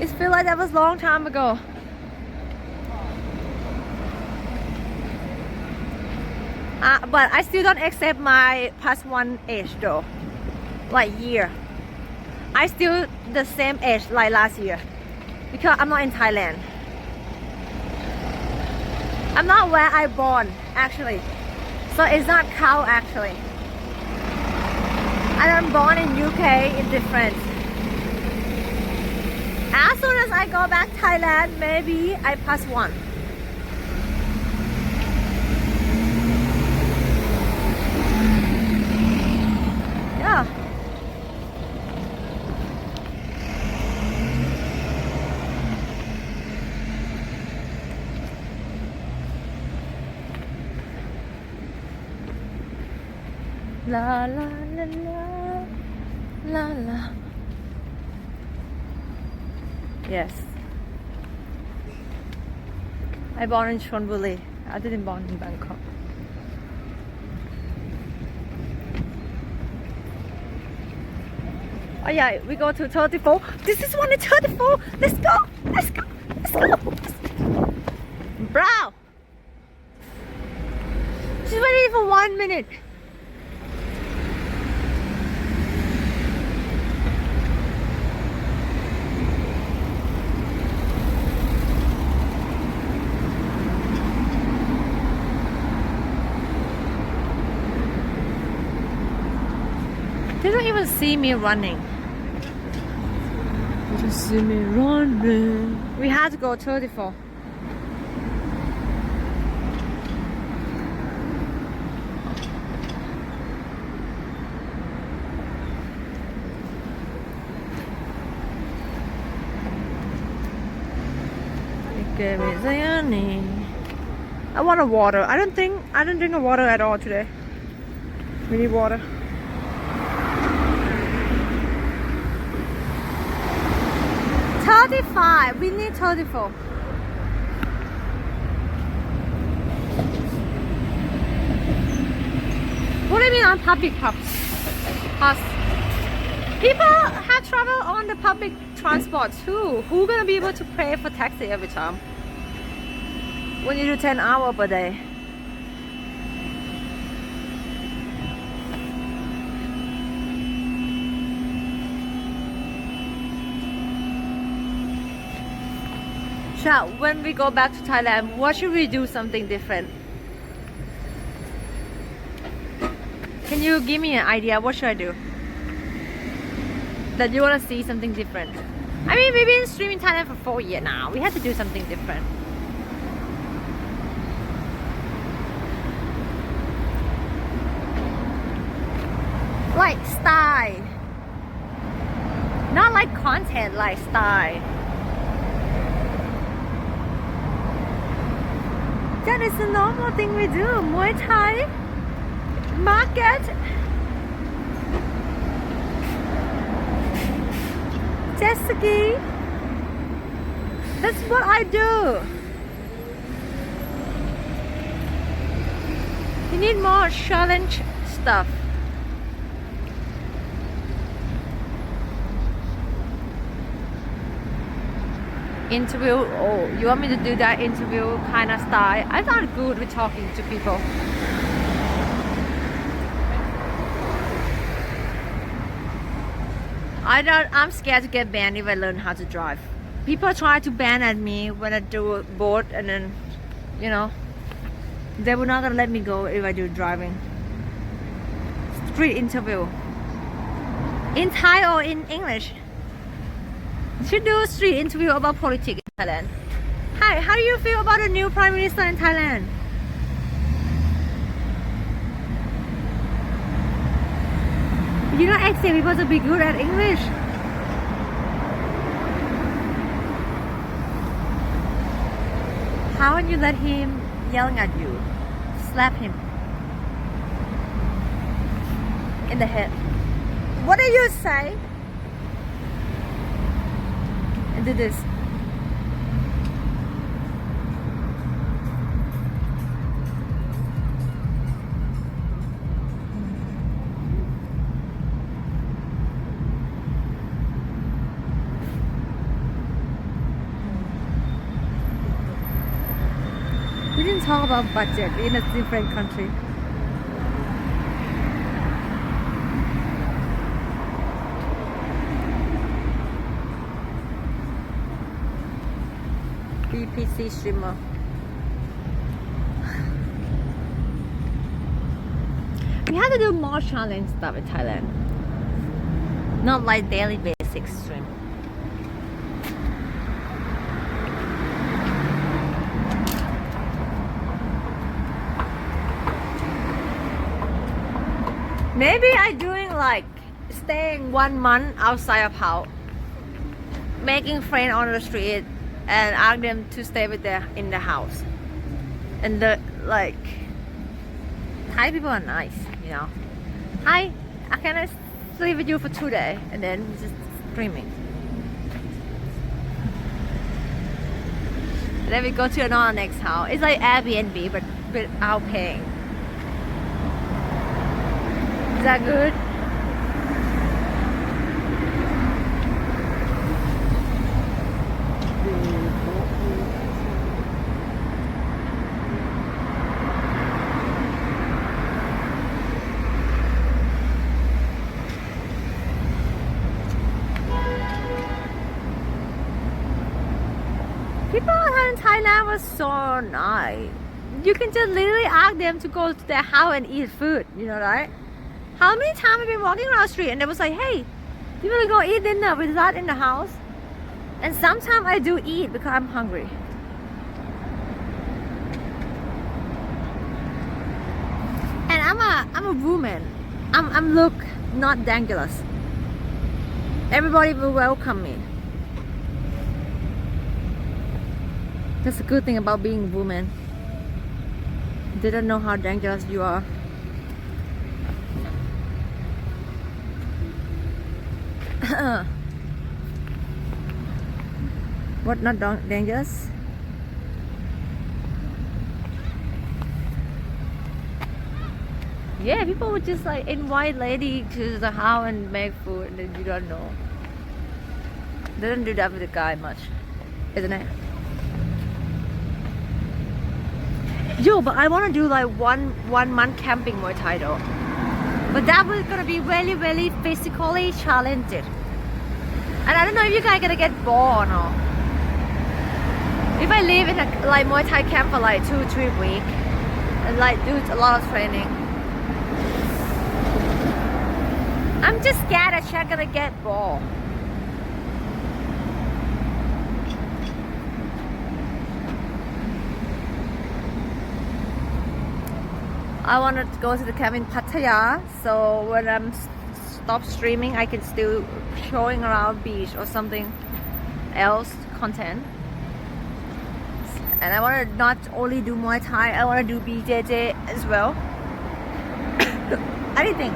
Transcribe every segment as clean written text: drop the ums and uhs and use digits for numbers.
It feels like that was a long time ago. But I still don't accept my +1 age though. Like year. I still the same age like last year. Because I'm not in Thailand. I'm not where I born actually. So it's not count actually. And I'm born in UK, it's different. As soon as I go back Thailand, maybe I +1. Yeah. La la la la la la. Yes. I born in Chonburi. I didn't born in Bangkok. Oh yeah, we go to 34. This is one at 34. Let's go. Let's go. Let's go. Bro. She's waiting for 1 minute. They don't even see me running. They just see me running. We had to go 34. Give me Zayani. I want a water. I don't drink a water at all today. We need water. We need 34. What do you mean on public bus? People have trouble on the public transport too. Who gonna be able to pay for taxi every time? When you do 10 hours per day. When we go back to Thailand, what should we do something different? Can you give me an idea? What should I do? That you want to see something different? I mean, we've been streaming Thailand for 4 years now. We have to do something different. Like style. Not like content, like style. That is a normal thing we do. Muay Thai, market, jet ski. That's what I do. You need more challenge stuff. Interview, oh, you want me to do that interview kind of style? I'm not good with talking to people. I'm scared to get banned if I learn how to drive. People try to ban at me when I do boat, and then, you know, they were not gonna let me go if I do driving. Street interview. In Thai or in English? Should do a street interview about politics in Thailand. Hi, how do you feel about the new Prime Minister in Thailand? You don't expect people to be good at English. How would you let him yelling at you? Slap him in the head. What do you say? And do this. can talk about budget in a different country. BPC streamer. We have to do more challenge stuff in Thailand. Not like daily basic stream. Maybe I doing like staying 1 month outside of house, making friends on the street, and ask them to stay with them in the house. And the like, Thai people are nice, you know. Hi, can I sleep with you for 2 days, and then just screaming. And then we go to another next house. It's like Airbnb, but without paying. Is that good? People in Thailand were so nice. You can just literally ask them to go to their house and eat food, you know, right? How many times I've been walking around the street and they was like, hey, do you want to go eat dinner with that in the house? And sometimes I do eat because I'm hungry. And I'm a woman. I'm look not dangerous. Everybody will welcome me. That's a good thing about being a woman. They don't know how dangerous you are. What, not dangerous? Yeah, people would just like invite lady to the house and make food, and then you don't know. They don't do that with a guy much, isn't it? Yo, but I want to do like one month camping Muay Thai though. But that was gonna be really physically challenging. And I don't know if you guys gonna get bored or not. If I live in a like Muay Thai camp for like 2-3 weeks and like do a lot of training, I'm just scared that she's gonna get bored. I want to go to the camp in Pattaya, so when I'm stop streaming, I can still showing around beach or something else content. And I want to not only do Muay Thai, I want to do BJJ as well. Anything.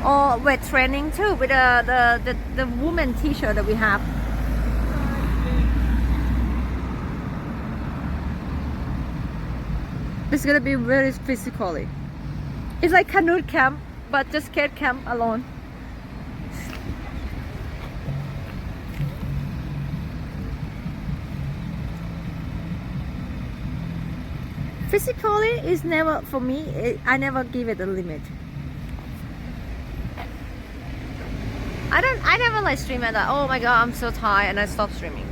Or weight training too with the woman teacher that we have. It's gonna be very physically. It's like canoe camp, but just cat camp alone. Physically is never for me. I never give it a limit. I never like stream at that. Oh my god, I'm so tired, and I stop streaming.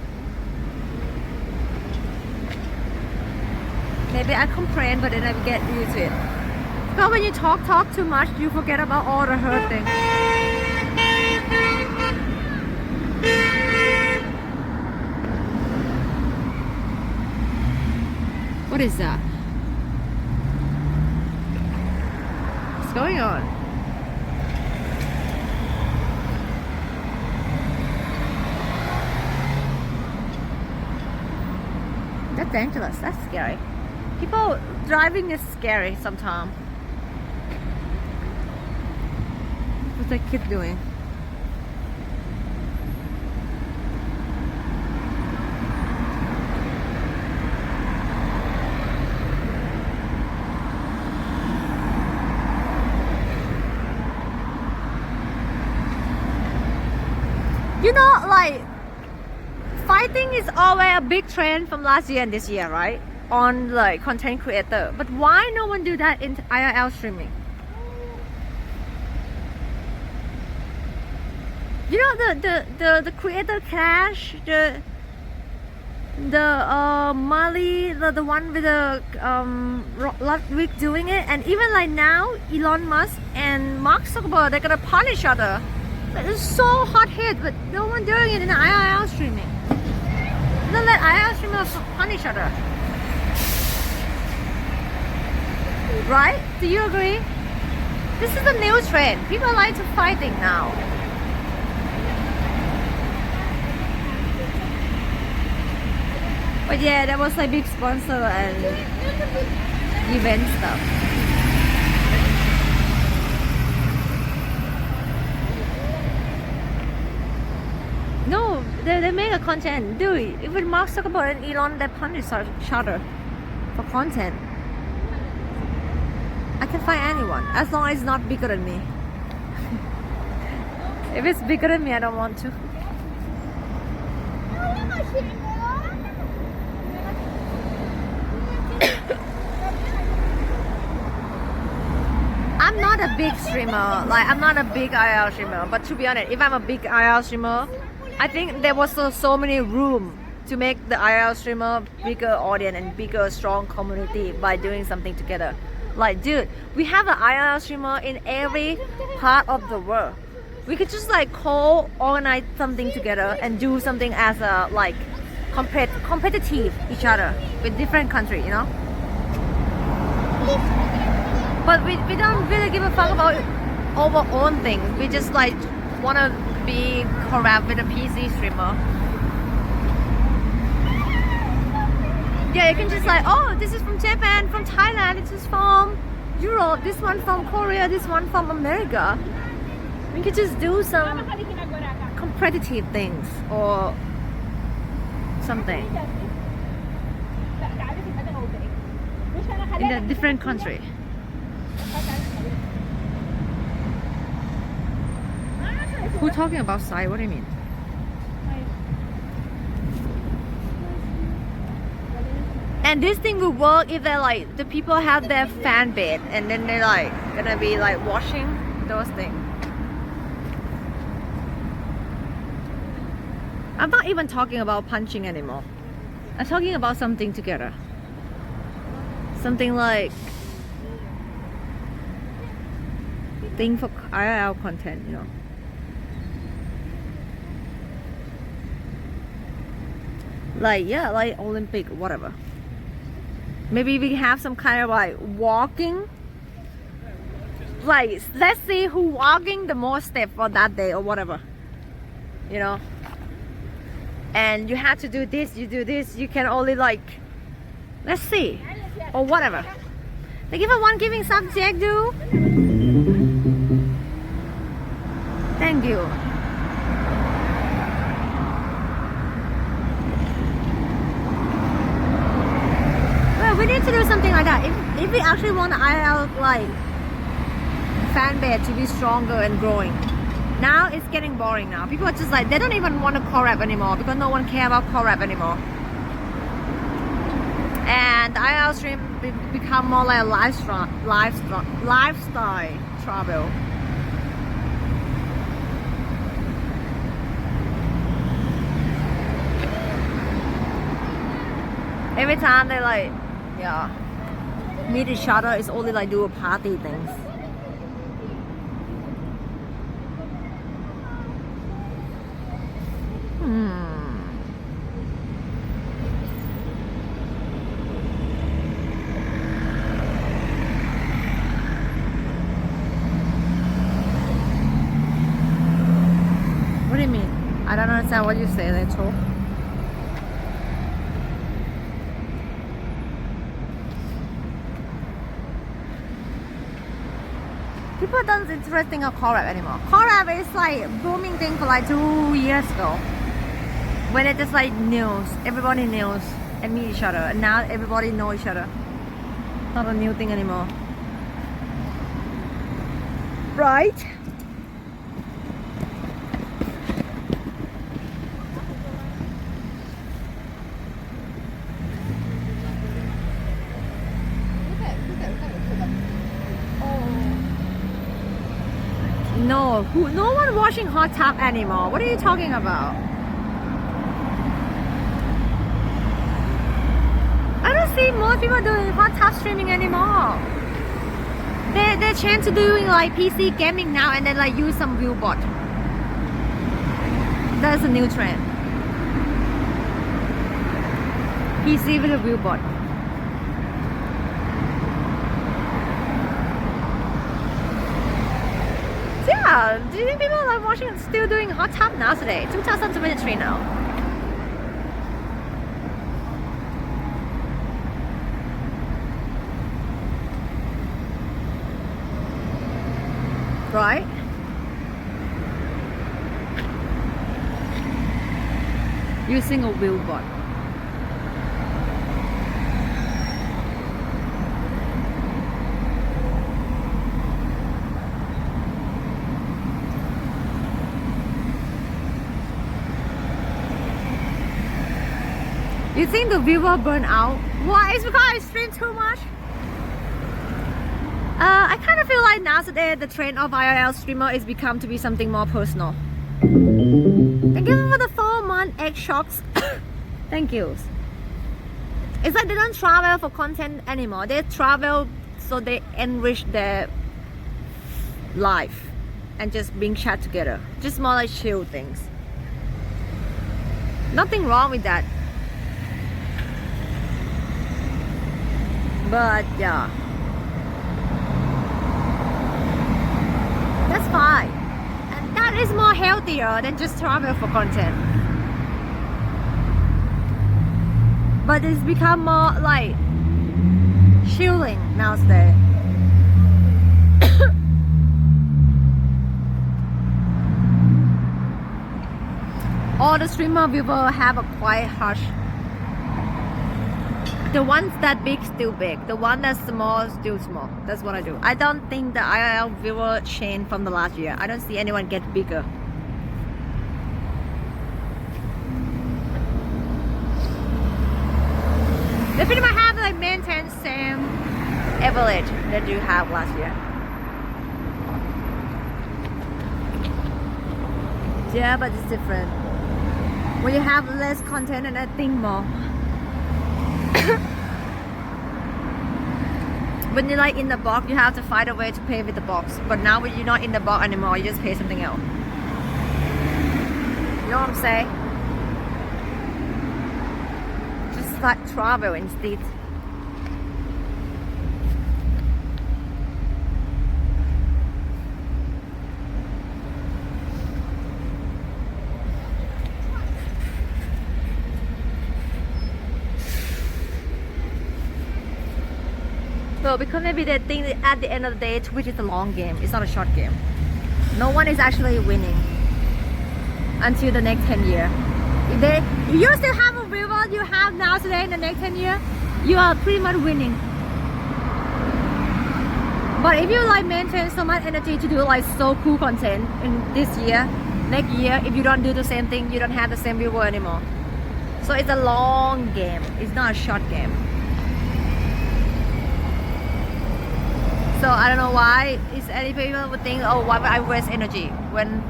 Maybe I complain, but then I get used to it. Because when you talk too much, you forget about all the hurt things. What is that? What's going on? That's dangerous. That's scary. People driving is scary sometimes. What's that kid doing? You know, like fighting is always a big trend from last year and this year, right? On like content creator. But why no one do that in IRL streaming? You know the creator clash, the Mali, the one with the Ludwig doing it, and even like now Elon Musk and Mark Zuckerberg, they're gonna punish each other. It's so hot hit, but no one doing it in the IRL streaming. Don't let IRL streamers punish each other. Right? Do you agree? This is the new trend. People like to fighting now. But yeah, that was like big sponsor and event stuff. No, they make a content. Do it. Even Mark Zuckerberg and Elon, they punish each other for content. I can find anyone as long as it's not bigger than me. If it's bigger than me, I don't want to. I'm not a big streamer, like I'm not a big IRL streamer, but to be honest, if I'm a big IRL streamer, I think there was so many room to make the IRL streamer bigger audience and bigger strong community by doing something together. Like dude, we have an IRL streamer in every part of the world. We could just like organize something together and do something as a like competitive each other with different countries, you know? But we don't really give a fuck about our own things. We just like wanna be collab with a PC streamer. Yeah, you can just like, oh, this is from Japan, from Thailand, this is from Europe, this one from Korea, this one from America. We could just do some competitive things or something in a different country. Who talking about side? What do you mean? And this thing will work if they're like the people have their fan base and then they're like gonna be like watching those things. I'm not even talking about punching anymore. I'm talking about something together. Something like thing for IRL content, you know. Like yeah, like Olympic, whatever. Maybe we have some kind of like walking. Like let's see who walking the most step for that day or whatever. You know. And you have to do this, you do this, you can only like let's see. Or whatever. Like if I want giving subject do. Thank you. Well, we need to do something like that. If we actually want the IRL like fan base to be stronger and growing. Now it's getting boring now. People are just like, they don't even want to collab anymore because no one cares about collab anymore. And the IRL stream become more like a lifestyle travel. Every time they like, yeah, meet each other, it's only like do a party things. What do you mean? I don't understand what you say, Rachel. People don't interesting a collab anymore. Collab is like a booming thing for like 2 years ago. When it just like news, everybody knows and meet each other, and now everybody know each other. Not a new thing anymore, right? No, no one watching hot tub anymore. What are you talking about? I don't see most people doing hot tub streaming anymore. They change to doing like PC gaming now and then like use some viewbot. That's a new trend. PC with a viewbot. Yeah, do you think people are watching still doing hot tub now today? 2023 now. Right? Using a wheelbot. You think the viewer burn out? Why? It's because I stream too much. I kind of feel like nowadays the trend of IRL streamer is become to be something more personal. Thank you for the 4-month egg shocks. Thank you. It's like they don't travel for content anymore. They travel so they enrich their life and just being chat together. Just more like chill things. Nothing wrong with that. But yeah. That's fine. And that is more healthier than just travel for content. But it's become more like chilling nowadays. All the streamer viewers have a quite harsh. The ones that big still big. The one that's small still small. That's what I do. I don't think the IRL viewer changed from the last year. I don't see anyone get bigger. They pretty much have like maintain same average that you have last year. Yeah, but it's different. When you have less content and I think more. When you're like in the box, you have to find a way to pay with the box. But now when you're not in the box anymore, you just pay something else. You know what I'm saying? Just like travel instead. So because maybe they think that at the end of the day, Twitch is a long game. It's not a short game. No one is actually winning until the next 10 years. If you still have a reward you have now today in the next 10 years, you are pretty much winning. But if you like maintain so much energy to do like so cool content in this year, next year, if you don't do the same thing, you don't have the same reward anymore. So it's a long game. It's not a short game. So I don't know why is any people would think, oh, why would I waste energy when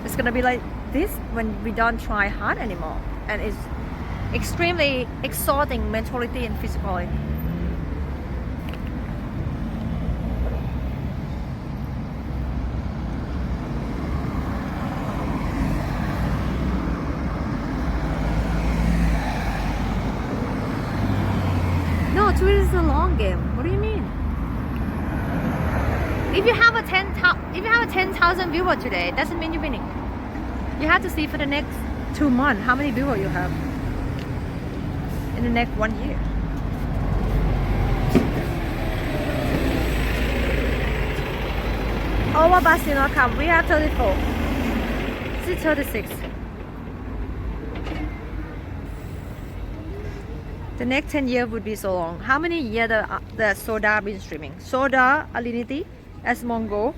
it's gonna be like this when we don't try hard anymore, and it's extremely exhausting mentally and physically. No, Twitter is a long game. What do you mean? If you have a 10,000 viewers today, it doesn't mean you're winning. You have to see for the next 2 months how many viewers you have in the next 1 year. Oh, what bus did not come? We have 34. This is 36. The next 10 years would be so long. How many years the Soda been streaming? Soda, Alinity, as Mongo.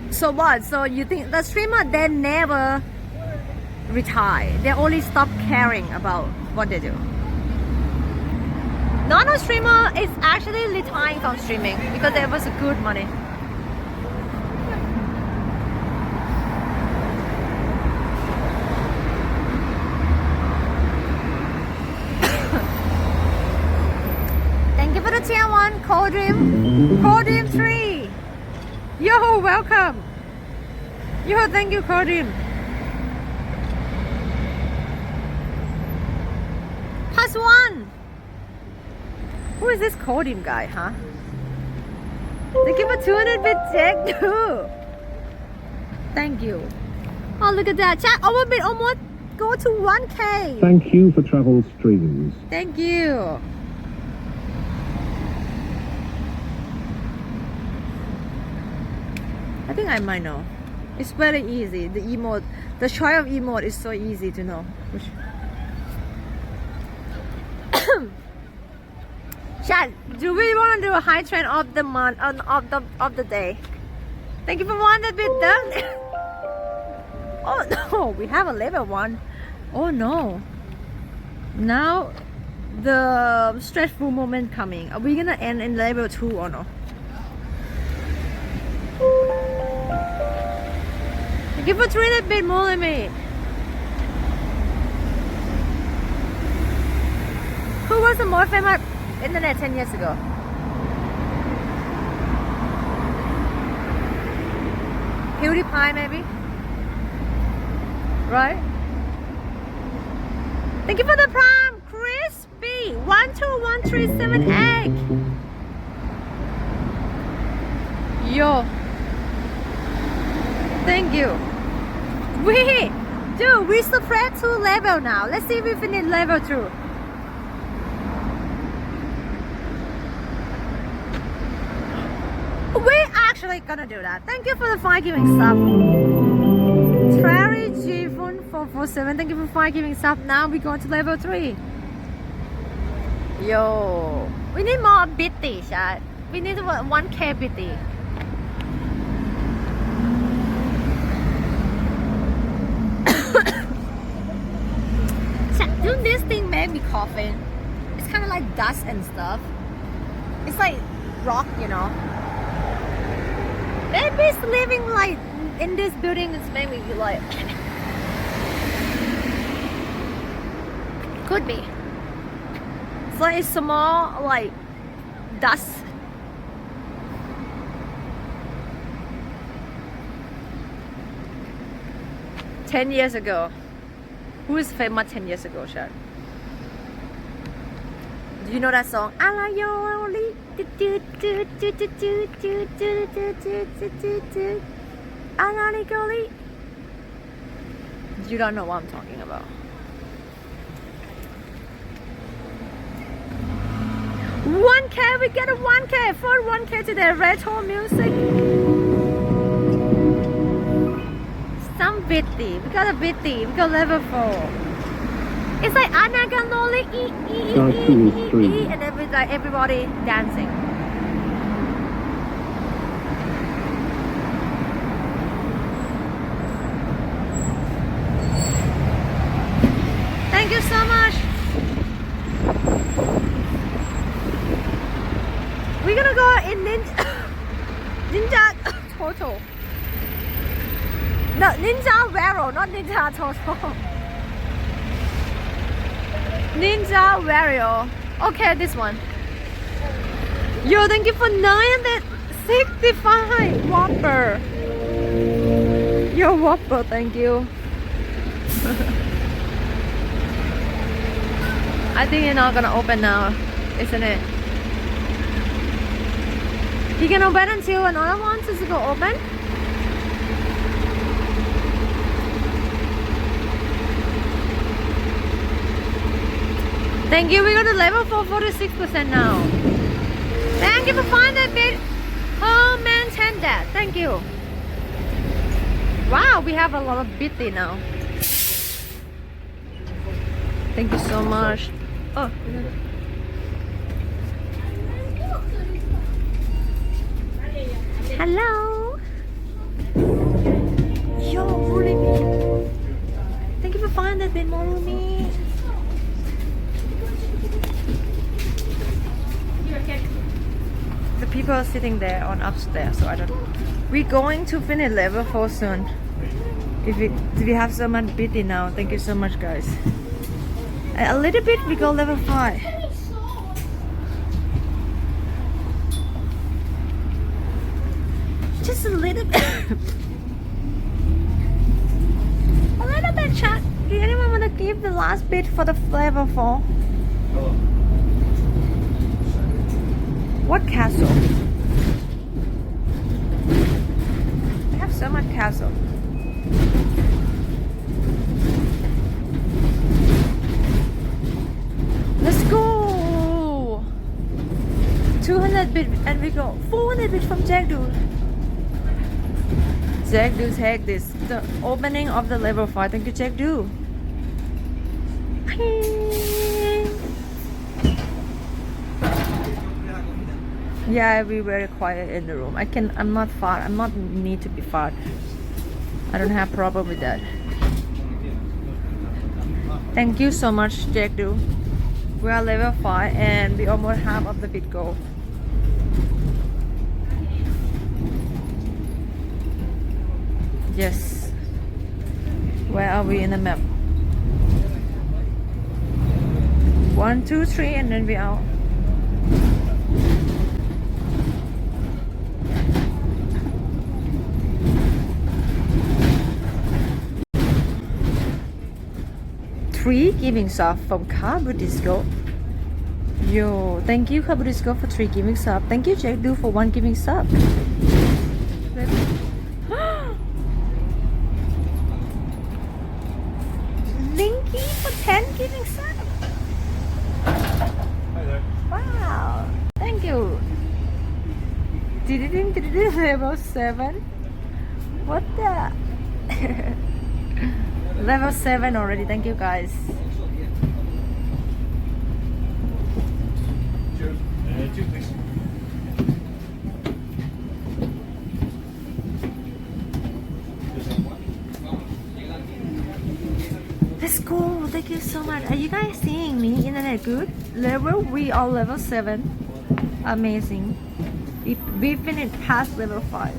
So what? So you think the streamer they never retire? They only stop caring about what they do. Not a streamer is actually retiring from streaming because it was good money. Thank you for the tier 1, Cold Dream 3. Yo, welcome. Yo, thank you, Cold Dream. +1. Who is this Cold Dream guy, huh? Thank you for 200 bit check too. Thank you. Oh, look at that. Chat, our bit almost go to 1K. Thank you for travel streams. Thank you. I think I might know. It's very easy. The emote, the choice of emote is so easy to know. Chat, do we want to do a high trend of the month of the day? Thank you for 100 bit done. Oh no, we have a level 1. Oh no. Now the stressful moment coming. Are we gonna end in level 2 or no? Thank you for 300 bit more than me. Who was the most famous internet 10 years ago? PewDiePie maybe? Right? Thank you for the prime, Crispy 121378. Yo, thank you. We spread 2 level now. Let's see if we finish level 2. We're actually gonna do that. Thank you for the 5 giving sub. Terry Jifun 447. Thank you for 5 giving sub. Now we go to level 3. Yo, we need more bitty, chat. We need 1K bitty. Dude, this thing made me coughing. It's kind of like dust and stuff. It's like rock, you know. Maybe living like in this building is made me like. Could be. It's like a small like dust. "10 years ago." Who is famous 10 years ago, Chad? Do you know that song? Alayoli. Alayoli. You don't know what I'm talking about. 1K, we get a 1K for 1K today. Retro music. Some bitty. We got a bitty. We got level 4. It's like Anaganoli and everybody dancing. Thank you so much. We're gonna go in Ninja Total. No, Ninja Warrior, not Ninja Total. Ninja Warrior. Okay, this one. Yo, thank you for 965 Whopper. Yo, Whopper, thank you. I think you're not gonna open now, isn't it? You gonna wait until another one to go open? Thank you, we got a level for 46% now. Thank you for finding that bit. Oh man, 10 that. Thank you. Wow, we have a lot of bitty now. Thank you so much. Oh, hello. Yo, Rumi. Thank you for finding that bit more, Rumi. people are sitting there on upstairs, so I don't. We're going to finish level 4 soon. If we have so much busy now, thank you so much, guys. And a little bit, we go level 5. Just a little bit. A little bit, chat. Do anyone want to give the last bit for the level 4? What castle? I have so much castle. Let's go! 200 bit and we go 400 bit from Jack Dude. Jack Do take this. The opening of the level 5. Thank you, Jack Do. Yeah, we very quiet in the room. I'm not far. I'm not need to be far. I don't have problem with that. Thank you so much, Jack Do. We are level 5 and we almost half of the bit go. Yes. Where are we in the map? 1, 2, 3, and then we out. Three giving sub from Kabudisco. Yo, thank you Kabudisco for 3 giving sub. Thank you Jack Do for 1 giving sub. Linky for 10 giving sub. Hi there. Wow, thank you. Level 7. What the? Level 7 already. Thank you guys. Cheers. 2 please. Let's go. Thank you so much. Are you guys seeing me? Internet good? Level, we are level 7. Amazing. We finished past level 5.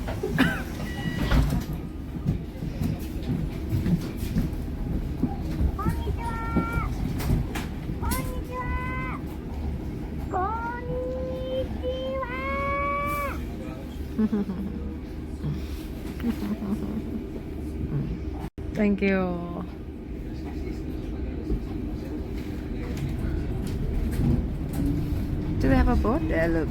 Thank you. Do they have a boat there? Look.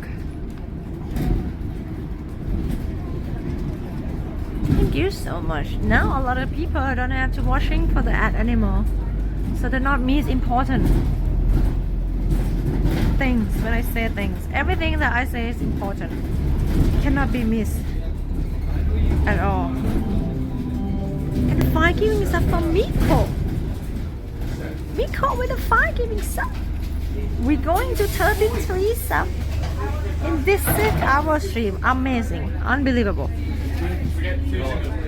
Thank you so much. Now a lot of people don't have to watching for the ad anymore, so they're not miss important things when I say things. Everything that I say is important. Cannot be missed at all. And 5 giving sub from Miko. Miko with a 5 giving sub. We're going to 33 sub in this 6-hour stream. Amazing. Unbelievable.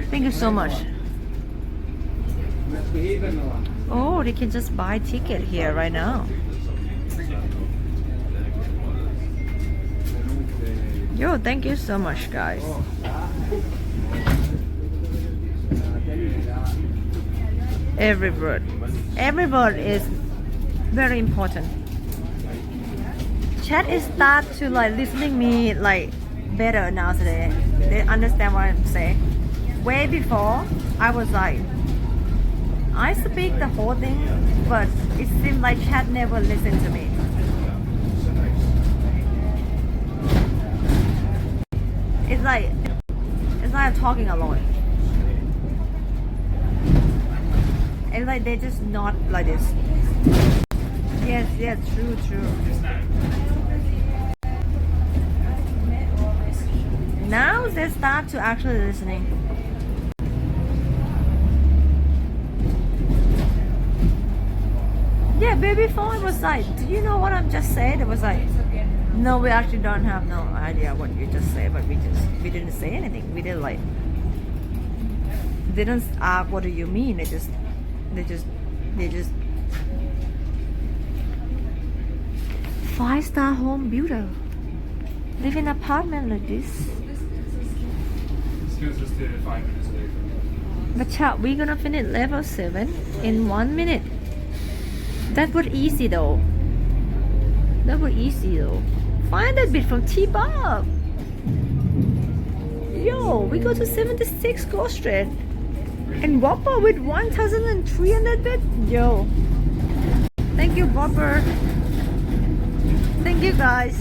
Thank you so much. Oh, they can just buy ticket here right now. Yo, thank you so much, guys. Every word is very important. Chat is start to like listening me like better now today. They understand what I'm saying. Way before, I was like, I speak the whole thing, but it seemed like chat never listened to me. It's like I'm talking alone. It's like they just not like this. Yes, true. Now they start to actually listening. Yeah, baby before it was like, do you know what I'm just saying? It was like, no, we actually don't have no idea what you just said, but we didn't say anything. We didn't ask what do you mean. They just 5-star home builder. live in an apartment like this. This goes just 5 minutes away from me. But chat, we're gonna finish level 7 in 1 minute. That was easy though. That was easy though. Find that bit from T-Bob. Yo, we go to 76 Go Street. And Whopper with 1,300 bit. Yo. Thank you, Whopper. Thank you, guys.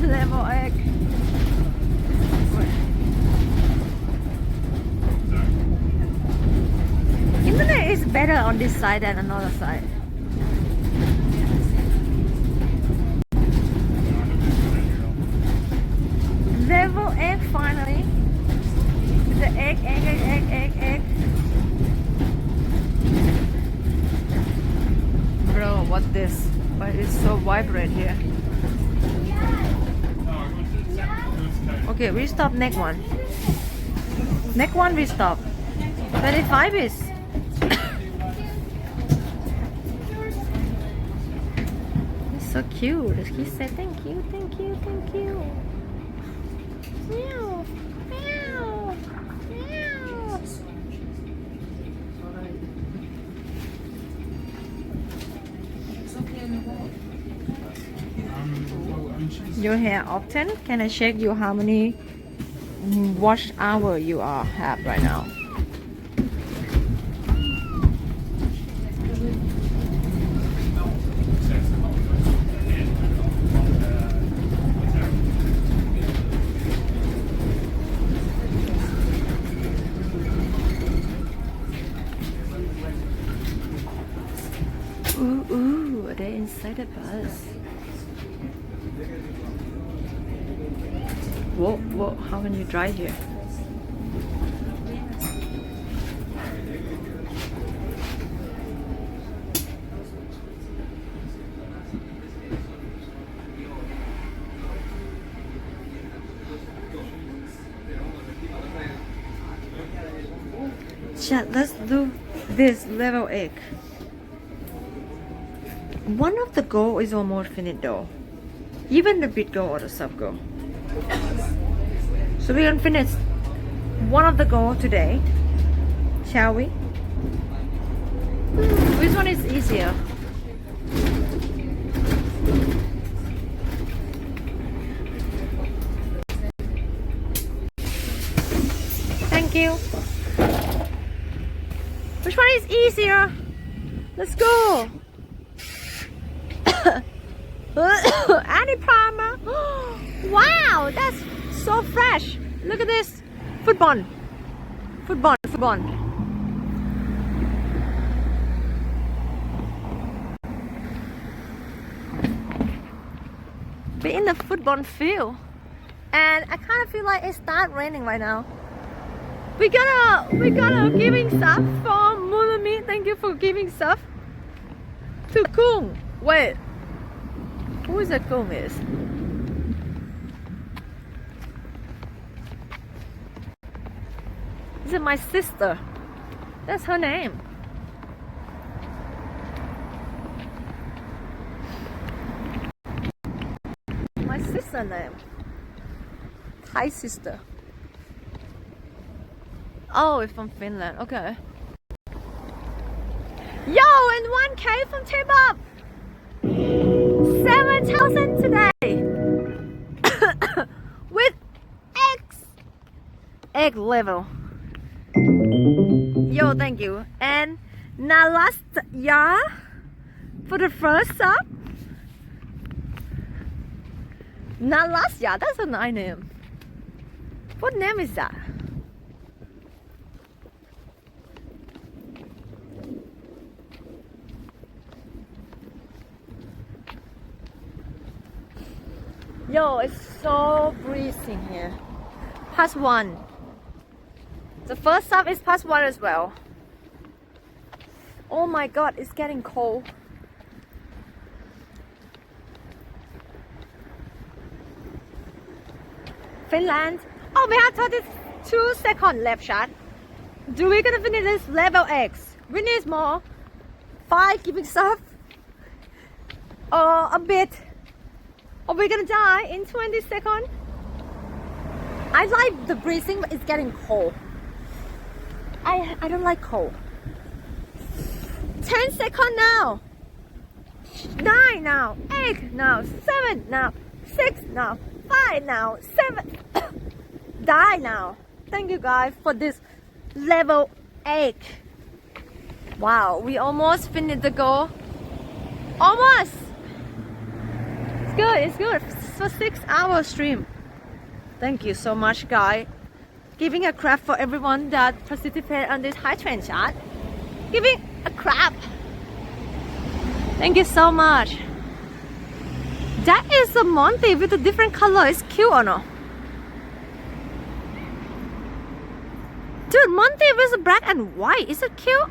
Level egg. Internet is better on this side than another side. Level egg finally. The egg. Bro, what's this? Why it's so vibrant here? Okay, we stop next one. Next one we stop. 25 is. It's so cute. He said thank you. Meow, meow, meow. Your hair often? Can I check you how many watch hour you are have right now? Ooh, they're inside the bus. Whoa, how can you drive here? Chat, let's do this level 8. One of the goal is almost finished though. Even the big goal or the sub goal. So we're gonna finish one of the goal today. Shall we? Which one is easier? Thank you. Which one is easier? Let's go. Annie Palmer. Wow, that's so fresh. Look at this. Football. We're in the football field. And I kind of feel like it starts raining right now. We gotta giving stuff for Mulumi. Thank you for giving stuff to Kung. Wait. Who is that Kung is? Is it my sister? That's her name. My sister name. Thai sister. Oh, it's from Finland. Okay. Yo, and 1K from T-Bob. 7,000 today. With egg level. Yo, thank you. And Nalastya for the first sub. Nalastya, that's a nice name. What name is that? Yo, it's so breezy here. +1. The first sub is +1 as well. Oh my god, it's getting cold. Finland. Oh, we have 32 seconds left, chat. Do we gonna finish this level X? We need more. 5 giving stuff. Or a bit. Are we gonna die in 20 seconds? I like the breathing, but it's getting cold. I don't like cold. 10 seconds now. 9 now. 8 now. 7 now. 6 now. 5 now. 7. Die now. Thank you guys for this level 8. Wow, we almost finished the goal. Almost. It's good. It's good for 6-hour stream. Thank you so much, guys. Giving a clap for everyone that participated on this high trend shot. Giving a clap. Thank you so much. That is a Monty with a different color. It's cute or no? Dude, Monty with black and white. Is it cute?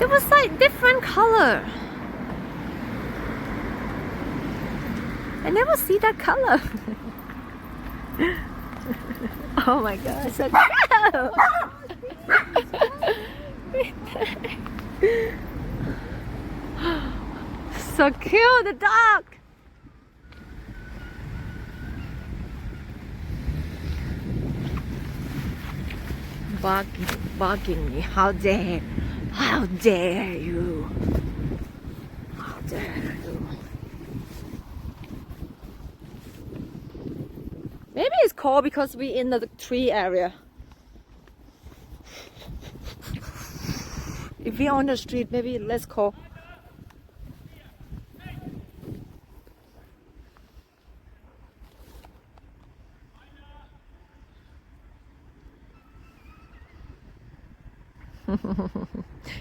It was like different color. I never see that color. Oh my god, so cute! So cute, the dog! Barking me, how dare you! How dare you! Maybe it's cold because we're in the tree area. If we're on the street, maybe it's less cold.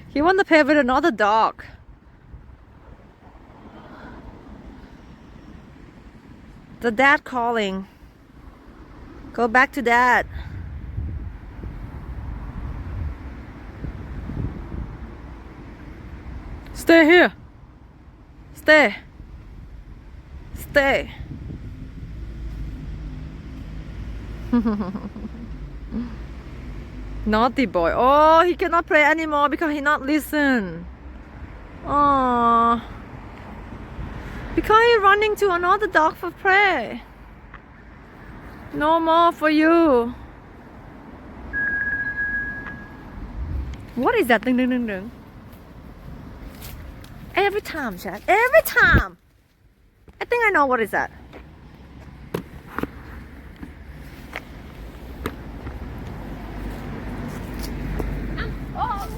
He want to play with another dog. The dad calling. Go back to dad. Stay here. Stay. Stay. Naughty boy. Oh, he cannot play anymore because he not listen. Oh. Because he running to another dog for play. No more for you. What is that? Ding, ding, ding, ding. Every time, Chad. Every time. I think I know what is that. Oh.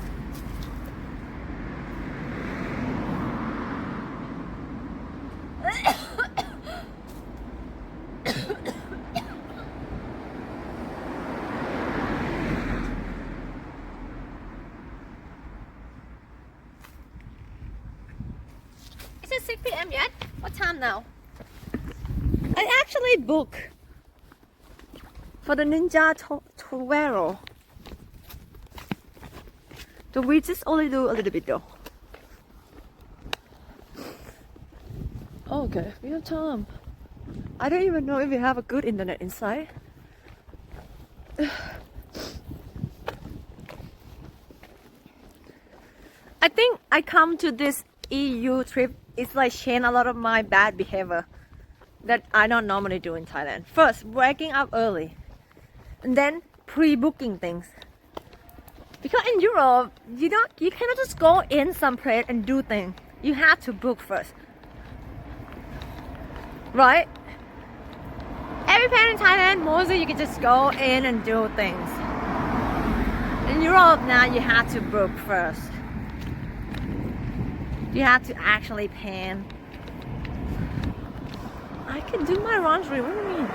Is it 6 p.m. yet? What time now? I actually booked for the Ninja Torero. So we just only do a little bit though. Okay, we have time. I don't even know if we have a good internet inside. I think I come to this EU trip, it's like change a lot of my bad behavior that I don't normally do in Thailand. First, waking up early, and then pre-booking things. Because in Europe, you cannot just go in some place and do things. You have to book first, right? Every place in Thailand, mostly you can just go in and do things. In Europe now, you have to book first. You have to actually pan. I can do my laundry. What do you mean?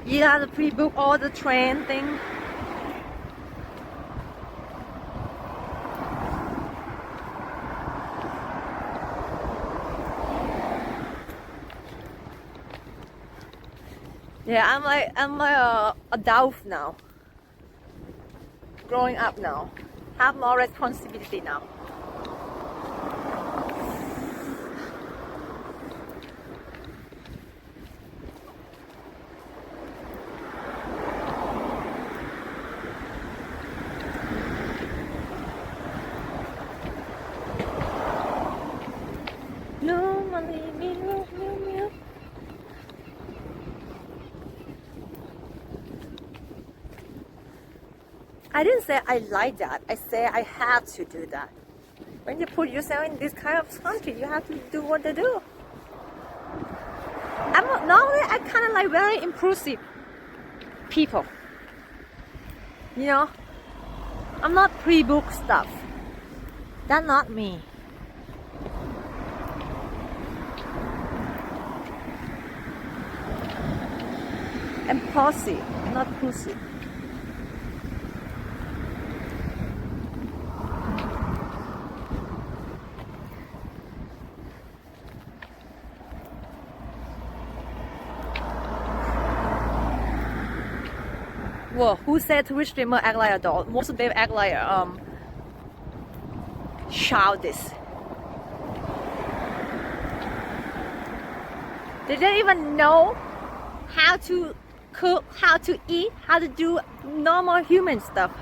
You have to pre-book all the train thing. Yeah, I'm like adult now. Growing up now. Have more responsibility now. I didn't say I like that. I say I have to do that. When you put yourself in this kind of country, you have to do what they do. Normally I kind of like very impulsive people. You know, I'm not pre-book stuff. That's not me. Impulsive, not pussy. Whoa, who said Twitch streamer act like a doll? Most of them act like childish. They don't even know how to cook, how to eat, how to do normal human stuff.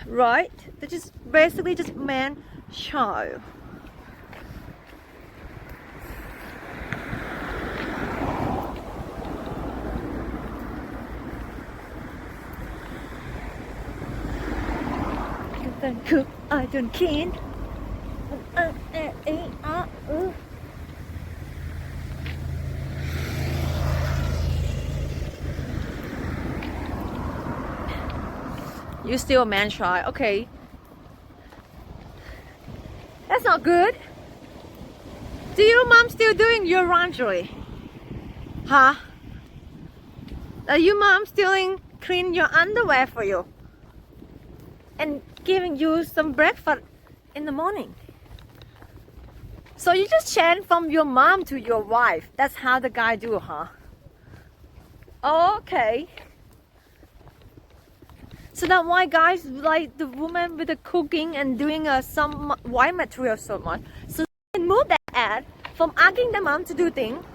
Right? They're just basically just man-child. I don't cook, I don't clean. You still a man-child, okay. That's not good. Do your mom still doing your laundry? Huh? Are your mom still clean your underwear for you? And giving you some breakfast in the morning? So you just change from your mom to your wife. That's how the guy do, huh? Okay. So that's why guys like the woman with the cooking and doing some white material so much. So they can move that ad from asking the mom to do things,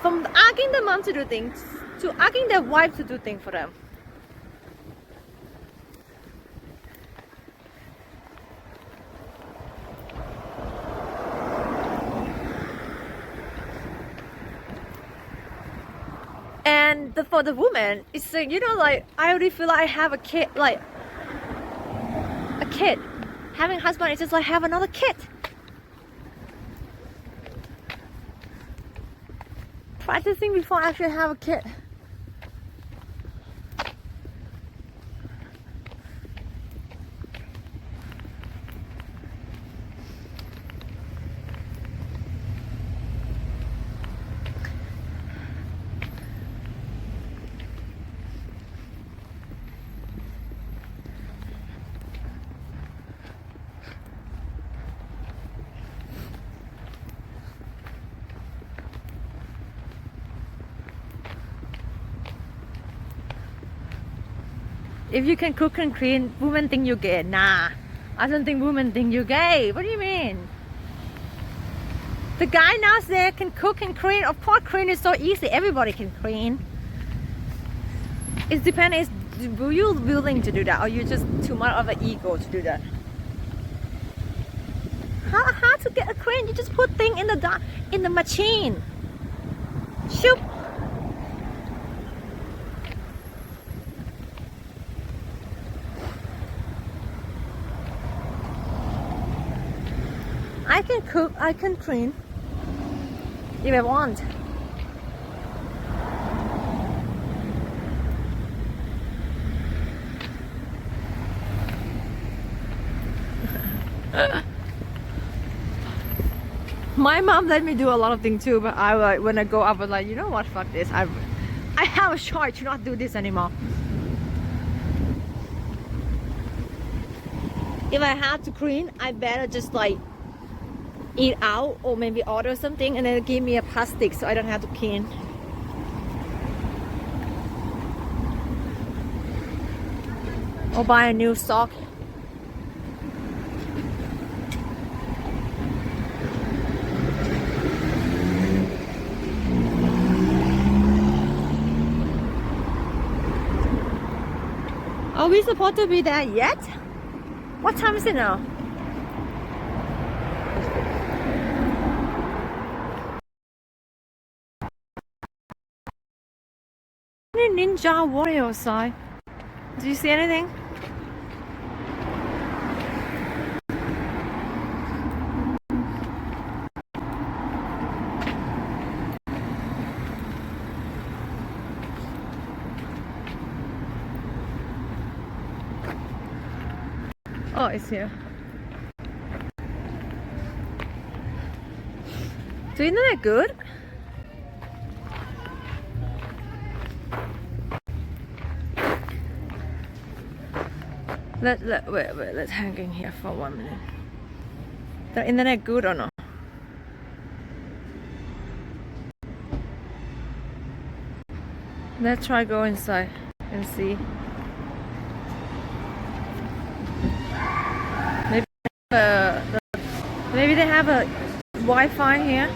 from asking the mom to do things, to asking their wife to do things for them. And for the woman, it's like, you know, like I already feel like I have a kid, like a kid. Having a husband is just like have another kid. Practicing before I actually have a kid. If you can cook and clean, women think you're gay. Nah, I don't think women think you're gay. What do you mean? The guy now there can cook and clean. Of course, clean is so easy. Everybody can clean. It depends. Are you willing to do that, or you just too much of an ego to do that? How to get a clean? You just put thing in the machine. Shoop. I can cook, I can clean, if I want. My mom let me do a lot of things too, but I like when I go up, I was like, you know what, fuck this. I have a choice to not do this anymore. If I have to clean, I better just like eat out or maybe order something and then give me a plastic so I don't have to clean. Or buy a new sock. Are we supposed to be there yet? What time is it now? Ninja warrior outside. Do you see anything? Oh, it's here. So isn't that good? Wait, let's hang in here for 1 minute. The internet good or not? Let's try go inside and see. Maybe they have a Wi-Fi here.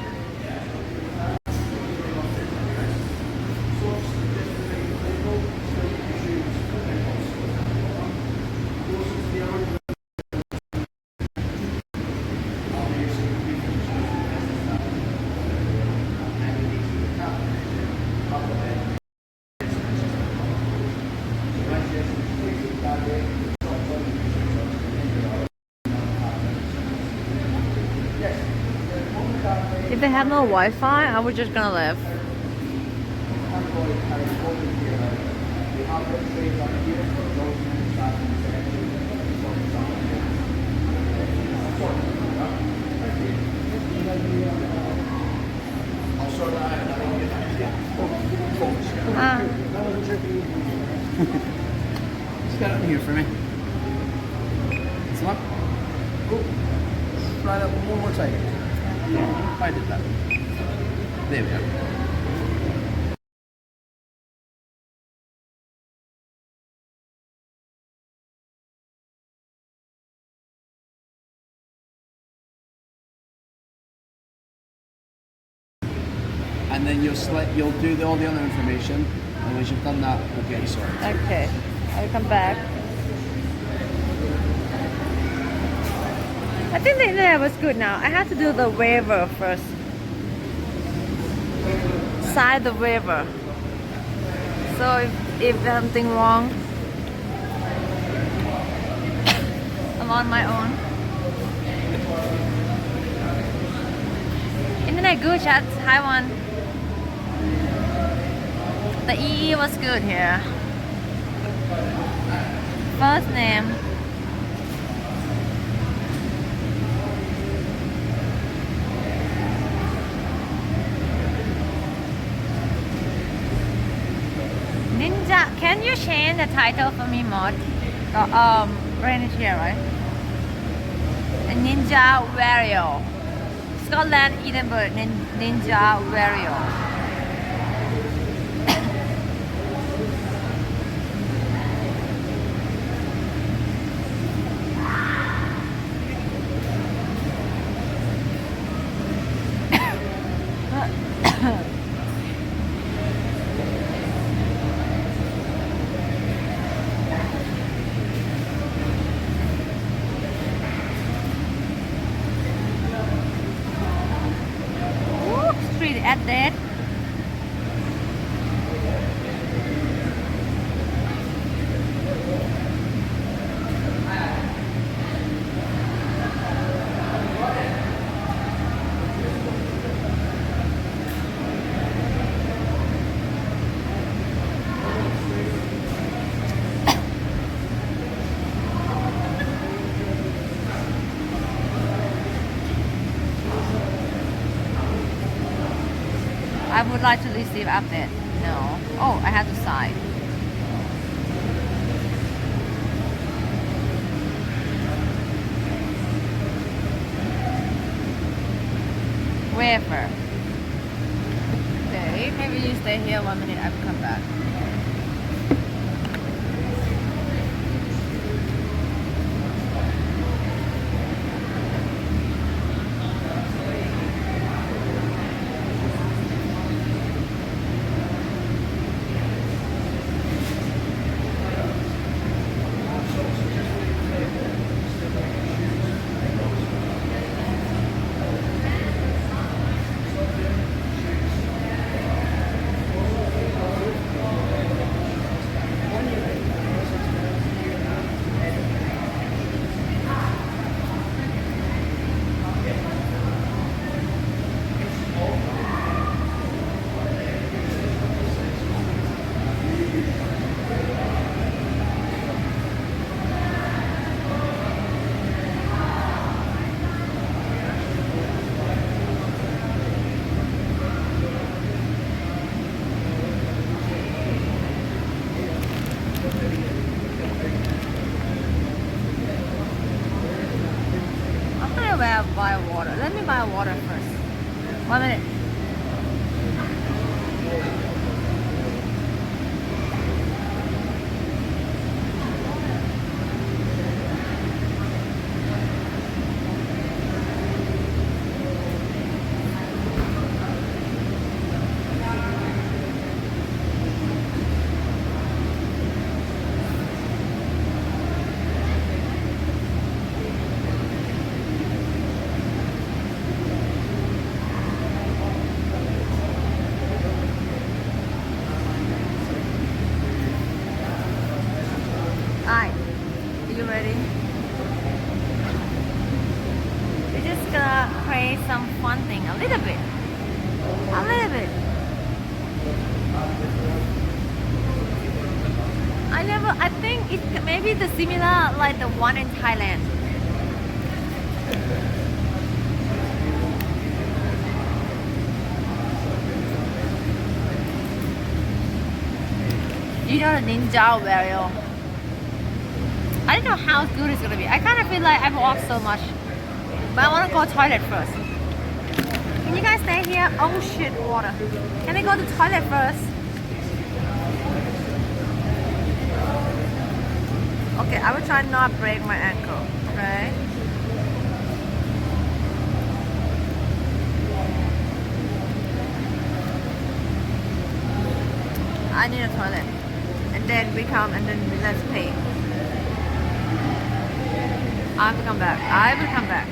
If they have no Wi-Fi, I would just gonna leave. Just got it here for me. This one? Oh, try that one more time. Yeah, I did that. There we go. And then you'll do all the other information, and once you've done that, we'll get you sorted. Okay, I'll come back. I think the internet was good now. I have to do the waiver first. Sign the waiver. So if there's something wrong, I'm on my own. Internet good, chat. Hi, one. The EE was good here. First name. Ninja, can you change the title for me, mod? Brand is here, right? And Ninja Warrior. Scotland, Edinburgh, Ninja Warrior. At that. I would like to receive update. No. Oh, I have to sign. Waiver. Okay, maybe you stay here 1 minute. I will come back. buy water. Let me buy water first. 1 minute. Alright, are you ready? We're just gonna create some fun thing, a little bit. A little bit. I think it maybe the similar like the one in Thailand. You know the ninja very well. I don't know how good it's gonna be. I kind of feel like I've walked so much, but I want to go toilet first. Can you guys stay here? Oh shit, water. Can I go to toilet first? Okay, I will try not break my ankle. Okay. I need a toilet, and then we come and then let's pay. I will come back. I will come back.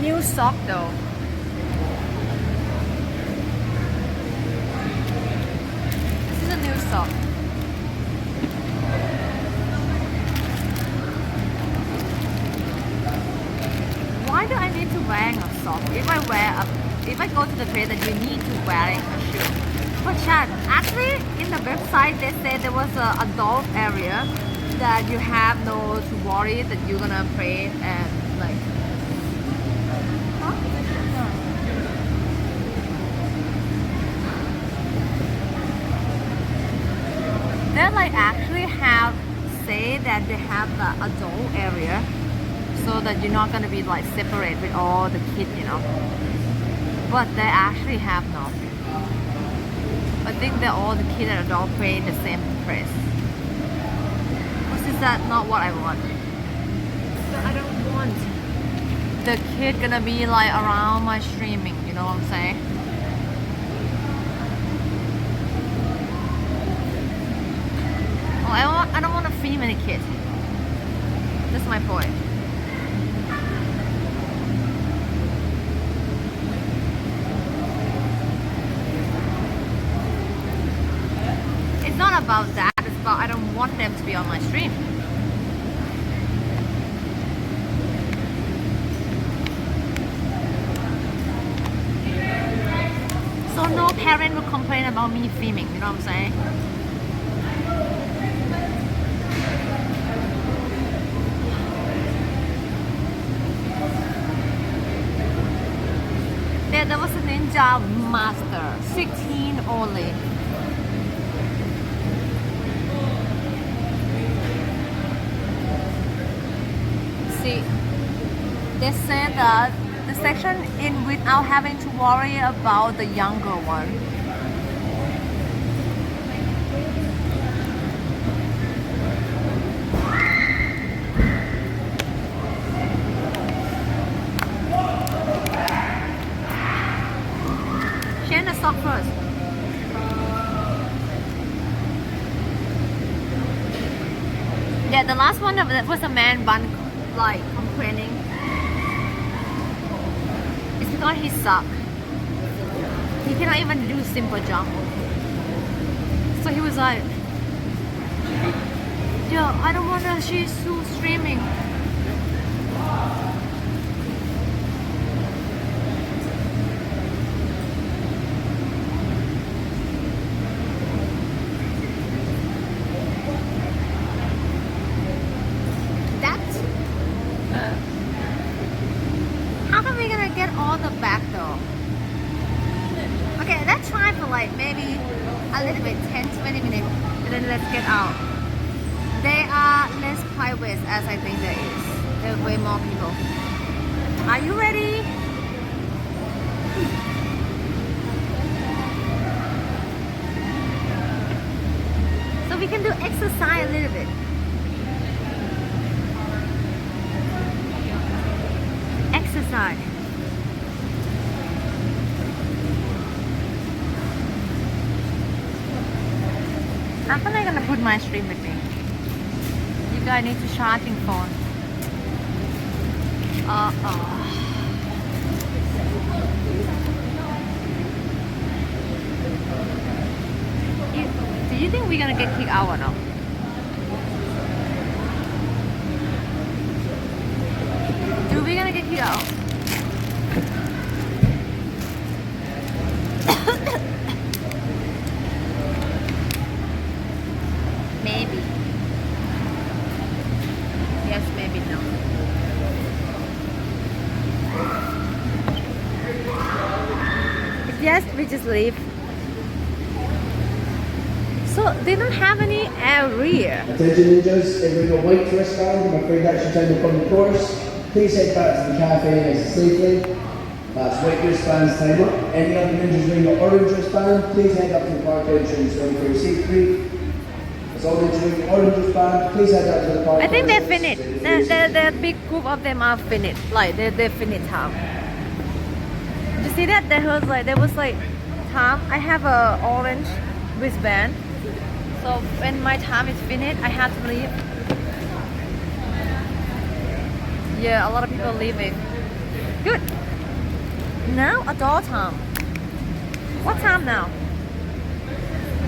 New sock though. This is a new sock. Why do I need to wear a sock? If I go to the place that you need to wear a shoe. But Chad, actually in the website they said there was a adult area that you have no to worry that you're gonna pray and like. They like actually have say that they have the adult area so that you're not gonna be like separate with all the kids, you know. But they actually have no. I think that all the kids and adult pray in the same place. Which is that not what I want. So I don't want the kid gonna be like around my streaming, you know what I'm saying? I don't want to feed many kids. That's my point. It's not about that. It's but I don't want them to be on my stream. So no parent will complain about me filming, you know what I'm saying? There was a Ninja Master, 16 only. See, they said that the section in without having to worry about the younger one. Change the sock first. Yeah, the last one was a man bun like complaining. It's because he suck. He cannot even do simple jump. So he was like, yo, I don't wanna see Sue streaming. How are we gonna get all the back though? Okay, let's try for like maybe a little bit, 10-20 minutes, and then let's get out. They are less private as I think there is. There are way more people. Are you ready? So we can do exercise a little bit. Exercise. I'm probably gonna put my stream with me. You guys need to charging phone. Do you think we're gonna get kicked out or not? Do we gonna get kicked out? Maybe. Yes, maybe no. If yes, we just leave. So they don't have any area. Attention ninjas, if we've got white wristband, I'm afraid that's your time to come the course. Please head back to the cafe nice and safely. That's white wristbands time up. Any other ninjas wearing the orange wristband, please head up to the park entrance ready for your safety. As all ninjas wearing the orange wristband, please head up to the park I think they're entrance. finished. The big group of them are finished. Like they finished time. You see that? There was like time. I have a orange wristband. So when my time is finished, I have to leave. Yeah, a lot of people leaving. Good. Now adult time. What time now?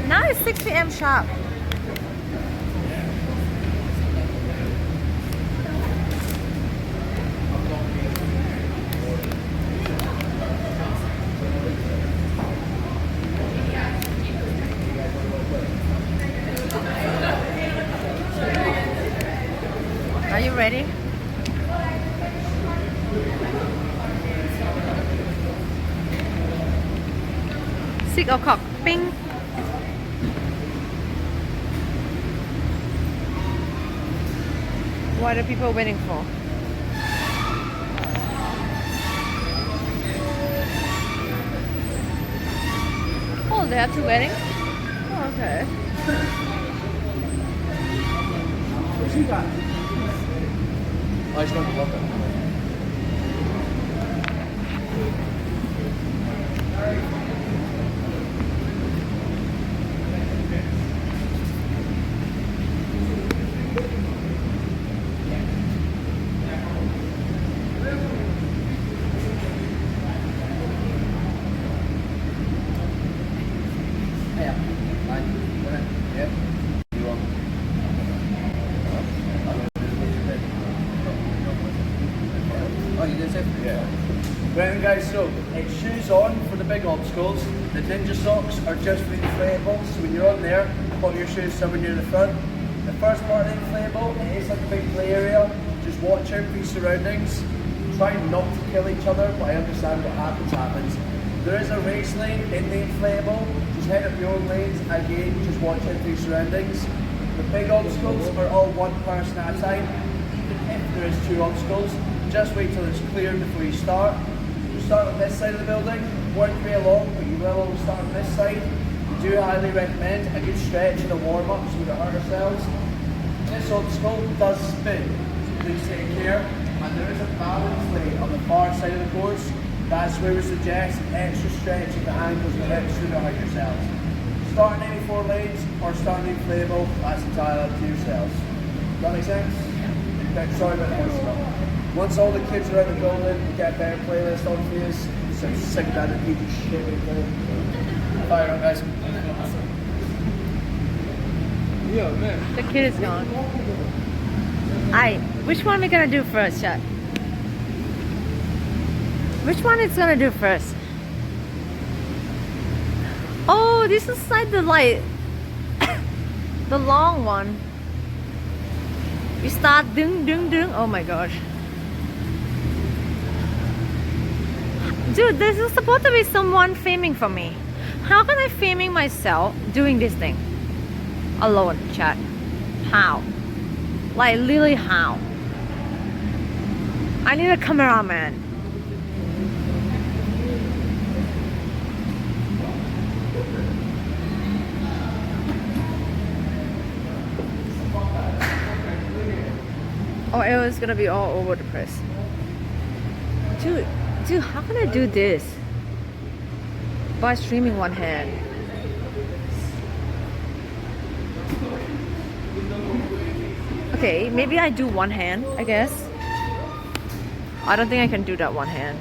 Now it's 6 p.m. sharp. Are you ready? Six o'clock. Ping. What are people waiting for? Oh, they have two weddings? Oh, okay. What you got? I just don't love that. Yeah. Fine. Yep. You want? shoes on for the big obstacles. The ninja socks are just for the inflatables, so when you're on there, put your shoes somewhere near the front. The first part of the inflatable, it is like a big play area. Just watch out for your surroundings. Try not to kill each other, but I understand what happens. There is a race lane in the inflatable. Just head up your own lanes. Again, just watch out for your surroundings. The big obstacles are all one person at a time. Even if there is 2 obstacles, just wait till it's clear before you start. You start on this side of the building, work your way along, but you will always start on this side. We do highly recommend a good stretch and a warm-up so we don't hurt ourselves. This obstacle does spin, so please take care. And there is a balance lane on the far side of the course. That's where we suggest extra stretch of the ankles and hips so you don't hurt yourselves. Start in any 4 lanes or start in inflatable, that's entirely up to yourselves. Does that make sense? Okay, sorry about the voice. Once all the kids are out the building, we get a better playlist on for you. So sick of that repeated shit we play. Fire on, guys. Yeah, man. The kid is gone. Which one are we gonna do first, chat? Which one is gonna do first? Oh, this is like the the long one. You start ding ding ding. Oh my gosh. Dude, this is supposed to be someone filming for me. How can I filming myself doing this thing? Alone, chat. How? Like, literally how? I need a cameraman. Or it was gonna be all over the place. Dude, how can I do this? By streaming one hand. Okay, maybe I do one hand, I guess. I don't think I can do that one hand.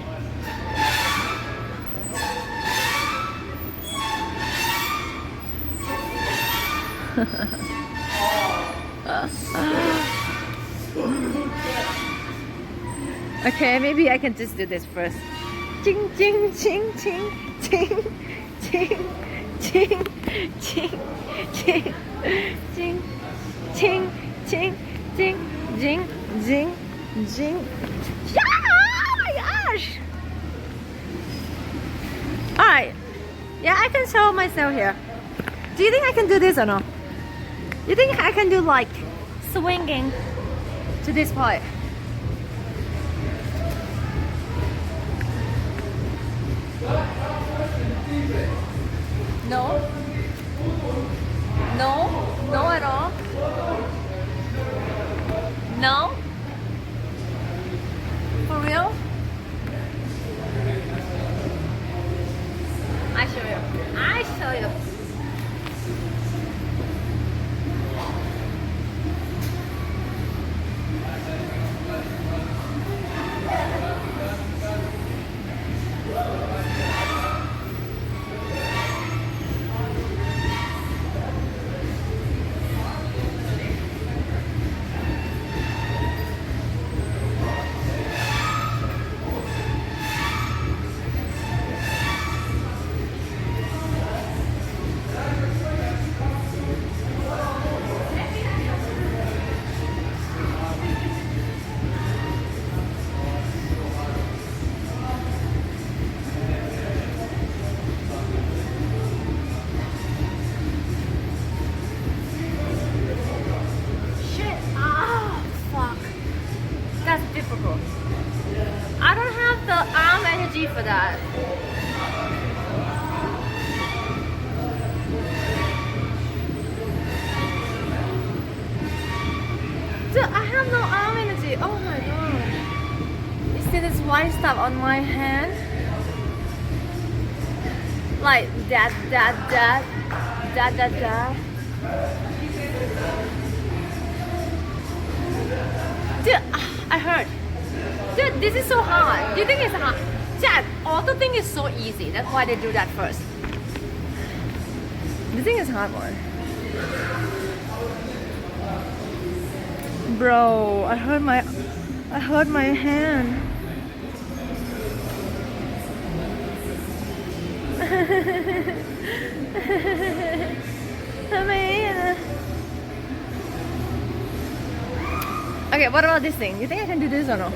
Okay, maybe I can just do this first. Ching ching ching ching ching ching ching ching ching ching ching ching ching jing jing jing. Oh my gosh! Alright. Yeah, I can show myself here. Do you think I can do this or no? You think I can do like swinging to this part? No? No? No at all? No? For real? I show you. I show you. I don't have the arm energy for that. Dude, I have no arm energy. Oh my god. You see this white stuff on my hand? Like that. Dude, I heard. Dude, this is so hard. Do you think it's hard? Chad, auto thing is so easy. That's why they do that first. The thing is hard one. Bro, I hurt my hand. Okay, what about this thing? You think I can do this or no?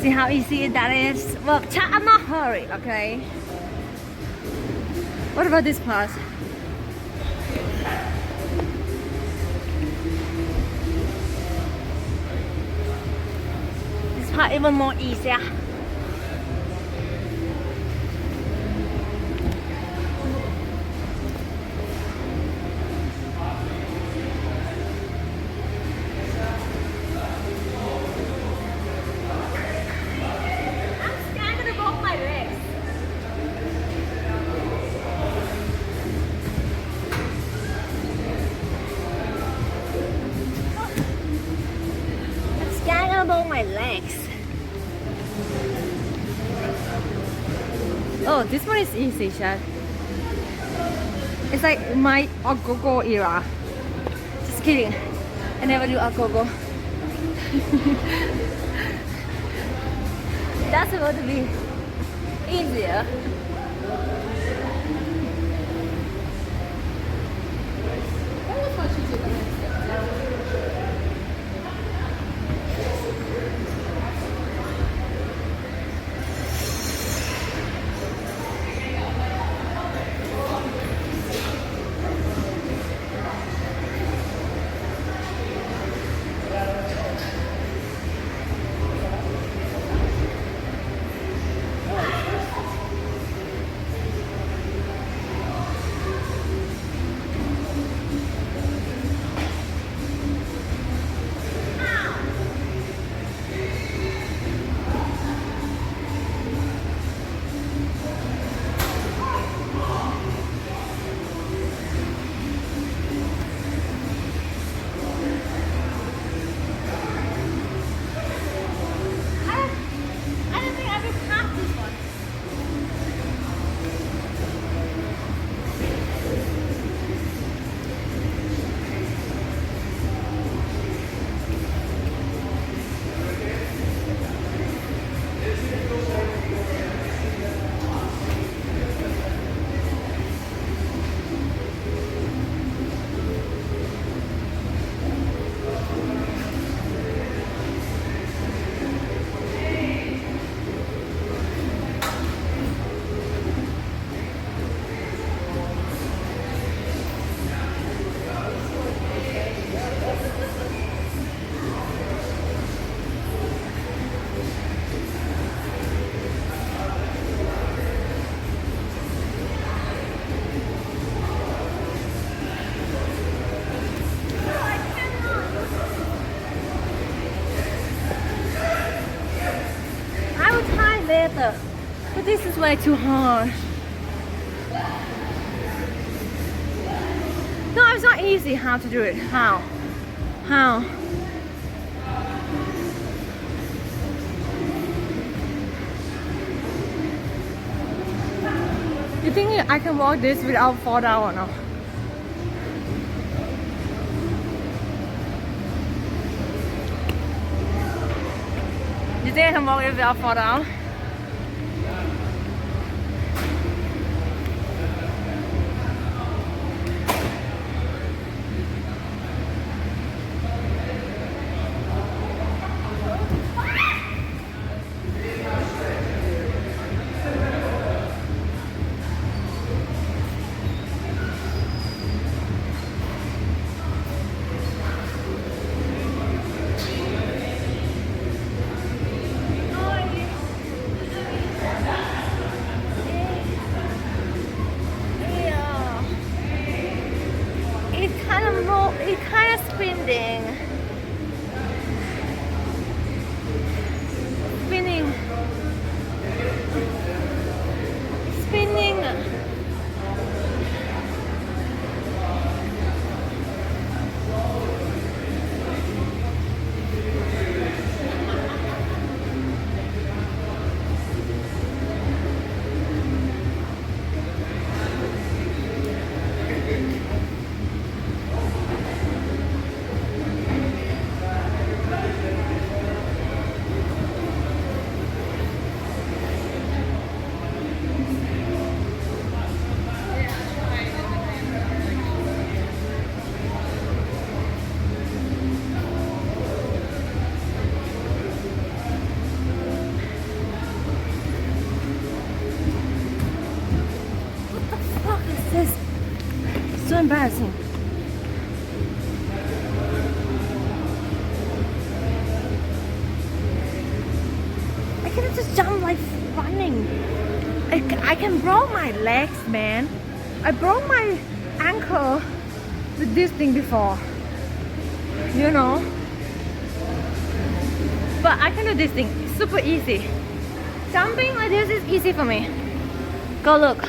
See how easy that is? Well, I'm not hurry, okay? What about this part? This part even more easier. My legs. Oh, this one is easy, Chad. It's like my agogo era. Just kidding. I never do agogo. That's about to be easier. way too hard. No, it's not easy how to do it. How? How? You think I can walk this without fall down or no? You think I can walk it without fall down? It's kind of spinning. Spinning. So embarrassing. I cannot just jump like running. I can broke my legs, man. I broke my ankle with this thing before. You know. But I can do this thing. It's super easy. Jumping like this is easy for me. Go look.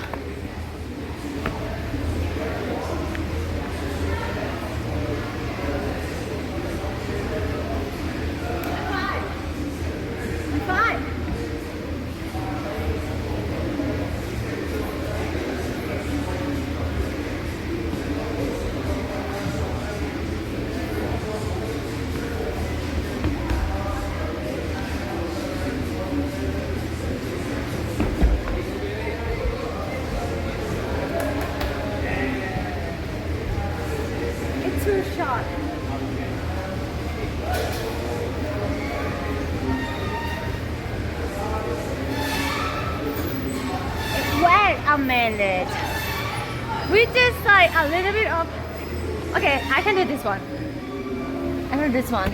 Shot. Wait a minute. We just like a little bit of. Okay, I can do this one. I can do this one.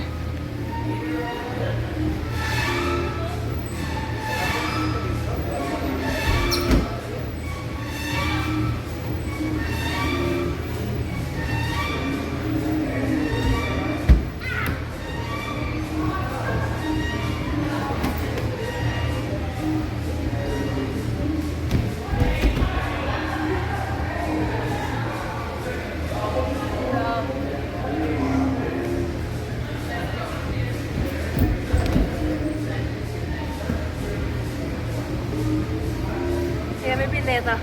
Yeah, maybe later.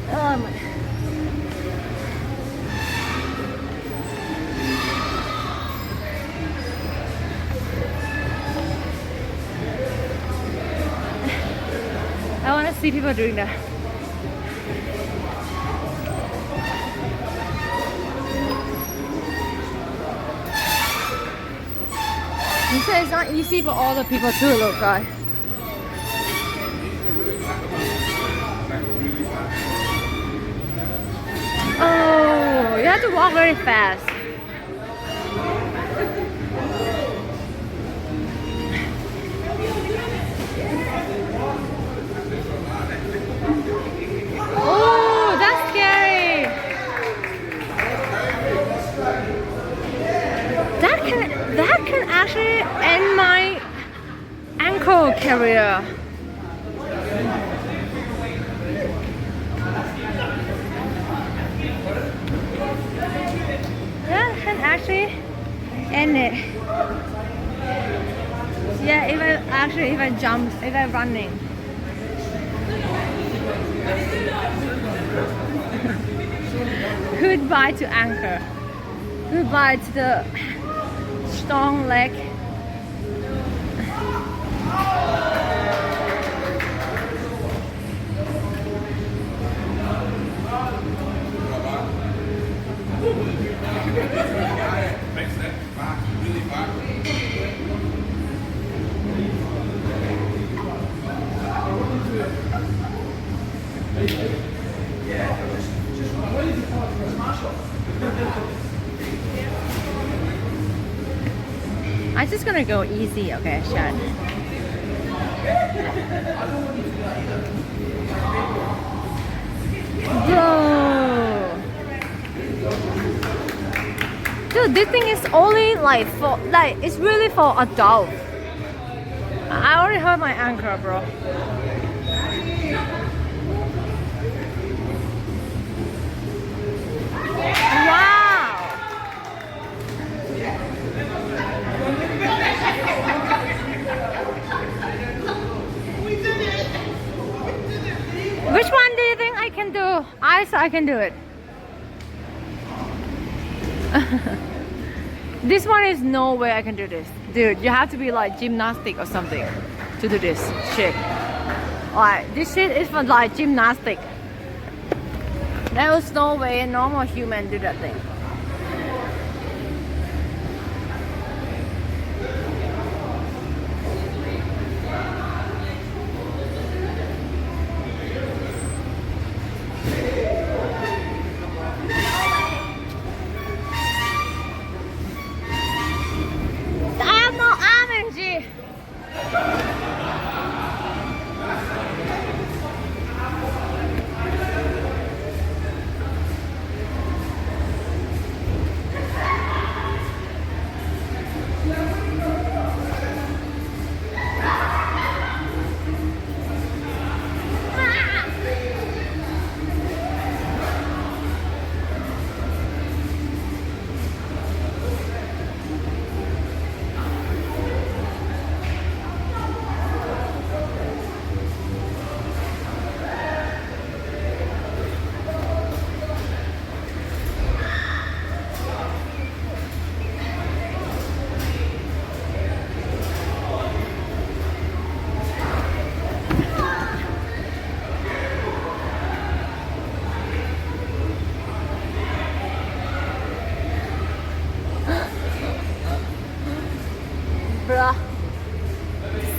Oh my. I want to see people doing that. You said it's not easy for all the people to look, guys. Oh, you have to walk very fast. Oh, that's scary. That can actually end my ankle career. minute. Yeah, if I jump, if I'm running. Goodbye to anchor. Goodbye to the strong leg. I'm just gonna go easy, okay, Shad. Bro. Dude, this thing is only like for, like, it's really for adults. I already hurt my ankle, bro. Wow. Which one do you think I can do? I can do it. This one is no way I can do this. Dude, you have to be like gymnastic or something to do this shit. Like, this shit is for like gymnastic. There was no way a normal human do that thing. Bruh,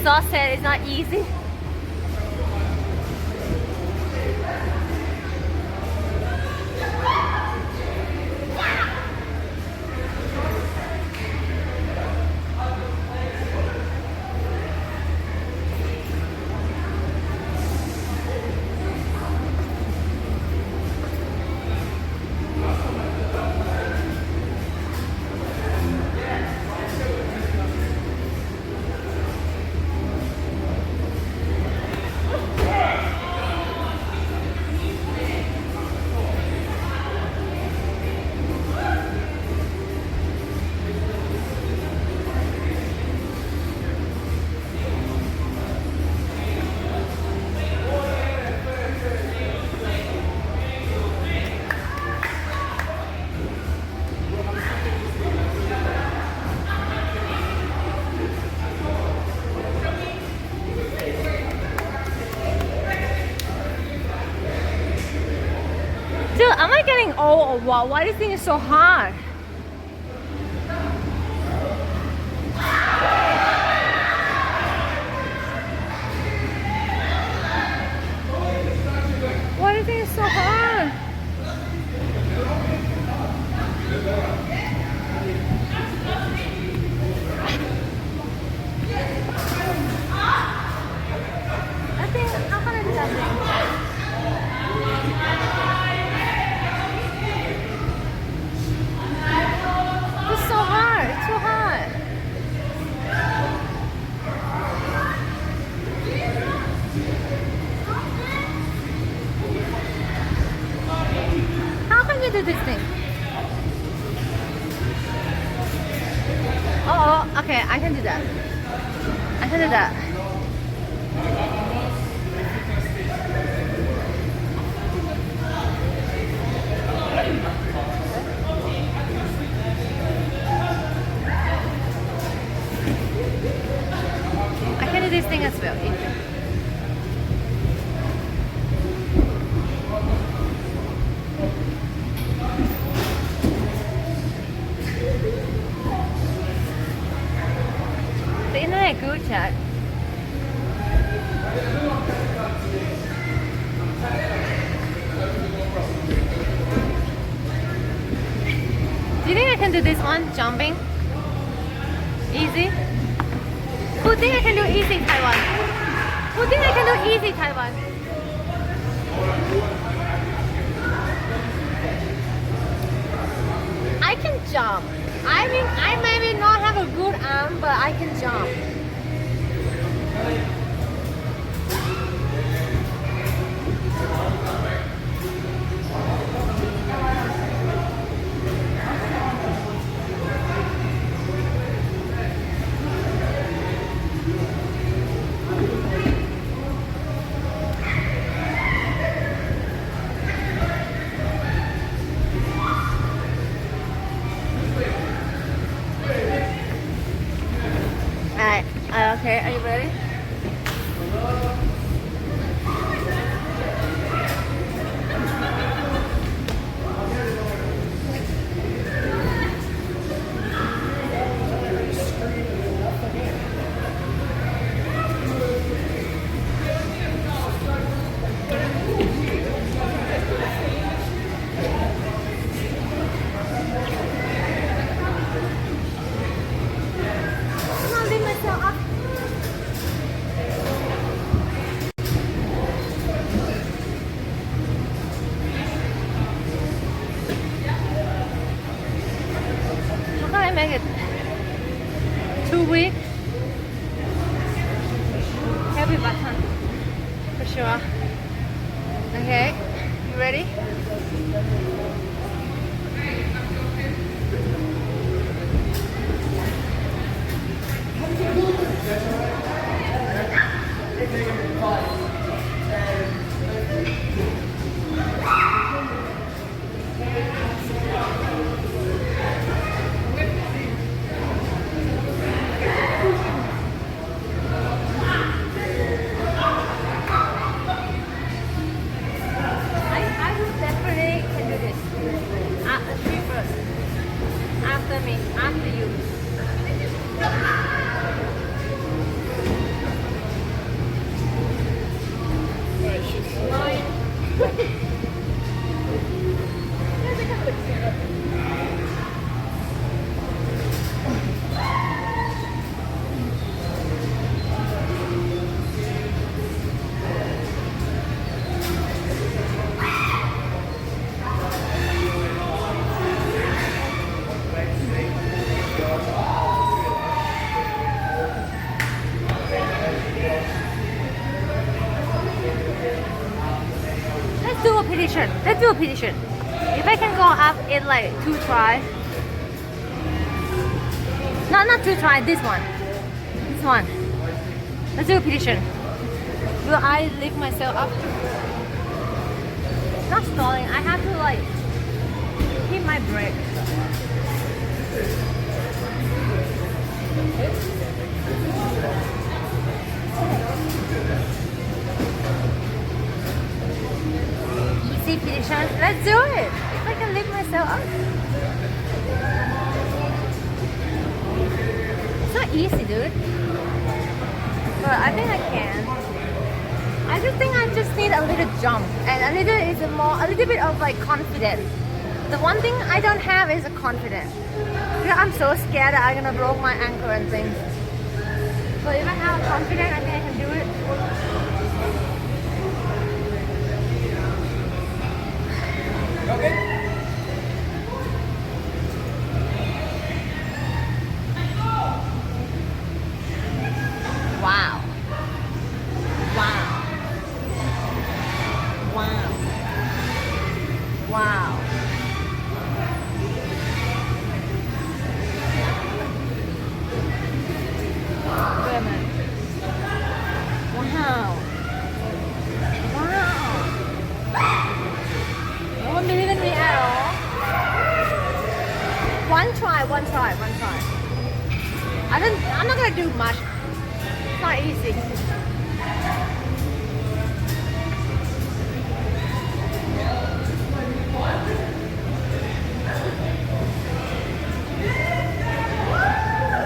so sad, it's not easy. Dude, am I getting old or what? Why do you think it's so hard? Why do you think it's so hard? I think I'm gonna do that thing. It's so hard. It's so hard. How can you do this thing? Oh, okay, I can do that. I can do that. I can do this thing as well. The internet good, chat. Do you think I can do this one, jumping? Easy? Who think I can do easy, Taiwan? Who think I can do easy, Taiwan? I can jump. I mean, I maybe not have a good arm, but I can jump. Alright, okay, are you ready? Come on, leave myself up. How can I make it? Too weak? Heavy button. For sure. Okay, you ready? I will definitely can do this. Three first. After me. After you. Let's do a petition. Let's do a petition. If I can go up in like 2 try. No, not 2 try. This one. This one. Let's do a petition. Will I lift myself up? Not stalling. I have to like keep my break. Easy petition. Let's do it. If I can lift myself up. It's not easy, dude. But I think I can. I just think I just need a little jump and a little bit of like confidence. The one thing I don't have is a confidence. Because I'm so scared that I'm gonna break my ankle and things. But if I have confidence, I think I can do it. Okay. Wow. Wow. Wow. Wow. one try. I'm not gonna do much. It's not easy.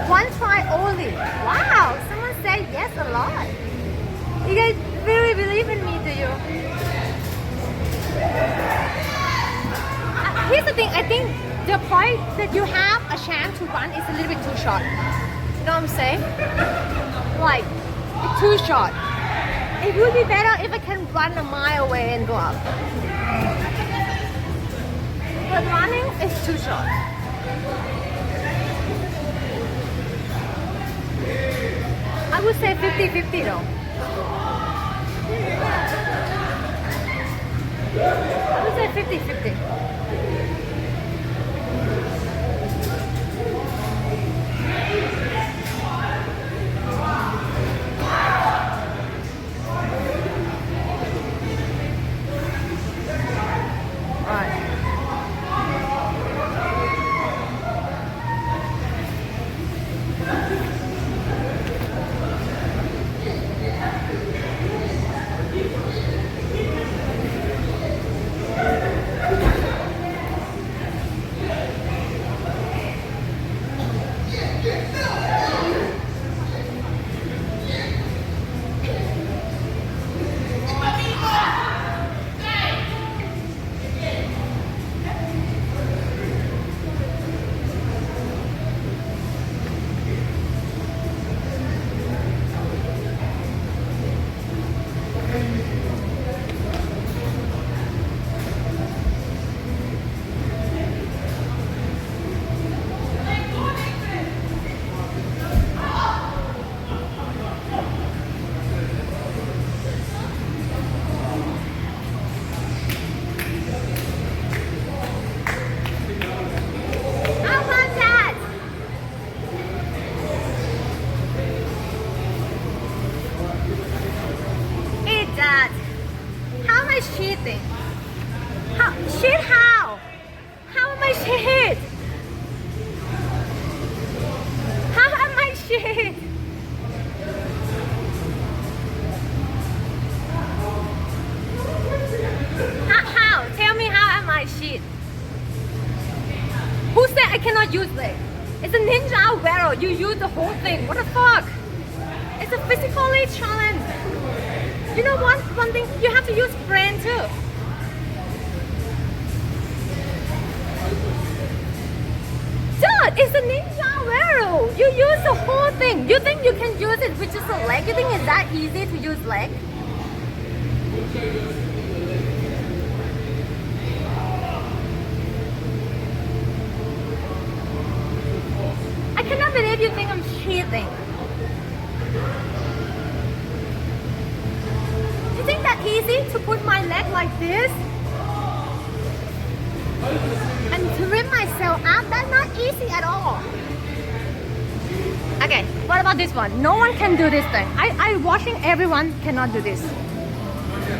One try only. Wow, someone said yes a lot. You guys really believe in me, do you? Here's the thing, I think the point that you have a chance to run is a little bit too short. You know what I'm saying? Like, it's too short. It would be better if I can run a mile away and go up. But running is too short. I would say 50-50 though. I would say 50-50. Cheating. How? Cheat how? How am I cheat? How am I cheat? How? Tell me how am I cheat? Who said I cannot use leg? It's a ninja barrel. You use the whole thing. What the fuck? It's a physically challenge. You know one thing, you have to use brain too. Dude, it's a ninja barrel. You use the whole thing. You think you can use it with just a leg? You think it's that easy to use leg? I cannot believe you think I'm cheating. You think that easy to put my leg like this and to rip myself up? That's not easy at all. Okay, what about this one? No one can do this thing. I watching everyone cannot do this.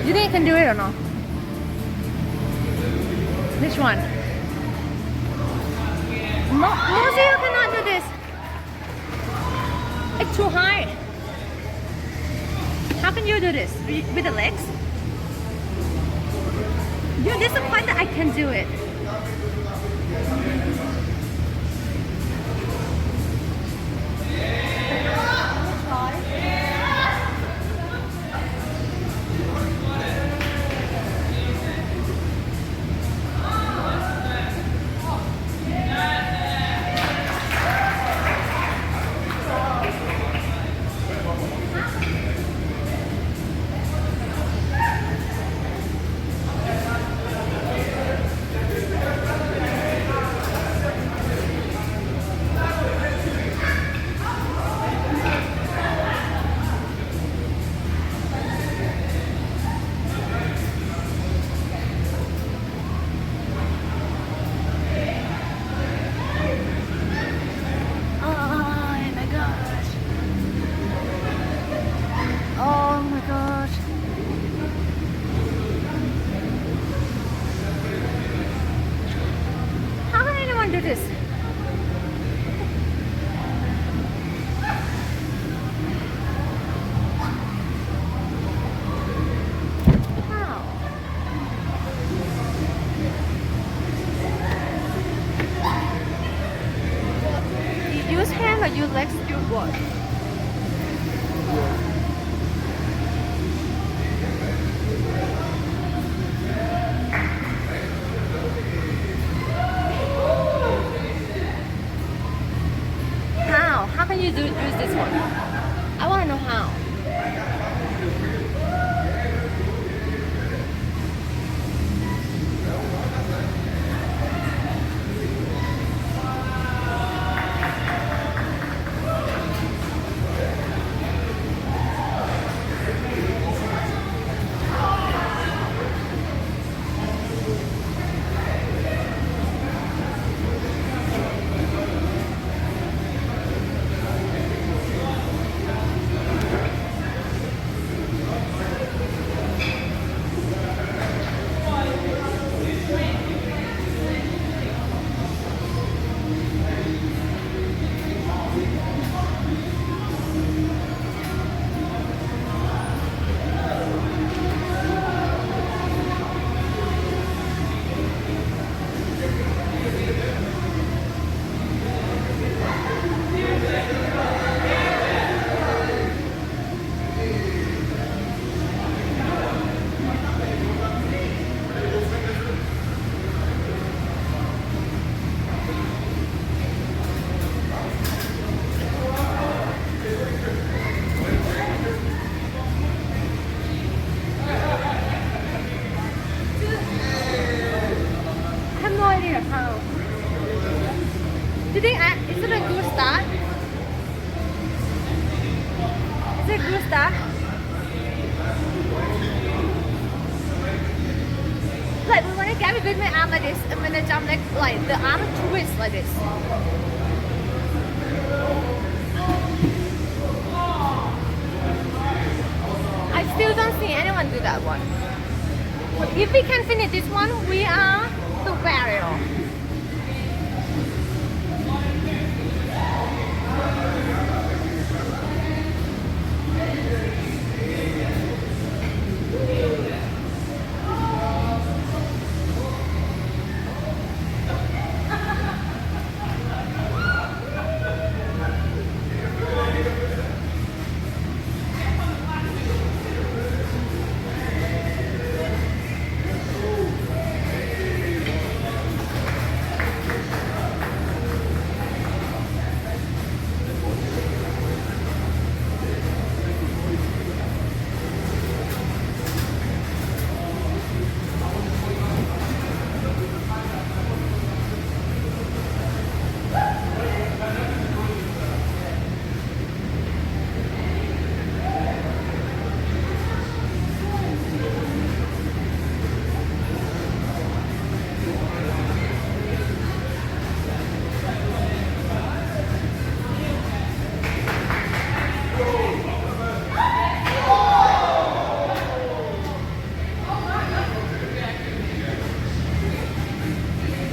You think you can do it or not? Which one? No, Mosey, you cannot do this. It's too high. How can you do this? With the legs? You're disappointed that I can do it. What? How? How can you use this one? I want to know how. I have no idea how. Do you think is it a good start? Is it a good start? Like when I get with my arm like this, and when I jump like the arm twists like this. I still don't see anyone do that one. If we can finish this one, we are the barrier.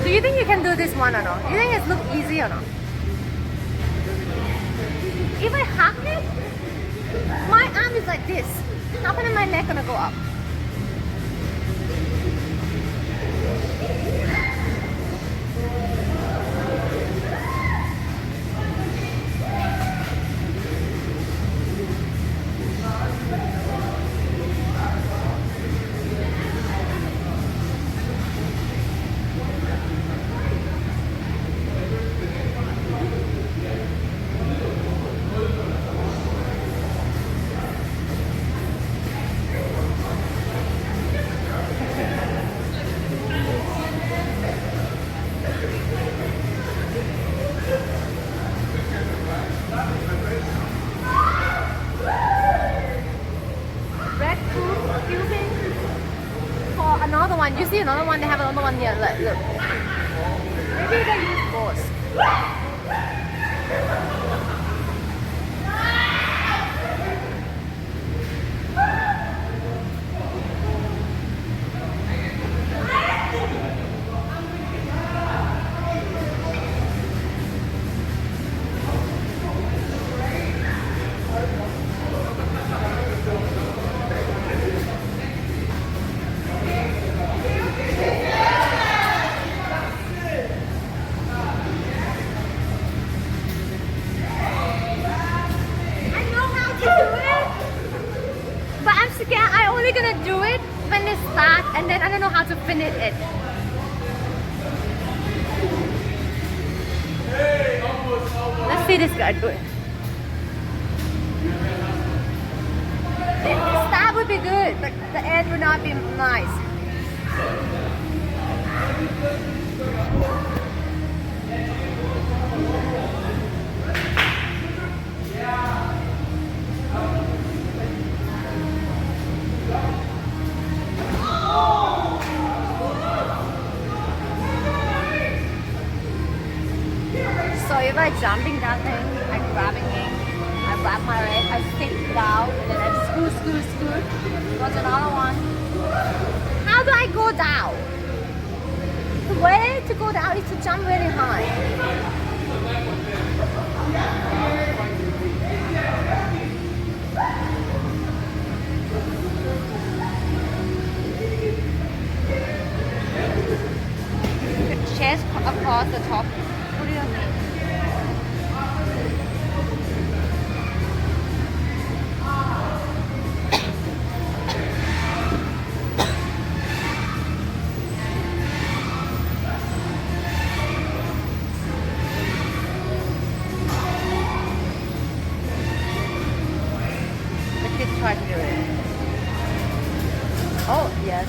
Do you think you can do this one or not? Do you think it look easy or not? If I hug it, my arm is like this. How come my neck gonna go up? Another one, you see another one, they have another one here, look. Maybe they use both. it. Let's see this guy do it. The start would be good, but the end would not be nice. So if I jumping that thing, I grabbing it, I wrap my leg, I stick it out, and then I scoot. Got another one. How do I go down? The way to go down is to jump really high. The chest across the top. What do you mean? Try to do it. Oh, yes.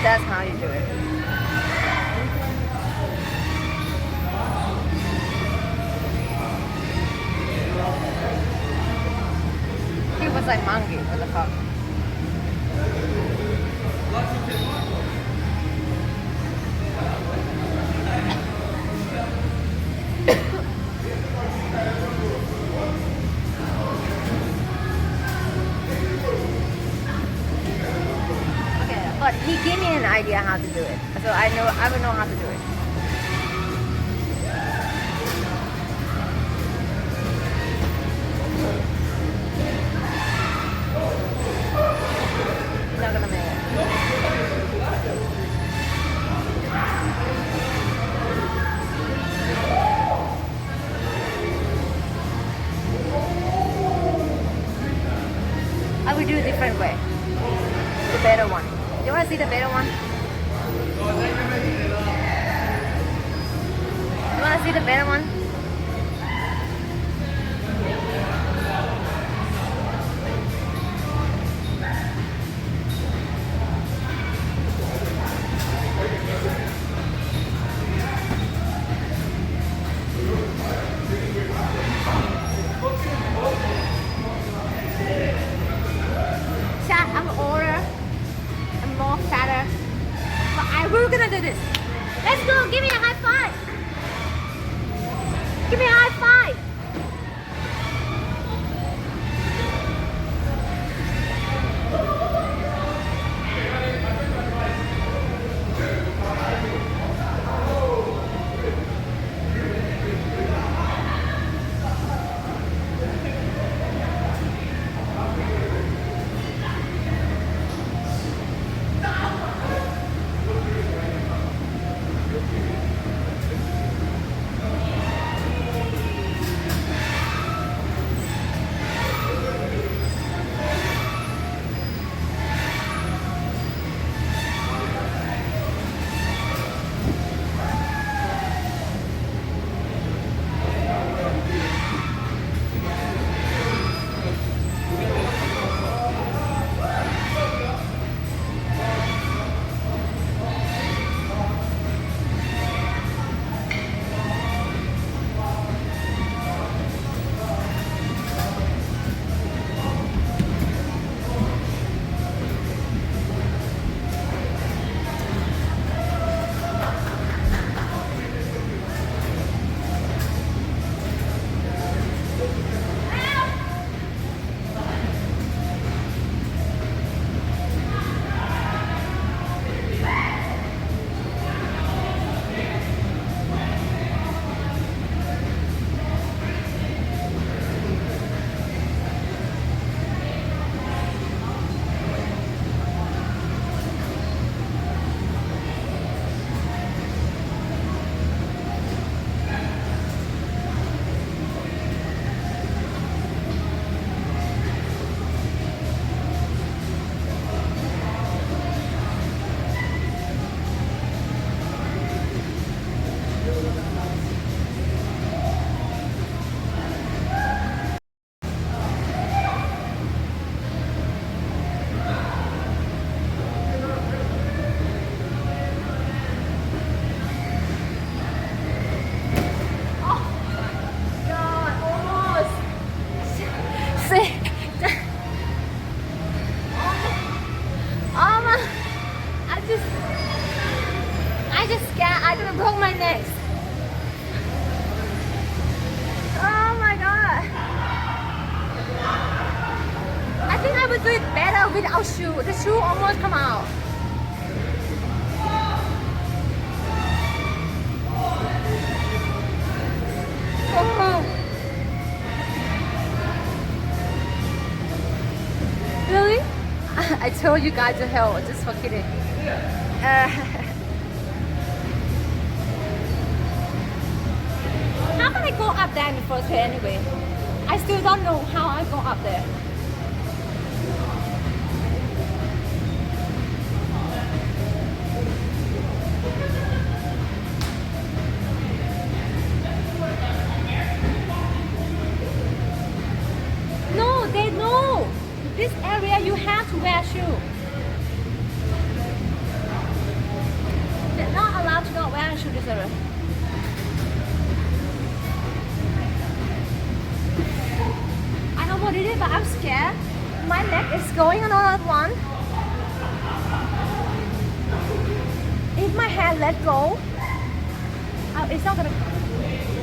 That's how you do it. He was like monkey. What the fuck? But he gave me an idea how to do it, so I will know how to do it. Not gonna make it. I will do a different way, the better one. You want to see the better one? You want to see the better one? Chat, I'm older. More fatter, but we're gonna do this. Let's go, give me a high five. my legs. Oh my god. I think I would do it better without shoe. The shoe almost come out. Oh. Really? I told you guys to hell, just for kidding. How can I go up there in the first place anyway? I still don't know how I go up there. No, they know. This area you have to wear shoe. They're not allowed to not wear shoe this area. I know what it is, but I'm scared. My leg is going on that one. If my hand let go, it's not gonna.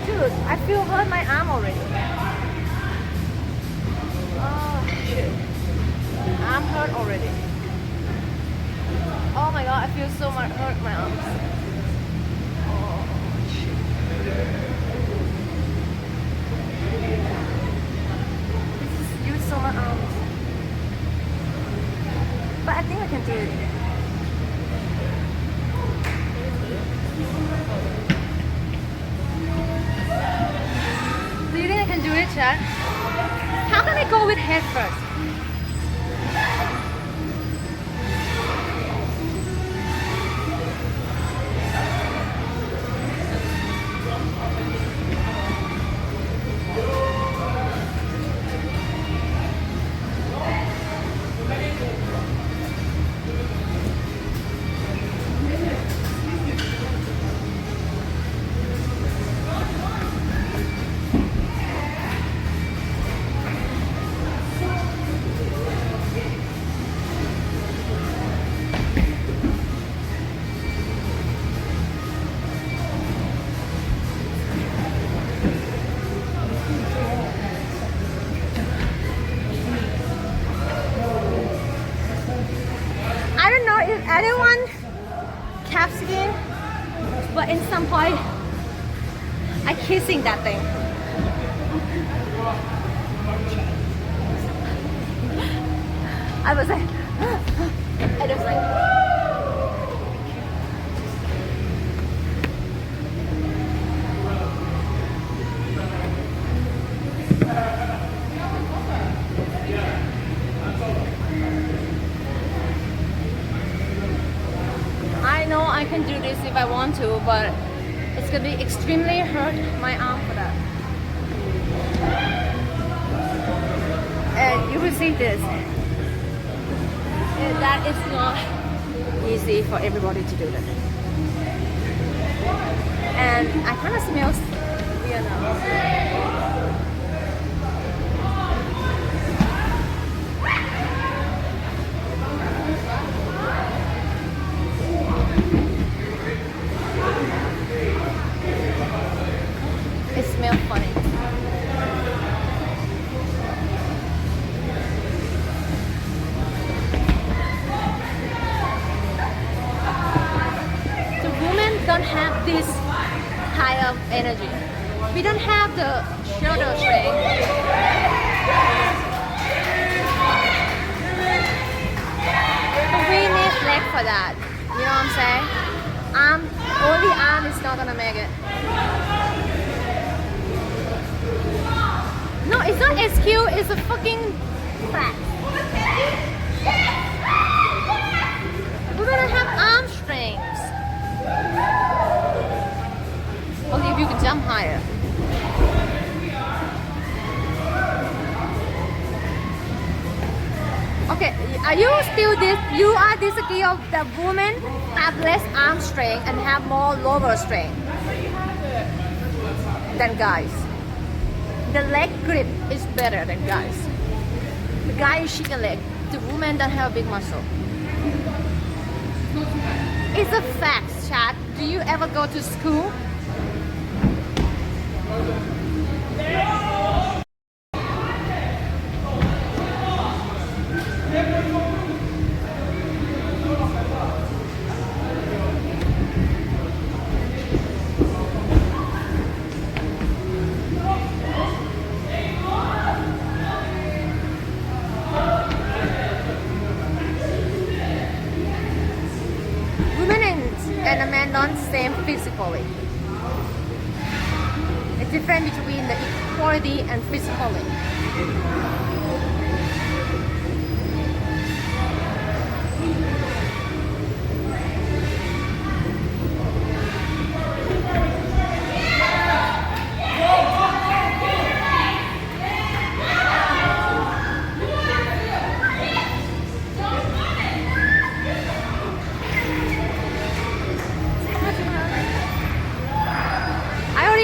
Dude, I feel hurt my arm already. Oh shit. I'm hurt already. Oh my god, I feel so much hurt my arms. Oh shit. This is use so much arms. But I think I can do it. Do you think I can do it, Chad? How can I go with head first? I don't know if anyone capsicum, but in some point I kissing that thing. I was like, I was like. I know I can do this if I want to, but it's gonna be extremely hurt my arm for that. And you will see this. And that is not easy for everybody to do that. And I kind of smells weird now. It smells funny. The women don't have this kind of energy. We don't have the shoulder strength. But we need leg for that. You know what I'm saying? Only arm is not gonna make it. No, it's not SQ, it's a fucking fact. We're gonna have arm strengths. Only if you can jump higher. Okay, are you still this? You are disagree of the women have less arm strength and have more lower strength than guys. The leg grip is better than guys. The guy is chicken leg. The woman don't have a big muscle. It's a fact, chat. Do you ever go to school? And a man don't same physically. It's different between the equality and physically.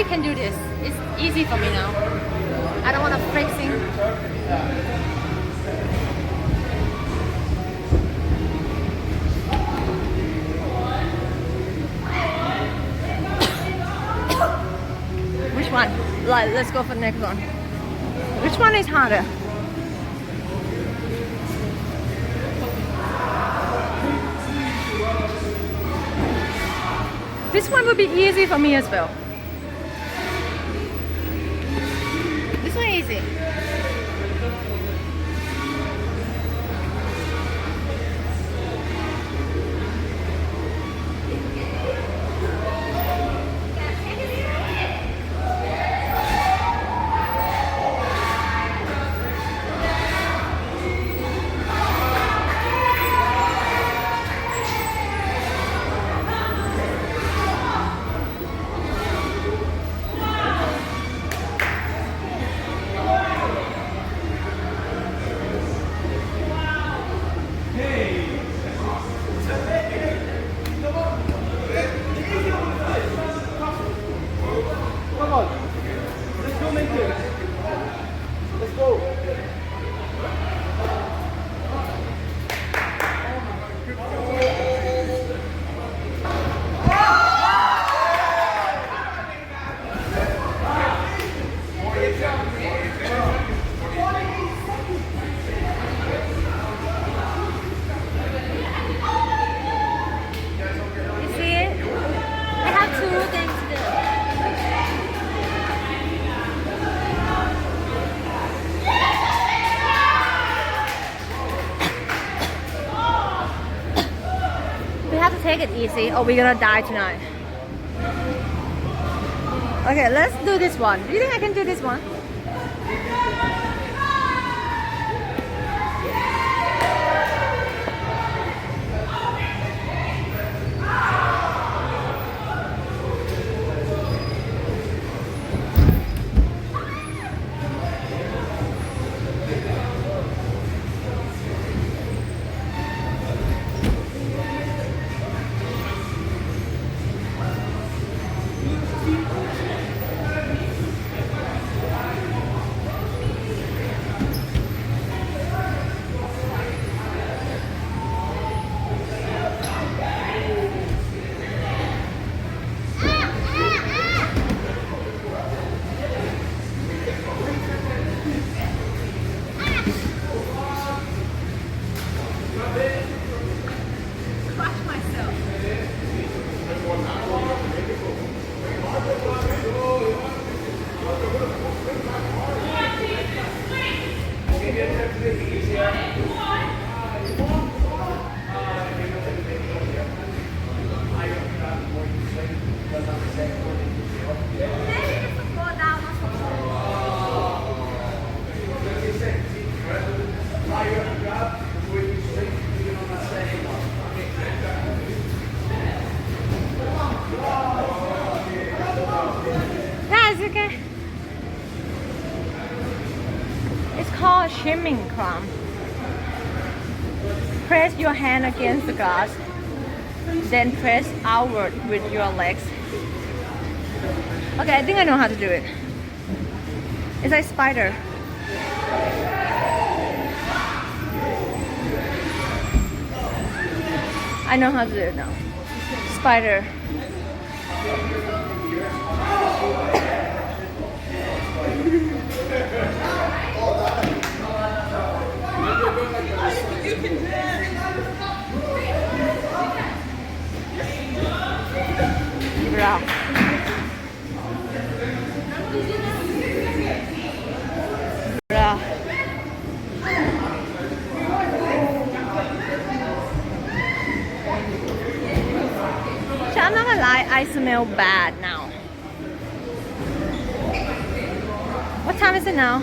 Can do this. It's easy for me now. I don't want to flexing. Which one? Like, let's go for the next one. Which one is harder? This one would be easy for me as well. This one easy. Take it easy or we're gonna die tonight. Okay, let's do this one. Do you think I can do this one? Okay. It's called shimming climb. Press your hand against the glass, then press outward with your legs. Okay, I think I know how to do it. It's like spider. I know how to do it now. Spider. Bra. Bra. So I'm not gonna lie, I smell bad now. What time is it now?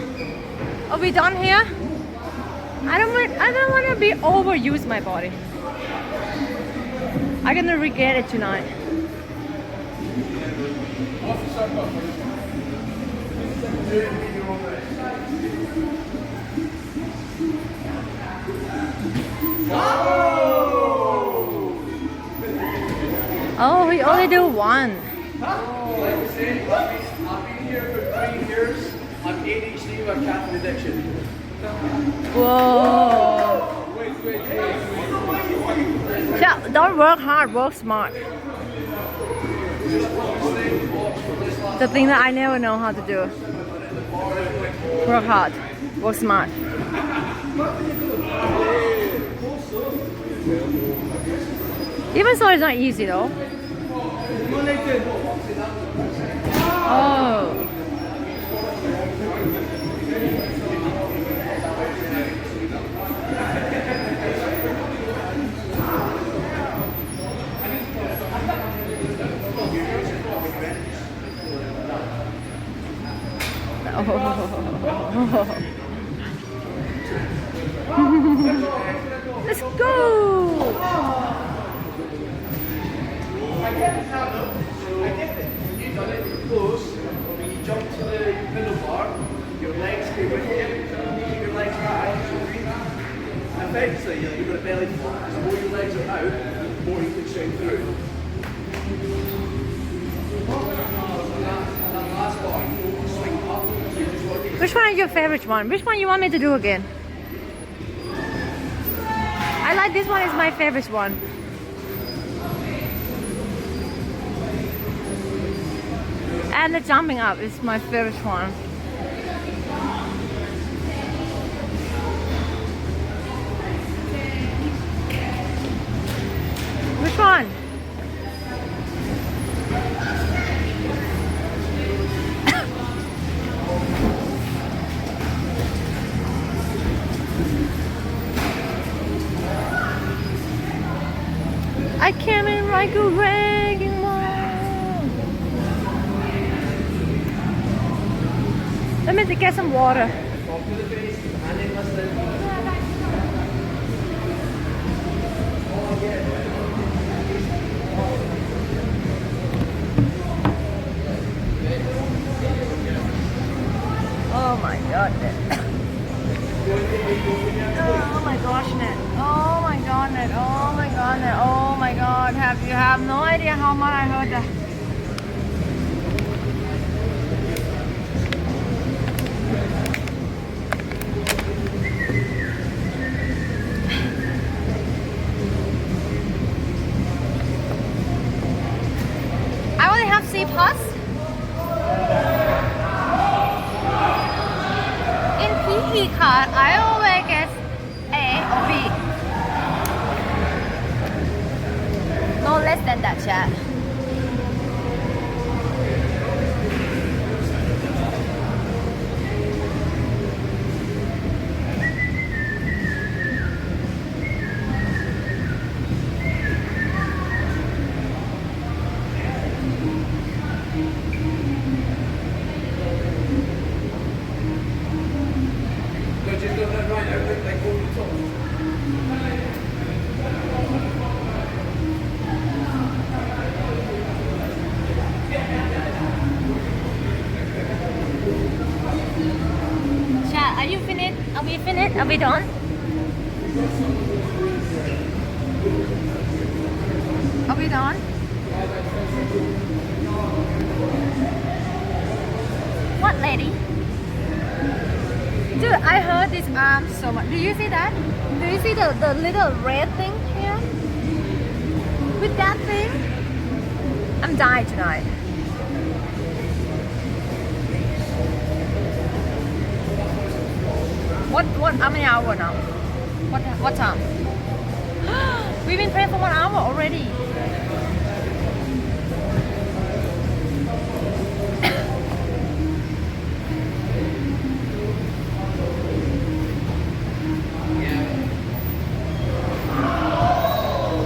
Are we done here? I don't want to be overuse my body. I'm gonna regret it tonight. Oh, we only do one. Like I said, I've been here for 3 years. I'm ADHD with caffeine addiction. Whoa. So don't work hard, work smart. The thing that I never know how to do. Work hard, work smart. Even so, it's not easy though. Oh. Let's go! I get it. You've done it close. When you jump to the middle bar, your legs go with you. Keep your legs back. Eventually, you've got a belly flop. The more your legs are out, the more you can swing through. That last bar, you swing up. So you just want to Which one is your favorite one? Which one you want me to do again? I like this one, is my favorite one. And the jumping up is my favorite one. Which one? I came in like a wrecking ball. Let me get some water. Oh my god. Oh my gosh, Ned. Oh my god, Ned. Oh my god, Ned. Oh my god. You have no idea how much I heard that. I only have C+. In PE card, I always get A or B. No less than that, chat. Chat, are you finished? Are we finished? Are we done? Are we done? What lady? Dude, I heard this arm so much. Do you see that? Do you see the little red thing here? With that thing? I'm dying tonight. What how many hour now? What time? We've been praying for 1 hour already.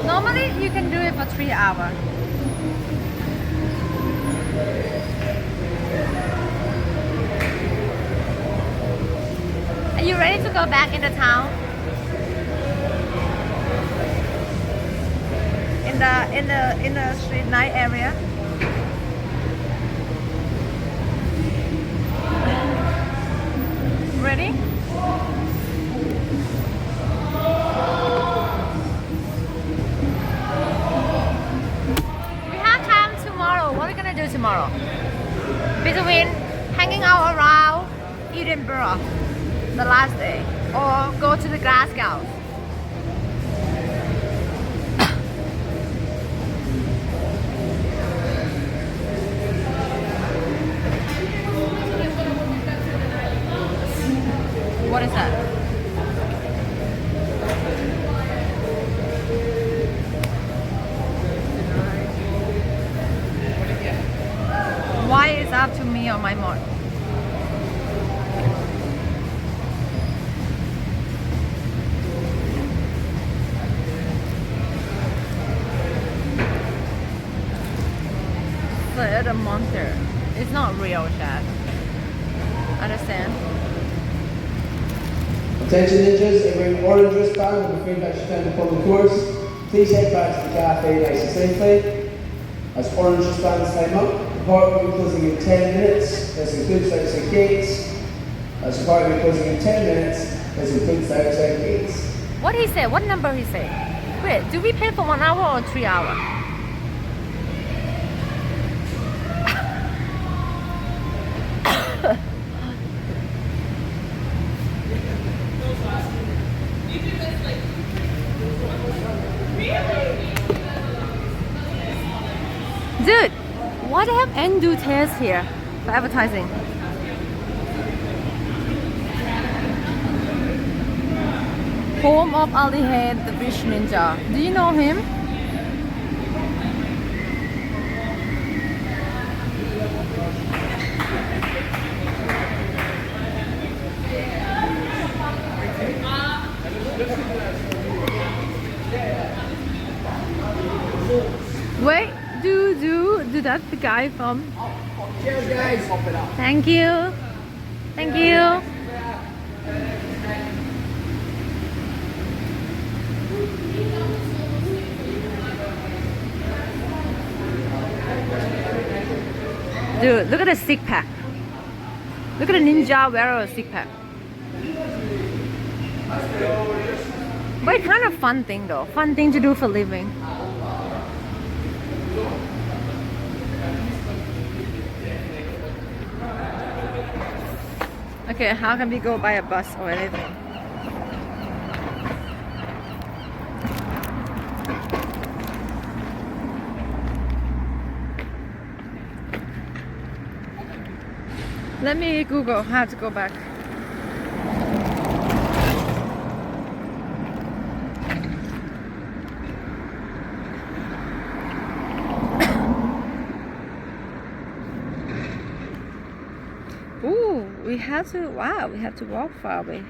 Normally you can do it for 3 hours. Are you ready to go back in the town? In the street night area? Ready? We have time tomorrow. What are we gonna do tomorrow? Between hanging out around Edinburgh the last day or go to the Glasgow. What is that? Why is up to me or my mod? It's a monster. It's not real, Chad. Understand? Attention ninjas, every orange wristband will be free back to stand upon the course. Please head back to the cafe nice and safely. As orange wristbands time up, the park will be closing in 10 minutes. This includes outside gates. As the park will be closing in 10 minutes. This includes outside gates. What he said? What number he said? Wait, do we pay for 1 hour or 3 hours? Dude, why they have endo test here for advertising? Home of Ali Head, the British Ninja. Do you know him? Wait, do that the guy from? Cheers, guys. Thank you. Thank you. Dude, look at the six pack. Look at the ninja wearer six pack. But it's kind of fun thing though. Fun thing to do for living. Okay, how can we go by a bus or anything? Let me Google how to go back. Ooh, we have to walk far away.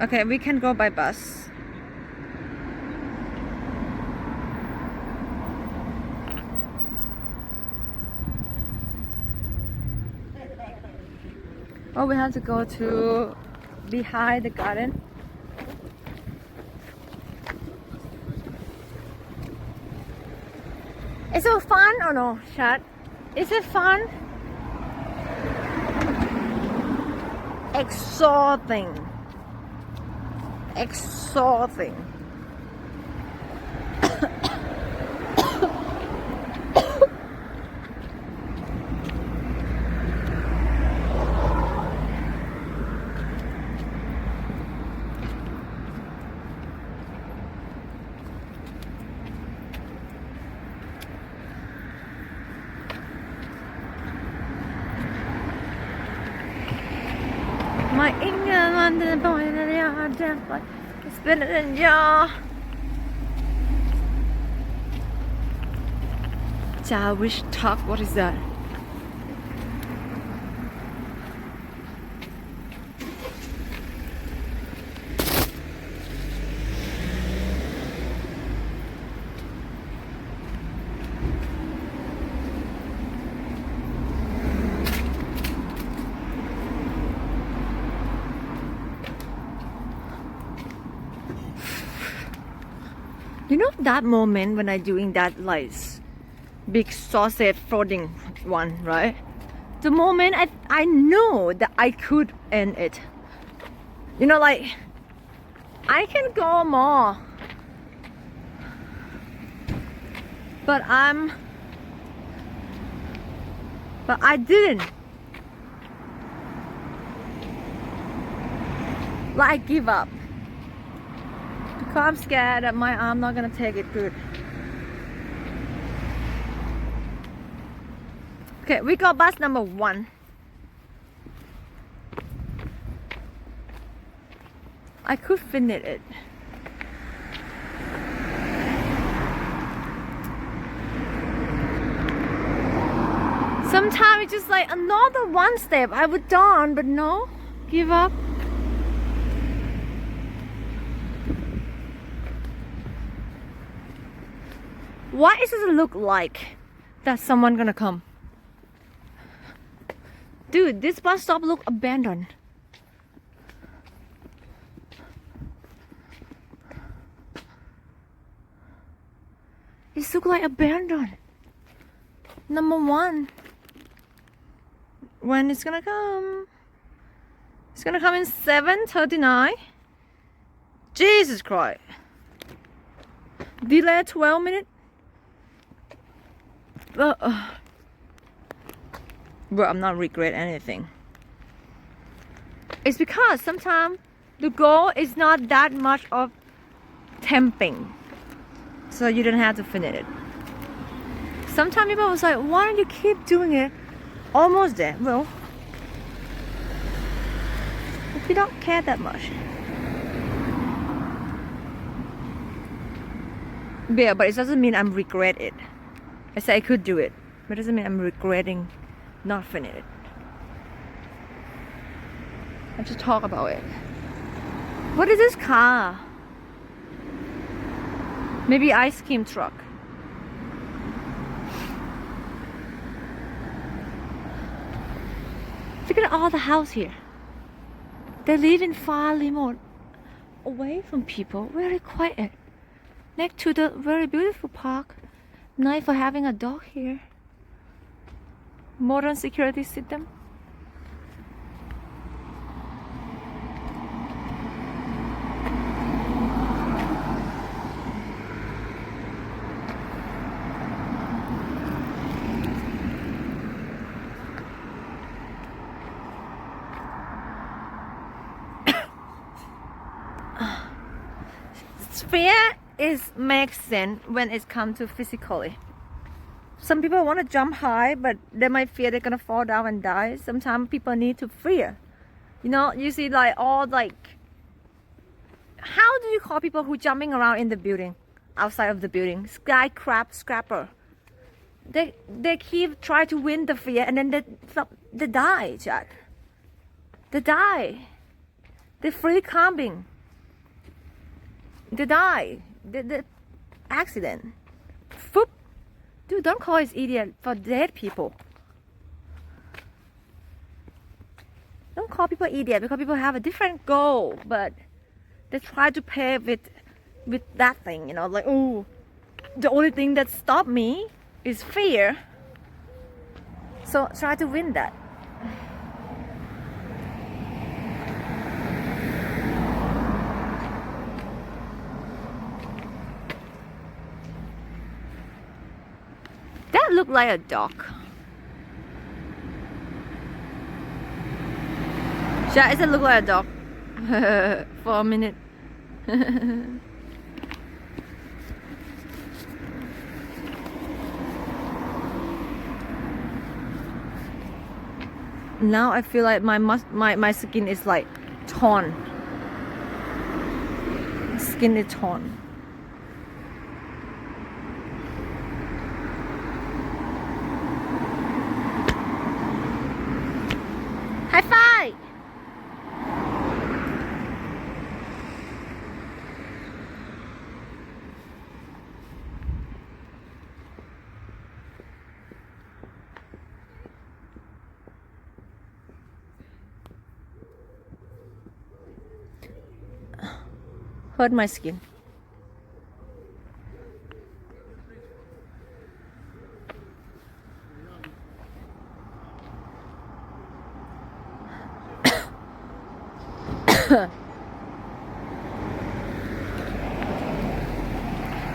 Okay, we can go by bus. Oh, we have to go to behind the garden. Is it fun or no, Chad? Is it fun? Exhausting. Exhausting. My England London boy it's better than your Jewish talk. What is that? You know that moment when I doing that like big sausage floating one, right? The moment I know that I could end it. You know, like I can go more, but I didn't. Like I give up. Because I'm scared that my arm not gonna take it good. Okay, we got bus number 1. I could finish it. Sometimes it's just like another one step I would done, but no, give up. What does it look like that someone gonna come? Dude, this bus stop look abandoned. It look like abandoned. Number 1. When it's gonna come? It's gonna come in 7:39. Jesus Christ. Delay 12 minutes. But I'm not regret anything. It's because sometimes the goal is not that much of tempting, so you don't have to finish it. Sometimes people was like, why don't you keep doing it? Almost there. Well, if you don't care that much. Yeah, but it doesn't mean I'm regret it. I say I could do it, but it doesn't mean I'm regretting not finishing it. I just talk about it. What is this car? Maybe ice cream truck. Look at all the house here. They live in far remote, away from people, very quiet, next to the very beautiful park. Nice for having a dog here. Modern security system. Fear makes sense when it comes to physically. Some people want to jump high, but they might fear they're gonna fall down and die. Sometimes people need to fear. You know, you see like all like, how do you call people who jumping around in the building, outside of the building? Skyscraper. They keep try to win the fear and then they die, Chad. They die. They free climbing. They die. The accident. Foop. Dude, don't call us idiot for dead people. Don't call people idiot because people have a different goal, but they try to pay with that thing, you know, like, oh, the only thing that stopped me is fear. So try to win that. That looked like a dog. Yeah, it look like a dog. For a minute. Now I feel like my skin is like torn. Skin is torn. High five! Hurt my skin.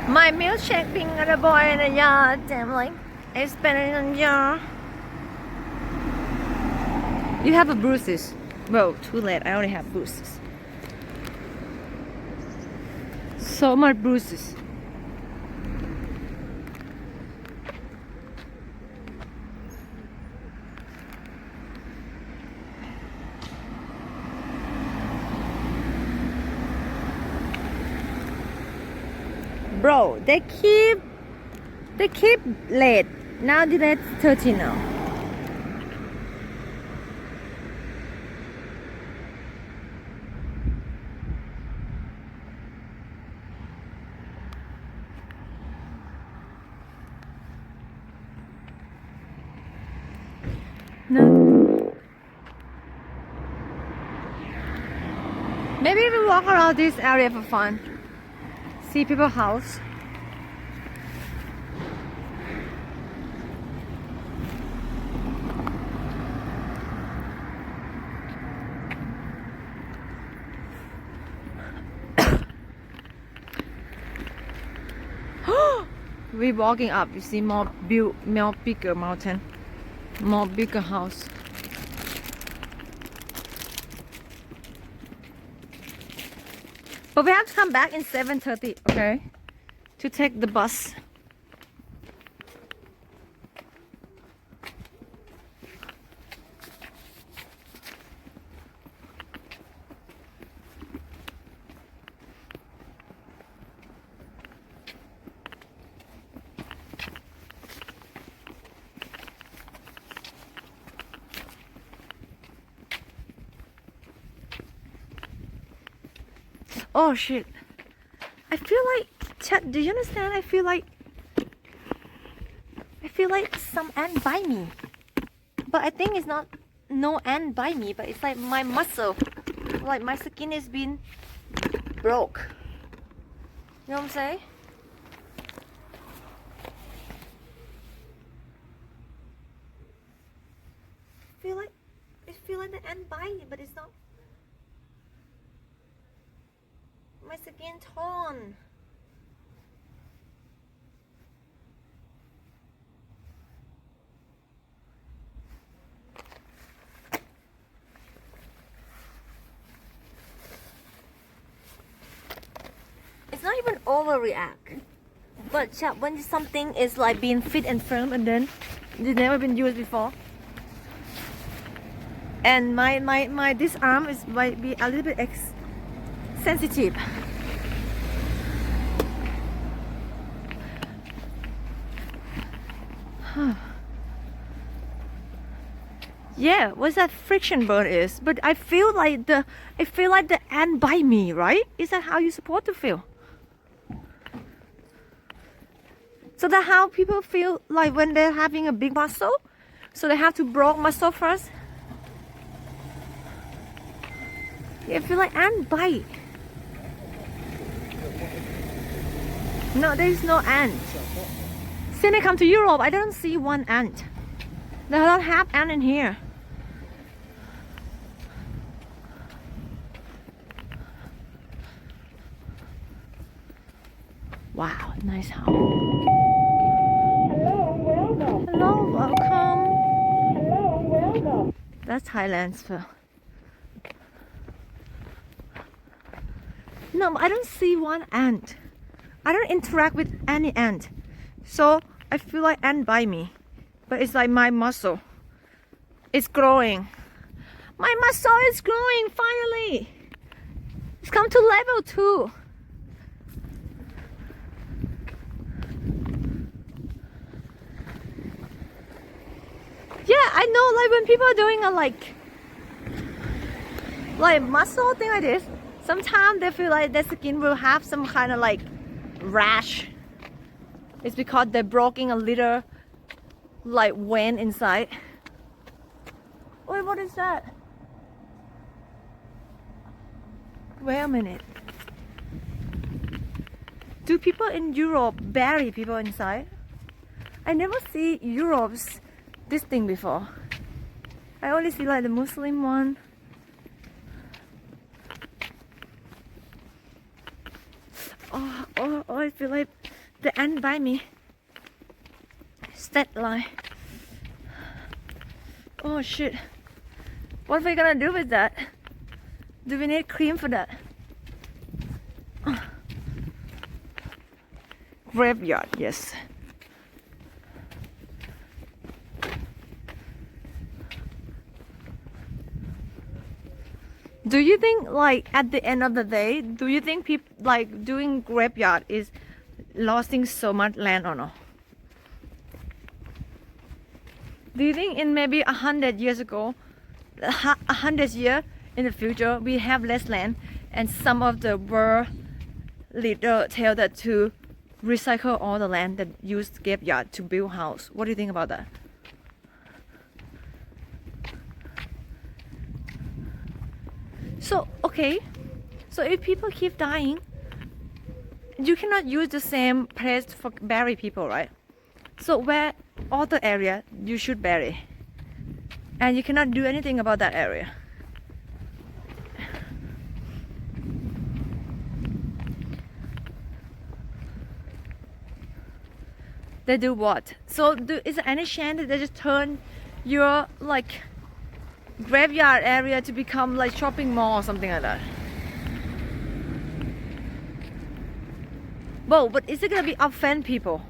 My milkshake being at a boy in a yard, damn like it's better than your. You have a bruises. Well, too late. I already have bruises. So much bruises. Bro, they keep late. Now it's 30 now. No. Maybe we walk around this area for fun. See people's house. We're walking up. You see more bigger mountain, more bigger house. But we have to come back in 7:30, okay? To take the bus. Oh shit. I feel like, chat, do you understand? I feel like some ant bite me. But I think it's not no ant bite me, but it's like my muscle. Like my skin is being broke. You know what I'm saying? I feel like the ant bite me, but it's not. My skin torn. It's not even overreact. But when something is like being fit and firm and then it's never been used before. And my this arm is might be a little bit sensitive. Yeah, what's that friction burn is? But I feel like the ant bite me, right? Is that how you're supposed to feel? So that's how people feel like when they're having a big muscle. So they have to break muscle first. Yeah, I feel like ant bite. No, there is no ant. Since I come to Europe, I don't see one ant. They don't have ant in here. Wow, nice house. Hello, welcome. Hello, welcome. That's Thailand's for. No, I don't see one ant. I don't interact with any ant. So I feel like ant bite me. But it's like my muscle. It's growing. My muscle is growing finally. It's come to level 2. Yeah, I know, like when people are doing a like muscle thing like this, sometimes they feel like their skin will have some kind of like rash. It's because they're broken a little like vein inside. Wait, what is that? Wait a minute. Do people in Europe bury people inside? I never see Europe's this thing before. I only see like the Muslim one. Oh, I feel like the ant bite me. Stat line. Oh shit. What are we gonna do with that? Do we need cream for that? Graveyard, yes. Do you think like at the end of the day, do you think people like doing graveyard is losing so much land or no? Do you think in maybe 100 years ago, 100 years in the future, we have less land and some of the world leader tell that to recycle all the land that used graveyard to build house? What do you think about that? So, okay, so if people keep dying, you cannot use the same place for bury people, right? So where other area you should bury, and you cannot do anything about that area. They do what? So is there any chance that they just turn your like graveyard area to become like shopping mall or something like that? Well, but is it gonna be offend people?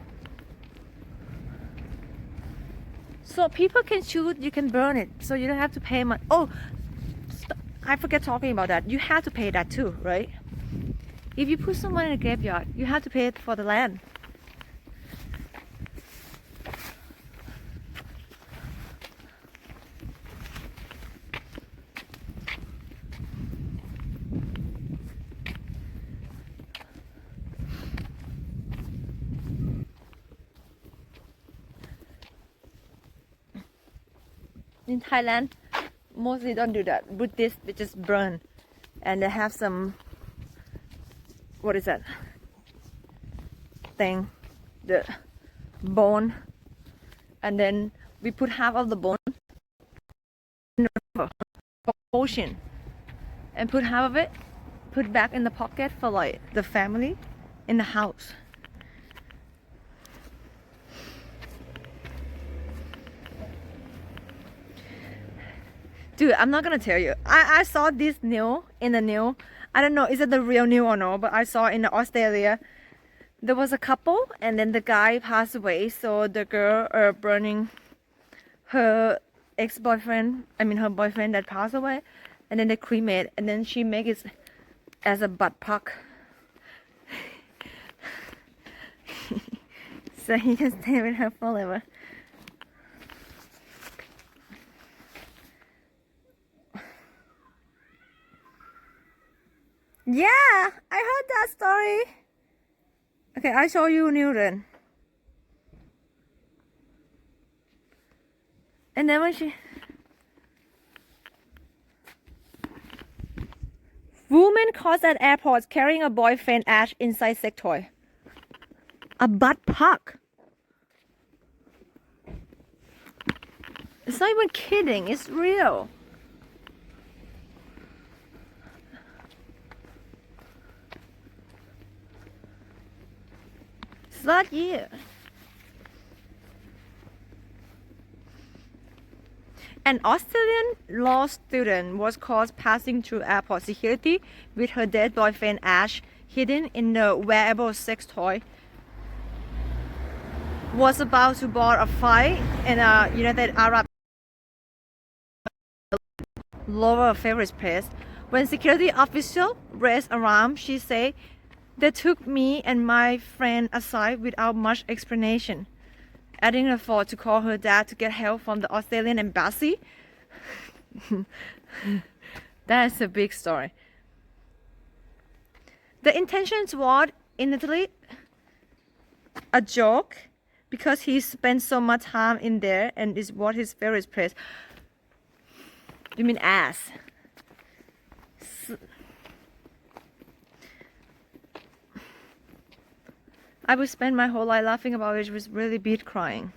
So people can shoot, you can burn it, so you don't have to pay much. Oh, I forget talking about that. You have to pay that too, right? If you put someone in a graveyard, you have to pay for the land. In Thailand, mostly don't do that. Buddhists, they just burn, and they have some, what is that thing, the bone, and then we put half of the bone in the river, ocean, and put half of it, put back in the pocket for like the family in the house. Dude, I'm not gonna tell you. I saw this news in the news. I don't know, is it the real news or no, but I saw in Australia there was a couple and then the guy passed away, so the girl burning her ex-boyfriend, her boyfriend that passed away, and then they cremate, and then she make it as a butt puck. So he can stay with her forever. Yeah, I heard that story. Okay, I show you Newton. And then when she... Woman caught at airport carrying a boyfriend ash inside sex toy. A butt puck. It's not even kidding, it's real. That year. An Australian law student was caught passing through airport security with her dead boyfriend Ash hidden in the wearable sex toy. Was about to board a flight in a United Arab lower favorite place. When security official raised alarm, she said they took me and my friend aside without much explanation, adding the thought to call her dad to get help from the Australian embassy. That's a big story. The intention was in Italy a joke because he spent so much time in there and is what his favorite place. You mean ass? I would spend my whole life laughing about it with really beat crying.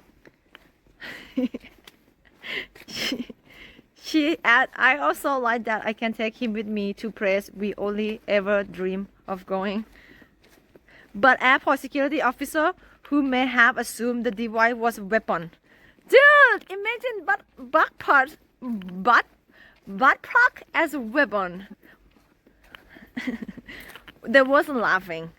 She add, I also like that I can take him with me to place we only ever dream of going. But airport security officer who may have assumed the device was a weapon. Dude, imagine butt plug as a weapon. They wasn't laughing.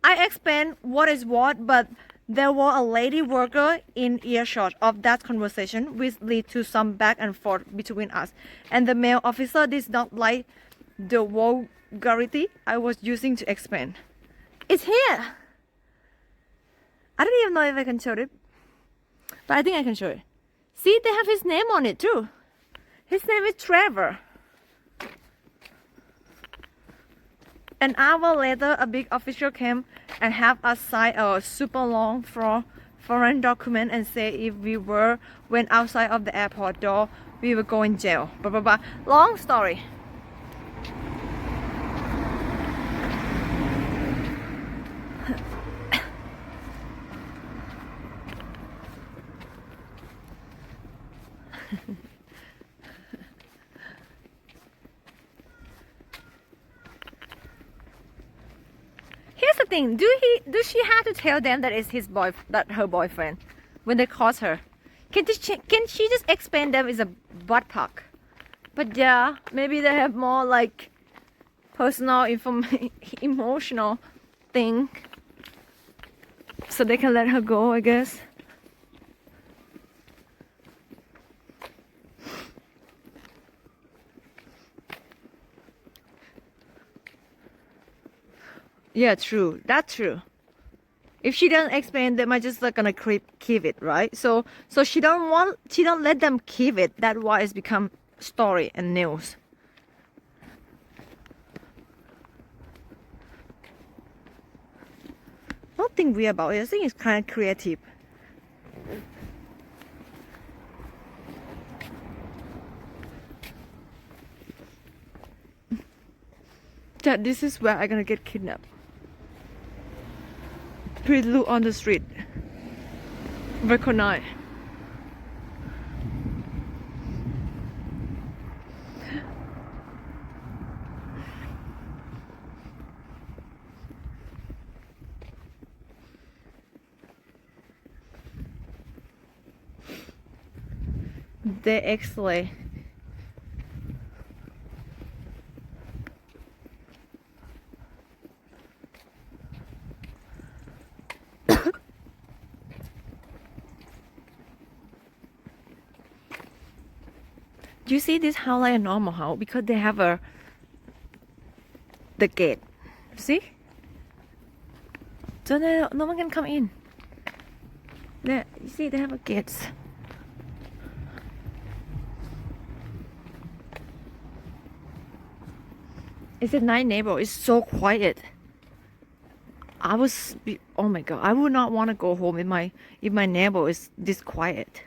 I explained what is what, but there was a lady worker in earshot of that conversation, which led to some back and forth between us. And the male officer did not like the vulgarity I was using to explain. It's here! I don't even know if I can show it, but I think I can show it. See, they have his name on it too. His name is Trevor. An hour later, a big official came and had us sign a super long foreign document and say if we went outside of the airport door, we would go in jail. Blah blah blah. Long story. Here's the thing: does she have to tell them that it's her boyfriend when they caught her? Can she just explain them is a butt plug? But yeah, maybe they have more like personal emotional thing, so they can let her go, I guess. Yeah, true. That's true. If she doesn't explain, they might just like gonna keep it, right? So she don't let them keep it. That's why it's become story and news. Nothing weird about it. I think it's kind of creative. That this is where I'm gonna get kidnapped. Please look on the street. Recognize. They X-ray. You see this house like a normal house because they have the gate. See? So no one can come in. There, you see they have a gates. It's a nice neighbor. It's so quiet. Oh my god, I would not want to go home if my neighbor is this quiet.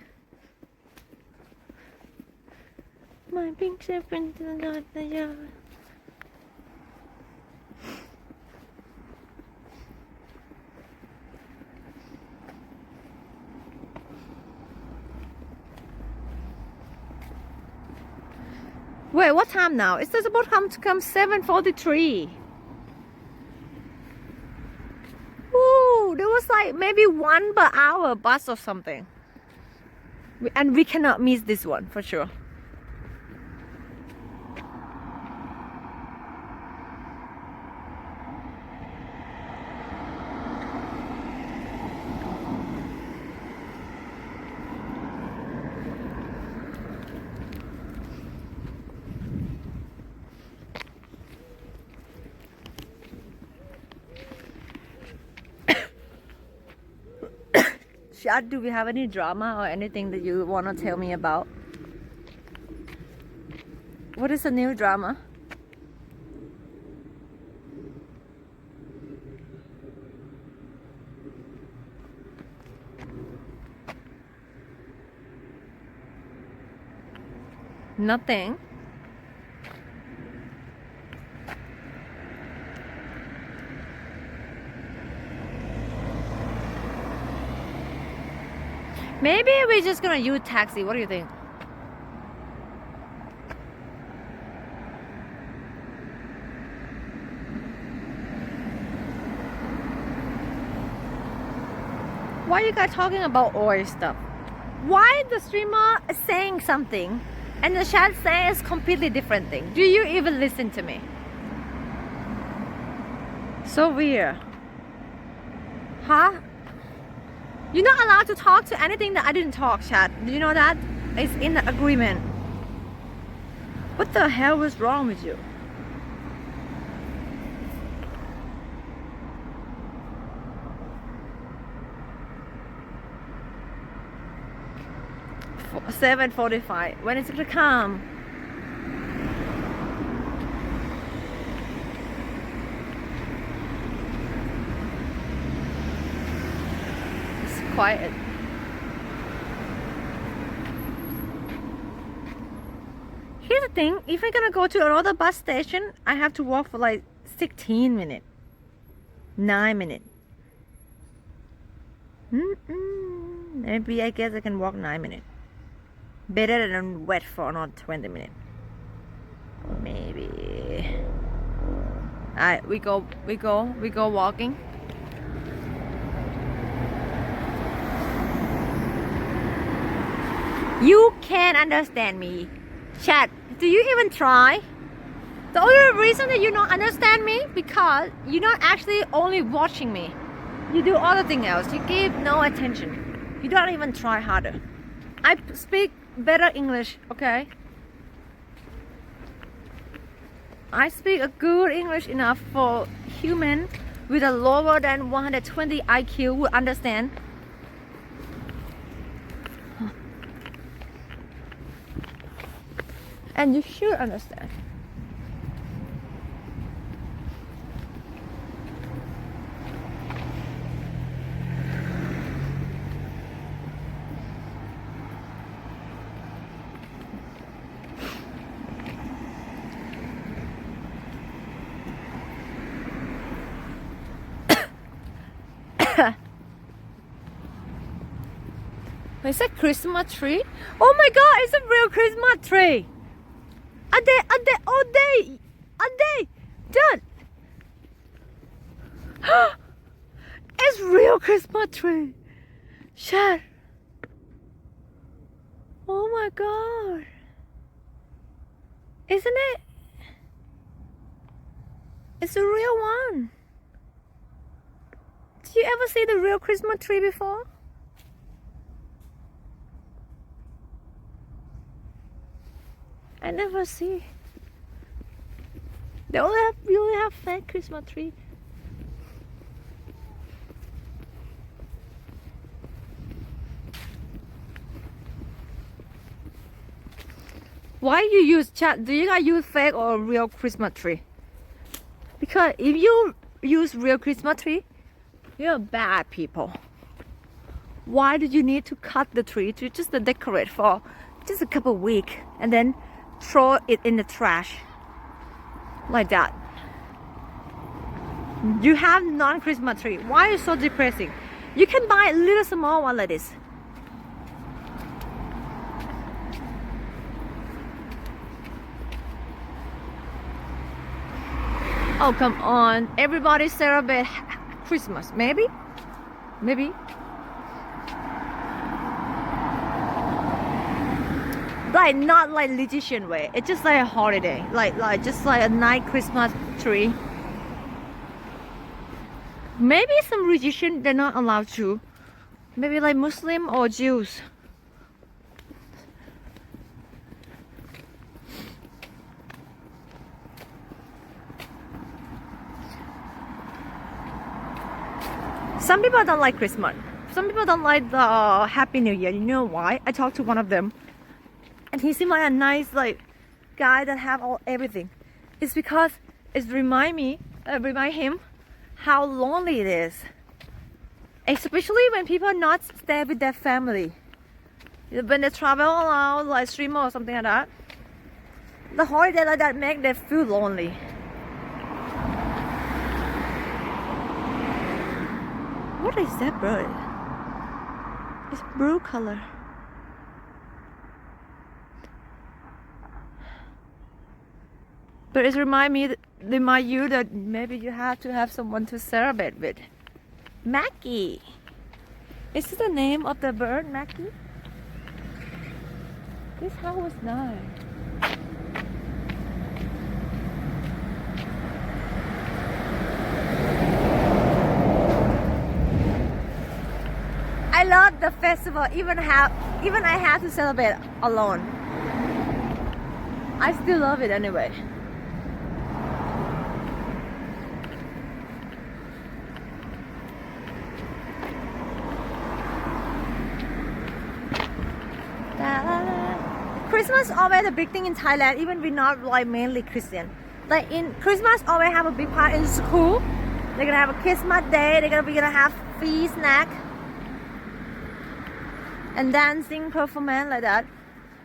My pink serpent in the yard. Wait, what time now? It's supposed to come 7:43. Ooh, there was like maybe 1 per hour bus or something. And we cannot miss this one for sure. Chad, do we have any drama or anything that you want to tell me about? What is the new drama? Nothing. Maybe we're just gonna use taxi. What do you think? Why are you guys talking about oil stuff? Why the streamer is saying something and the chat says completely different thing? Do you even listen to me? So weird. Huh? You're not allowed to talk to anything that I didn't talk, chat. Do you know that? It's in the agreement. What the hell was wrong with you? For 7:45. When is it gonna come? Quiet. Here's the thing, if I'm gonna go to another bus station, I have to walk for like 16 minutes. 9 minutes. Maybe I guess I can walk 9 minutes. Better than wait for another 20 minutes. Maybe. Alright, we go walking. You can't understand me. Chat, do you even try? The only reason that you don't understand me because you're not actually only watching me. You do other thing else. You give no attention. You don't even try harder. I speak better English, okay? I speak a good English enough for human with a lower than 120 IQ would understand. And you should understand. Is that Christmas tree? Oh my god, it's a real Christmas tree! A day, done. It's real Christmas tree. Shut. Oh my god. Isn't it? It's a real one. Did you ever see the real Christmas tree before? I never see. They only have fake Christmas tree. Why you use chat? Do you guys use fake or real Christmas tree? Because if you use real Christmas tree, you're bad people. Why do you need to cut the tree to just decorate for just a couple of weeks and then throw it in the trash like that? You have non-Christmas tree. Why is it so depressing? You can buy a little small one like this. Oh come on, everybody celebrate Christmas. Maybe like not like legician way. It's just like a holiday, like just like a night Christmas tree. Maybe some religion they're not allowed to. Maybe like Muslim or Jews. Some people don't like Christmas. some people don't like the Happy New Year. You know why? I talked to one of them, and he seemed like a nice like guy that have everything. It's because it remind him how lonely it is, especially when people are not stay with their family. When they travel around like streamer or something like that, the holiday like that make them feel lonely. What is that bird? It's blue color. But it remind you that maybe you have to have someone to celebrate with. Mackie. Is this the name of the bird, Mackie? This house is nice. I love the festival. Even I have to celebrate alone. I still love it anyway. Christmas always a big thing in Thailand, even we're not like mainly Christian. Like in Christmas always have a big part in school. They're gonna have a Christmas day, we're gonna have free snack and dancing performance like that.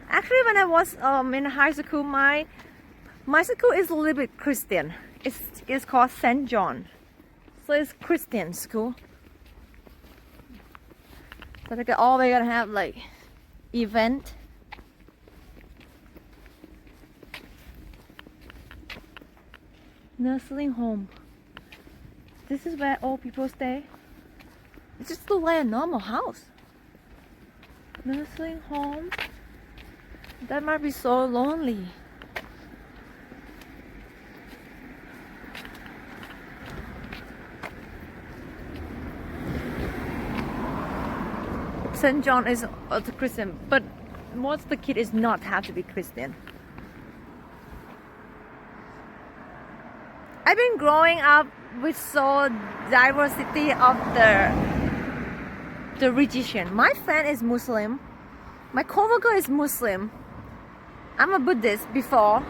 Actually when I was in high school, my school is a little bit Christian. It's called St. John. So it's Christian school. So they're always gonna have like event. Nursing home. This is where old people stay. It just looks like a normal house. Nursing home. That might be so lonely. St. John is also Christian, but most of the kids is not have to be Christian. I've been growing up with so diversity of the religion. My friend is Muslim. My coworker is Muslim. I'm a Buddhist before,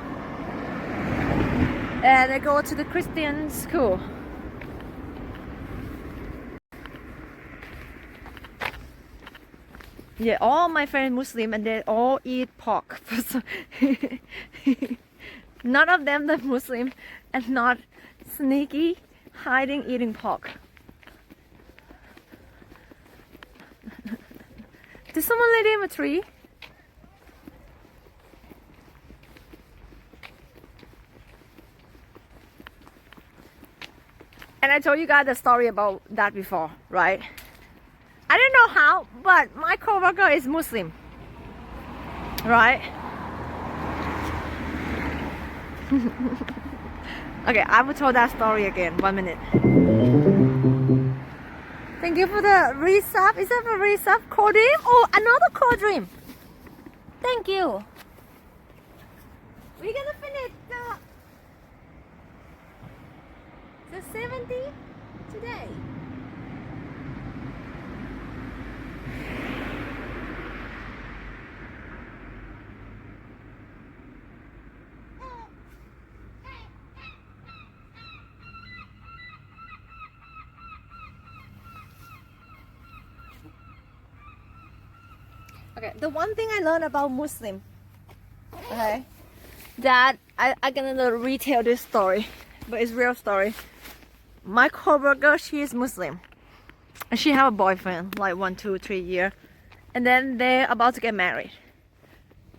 and I go to the Christian school. Yeah, all my friends Muslim and they all eat pork. None of them are Muslim and not sneaky hiding eating pork. Did someone lay down a tree? And I told you guys the story about that before, right? I don't know how, but my coworker is Muslim, right? Okay, I will tell that story again. 1 minute. Thank you for the resub. Is that a resub? Cold dream? Oh, another cold dream. Thank you. We're gonna finish the 70 today. Okay, the one thing I learned about Muslim, okay, that I'm gonna retell this story, but it's real story. My coworker, she is Muslim, and she have a boyfriend like 1, 2, 3 years, and then they're about to get married.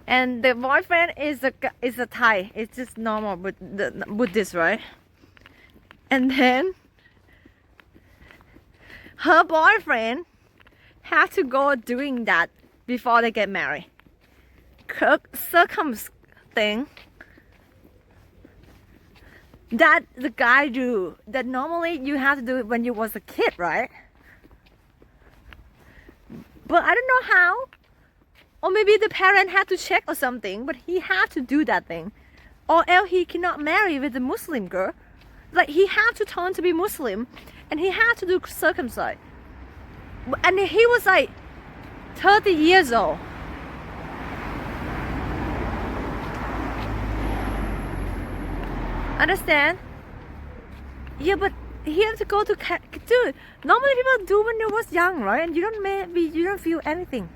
And the boyfriend is a Thai. It's just normal, but the Buddhist, right? And then her boyfriend had to go doing that before they get married. Circumstance that the guy do that normally you have to do it when you was a kid, right? But I don't know how, or maybe the parent had to check or something, but he had to do that thing, or else he cannot marry with a Muslim girl. Like he had to turn to be Muslim, and he had to do circumcise. and he was like 30 years old. Understand? Yeah, but he had to go to dude. Normally people do when they was young, right? And you don't feel anything.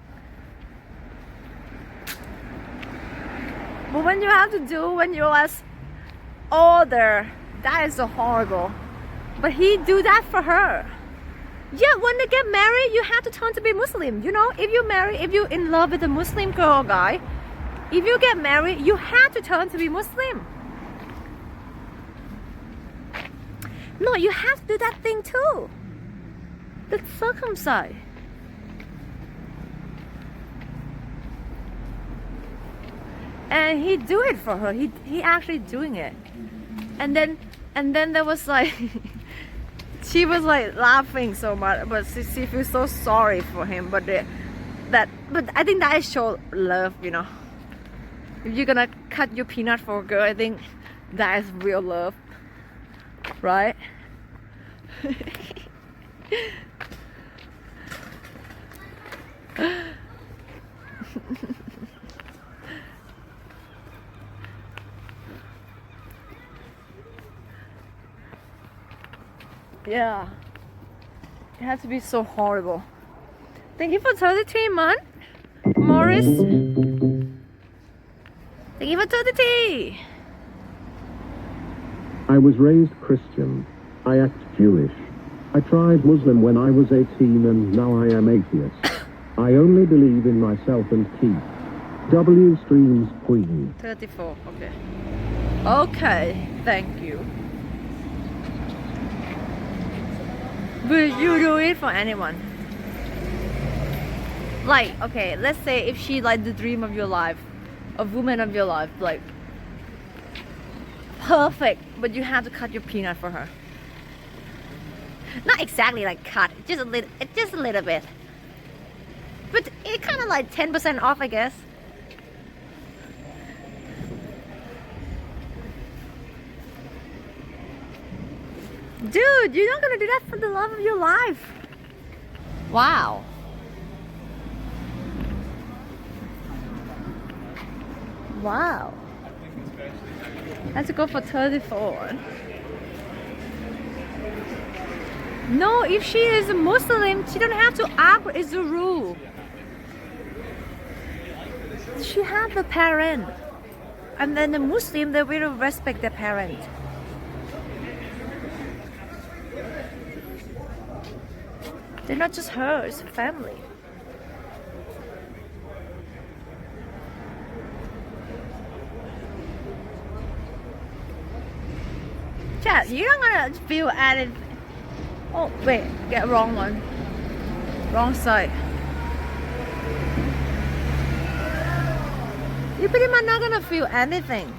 But when you have to do when you was older, that is so horrible. But he do that for her. Yeah, when they get married, you have to turn to be Muslim. You know, if you're in love with a Muslim girl or guy, if you get married, you have to turn to be Muslim. No, you have to do that thing too. The circumcise. And he do it for her. He actually doing it. And then there was like she was like laughing so much, but she feels so sorry for him. But I think that is show love, you know. If you're gonna cut your peanut for a girl, I think that is real love. Right? Yeah. It has to be so horrible. Thank you for 33 months, Morris. Thank you for 33. I was raised Christian. I act Jewish. I tried Muslim when I was 18 and now I am atheist. I only believe in myself and Keith. W Streams Queen. 34, okay. Okay, thank you. Will you do it for anyone? Like, okay, let's say if she like the dream of your life, a woman of your life, like perfect, but you have to cut your peanut for her. Not exactly like cut, just a little bit. But it kind of like 10% off, I guess. Dude, you're not gonna do that for the love of your life. Wow. Wow. I have to go for 34. No, if she is a Muslim, she don't have to act. It's a rule. She have the parent, and then the Muslim, they will respect the parent. They're not just her, it's a family. Chat, you're not gonna feel added. Oh, wait, get wrong one. Wrong side. You're pretty much not gonna feel anything.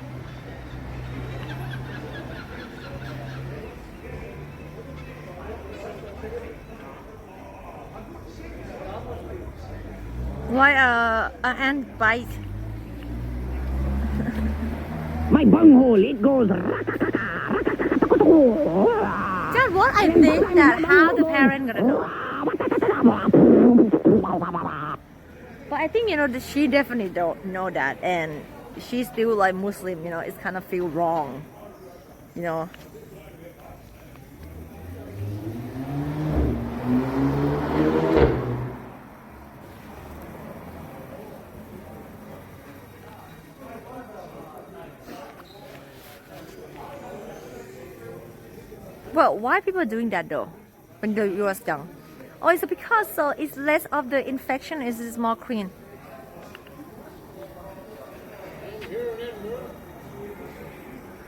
Why an ant bite? My bunghole, it goes. That's what I think that how the parent gonna know. But I think, you know, that she definitely don't know that, and she's still like Muslim, you know, it's kind of feel wrong, you know. Well, why people doing that though, when you was young? Oh, it's because so it's less of the infection, it's more clean.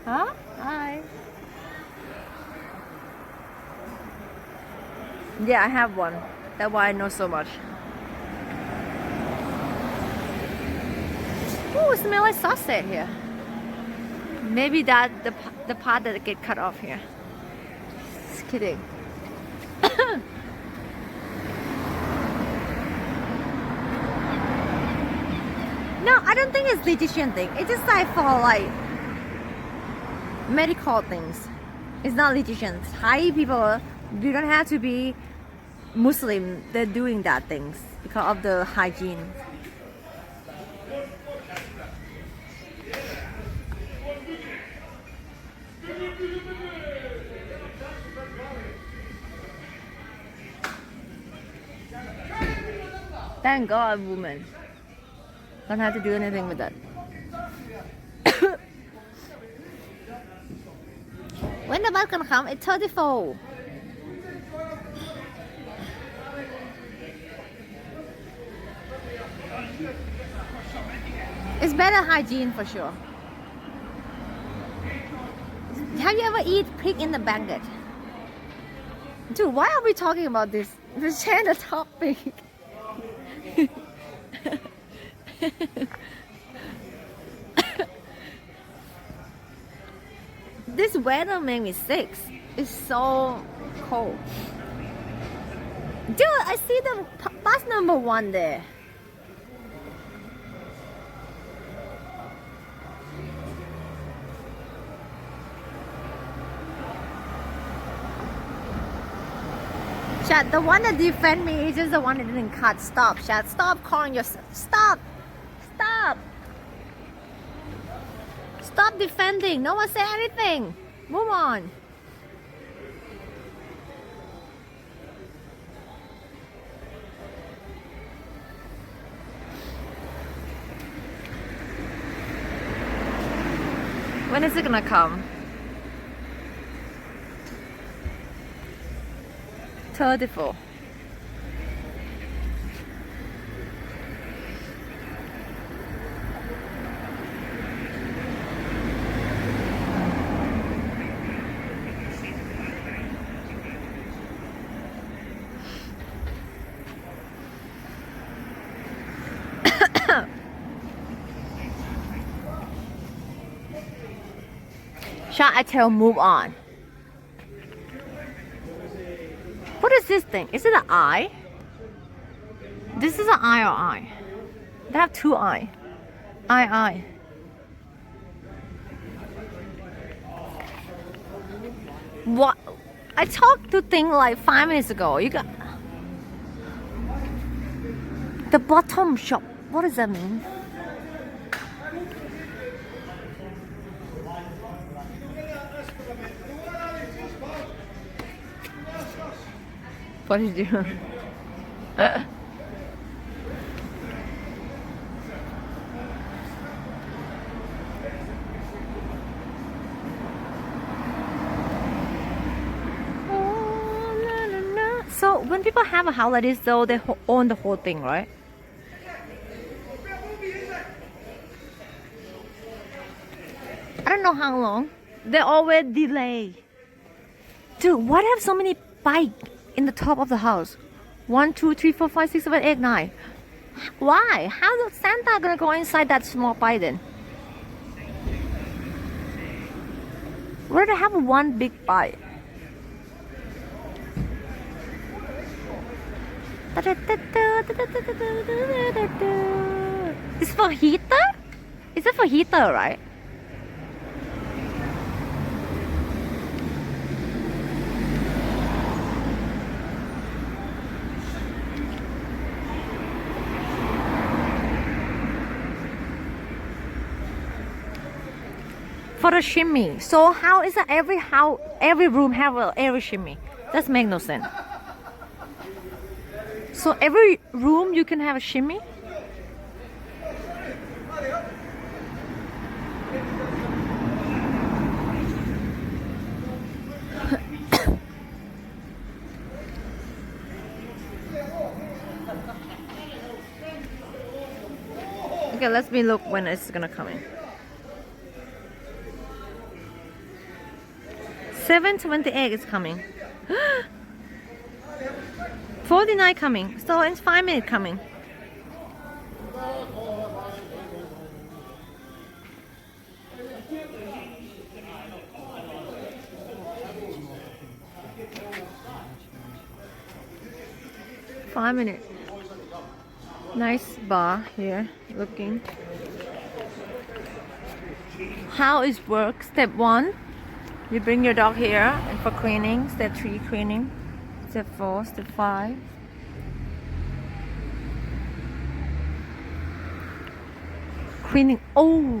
Huh? Hi. Yeah, I have one. That's why I know so much. Oh, it smells like sausage here. Maybe that the part that get cut off here. Just kidding. No, I don't think it's dietitian thing. It's just like for like medical things. It's not dietitian. Thai people, you don't have to be Muslim, they're doing that things because of the hygiene. Thank God, woman. Don't have to do anything with that. When the bus gonna come? It's 34. It's better hygiene for sure. Have you ever eat pig in the blanket? Dude, why are we talking about this? Let's change the topic. This weather made me sick. It's so cold. Dude, I see the bus number 1 there. Chad, the one that defend me is just the one that didn't cut. Stop, Chad. Stop calling yourself. Stop. Stop. Stop defending. No one say anything. Move on. When is it gonna come? 34. Shall I tell move on? What is this thing? Is it an eye? This is an eye or eye? They have 2 eyes. Eye. What? I talked to thing like 5 minutes ago. You got the bottom shop. What does that mean? What did you do? So when people have a house like this, though, they own the whole thing, right? I don't know how long. They always delay. Dude, why do you have so many bikes in the top of the house? 1, 2, 3, 4, 5, 6, 7, 8, 9. Why? How is Santa gonna go inside that small bike then? Where do they have one big bike? It's for heater? Is it for heater, right? For the shimmy. So how is that every room have every shimmy? That make no sense. So every room you can have a shimmy? Okay, let me look when it's gonna come in. 7:28 is coming. 49 coming. So in 5 minutes coming. Five minutes. Nice bar here. Looking. How is work? Step 1. You bring your dog here and for cleaning. Step 3, cleaning. Step 4, step 5. Cleaning. Oh!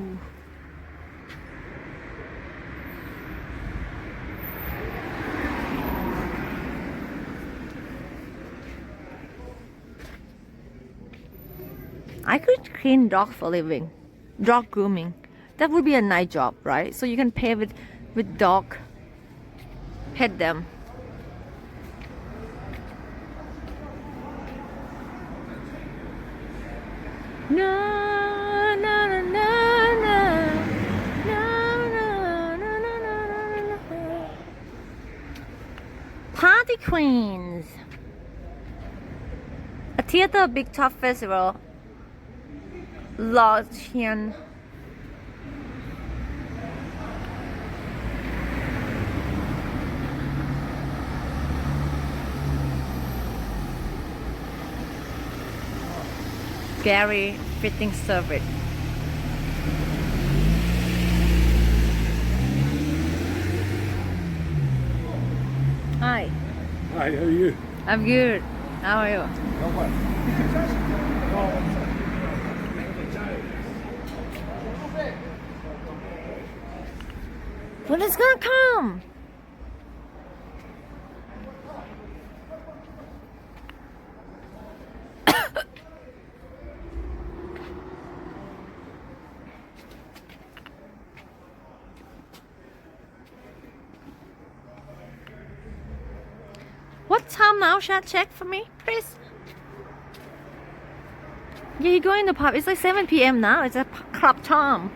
I could clean dog for a living. Dog grooming. That would be a nice job, right? So you can pay with dog. Pet them. No, no, no, no, no. No, no, no, no, no, no, no. Party Queens. A theater big top festival. Lodgian. Gary fitting service. Hi. Hi, how are you? I'm good. How are you? When it's gonna come? What time now? Chat check for me, please. Yeah, you go in the pub. It's like 7 p.m. now. It's a club time.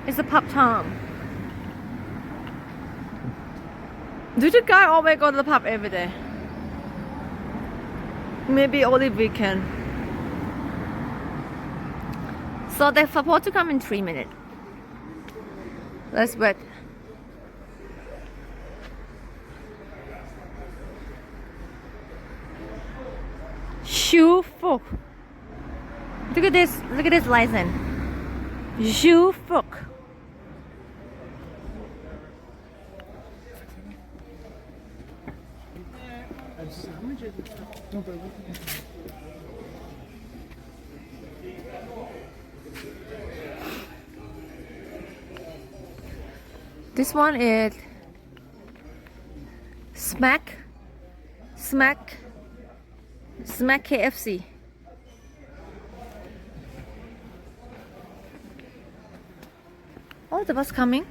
It's a pub time. Do the guy always go to the pub every day? Maybe only weekend. So they're supposed to come in 3 minutes. Let's wait. Shoe fuck. Look at this license. Shoe fuck. This one is Smack KFC. Oh, the bus coming.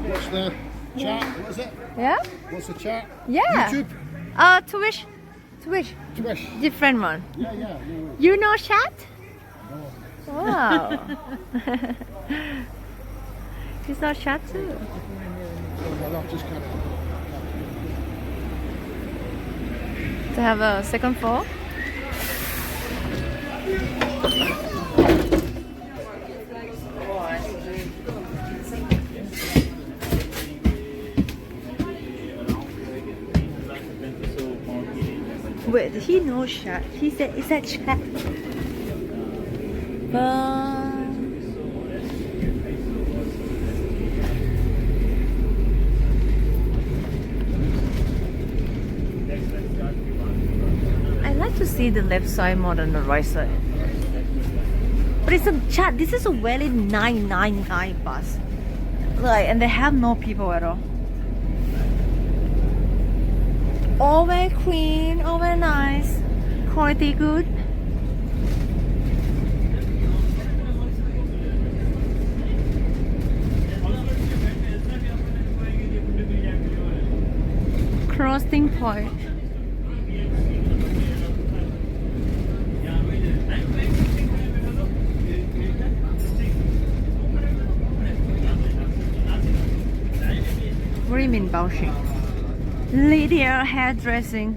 What's the chat? What is it? Yeah? What's the chat? Yeah. YouTube? Twitch. Twitch? Different one. Yeah, no worries. You know chat? No. Wow. He's not chat too. Well, I've just kind of... To have a second floor. Wait, did he know chat? He said, is that chat? I like to see the left side more than the right side. But it's a chat. This is a very 999 bus. Like, and they have no people at all. All very clean, all very nice, quality good. Crossing point. What do you mean bullshit? Lydia hairdressing.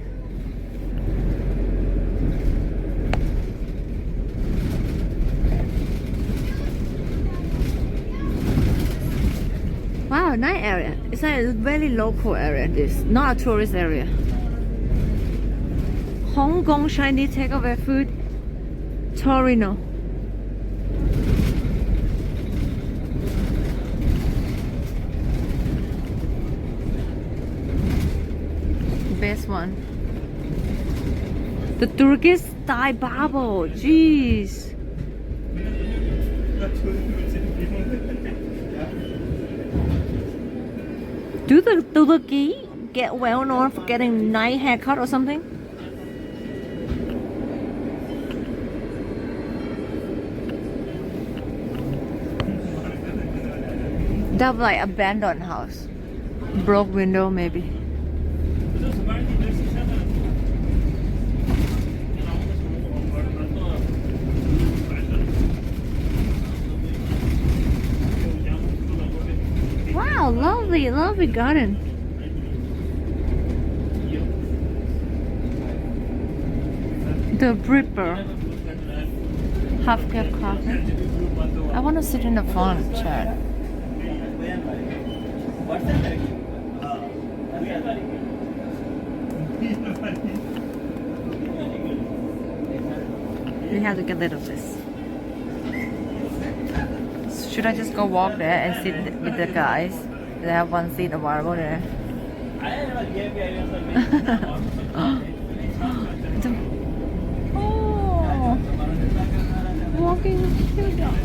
Wow, Wow, nice area. It's like a very local area. This not a tourist area. Hong Kong Chinese takeaway food. Torino. Best one. The Turkish Thai bubble. Jeez. Do the Turkey get well known for getting nice haircut or something? That was like abandoned house. Broke window maybe. Wow, lovely, lovely garden. The Bripper. Half cup coffee. I want to sit in the front chair. We have to get rid of this. Should I just go walk there and sit with the guys? They have one seat available there. Oh, walking cute dog.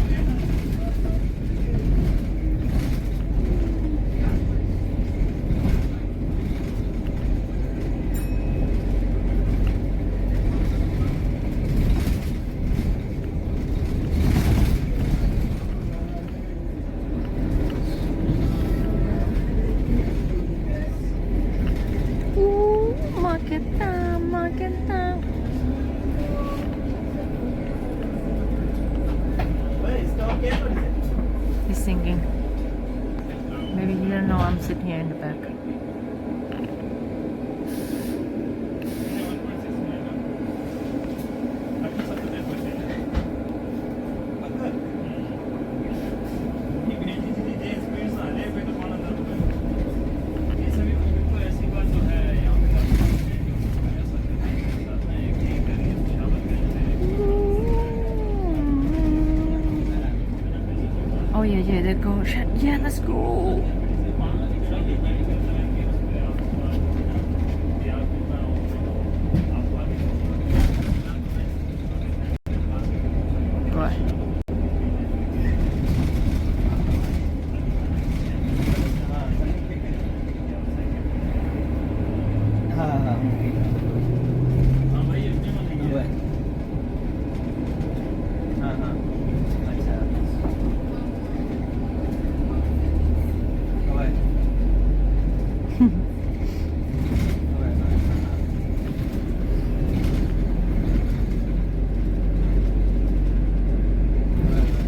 He's singing. Maybe you don't know I'm sitting here in the back. Oh yeah, they go. Yeah, let's go. Right.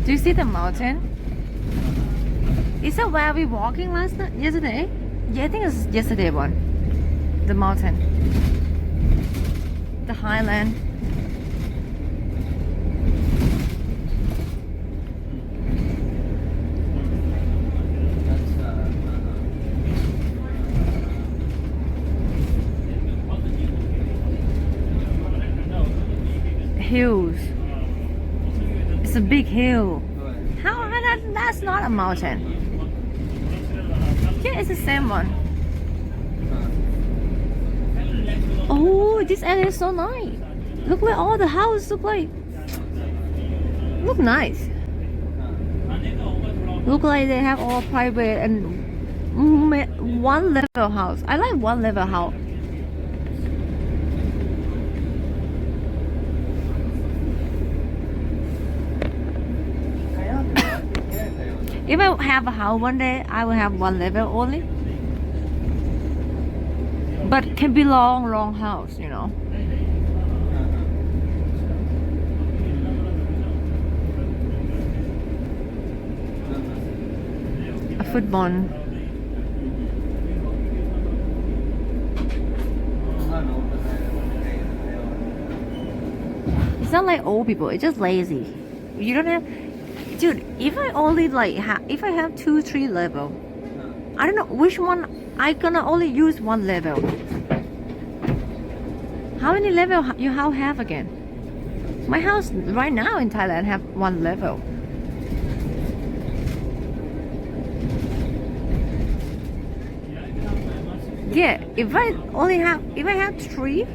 Do you see the mountain? Is that where we walking yesterday? Yeah, I think it's yesterday one. The mountain. The highland. Hills. It's a big hill. How that's not a mountain. Yeah, it's the same one. Oh, this area is so nice. Look where all the houses look like. Look nice. Look like they have all private and one level house. I like one level house. If I have a house one day, I will have one level only. But can be long house, you know. A football. It's not like old people, it's just lazy. You don't have, dude, if I only like if I have 2-3 level, I don't know which one. I gonna only use one level. How many level you have again? My house right now in Thailand have one level. Yeah, if I have three,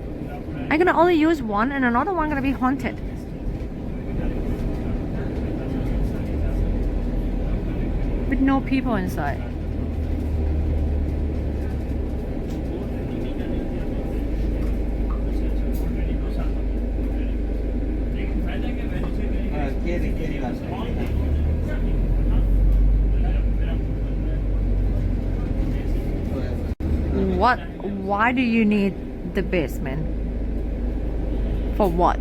I'm gonna only use one and another one gonna be haunted. With no people inside. What? Why do you need the basement? For what?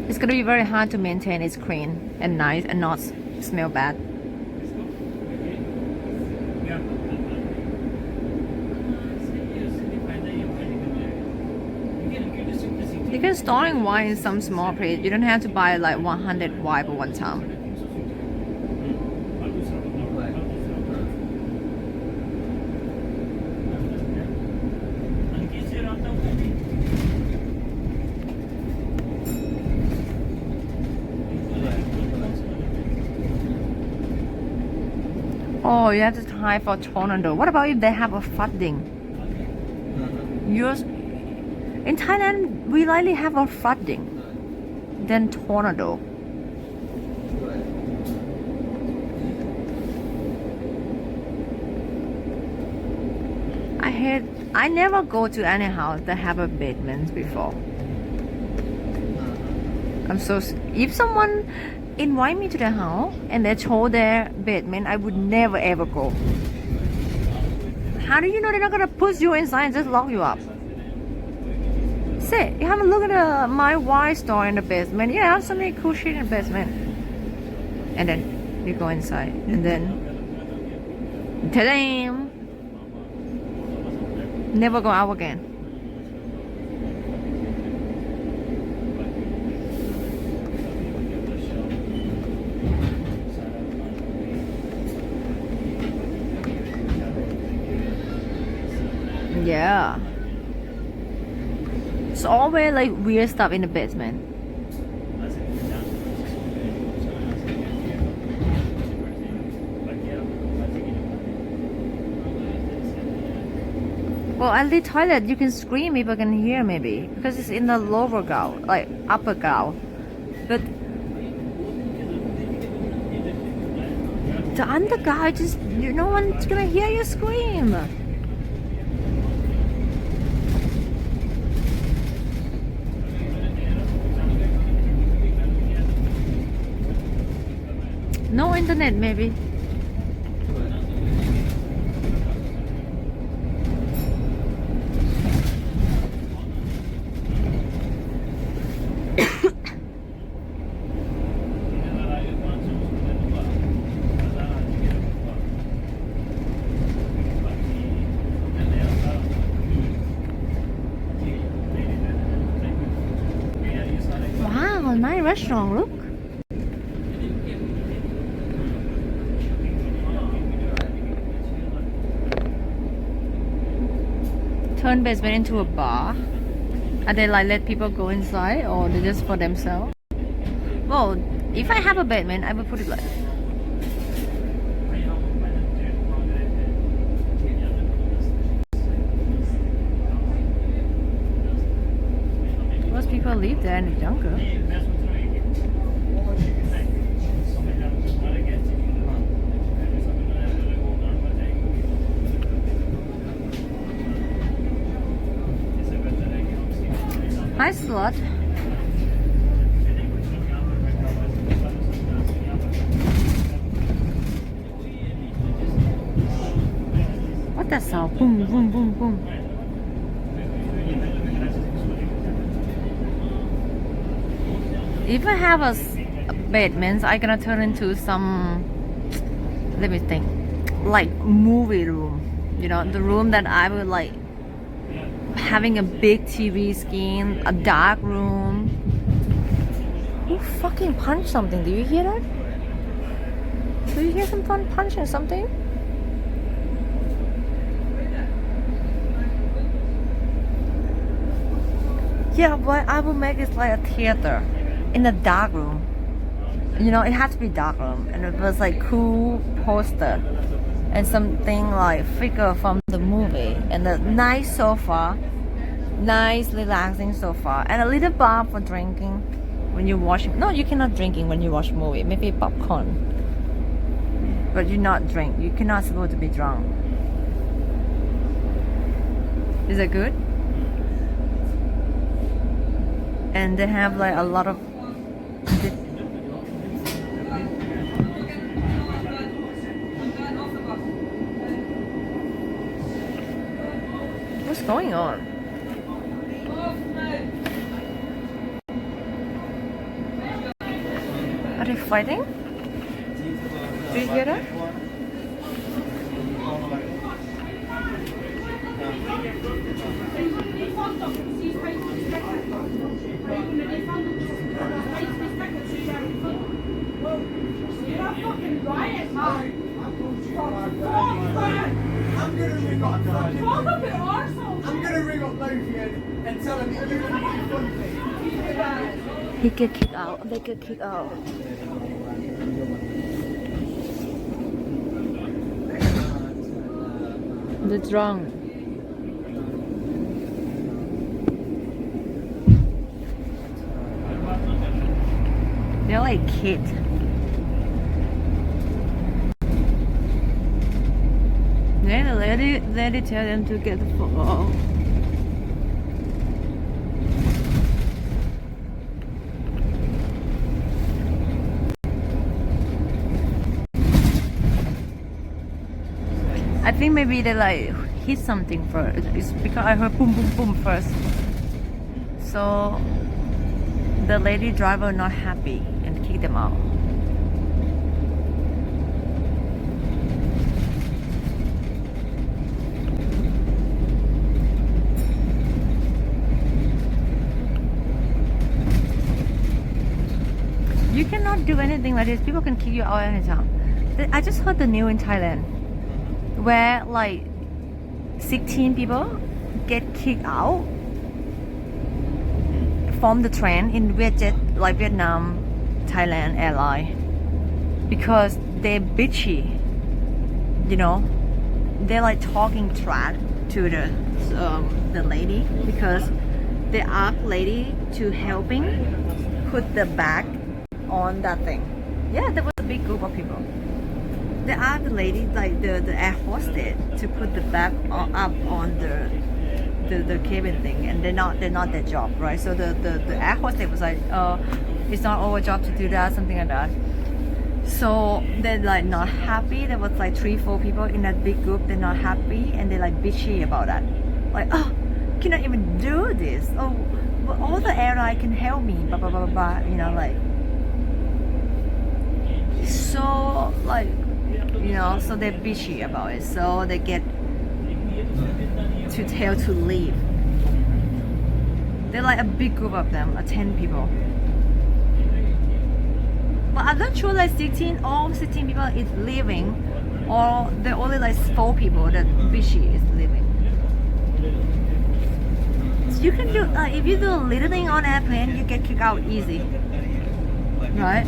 It's gonna be very hard to maintain. It's clean and nice and not smell bad. You can store wine in some small place. You don't have to buy like 100 wine at one time. Oh, you have to try for tornado. What about if they have a flooding? In Thailand, we likely have a flooding than tornado. I never go to any house that have a basement before. If someone invite me to their house and they show their basement, I would never ever go. How do you know they're not gonna push you inside and just lock you up? Say, you have a look at my wine store in the basement. Yeah, I have so many cool shit in the basement. And then you go inside and then tell them never go out again. Yeah. It's always like weird stuff in the basement. Well, at the toilet you can scream, people can hear maybe because it's in the lower ground, like upper ground. But the underground, just no one's gonna hear you scream. No internet maybe. Wow, nice restaurant, look. Turn basement into a bar? Are they like let people go inside or they just for themselves? Well, if I have a basement, I would put it like most people live there in the jungle. Hi, Slot. What that sound? Boom, boom, boom, boom. If I have a basement, I'm gonna turn into some, let me think, like movie room. You know, the room that I would like having a big TV screen, a dark room. Who fucking punched something? Do you hear that? Do you hear someone punching something? Yeah, what I would make is like a theater in a dark room. You know, it had to be dark room, and it was like cool poster and something like figure from the movie, and a nice sofa, nice relaxing sofa, and a little bar for drinking when you watch. No, you cannot drinking when you watch movie. Maybe popcorn, but you not drink. You cannot supposed to be drunk. Is that good? And they have like a lot of what's going on? Are they fighting? Do you hear that? I'm gonna ring up Lofian and tell him that you and me funny. He get kicked out. They get kicked out. They're drunk. They're like kids. Then the lady tell them to get the photo. I think maybe they like hit something first. It's because I heard boom boom boom first. So the lady driver not happy and kicked them out. You cannot do anything like this. People can kick you out anytime. I just heard the news in Thailand where like 16 people get kicked out from the train in Vietjet, like Vietnam, Thailand airline, because they're bitchy. You know, they're like talking trash to the lady because they asked lady to helping put the bag on that thing. Yeah, there was a big group of people. They asked the lady, like the air hostess, to put the bag up on the cabin thing, and they're not their job, right? So the air hostess was like, it's not our job to do that, something like that. So they're like not happy. There was like 3-4 people in that big group. They're not happy, and they're like bitchy about that. Like, oh, cannot even do this. Oh, but all the airline can help me. Blah blah blah blah. You know, like. So like, you know, so they're bitchy about it. So they get to tell to leave. They're like a big group of them, 10 people. But I'm not sure like all 16 people is leaving, or there only like 4 people that bitchy is leaving. So you can do if you do a little thing on airplane, you get kicked out easy, right?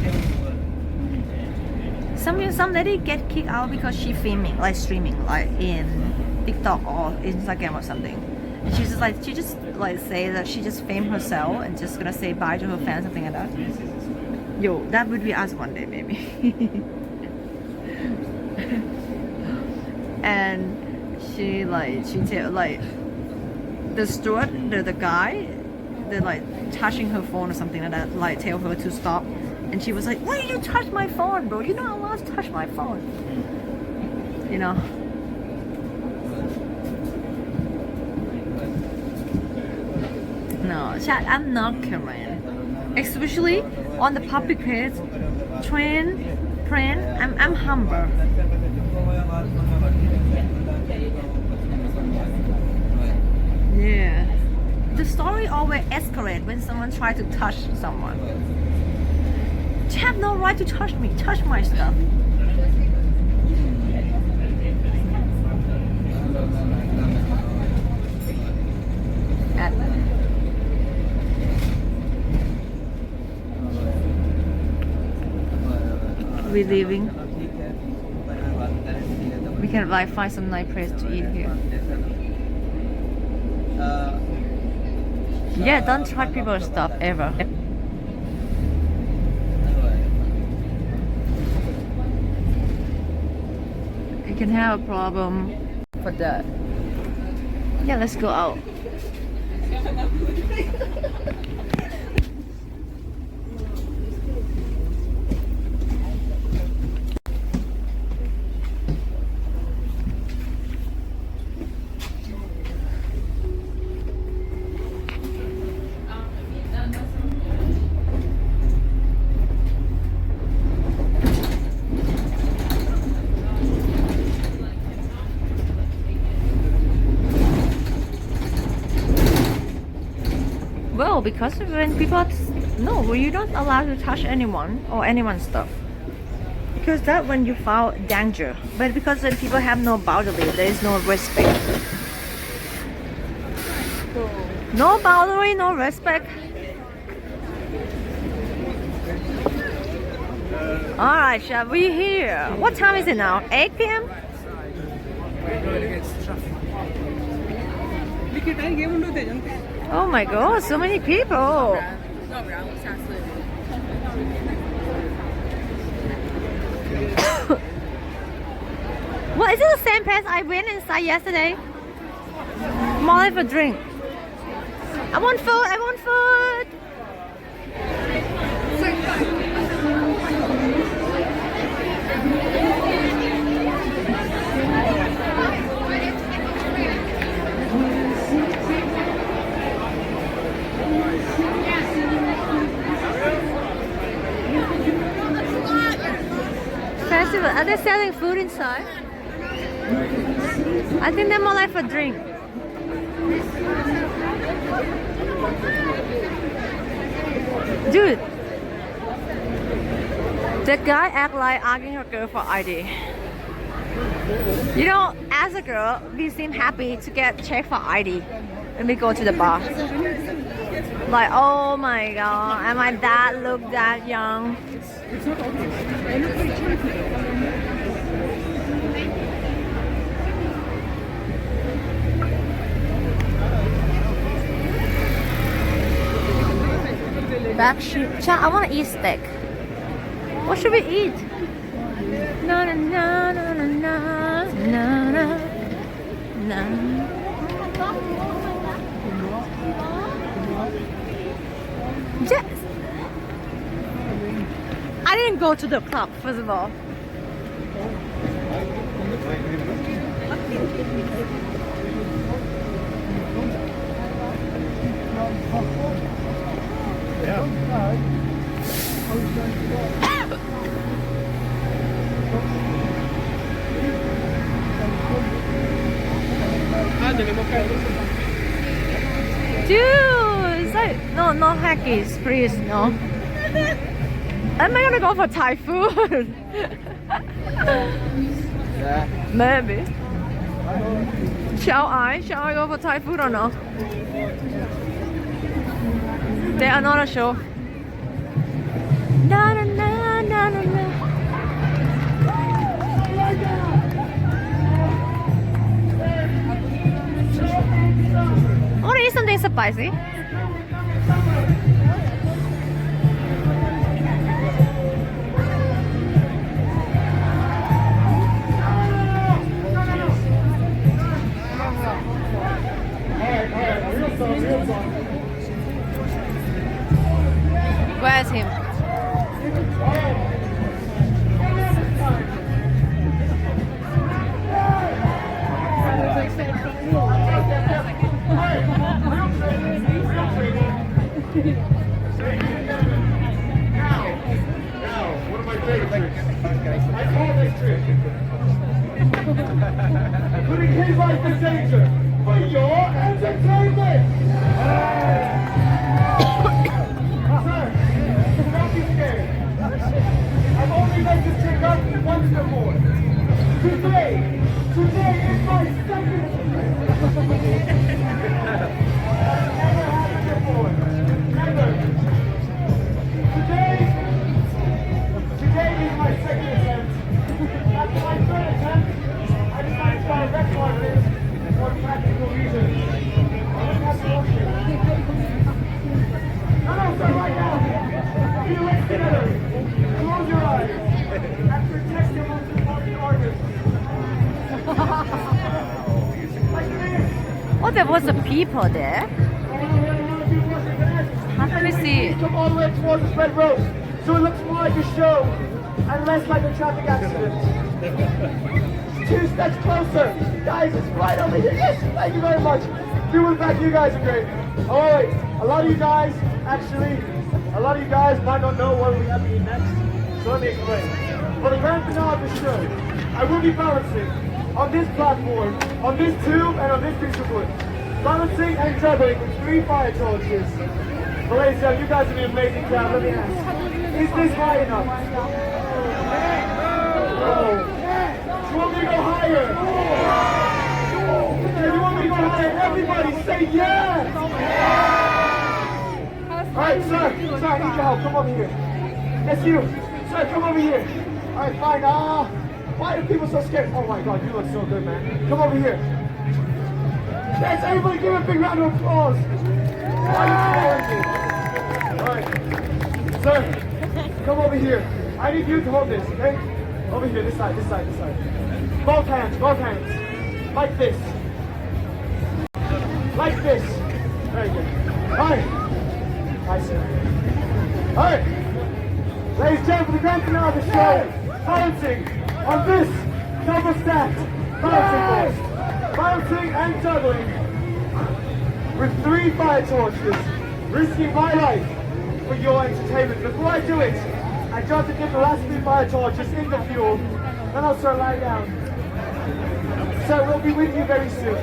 Some lady get kicked out because she filming, like streaming, like in TikTok or Instagram or something. And she just like say that she just filmed herself and just gonna say bye to her fans, something like that. Yo, that would be us one day, maybe. And she tell like the steward, the guy, they're like touching her phone or something like that, like tell her to stop. And she was like, why did you touch my phone, bro? You're not allowed to touch my phone. You know? No, chat, I'm not Korean. Especially on the public place, train, I'm humble. Yeah. The story always escalates when someone tries to touch someone. You have no right to touch me, touch my stuff. at we leaving. We can like find some nice place to eat here. Yeah, don't try people's stuff ever. You can have a problem for that. Yeah, let's go out. Well, because when people no, you're not allowed to touch anyone or anyone's stuff. Because that when you found danger. But because when people have no boundary, there is no respect. No boundary, no respect. Alright, shall we here? What time is it now? 8 p.m.? Oh my god, so many people! What, is it the same place I went inside yesterday? More like a drink. I want food, I want food! Festival, are they selling food inside? I think they're more like for drink. Dude, the guy act like asking a girl for ID. You know, as a girl, we seem happy to get checked for ID when we go to the bar. Like, oh my god, am I that look that young? Back sheep. I want to eat steak. What should we eat? Na na na na na na na na. Yes. I didn't go to the club, first of all. Dude, it's like, no hackies, please, no. Am I gonna go for Thai food? Maybe. Shall I go for Thai food or no? There are another show. Na na na na na na. I want to eat something spicy. Where's him? Close your eyes. And protect your most important organs. Like this. Oh, there was a people there. How can we see it? Come all the way towards the red rope, so it looks more like a show and less like a traffic accident. 2 steps closer. Guys, it's right over here. Yes, thank you very much. Do in fact, you guys are great. Alright, a lot of you guys might not know what we have to eat next, so let me explain. For the grand finale of the show, I will be balancing on this platform, on this tube, and on this piece of wood. Balancing and juggling with 3 fire torches. But ladies and gentlemen, you guys are an amazing crowd. Let me ask, is this high enough? No. Do you want me to go higher? Do you want me to go higher? Everybody say yes! Alright, sir, I need your help. Come over here. Yes, you. Sir, come over here. Alright, fine. Why are people so scared? Oh my god, you look so good, man. Come over here. Yes, everybody give a big round of applause. Why are you scaring me? Alright. Sir, come over here. I need you to hold this, okay? Over here, this side. Both hands. Like this. Like this. Very good. Alright. Hi, sir. Alright. Ladies and gentlemen, for the grand finale of the show, balancing on this double stacked balancing board. Balancing and juggling with 3 fire torches, risking my life for your entertainment. Before I do it, I got to get the last 3 fire torches in the fuel, then I'll start lying down. So we'll be with you very soon.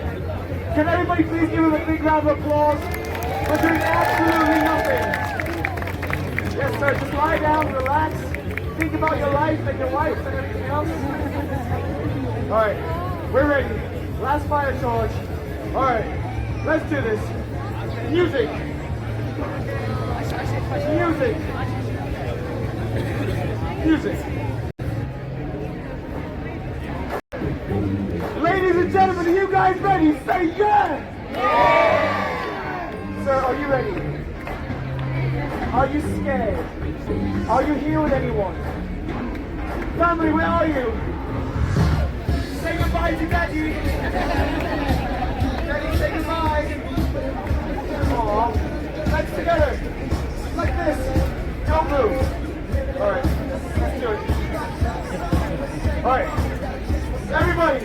Can everybody please give him a big round of applause for doing absolutely nothing? Yes, sir, just lie down, relax, think about your life and your wife and everything else. Alright, we're ready. Last fire torch. Alright, let's do this. Music. Ladies and gentlemen, are you guys ready? Say yes! Sir, are you ready? Are you scared? Are you here with anyone? Family, where are you? Say goodbye to Daddy. Daddy, say goodbye. Aww. Legs together. Like this. Don't move. Alright, let's do it. Alright. Everybody,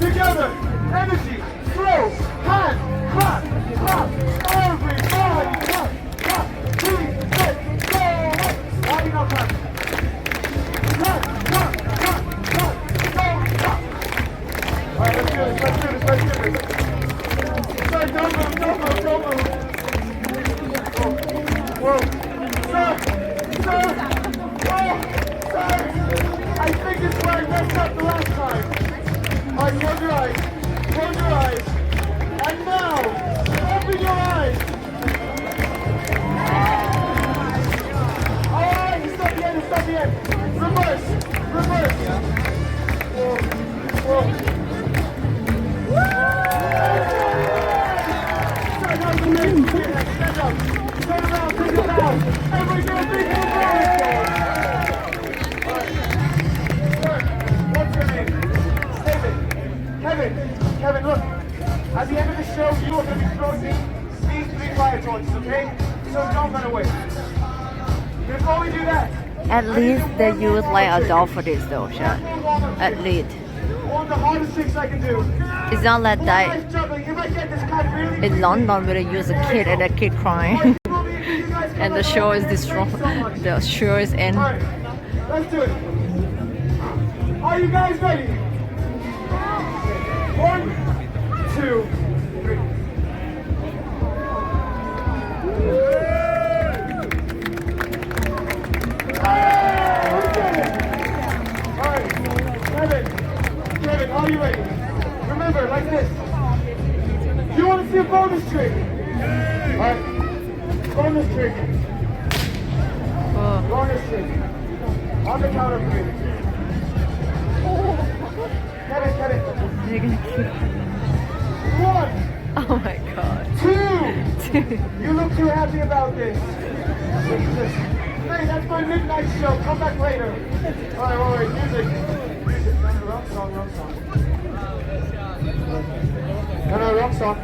together. Energy. Slow. Hand. Clap. Everybody, clap. 3, 6, go. Why are you not clapping? Clap. Alright, let's do this. Sorry, don't move. Whoa. Sir! I think it's where I messed up the last time. Alright, close your eyes. And now, open your eyes. Alright, stop the end. Reverse. Whoa. Stand up. Turn around, take it down. Everybody get a big what's your name? Kevin, look. At the end of the show, you are going to be throwing these 3 fire torches, okay? So don't run away. Before we do that, At least they use like a doll for this though, Sean. At least. one of the hardest things I can do. It's not like that Juggling. If I get this cat really in London where they use a kid and a kid crying. And the show is destroyed. The show is end. Alright, let's do it. Are you guys ready? 1, 2, 3. Alright, Kevin, are you ready? Remember, like this. Do you want to see a bonus trick? Alright, bonus trick. Bonus trick. On the count of 3. Kevin. They're gonna keep. 1, Oh my god. 2. You look too happy about this. 3. guys, that's my midnight show. Come back later. Alright, music. No, wrong song. No, wrong song.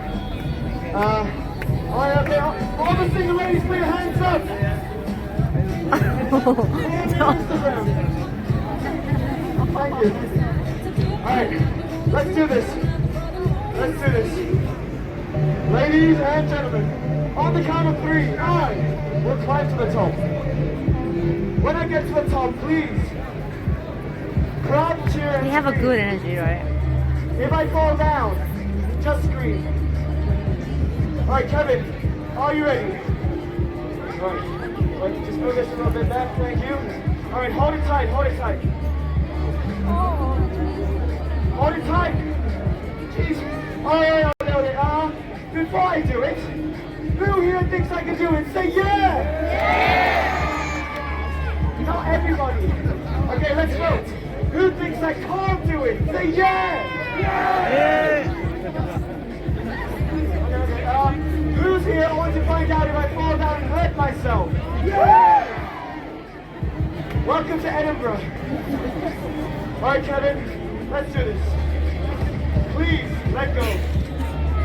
Alright, okay. All the single ladies, put your hands up. Thank you. Alright, let's do this. Ladies and gentlemen, on the count of 3, I will climb to the top. When I get to the top, please clap, cheer, We have a good energy, right? If I fall down, just scream. Alright, Kevin, are you ready? Alright, just move this a little bit back, thank you. Alright, hold it tight. Hold it tight. Jeez. Alright. Before I do it, who here thinks I can do it? Say yeah! Yeah! Not everybody. Okay, let's vote. Who thinks I can't do it? Say yeah! Yeah! Okay, who's here only to find out if I fall down and hurt myself? Yeah! Welcome to Edinburgh. Alright, Kevin, let's do this. Please, let go.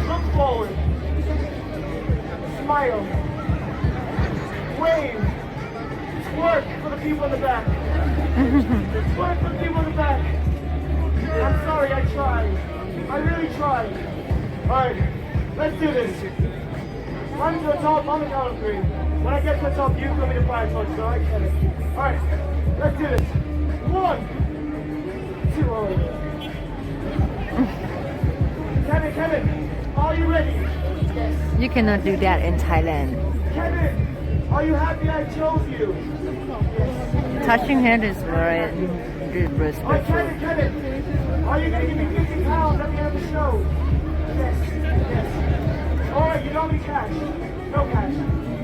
Look forward. Smile. Wave. Twerk for the people in the back. Twerk for the people in the back. I'm sorry, I tried. I really tried. Alright, let's do this. Run to the top on the count of 3. When I get to the top, you come in the fire torch, alright, Kevin? Alright, let's do this. 1, 2, alright. Kevin, are you ready? Yes. You cannot do that in Thailand. Kevin, are you happy I chose you? Yes. Touching hand is very disrespectful. Kevin, are you going to give me 50 pounds at the end of the show? Yes. Alright, you don't need cash. No cash.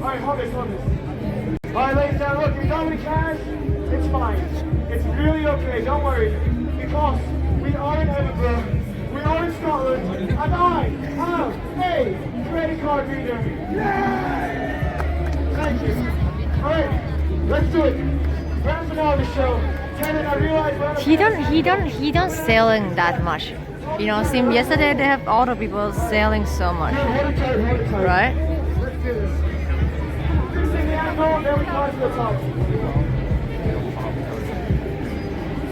Alright, hold this. Alright, ladies and gentlemen, look, if you don't need cash, it's fine. It's really okay, don't worry. Because we are in Edinburgh. We are in Scotland, and I have a credit card reader. Yay! Thank you. Alright, let's do it. Grand finale of the show. Kevin, I realize He don't selling that much. You know, see yesterday they have all the people selling so much. Hold it tight. Right? Let's do this. Sing the anthem, then we climb to the top.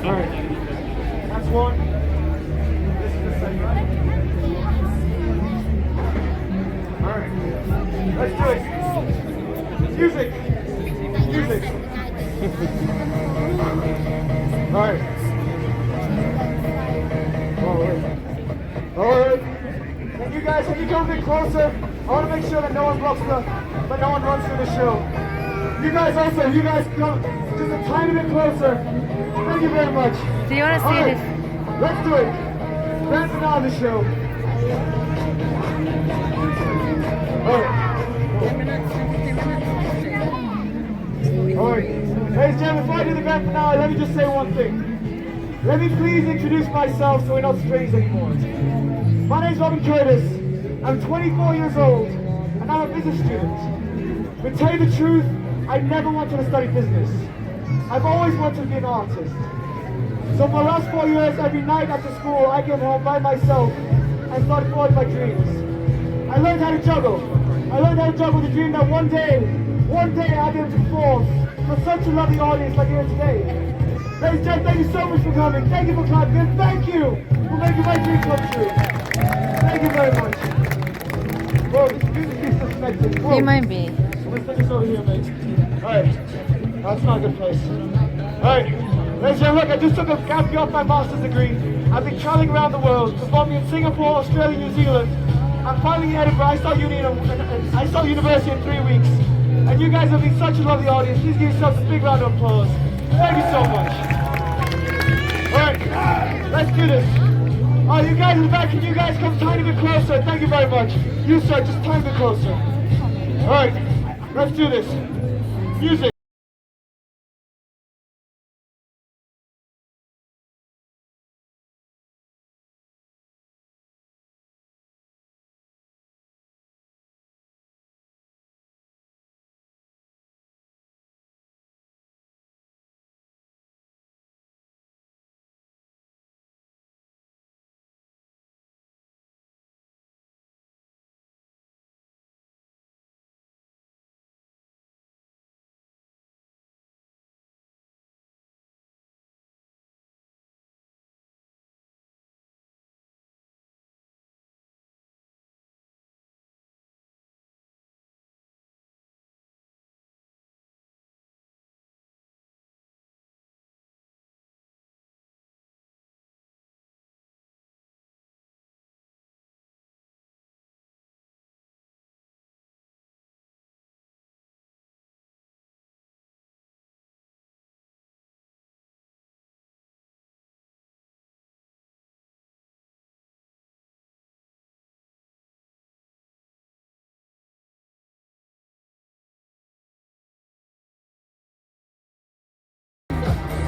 Alright. That's one. Alright, let's do it. Music. Alright. Alright. Can you come a bit closer? I want to make sure that no one runs through the show. You guys come just a tiny bit closer. Thank you very much. Do you want to see this? Let's do it. Grand finale of the show. Alright. Ladies and gentlemen, before I do the grand finale, let me just say one thing. Let me please introduce myself so we're not strangers anymore. My name's Robin Curtis. I'm 24 years old, and I'm a business student. But to tell you the truth, I never wanted to study business. I've always wanted to be an artist. So for the last 4 years, every night after school, I came home by myself and started following my dreams. I learned how to juggle. I learned how to juggle the dream that one day I'll be able to perform for such a lovely audience like here today. Ladies and gentlemen, thank you so much for coming. Thank you for clapping. And thank you for making my dream come true. Thank you very much. Whoa, this music is disconnected. Whoa. He might be. Let's put this over here, mate. Alright. That's not a good place. Alright. Ladies and gentlemen, look, I just took a gap year off my master's degree. I've been traveling around the world, performing in Singapore, Australia, New Zealand. I'm finally in Edinburgh. I start university in 3 weeks. And you guys have been such a lovely audience. Please give yourselves a big round of applause. Thank you so much. Alright, let's do this. Oh, you guys in the back, can you guys come a tiny bit closer? Thank you very much. You, sir, just a tiny bit closer. Alright, let's do this. Music.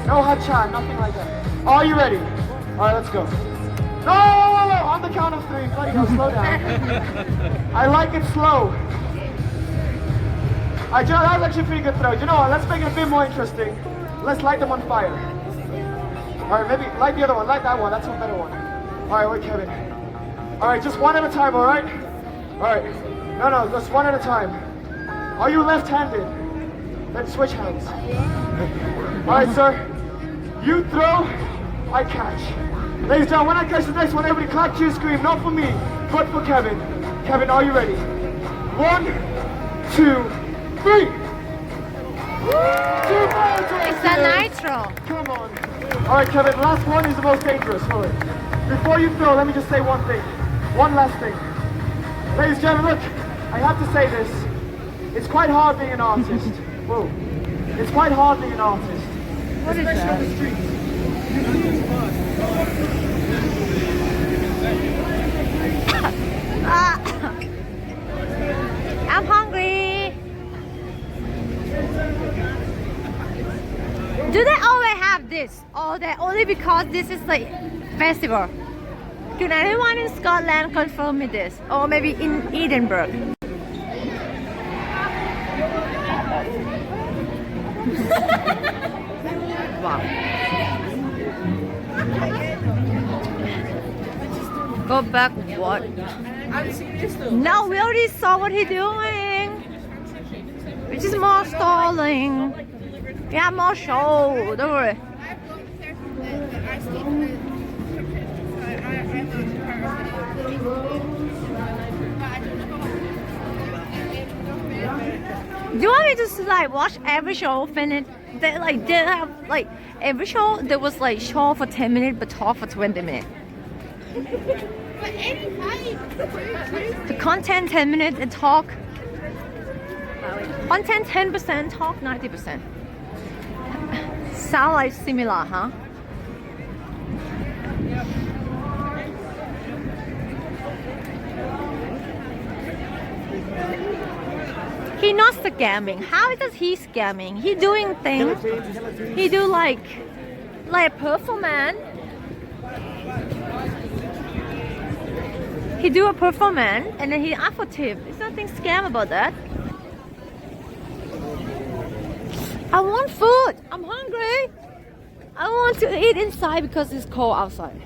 No hot chat, nothing like that. Are you ready? All right, let's go. No, on the count of 3. Bloody hell, slow down. I like it slow. That was actually a pretty good throw. You know what? Let's make it a bit more interesting. Let's light them on fire. All right, maybe light the other one. Light that one. That's one better one. All right, wait, Kevin. All right, just one at a time, all right? All right. No, just one at a time. Are you left-handed? Then switch hands. All right, sir. You throw, I catch. Ladies and gentlemen, when I catch the next one, everybody clap, cheer, scream. Not for me, but for Kevin. Kevin, are you ready? 1, 2, 3. It's a nitro. Come on. All right, Kevin, last one is the most dangerous. Hold it. Before you throw, let me just say one thing. One last thing. Ladies and gentlemen, look, I have to say this. It's quite hard being an artist. Whoa. It's quite hard being an artist. What is especially that? on the streets. I'm hungry. Do they always have this? Or they only because this is the festival? Can anyone in Scotland confirm me this? Or maybe in Edinburgh? Wow. Go back, what? No, we already saw what he's doing. Which is more stalling. Yeah, more show, don't worry. Do you want me to like watch every show finish? They have like every show there was like show for 10 minutes but talk for 20 minutes. The content 10 minutes and talk. Content 10%, talk 90%. Sound like similar, huh? He not scamming. How does he scamming? He doing things. He do like performance. He do a performance and then he ask for tip. There's nothing scam about that. I want food. I'm hungry. I want to eat inside because it's cold outside.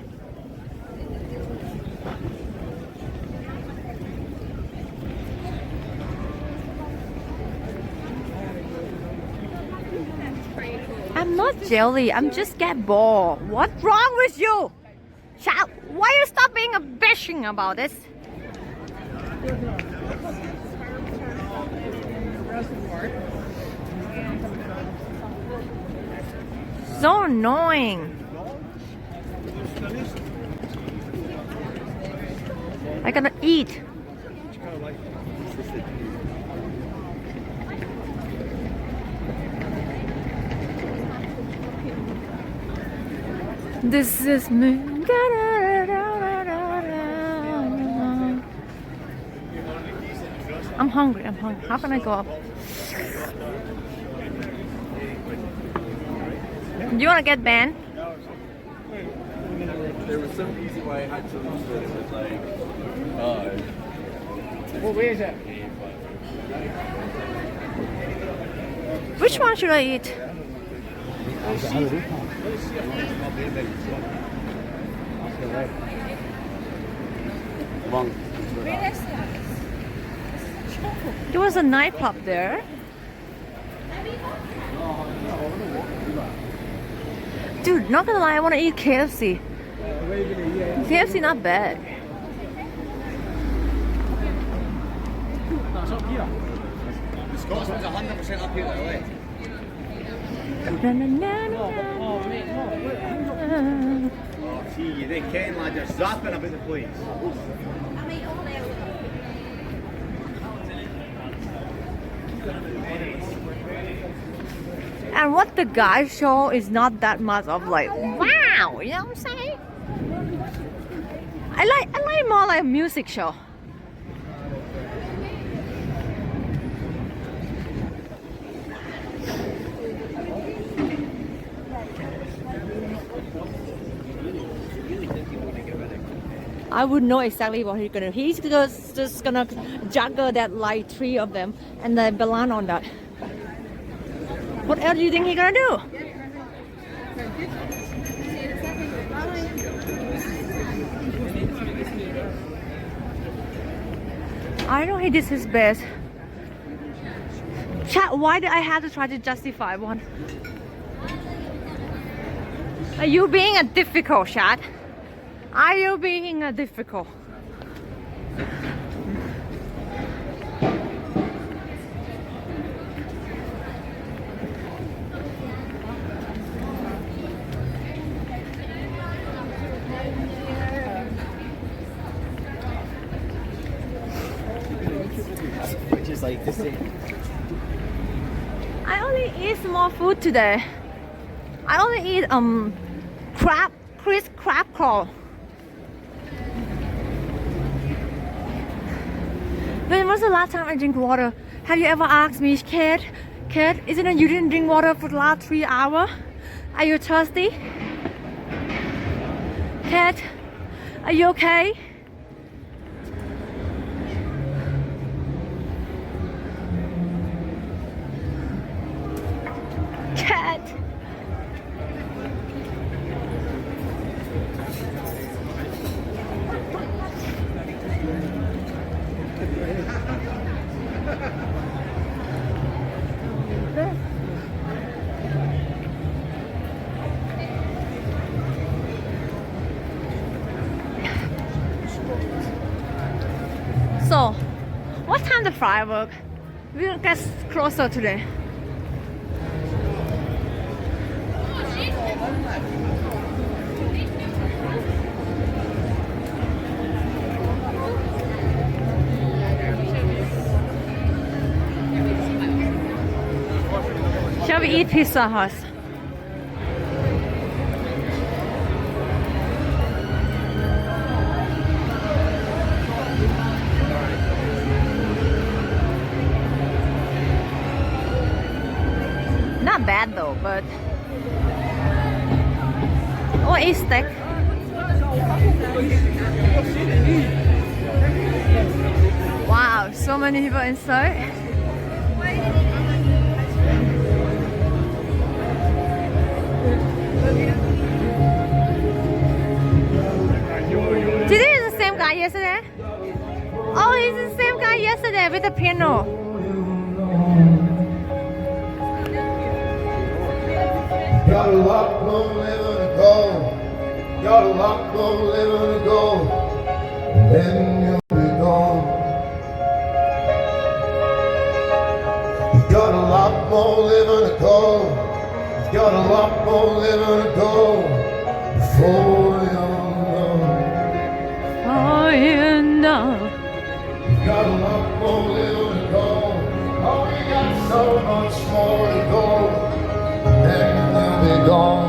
I'm not jelly. I'm just get bored. What's wrong with you? Child, why you stop being a bitching about this? So annoying. I gotta eat. This is me. I'm hungry. How can I go up? Do you want to get banned? There was some easy way I had to lose it. It was like, What way is that? Which one should I eat? There was a nightclub there. Dude, not gonna lie, I want to eat KFC. KFC not bad. the Scotsman's 100% up here that way. Oh, see, they Ken lads are zapping about the place. And what the guys show is not that much of like, wow, you know what I'm saying? I like more like a music show. I would know exactly what he's gonna do. He's just gonna juggle that like 3 of them and then balance on that. What else do you think he's gonna do? I know he did his best. Chat, why did I have to try to justify one? Are you being a difficult, chat? Are you being a difficult? Just like to see. I only eat small food today. I only eat crisp crab claw. When was the last time I drink water? Have you ever asked me, Kate, isn't it you didn't drink water for the last 3 hours? Are you thirsty? Kate, are you okay? Cat. So, what time the firework? We'll get closer today. Shall we eat Pizza Hut? Not bad though, but or eat steak. Wow, so many people inside. Today is the same guy yesterday? Oh, he's the same guy yesterday with the piano. Got a lot more living to go. Got a lot more living to go. And then you'll be gone. Got a lot more living to go. Got a lot more living to go. Before you're gone. Oh, you know. Got a lot more living to go. Oh, we got so much more to go. Then we'll be gone.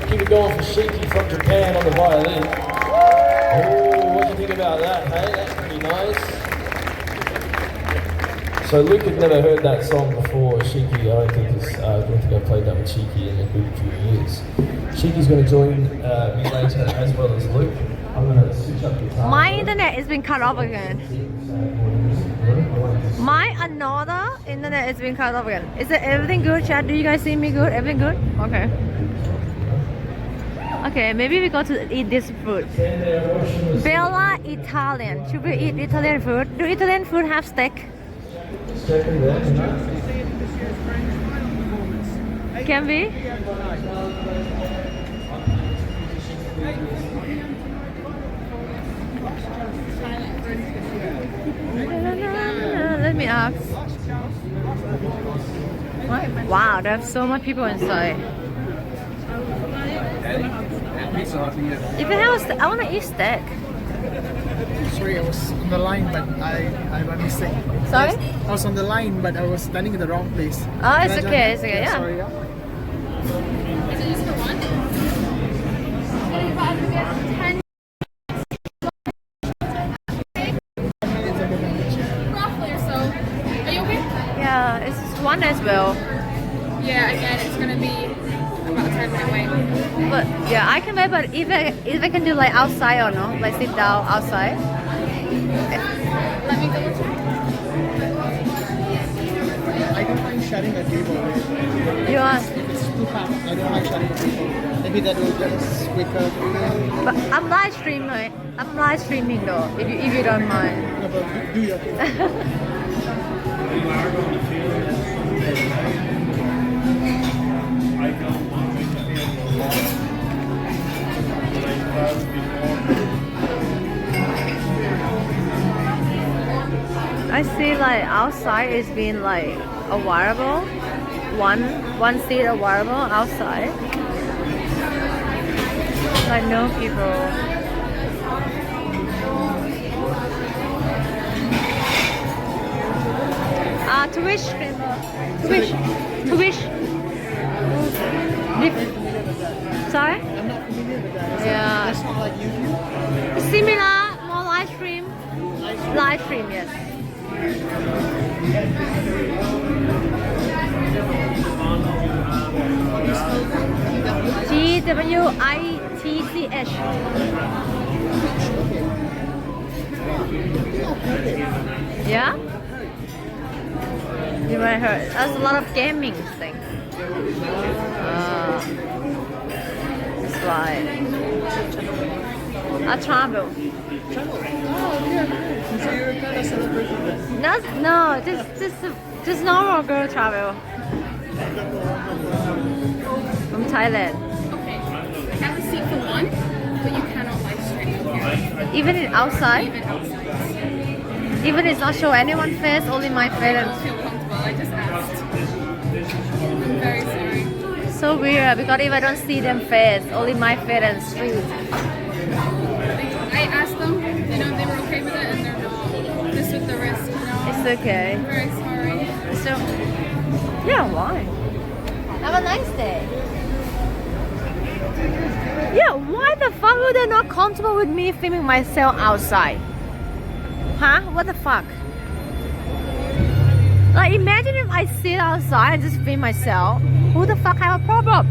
Keep it going for Shiki from Japan on the violin. Oh, what do you think about that, hey? That's pretty nice. So Luke had never heard that song before. Shiki, I don't think, is going to go play that with Shiki in a good few years. Shiki's going to join me later as well as Luke. I'm going to switch up guitar. My internet has been cut off again. My another internet has been cut off again. Is it everything good, chat? Do you guys see me good? Everything good? Okay. Okay, maybe we go to eat this food. Bella Italian. Should we eat Italian food? Do Italian food have steak? Can we? Let me ask. What? Wow, there's so much people inside. If you have, I want to eat steak. Sorry, I was on the line, but I made a mistake. Sorry? I was on the line, but I was standing in the wrong place. Oh, it's okay. It's okay. Yeah. Sorry, yeah. Is it just for one? Roughly or so. Are you okay? Yeah, it's just one as well. Yeah, again, it's gonna be about a 10-minute wait. But yeah, I can wait. But if I can do like outside or no, like sit down outside. Let me double check. I don't mind sharing a table. You want? If it's too packed, I don't like sharing a table. Maybe that will just wake up. But I'm live streaming. I'm live streaming though. If you don't mind. No, but do your thing. I see like outside it's been like a variable. One seat a variable outside. Like no people. Twitch streamer. Twitch. Sorry? I'm not familiar with that. Yeah. It's not like YouTube. Similar, more live stream. Live stream, yes. TWITCH. Yeah? You might heard. There's a lot of gaming thing. It's like I travel. Oh, yeah. So you're kind of celebrating that. No, just normal girl travel. From Thailand. Okay. I have a seat for one, but you cannot live stream here. Even outside? Even outside. Even it's not show anyone face, only my I face. don't feel comfortable. I just asked. I'm very sorry. So weird because if I don't see them face, only my face and street. I asked them, you know, they were okay with it, and they're not. Just with the risk, you know. It's okay. I'm very sorry. So, yeah, why? Have a nice day. Yeah, why the fuck would they not comfortable with me filming myself outside? Huh? What the fuck? Like, imagine if I sit outside and just film myself. Who the fuck have a problem?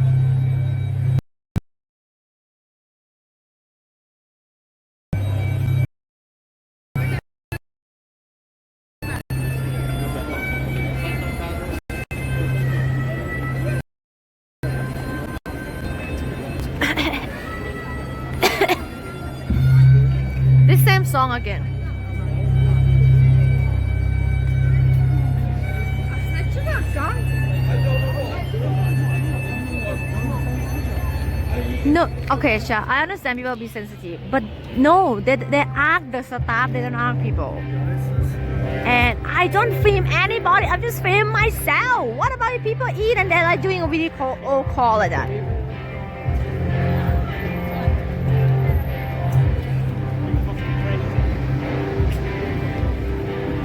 This same song again. No, okay, Sha, I understand people be sensitive, but no, they ask the staff, they don't ask people. And I don't film anybody, I'm just film myself. What about if people eat and they're like doing a video call like that?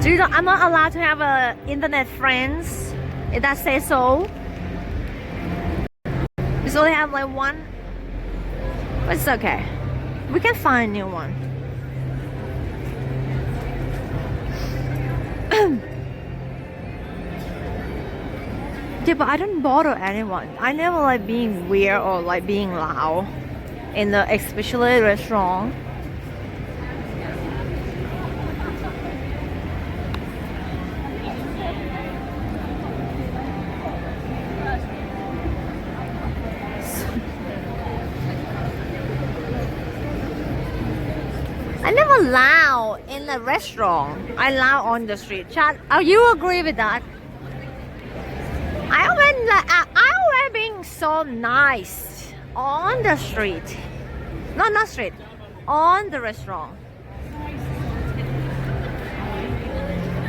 Do you know, I'm not allowed to have internet friends, if that says so. We only have like one, but it's okay. We can find a new one. Yeah, but I don't bother anyone. I never like being weird or like being loud in the especially restaurant. I never loud in a restaurant. I loud on the street. Chad, you agree with that? I always being so nice on the street. Not street, on the restaurant.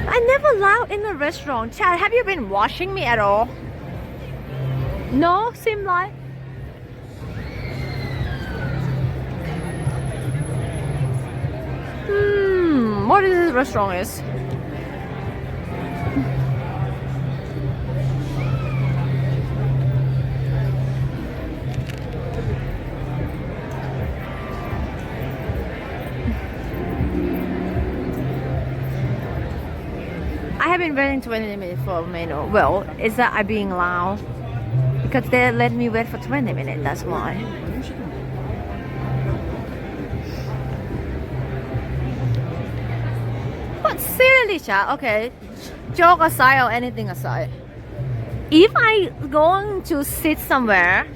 I never loud in a restaurant. Chad, have you been watching me at all? No, seem like. What is this restaurant is? I have been waiting 20 minutes for a menu. Well, is that I being loud? Because they let me wait for 20 minutes, that's why. But seriously, chat, okay, joke aside or anything aside, if I going to sit somewhere,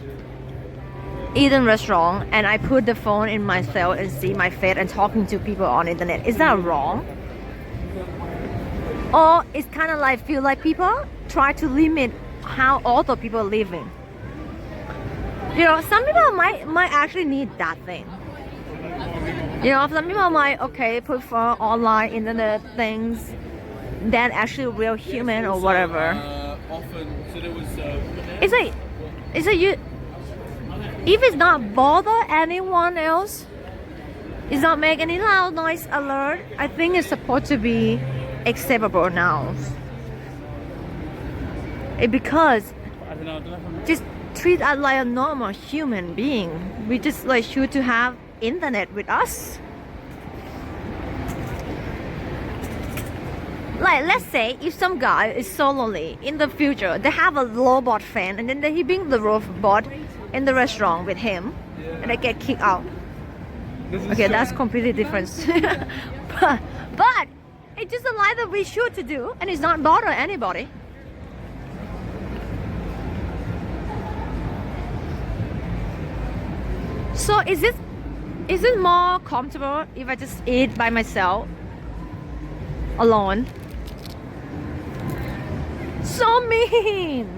eat in restaurant, and I put the phone in myself and see my face and talking to people on internet, is that wrong? Or it's kind of like feel like people try to limit how other people living. You know, some people might actually need that thing. You know, some people might prefer online internet things than actually real human or whatever. It's like you. If it's not bother anyone else, it's not make any loud noise alert. I think it's supposed to be acceptable now. Because just treat us like a normal human being. We just like should to have internet with us. Like let's say if some guy is so lonely in the future, they have a robot fan and then he bring the robot in the restaurant with him and they get kicked out. Okay, that's completely different. but it's just a lie that we should to do, and it's not bother anybody. So is it more comfortable if I just eat by myself, alone? So mean.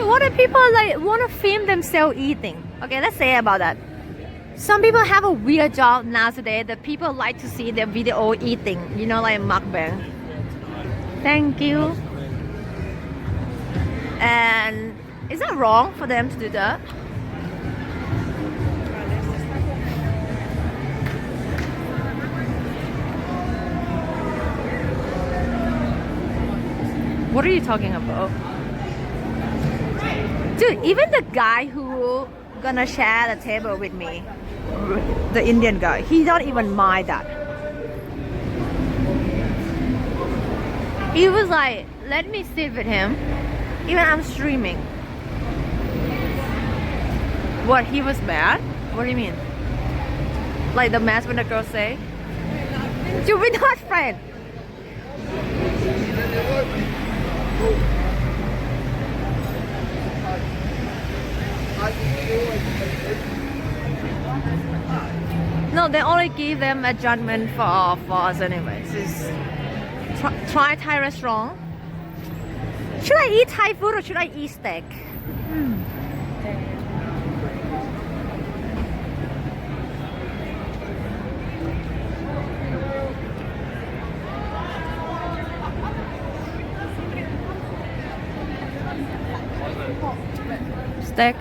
What if people like want to film themselves eating? Okay, let's say about that. Some people have a weird job nowadays that people like to see their video eating. You know, like mukbang. Thank you. And is that wrong for them to do that? What are you talking about? Dude, even the guy who gonna share the table with me, the Indian guy, he don't even mind that. He was like, let me sit with him, even I'm streaming. What, he was mad? What do you mean? Like the mess when the girl say, dude, we're not friends. No, they only give them a judgment for us anyways. Just try Thai restaurant. Should I eat Thai food or should I eat steak? Steak.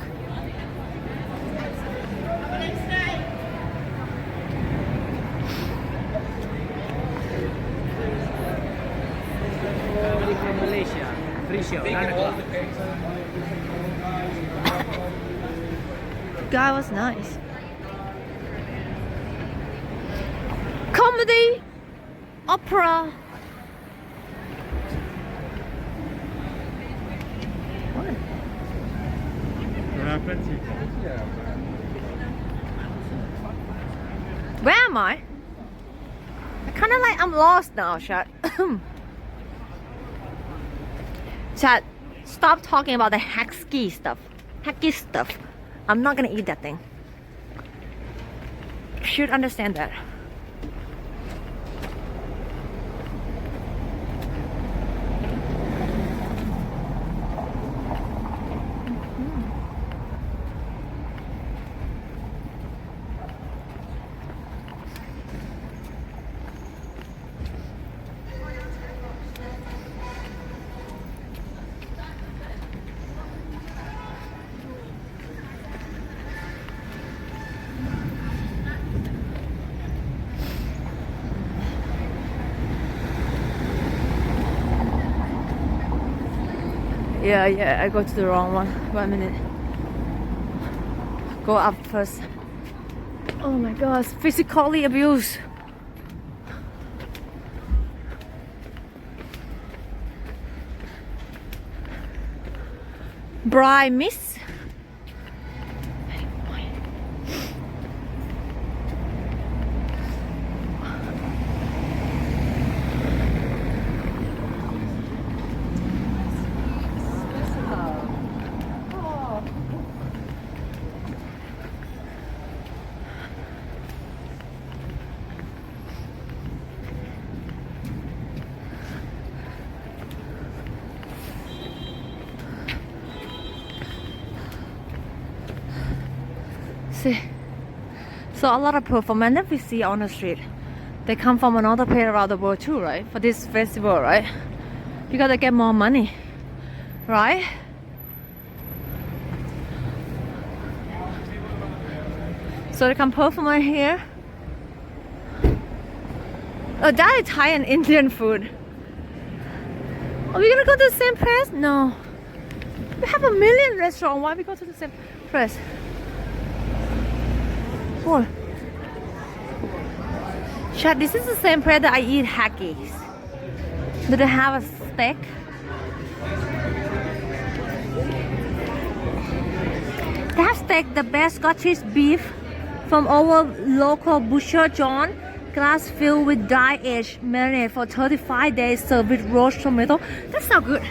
Guy was nice. Comedy, opera. What? Where am I? I kind of like I'm lost now, chat. Chat, stop talking about the hacky stuff. Hacky stuff. I'm not gonna eat that thing. You should understand that. Yeah, I go to the wrong one. 1 minute. Go up first. Oh my gosh, physically abused. Bride miss. See, so a lot of performers that we see on the street, they come from another place around the world too, right? For this festival, right? Because they get more money, right? So they come perform here. Oh, that is Thai and Indian food. Are we gonna go to the same place? No. We have a million restaurants. Why we go to the same place? Oh. Chat, this is the same place that I eat haggis. Do they have a steak? They have steak, the best Scottish beef from our local butcher John. Glass filled with dry-aged marinade for 35 days, served with roast tomato. That sounds good.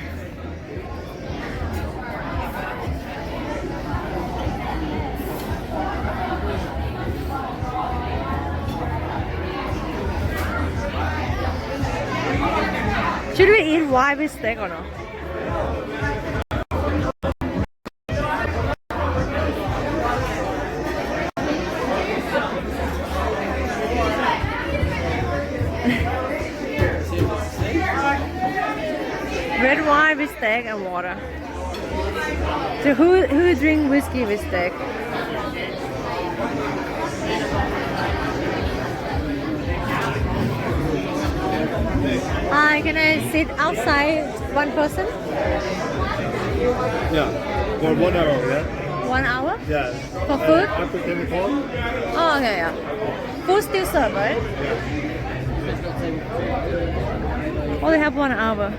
Should we eat white with steak or no? Red wine with steak and water. So who drink whiskey with steak? Can I sit outside one person? Yeah, for 1 hour, yeah? 1 hour? Yeah. For food? After 10 o'clock? Oh, okay, yeah. Food still served, right? Only have 1 hour.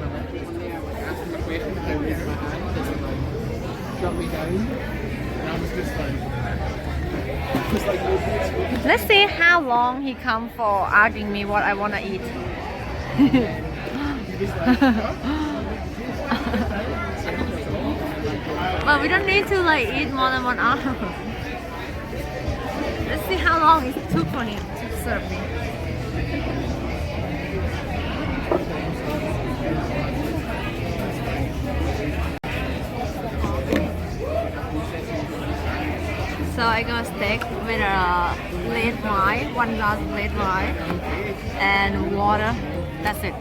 Let's see how long he come for asking me what I want to eat. But we don't need to like eat more than 1 hour. Let's see how long it took for him to serve me. So I got steak with a red wine, 1 glass of red wine, and water. That's it.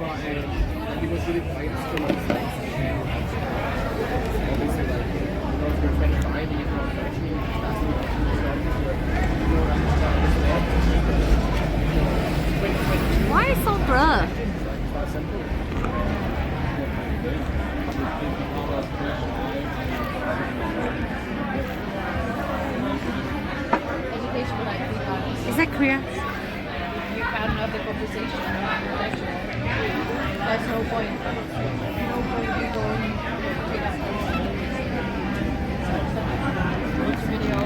Why is it so blurred? Is that clear? You can't have the conversation. There's no point. No point in going watch video.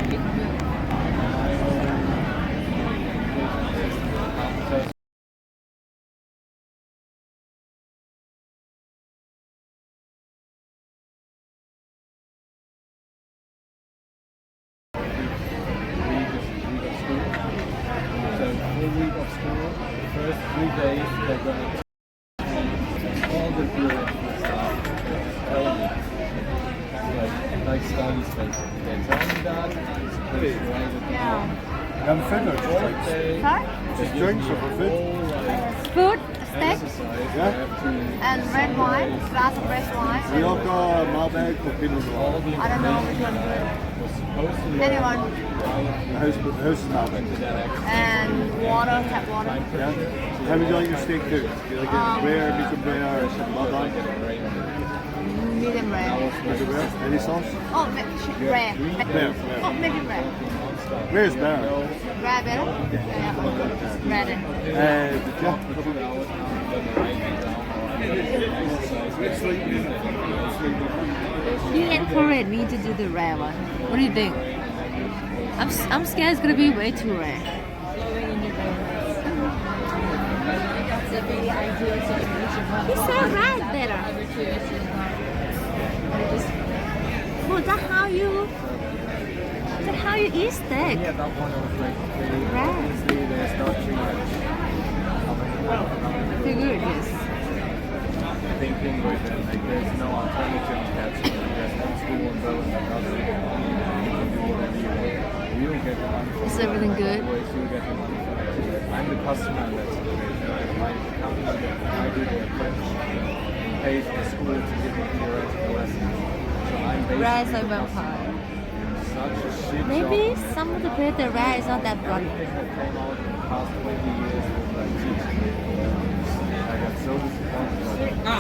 Week of school, the first 3 days they're going to all the bureaucracy stuff, tell me. Like studies basically. They tell me that, it's pretty write it down. And food or just drinks? Sorry? Just drinks or food? Food, steak, Yeah? and red wine, glass of red wine. We all got Malbec or Pinot Noir. I don't know which one. Anyone. The house is Malbec. And water, tap water. Yeah? So how would you like your steak cooked? Do you like it rare, medium rare, or something like that? medium rare. Medium rare. Any sauce? Oh, rare. Rare. Oh, medium rare. Rare is better. Rare better? Yeah. Rare then. You encourage me to do the rare one. What do you think? I'm scared it's gonna be way too rare. He said rare better. Oh, that's how you eat steak. Yeah, that one was like Rare. they start Feel good, yes. thinking with it, like there's no alternative that's there's one school and those and others. You can do whatever you want. You don't get the money for Is it. everything good? Always you get the money for it. I'm the customer in that situation. My company, I do the apprenticeship, pays the school to give me theoretical lessons. So I'm basically Rare is like vampire. such a shit Maybe job. some of the people the rare is not that bloody. Everything that came out in the past 20 years was like teaching me. I got so disappointed.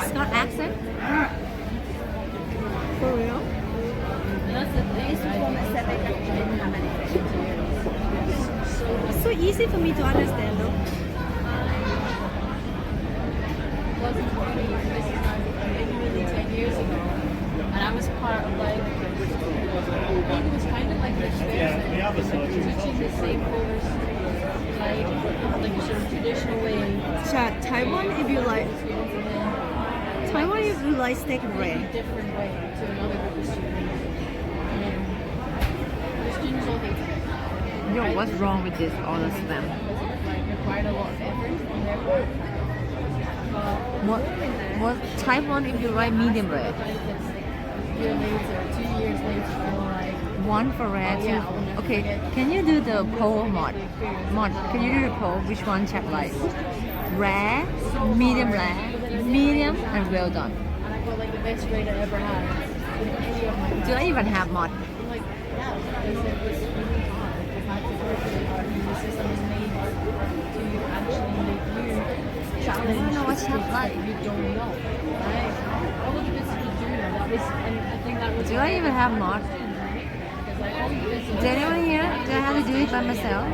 It's not accent. For real? It's so easy for me to understand though. Maybe 10 years ago, and I was part of like, I think it was kind of like this teaching the same course, like a sort of traditional way. Chat, Taiwan if you like steak and rare. Different way to another group of students. The students all hate it. Yo, what's wrong with this? All of them. Like required a lot of effort on their part. What Taiwan if you like medium rare? A year later, 2 years later, I'm like, One for rare, Oh, yeah, I will two. never Okay, forget. can you do the poll mod? Mod, can you do the poll? Which one chat like? Rare, medium rare, medium, and well done. and I got like the best grade I ever had in any of my classes. Do I even have mod? I'm like, yeah, they said it was really hard. I've had to work really hard, and the system is made to actually make you challenge. I don't know what the chat skills like. that you don't know, right? All of the businesses do know. That was, and I think that was. Do I even have mod? Because like all the businesses. Is anyone here? Do I have to do it by myself?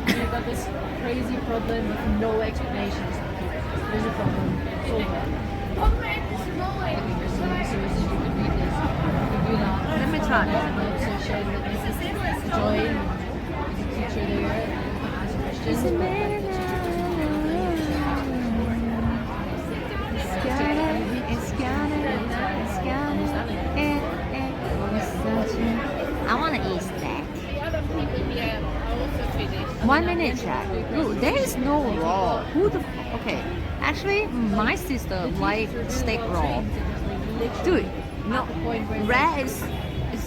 You've got this crazy problem with no explanations. There's a problem. Solve it. Let me try. I want to eat steak. 1 minute, chat. Look, there is no raw. Who the? Okay, actually, my sister like steak raw. Dude, no, rare is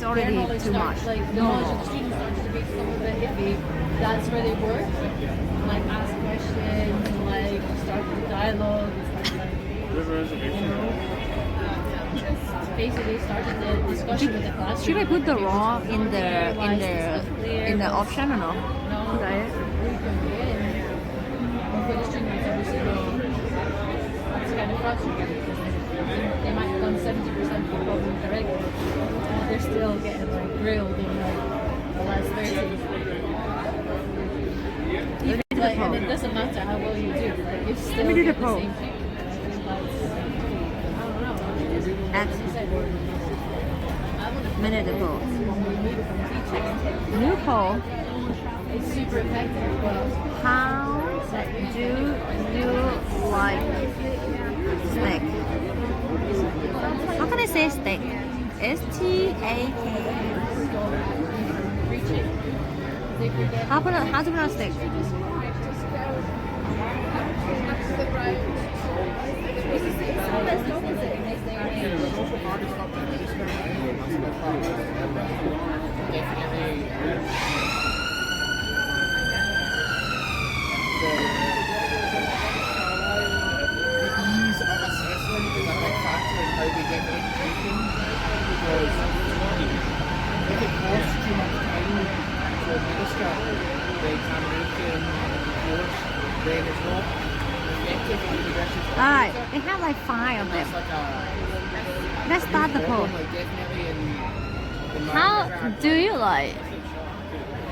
already too much. Like the No knowledge raw. of the students starts to be a little bit iffy. That's where they work. Like ask questions, like start the dialogue. Basically started the discussion with the classroom. Should I put the raw in the option or no? Should I? For the students, obviously, it's kind of frustrating because they might have done 70% of the problem correctly, but they're still getting like grilled in like the last 30. Like, and it doesn't matter how well you do, like, you still Let me do the get poll. same feedback. I don't know. That's minute the poll. New poll. It's super effective, but How do you like steak? How can I say steak? S-T-A-K. How to pronounce steak? Ease of assessment is a big factor in how they get their education because if it costs too much time to administer the examination and the course, then it's not effective for the university. Alright, they have like 5 of them. It's like a Let's start the poll. Like definitely in my How do you like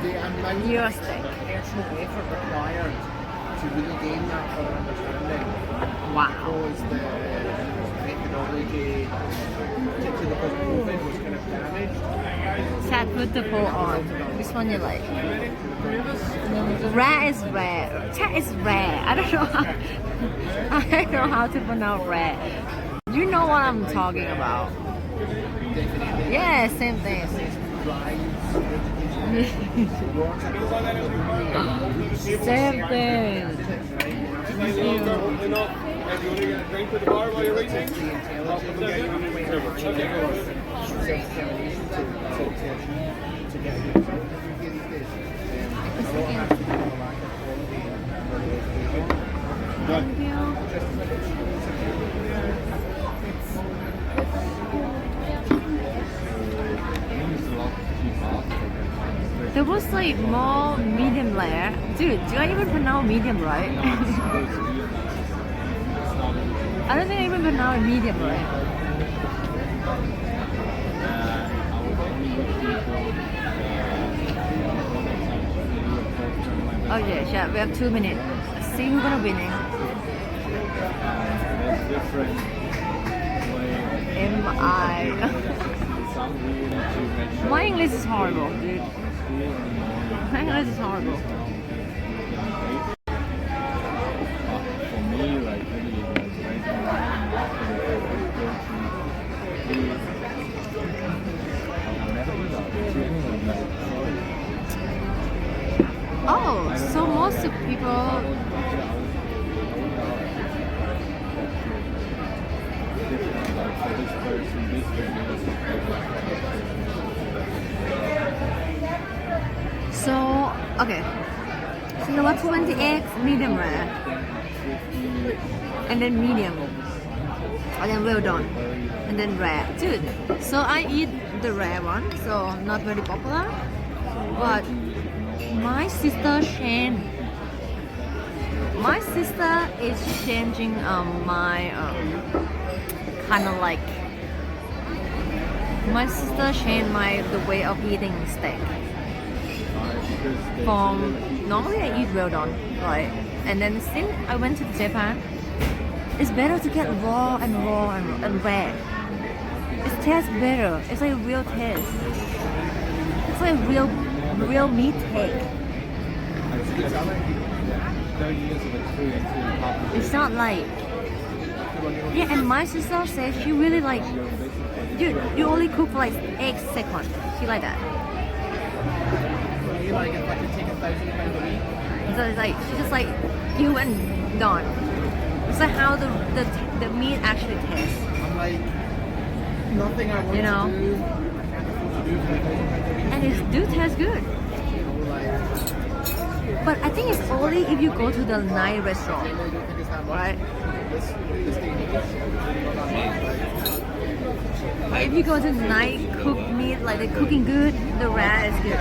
the amount your of steak? personal effort required to really gain that further understanding. Wow. Because the methodology, particularly because COVID was kind of damaged. Chat, put the poll on. Which one you like? Rare is rare. Chat is rare. I don't know how, I don't know how to pronounce rare. You know what I'm talking about. Yeah, same thing. Same thing. Thank you. There was like more medium rare. Dude, do I even pronounce medium right? I don't think I even pronounce medium right. Oh yeah, we have 2 minutes. Let's see who's gonna win it. M-I. My English is horrible, dude. My English is horrible. For me, like really, Oh, so most of people. So, okay. So there were 20 eggs, medium rare. And then medium. And then well done. And then rare. Dude, so I eat the rare one, so not very popular. But my sister changed. My sister is changing my kind of like. My sister changed the way of eating steak. From normally I eat well done, right? And then since I went to Japan, it's better to get raw and rare. It tastes better. It's like real taste. It's like real meat take. It's not like and my sister says she really like you only cook for like 8 seconds. She like that. Like if I could take £1,000 a week. So it's like she just like you and done. It's like how the meat actually tastes. I'm like nothing I want you know? to do. I can't afford to do for £1,000 a week. And it do taste good. But I think it's only if you go to the night restaurant, right? But if you go to night cooked meat, like they're cooking good, the rare is good.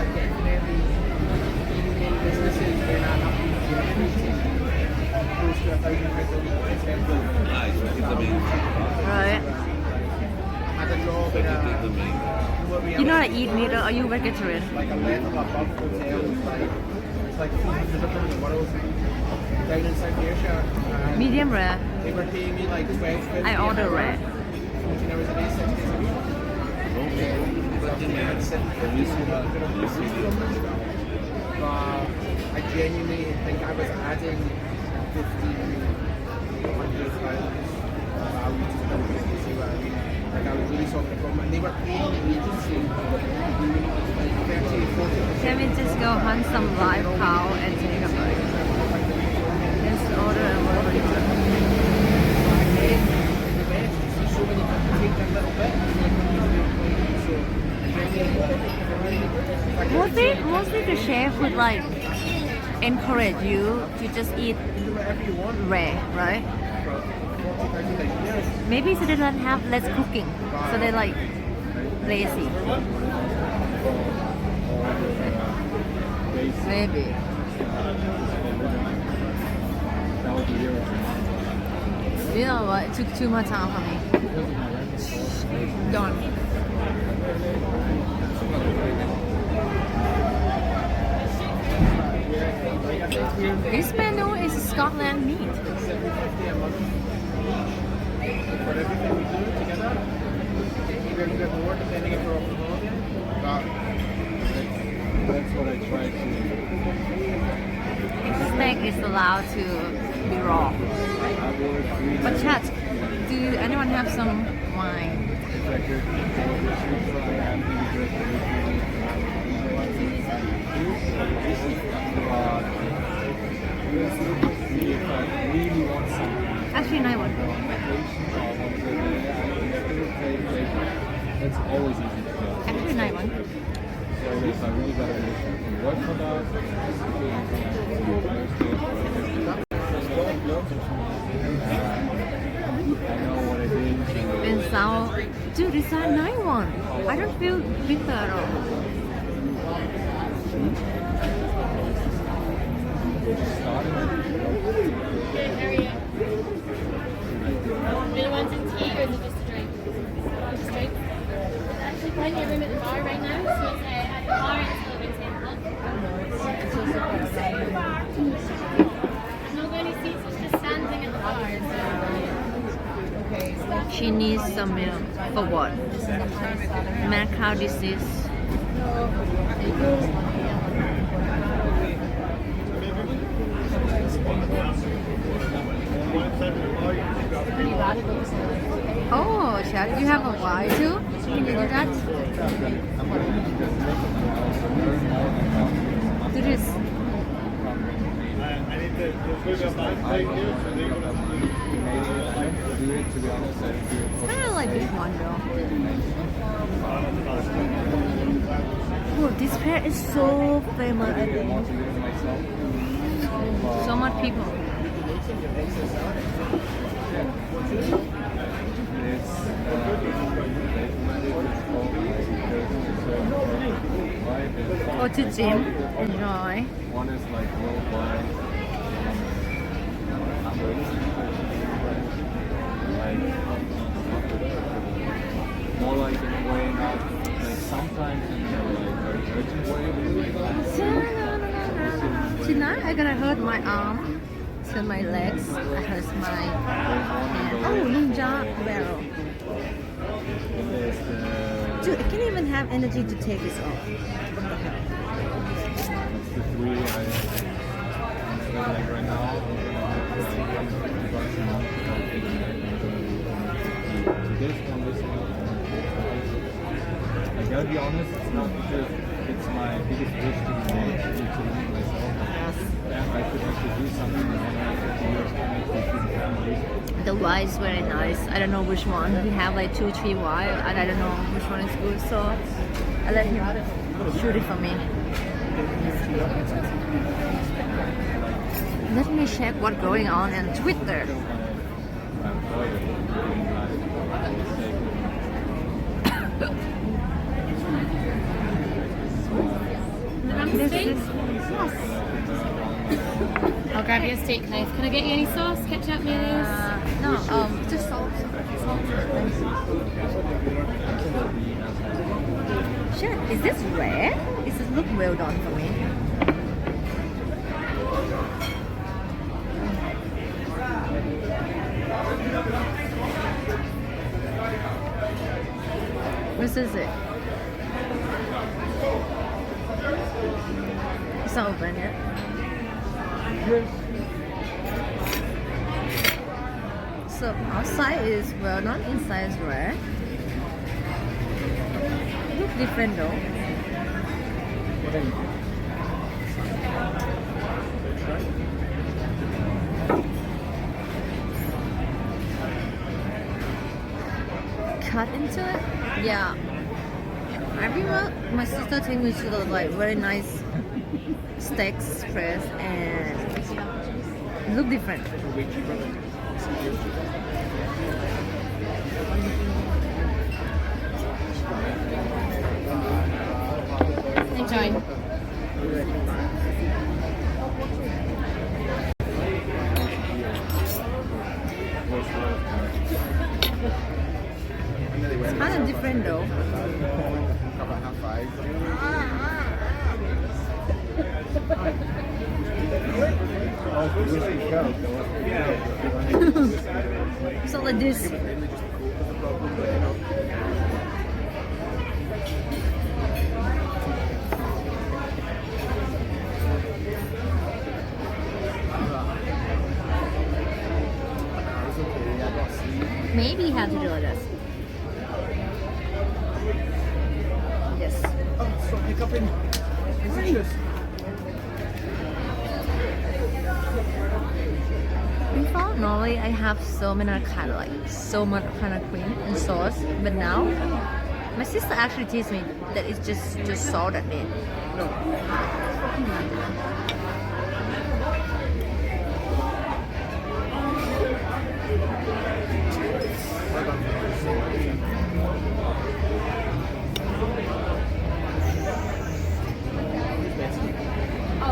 Right. You know how to eat meat, or are you vegetarian? Like a level above hotel, it's like 300 different worlds down in South Asia. Medium rare. They were paying me like 12 I order rare. 14 hours a day, 6 days a week. I genuinely think I was adding 1,500 pounds value to the company, you see what I mean? Like I was really solving the problem, and they were paying the agency like 30-40%. Can we just go hunt some live cow and take a bite? Let's order and order. So many people take their little bit, Mostly the chef would like encourage you to just eat rare, right? Maybe so they don't have less cooking, so they're like lazy. Maybe. You know what? It took too much time for me. Done. This menu is Scotland meat. But everything we do together, we're going to get more depending if we're off the holiday. That's what I try to Steak is allowed to be raw. avoid. But chat, do anyone have some wine? If I could go grocery store, I have maybe just if I really want something. Actually, no one. That's always easy to do. Actually, no one. So if I really got to work for that, I know what I did. And so, dude, it's a nice one. I don't feel bitter at all. Do you want some tea or is it just a drink? Just a drink? There's actually plenty of room at the bar right now, so it's at the bar until about 10 o'clock. There's not any seats, it's just standing at the bar. She needs some milk. For what? Mad cow disease. Oh, Chad, you have a Y too? Can you do that? Do this. It's kind of like this one though. Oh, this fair is so famous, I think. So much people. Go to gym, enjoy. One is like worldwide. More like in a way, not like sometimes in a like very urgent way. Tonight I gotta hurt my arm, to my legs, I hurt my hand. Oh, ninja barrel. Dude, I can't even have energy to take this off. What the hell? The three I like right now. I gotta be honest, it's not because it's my biggest wish to be more to limit myself. And I could actually do something in 150 years to make the family. The Y is very nice. I don't know which one. We have like 2, 3 Y, and I don't know which one is good. So I let him shoot it for me. Let me check what's going on Twitter. This is yes. I'll grab you a steak knife. Can I get you any sauce? Ketchup, mayonnaise? No, just salt. Shit, is this rare? Does it look well done for me? This is it. It's not open yet. So outside is well done, inside is rare. Look different though. Cut into it? Yeah. I remember my sister took me to the like very nice steaks press and it look different. Enjoy. So like this. Maybe you have to do like this. Yes. Oh, stop hiccuping. Before, normally I have so many kind of like so much kind of cream and sauce, but now my sister actually teaches me that it's just salt and meat.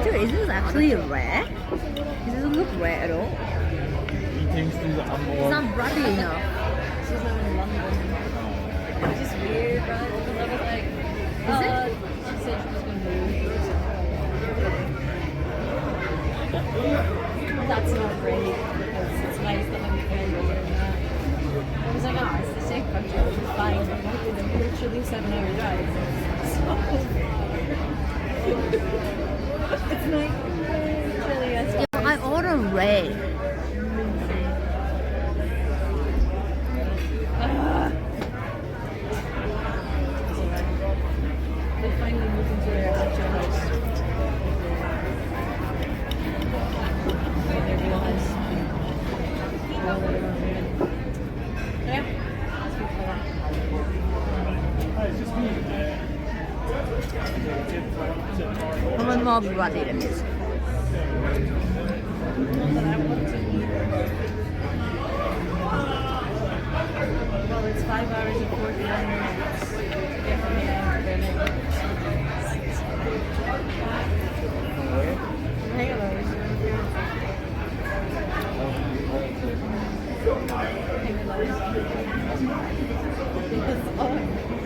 Dude, is this actually rare? It doesn't look rare at all. It's not bloody enough. She's not in London. Which is weird, right? Because I was like, Is it? she said she was going to move. That's not great because it's nice to have a friend over and that. I was like, oh, it's the same country, which is fine, but literally 7-hour drive. It's like, really, Yeah, I ordered red. They finally moved into their actual house. Their real house. Yeah. I want more bloody than this. Well, it's 5 hours and 49 minutes to get from here to Berlin.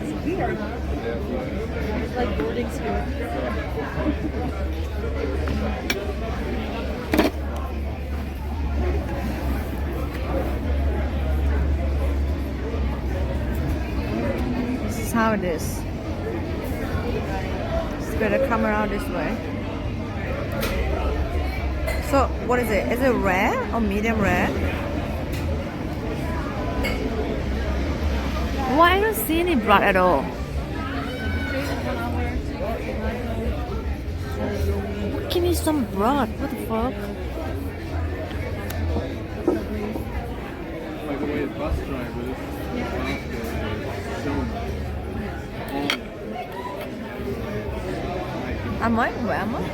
It's weird, huh? It's like boarding school. This is how it is. It's better come around this way. So, what is it? Is it rare or medium rare? Why I don't see any blood at all? Give me some blood. What the fuck? By the way, bus drivers Am I? Where am I? yeah,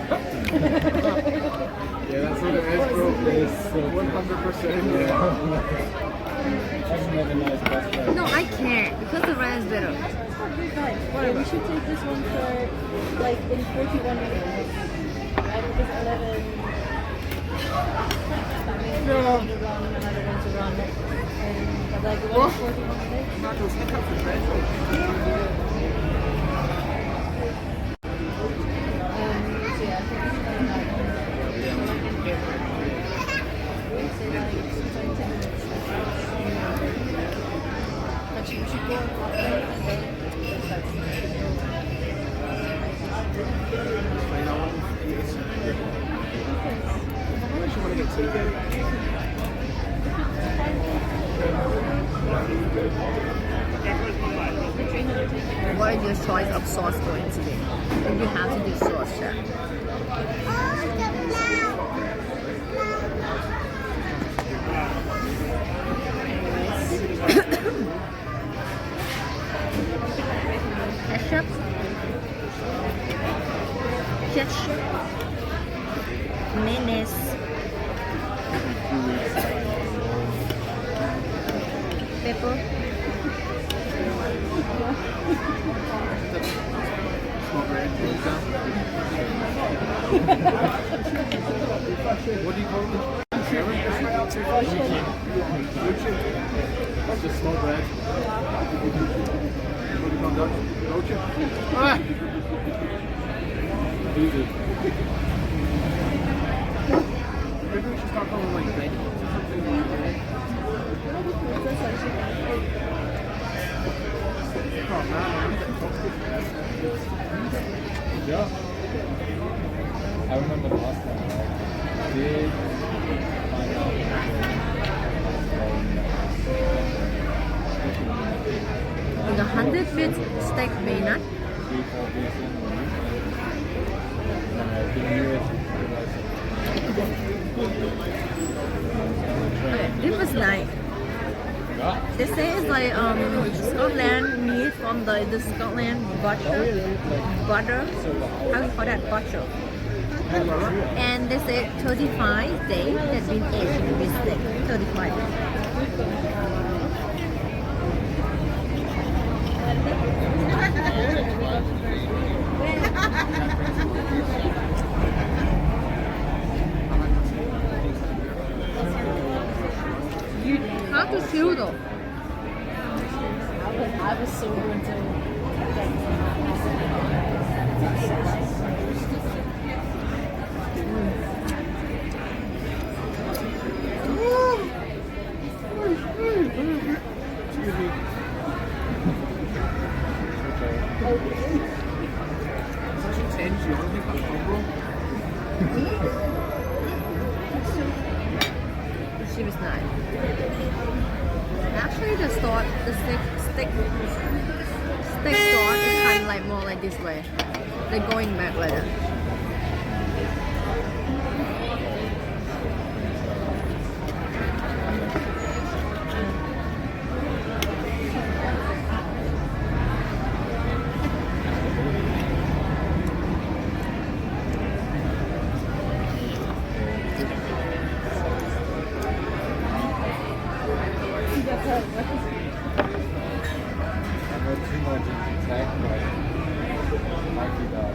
that's what it is, bro. It's 100%. No, I can't because the red is better. Why? We should take this one for like in 41 minutes. Right? Because 11. No. To run, another one to run. And like the one in 41 minutes. So yeah, I think it's like say like 10 minutes. Actually, we should go and then What is your choice of sauce going to be? If you have to do sauce, chef. Ketchup. Ketchup. Mayonnaise. Pepper. What do you call it? That's just small bread. What do you call Dutch? Roodje? Ah! Easy. couple of like vegetables or something like that. Oh man, I'm a bit toxic. Yeah. I remember the last time I did find out Like 100 bit steak peanut. 3-4 days in the week. And I didn't hear it. Okay, this was nice. Yeah. They say it's like Scotland meat from the Scotland butter. How you call that? Butter. And they say 35 days that's been aged in this steak. 35 days. You have to feel though. I was sober until It's actually 10 you don't think that's wrong. She was nice. Actually, the steak sauce is kind of like more like this way. They're going back like that. I got too much attacked by monkey dog.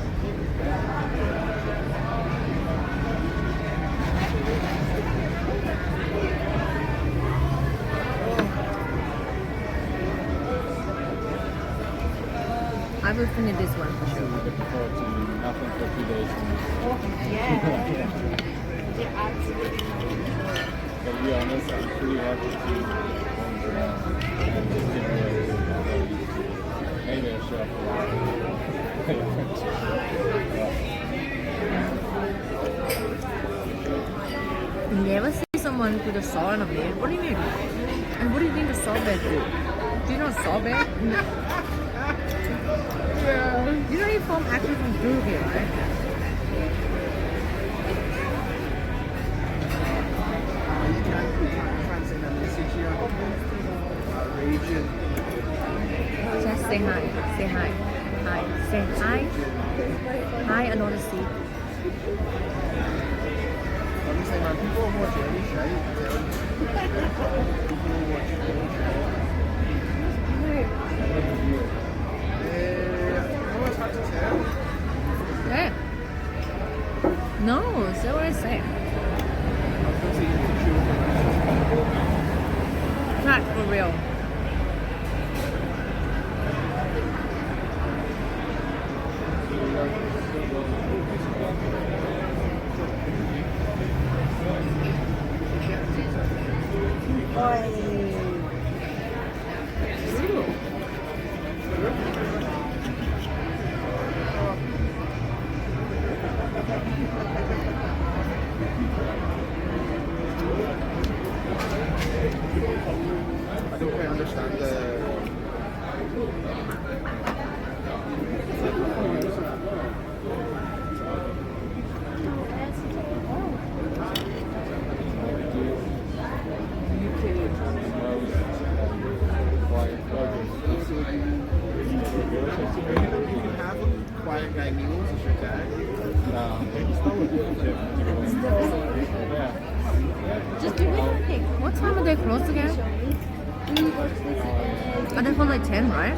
I will finish this one for sure. Looking forward to nothing for 2 days. But to be honest, I'm pretty happy to and just give away maybe a shot. You never see someone put a salt on a bed. What do you mean? And what do you think the salt bed do? Do you know salt bed? You know you're from actually from Turkey, right? You can't send a message here. Raging. Just say hi. Say hi. Hi. Say hi. Hi, another seat. Honestly, man, people are watching any shit, I tell you. People are watching any shit. No, it's hard to tell. Yeah. No, say what I say. Not for real. I don't quite understand the... You can have quiet guy meals as your dad. Just give me something. What time are they closed again? Are they for like 10, right?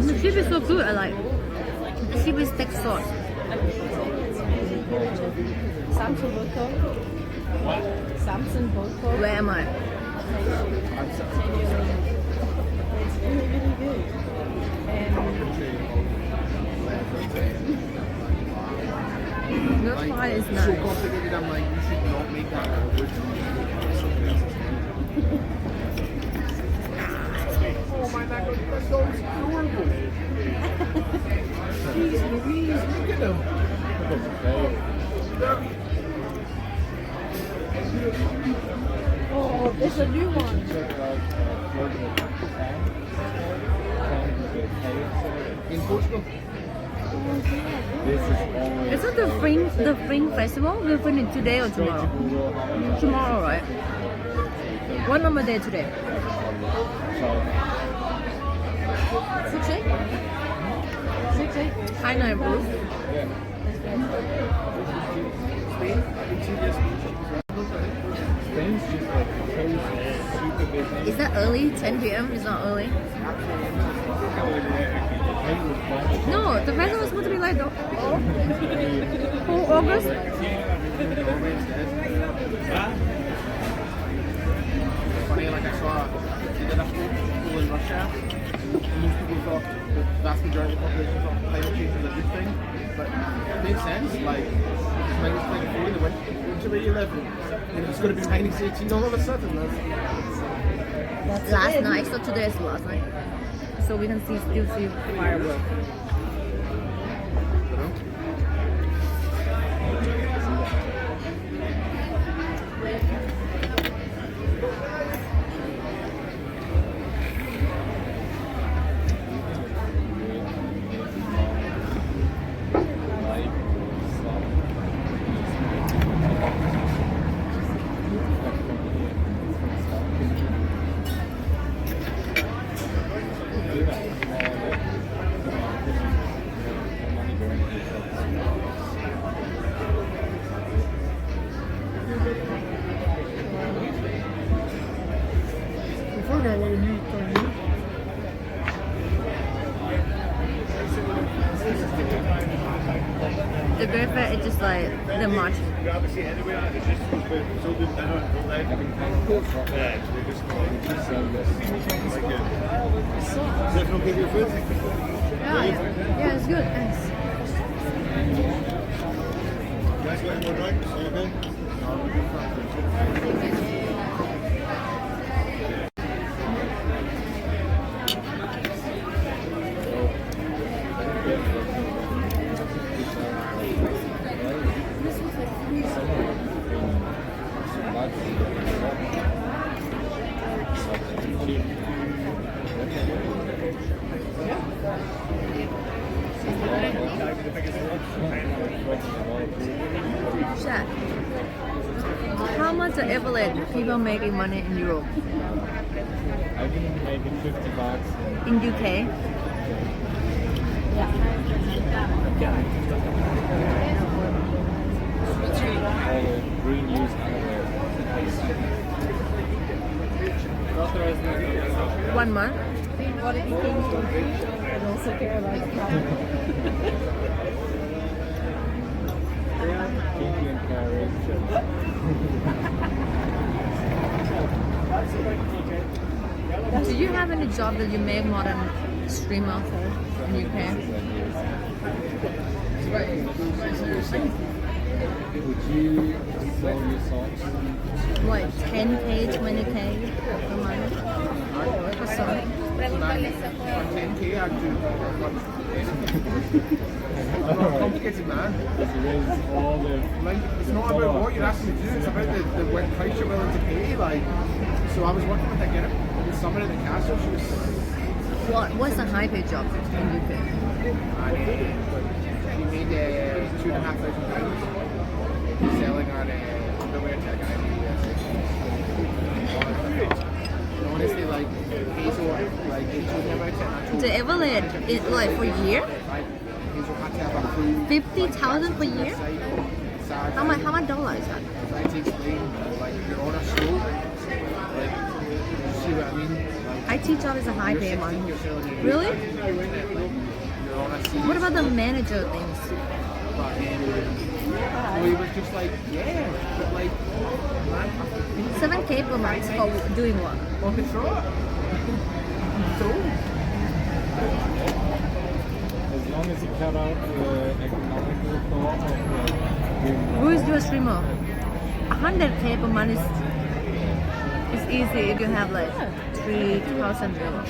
The soup is so good. I like the soup is steak sauce. Samson Boko. Samson Boko. Where am I? It's really, really good. And That's why That is so nice. complicated. I'm like, you should not make that. Oh my god, that dog's adorable. Jeez Louise, look at him. Oh, there's a new one. In Portugal. This is always Is it the Spring Festival? We'll finish today or tomorrow? Tomorrow, right? What number day today? 6-8? 6-8? Hi, night, Bruce. Spain's just like super busy. Is that early? 10 p.m. It's not early. No, the festival is supposed to be like the whole August. Funny, like I saw they did a poll in Russia. Most people thought the vast majority of the population thought climate change was a good thing, but it makes sense. Like it's minus 24 in the winter where you live, and it's going to be minus 18 all of a sudden. That's last night, so today is last night. So we can still see fireworks. The Great Fair is just like the march. Grab a seat anywhere, it's just so good dinner and don't like yeah, they just like it. Is everyone okay with your food? Yeah, it's good. Thanks. You guys got any more drinks? Are you okay? Chef, how much are average people making money in Europe? I've been making $50 In UK? all the green news anywhere. 1 month? What if you came to and also care about the Kinky and carrots. Do you have any job that you make more than streamer in UK? Would you sell your socks? What, 10k, 20k per month? Per song? On 10k, I'd do I'm not a complicated man. All the Like, it's not about what you're asking me to do, it's about the price you're willing to pay. Like, so I was working with a girl, someone at the castle, she was... What's a high paid job in UK? And she made £2,500 selling our underwear to a guy in the USA. And honestly, like, Hazel, like, they told me about it, and I told The average is like for a year? Hazel had to have a full 50,000 per year? How much dollar is that? trying to explain, like, you're on a show, like, you see what I mean? Like, IT job is a high pay one. you're selling your Really? you're on a scene. What about the manager things? But well, he was just like, yeah, but like, man, 7k per month for doing what? on the throat. Throat. as long long as you cut out the economical thought of doing Who is your streamer? 100k per month is easy if you have like 3,000 viewers.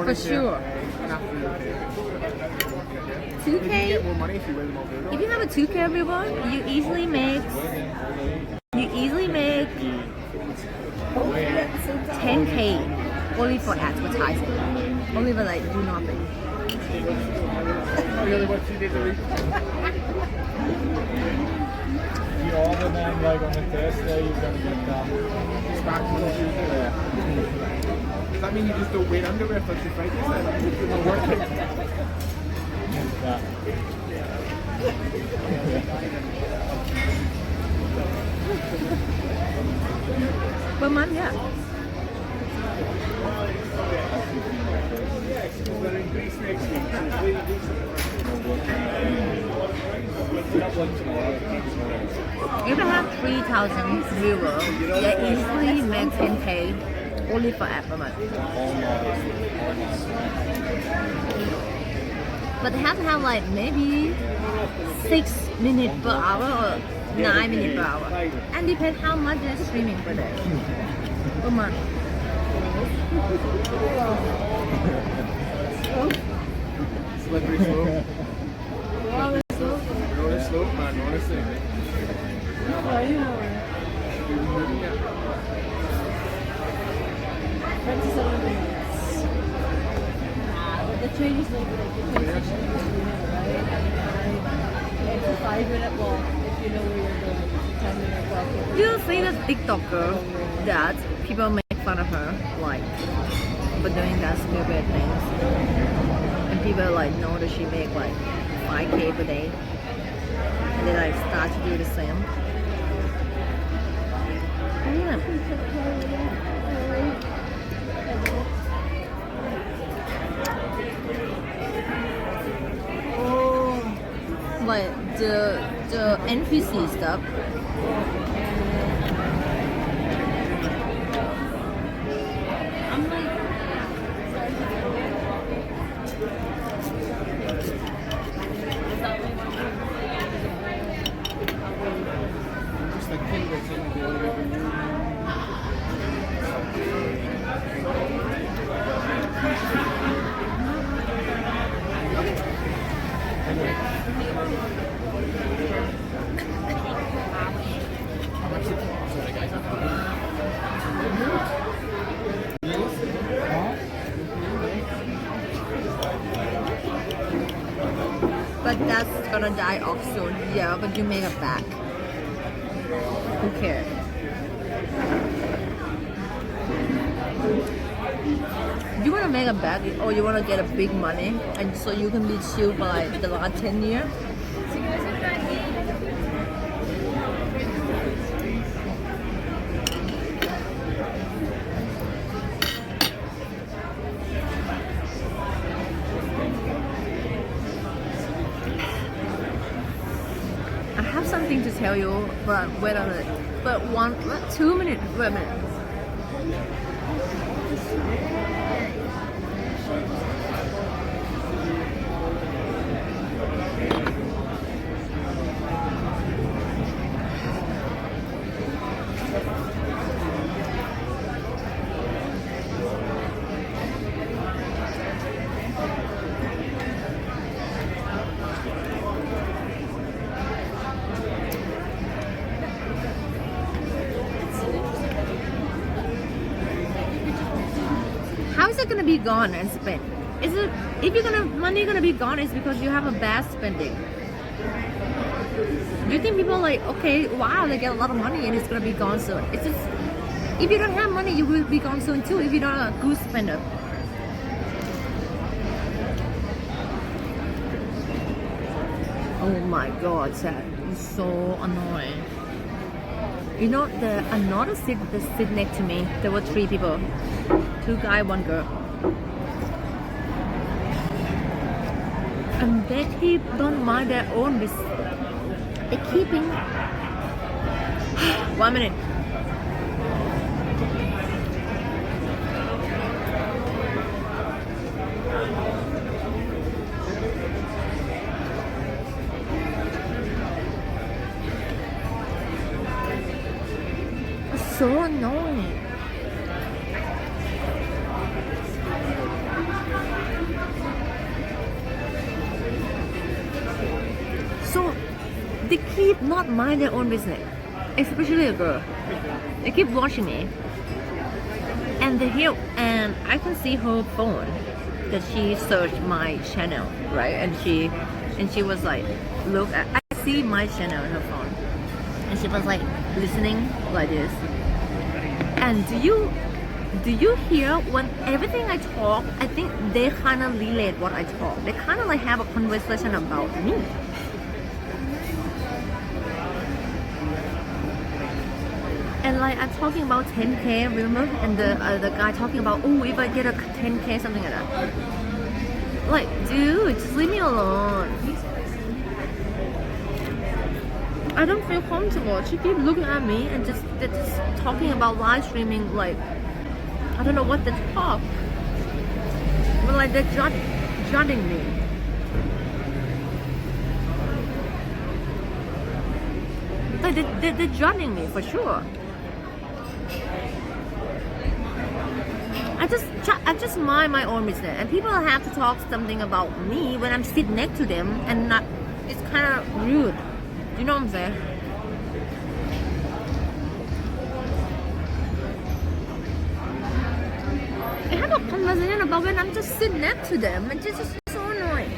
For sure. 2k? If you have a 2k everyone, you easily make 10k only for advertising. Only for like do nothing. really what you did to me. You order them like on a Thursday, you're gonna get them. It's back to the Tuesday there. Does that mean you just don't wear underwear Thursday, Friday? You're not working. Yeah. Per month, yeah. If you have 3,000 viewers, you easily make 10k only for ad per month. But they have to have like maybe 6 minutes per hour or 9 minutes per hour. And depends how much they're streaming per day. Per month. Slippery slope. We're on a slope, man, honestly. We've been moving it. 27 minutes. But the train is like the train station is right? It's a 5-minute walk if you know where you're going. It's a 10-minute walk. Do you see the TikToker that people make fun of her, like, for doing that stupid things? And people like know that she make like 5k per day. And they like start to do the same. Yeah. Like the NPC stuff. I'm like, Just like king that's in the order of the but that's gonna die off soon. Yeah, but you make it back. Who cares? You wanna make a back or you wanna get a big money and so you can be chill for like the last 10 years? I have something to tell you, but wait a minute. But 2 minutes. Wait a minute. How is it gonna be gone and spent? Is it if money gonna be gone? Is because you have a bad spending. Do you think people are like, okay, wow, they get a lot of money and it's gonna be gone soon? It's just if you don't have money, you will be gone soon too. If you're not a good spender. Oh my God, Chad, it's so annoying. You know, another seat that sit next to me, there were 3 people. 2 guys, 1 girl. And they don't mind their own business. They're keeping 1 minute. so annoying. So they keep not mind their own business, especially a girl. They keep watching me, and they hear, and I can see her phone that she searched my channel, right? And she was like, look, I see my channel on her phone, and she was like listening like this. And do you hear when everything I talk? I think they kind of relate what I talk. They kind of like have a conversation about me. And like I'm talking about 10K, remember? And the guy talking about, oh, if I get a 10K, something like that. Like, dude, just leave me alone. I don't feel comfortable. She keep looking at me and they're just talking about live streaming. Like, I don't know what they talk, but like they're judging me. Like they're judging me for sure. I just mind my own business, and people have to talk something about me when I'm sitting next to them, and not. It's kind of rude. You know what I'm saying? I have a conversation about when I'm just sitting next to them, and it's just so annoying.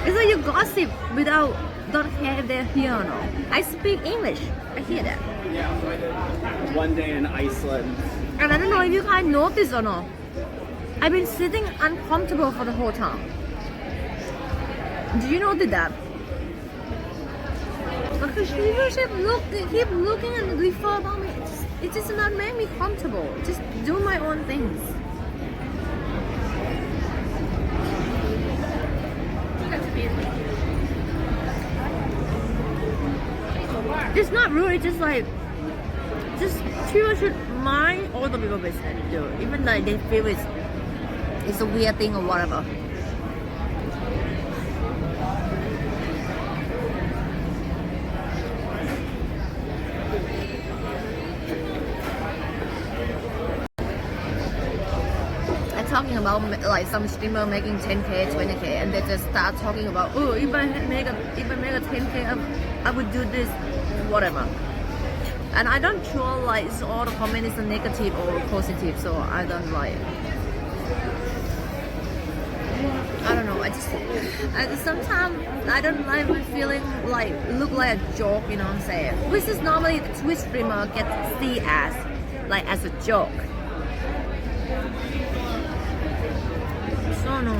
It's like you gossip without, don't care if they're here or not. I speak English. I hear that. Yeah, so I did one day in Iceland. And I don't know if you guys notice or not. I've been sitting uncomfortable for the whole time. Do you notice that? Because people keep looking and refer about me. It just not make me comfortable. Just do my own things. It's not rude. It's just like, just people should mind all the people business. Dude. Even like they feel it's a weird thing or whatever. Talking about like some streamer making 10K, 20K, and they just start talking about, oh, if I make a 10K, I would do this, whatever. And I don't sure like it's all the comment is negative or positive, so I don't like. I don't know. I just sometimes I don't like my feeling like look like a joke. You know what I'm saying? Which is normally the Twitch streamer gets seen as a joke. So annoying.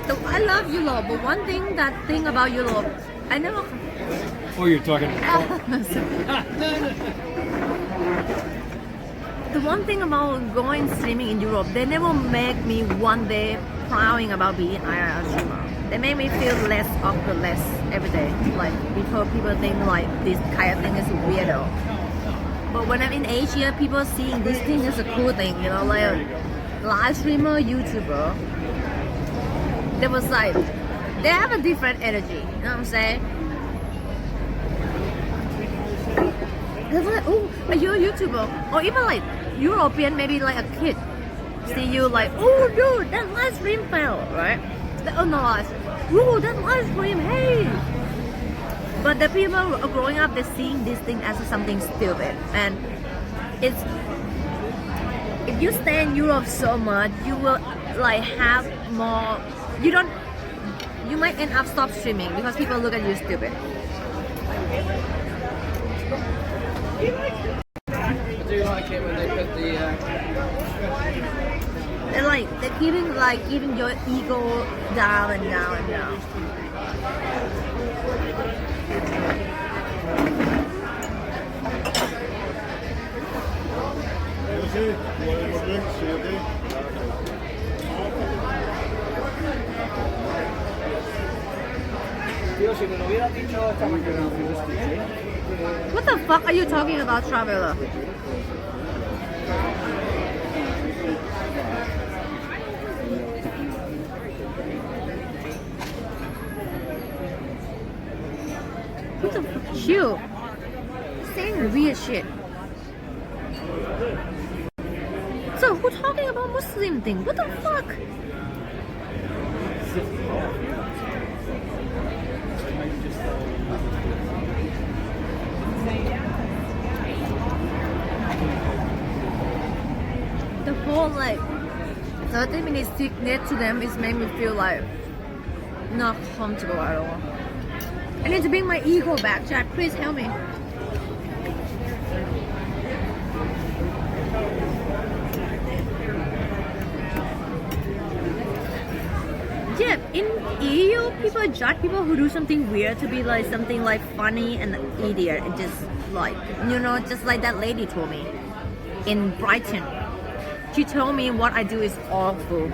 So I love Europe, but one thing about Europe, I never. Oh, you're talking. The one thing about going streaming in Europe, they never make me one day proud about being IRL streamer. They make me feel less of the less every day. Like because people think like this kind of thing is weirdo. But when I'm in Asia, people seeing this thing as a cool thing, you know, like a live streamer, YouTuber. They was like, they have a different energy, you know what I'm saying? They're like, oh, are you a YouTuber? Or even like European, maybe like a kid. See you like, oh dude, that live stream fell, right? Oh no, oh, that live stream, hey! But the people are growing up, they're seeing this thing as something stupid. And it's, if you stay in Europe so much, you will like have more, you might end up stop streaming because people look at you stupid. I do like it when they put the they're keeping your ego down and down and down. Tío, si me lo hubieras dicho esta mañana, lo escuché. What the fuck are you talking about, traveler? What the fuck? Chill. Saying weird shit. So who talking about Muslim thing? What the fuck? The whole like 30 minutes next to them is made me feel like not comfortable at all. I need to bring my ego back, Jack. Please help me. Yeah, in EU, people judge people who do something weird to be like something like funny and idiot, and just like, you know, just like that lady told me in Brighton. She told me what I do is awful.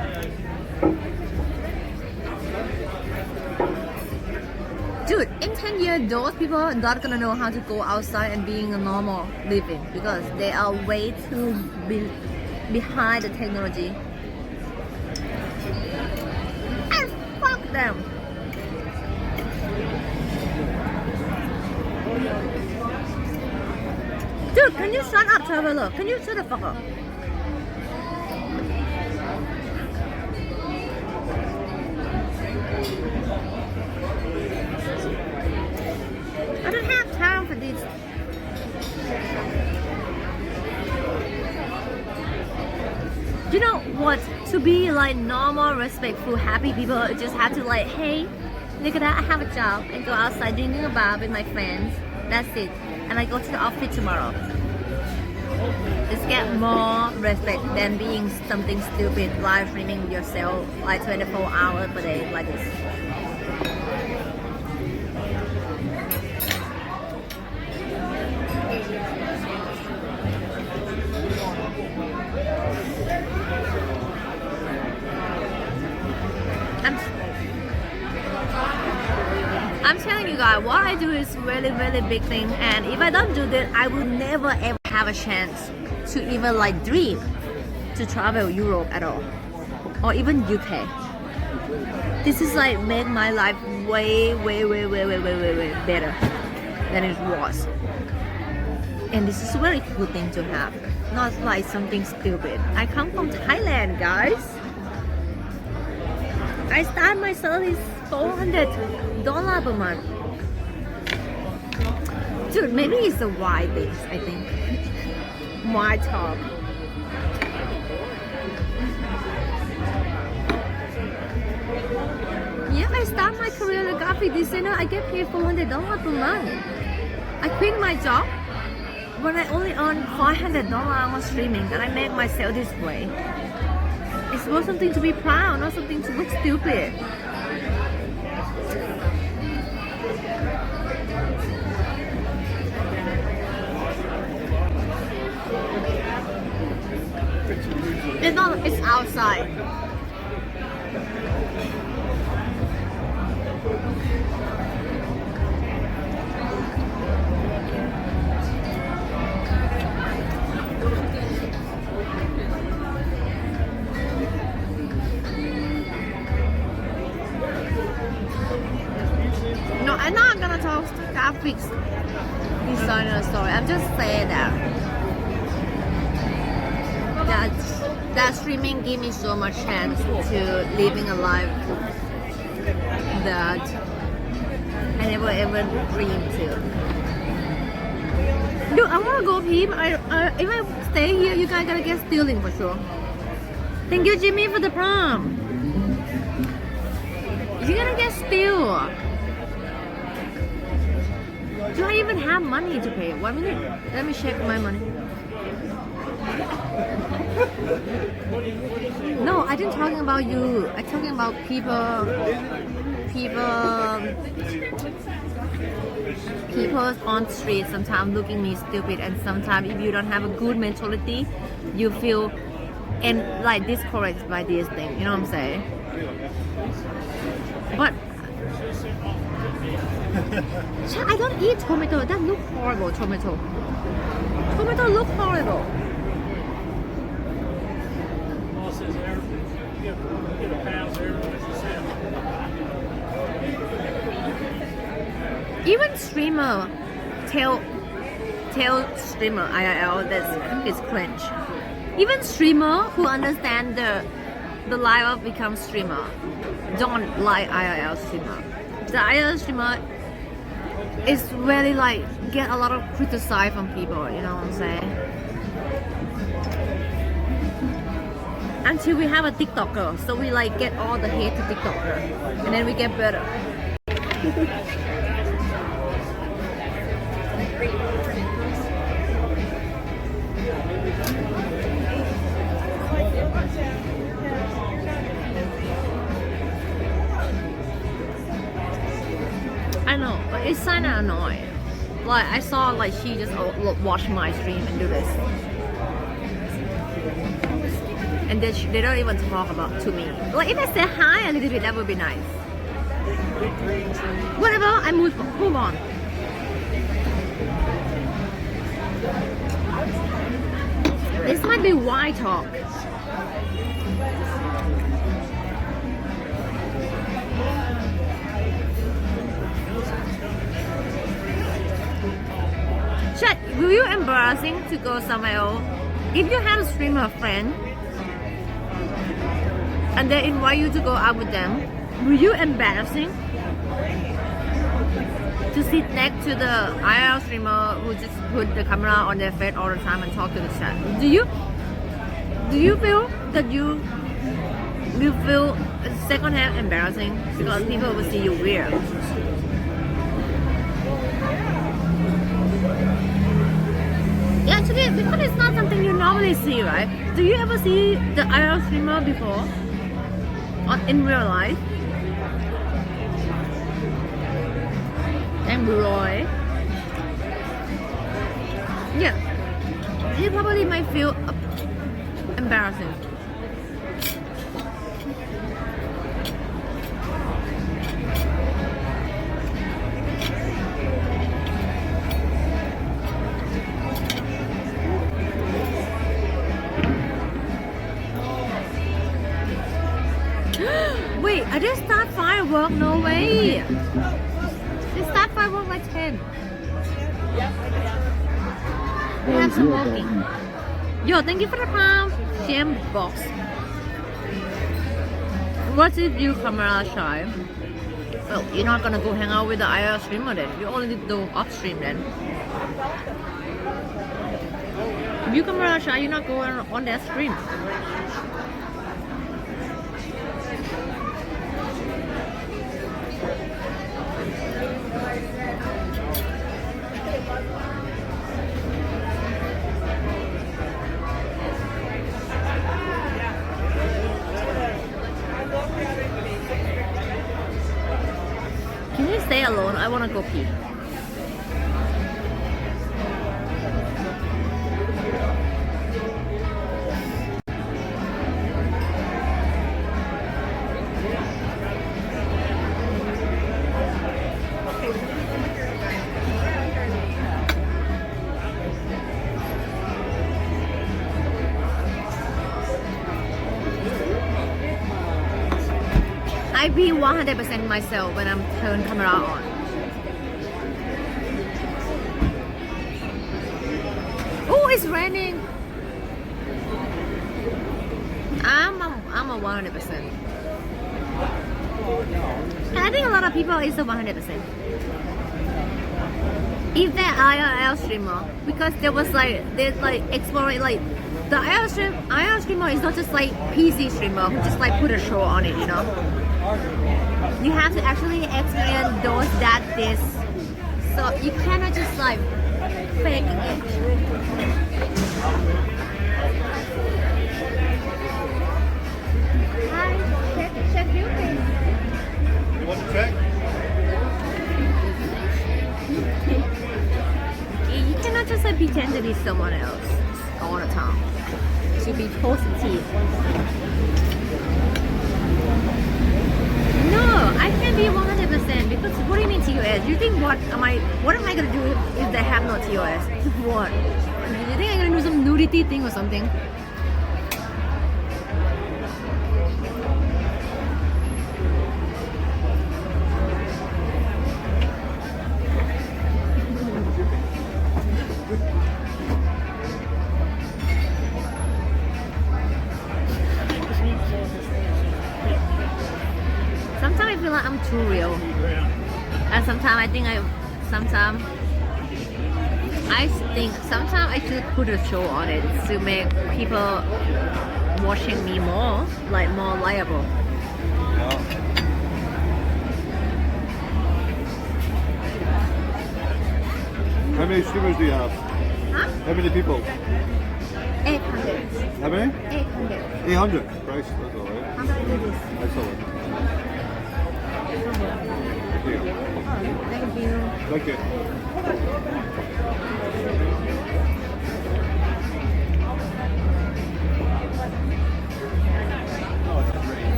Dude, in 10 years, those people are not gonna know how to go outside and being a normal living because they are way too behind the technology. And fuck them. Dude, can you shut up, traveler? Can you shut the fuck up? I don't have time for this. You know what? To be like normal, respectful, happy people, you just have to like, hey, look at that, I have a job and go outside drinking a bar with my friends. That's it. And I go to the office tomorrow. Just get more respect than being something stupid, live streaming yourself like 24 hours per day like this. I'm telling you guys, what I do is really, really big thing, and if I don't do that, I will never ever have a chance to even like dream to travel Europe at all, or even UK. This is like make my life way better than it was, and this is a very good thing to have, not like something stupid. I come from Thailand, guys. I start my salary is $400 per month. Dude, maybe it's the why things, I think. Why talk? Yeah, I start my career as a graphic designer. I get paid $400 per month. I quit my job when I only earn $500 on streaming, and I make myself this way. It's not something to be proud, not something to look stupid. It's not, it's outside. No, I'm not gonna talk graphics designer story. I'm just saying that streaming gave me so much chance to living a life that I never ever dreamed to. Dude, I wanna go peep. If I stay here, you guys gotta get stealing for sure. Thank you, Jimmy, for the prom. You're gonna get steal. Do I even have money to pay? 1 minute. Let me check my money. No, I didn't talking about you. I'm talking about people on the street sometimes looking me stupid, and sometimes if you don't have a good mentality, you feel and like discouraged by this thing. You know what I'm saying? But I don't eat tomato. That look horrible. Tomato look horrible. Even streamer, tail streamer IRL that is cringe. Even streamer who understand the life of become streamer don't like IRL streamer. The IRL streamer is really like get a lot of criticize from people. You know what I'm saying? Until we have a TikToker, so we like get all the hate to TikToker, and then we get better. I know, but it's kind of annoying. Like I saw like she just watch my stream and do this. And they don't even talk about to me. Like if I say hi a little bit, that would be nice. Whatever, I move on. This might be why talk. Chat, will you embarrassing to go somewhere else? If you have a streamer friend and they invite you to go out with them, will you embarrassing to sit next to the IRL streamer who just put the camera on their face all the time and talk to the chat? Do you feel that you feel secondhand embarrassing because people will see you weird? Yeah, actually, because it's not something you normally see, right? Do you ever see the IRL streamer before? Or in real life? And Roy. Yeah. You probably might feel embarrassing. Wait, I just start firework? No way. They start firework like 10. We have some walking. Yo, thank you for the palm. Sham box. What if you camera shy? Well, you're not gonna go hang out with the IRL streamer then. You only do off stream then. If you camera shy, you're not going on that stream. Can you stay alone? I wanna go pee. I be 100% myself when I'm turn camera on. Oh, it's raining. I'm a 100%. And I think a lot of people is a 100%. If they're IRL streamer, because there was like there's like exploring like the IRL streamer is not just like PC streamer who just like put a show on it, you know. You have to actually experience those that this, so you cannot just like fake it. Hi, check you please. You want to check? You cannot just like pretend to be someone else all the time. To be positive. No, I can be 100% because what do you mean to you? what am I gonna do if they have no TOS? What? You think I'm gonna do some nudity thing or something? Sometimes I feel like I'm too real, and sometimes I think sometimes I should put a show on it to make people watching me more liable. How many streamers do you have? Huh? How many people? 800. How many? 800. 800. Christ, that's alright. How many do this? Excellent. Thank you. Thank you.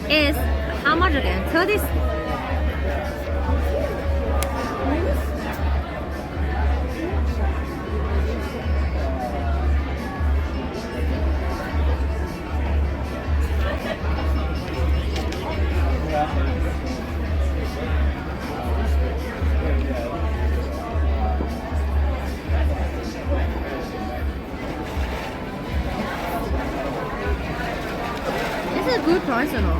Is how much again? 30. This is a good price, you know.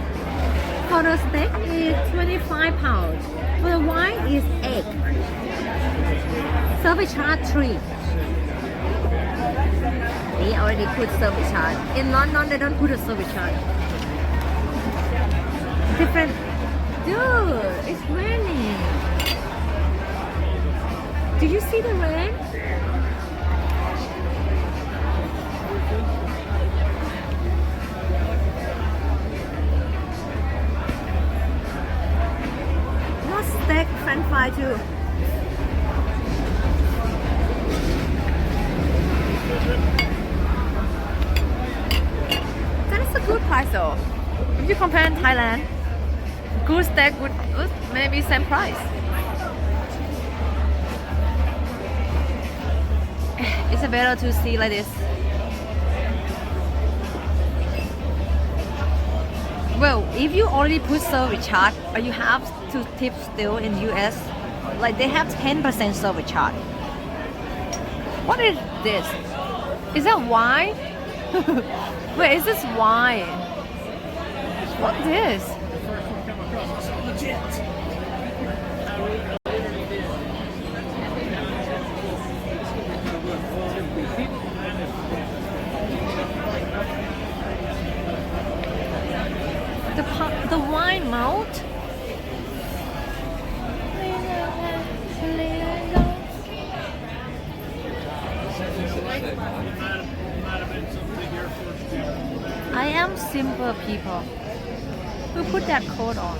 For the steak is £25. For the wine is 8. Service charge 3. We already put service charge. In London they don't put a service charge. Different. Dude, it's raining. Did you see the rain? Steak, French fry too. That is a good price though. If you compare in Thailand, good steak would maybe same price. It's better to see like this. Well, if you already put service charge, or you have to tip still in US, like they have 10% service charge. What is this? Is that wine? Wait, is this wine? What is this? The wine malt? I am simple people who put that coat on.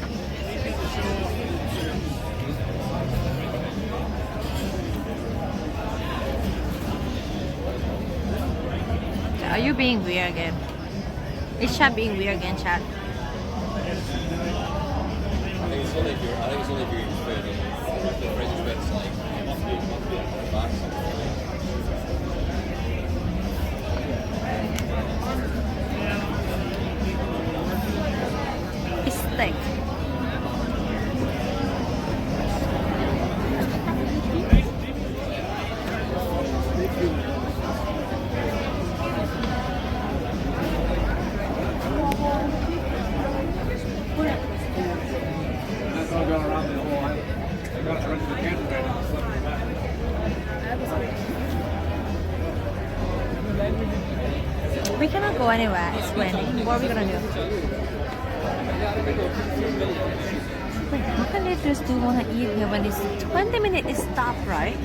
Are you being weird again? Is chat being weird again, chat? I think it's only if you're the British bits like back. It's thick. We cannot go anywhere. It's raining. What are we gonna do? Wait, how can they just do wanna eat here when it's 20 minutes is stop, right?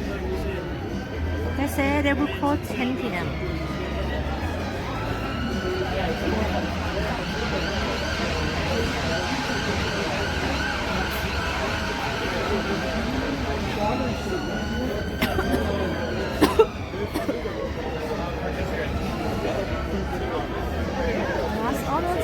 They say they will close 10 p.m. Last order.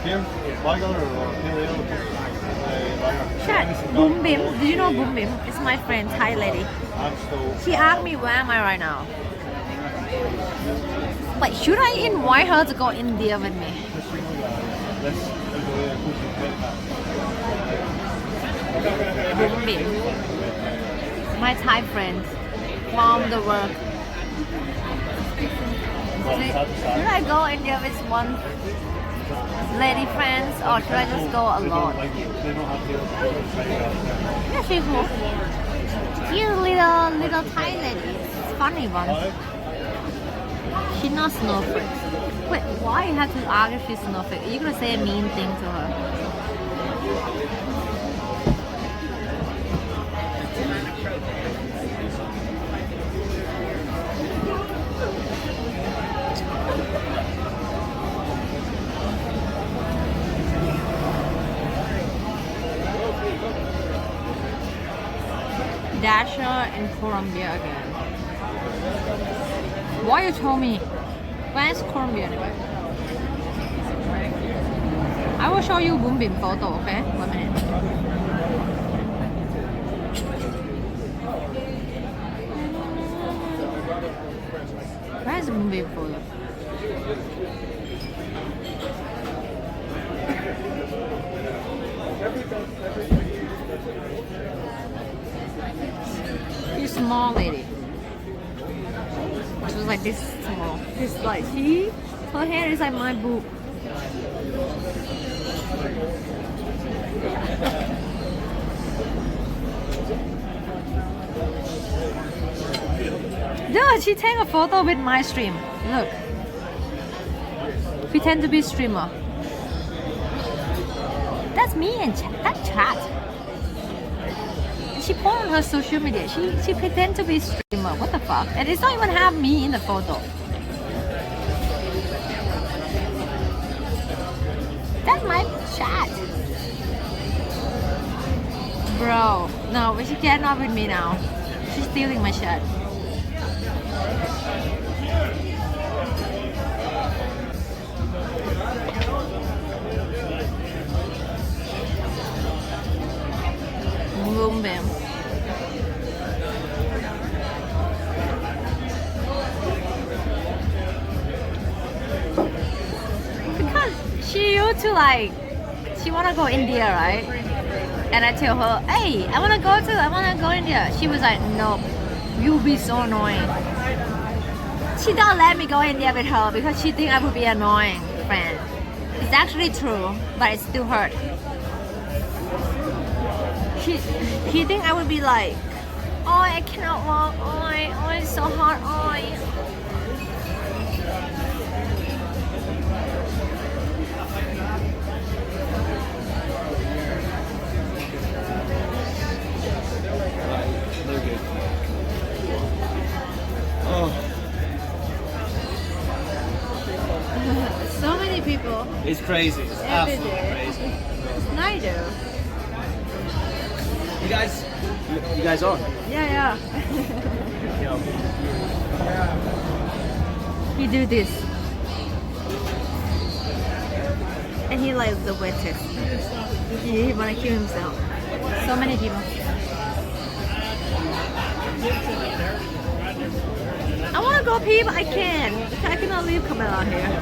Here, lager or pale ale? Chat, Boom Bim. Do you know Boom Bim? It's my friend, Thai lady. She asked me where am I right now. Like, should I invite her to go India with me? Boom Bim. My Thai friend from the work. Should I go India with one lady friends or should I just go alone? Yeah, she's cool. She's a little Thai lady. Funny one. She's not snowflake. Wait, why you have to ask if she's snowflake? Are you gonna say a mean thing to her? Dasher in Colombia again. Why you told me? Where's Colombia anyway? I will show you Boom Bim photo, okay? 1 minute. Where's Boom Bim photo? She's small lady. She was like this small. She's like her hair is like my boob. Dude, she take a photo with my stream. Look. Pretend to be streamer. That's me and that chat. She put on her social media. She pretend to be streamer. What the fuck? And it's not even have me in the photo. That's my chat. Bro, no, but she cannot with me now. She's stealing my chat. Boom Bim. Because she used to like, she wanna go India, right? And I tell her, hey, I wanna go India. She was like, nope, you'll be so annoying. She don't let me go India with her because she think I would be annoying friend. It's actually true, but it still hurt. He think I would be like, oh, I cannot walk, oh, it's so hard, oh. So many people. It's crazy. It's absolutely crazy. It's nice though. You guys on? Yeah. He do this. And he like the wettest. He wanna kill himself. So many people. I wanna go pee, but I can't. I cannot leave Camilla here.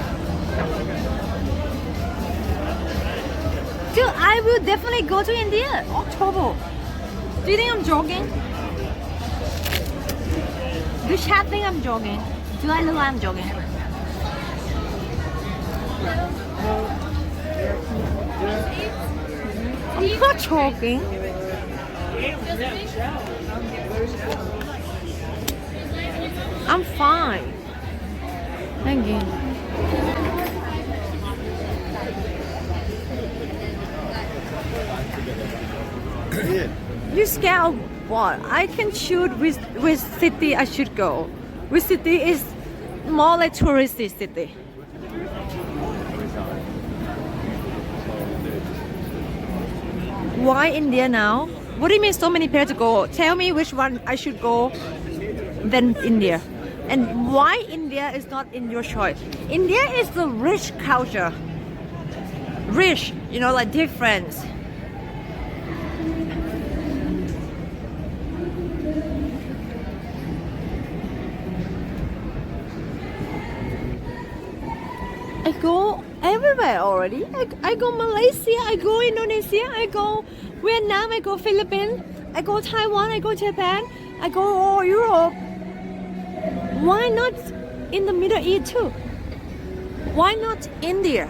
Dude, I will definitely go to India. October. Do you think I'm joking? Do chat think I'm joking? Do I look like I'm joking? I'm not joking. I'm fine. Thank you. You scared of what? I can choose which city I should go. Which city is more like touristy city. Why India now? What do you mean so many places to go? Tell me which one I should go. than India. And why India is not in your choice? India is the rich culture. Rich, you know, like different. I go everywhere already. I go Malaysia, I go Indonesia, I go Vietnam, I go Philippines, I go Taiwan, I go Japan, I go all Europe. Why not in the Middle East too? Why not India?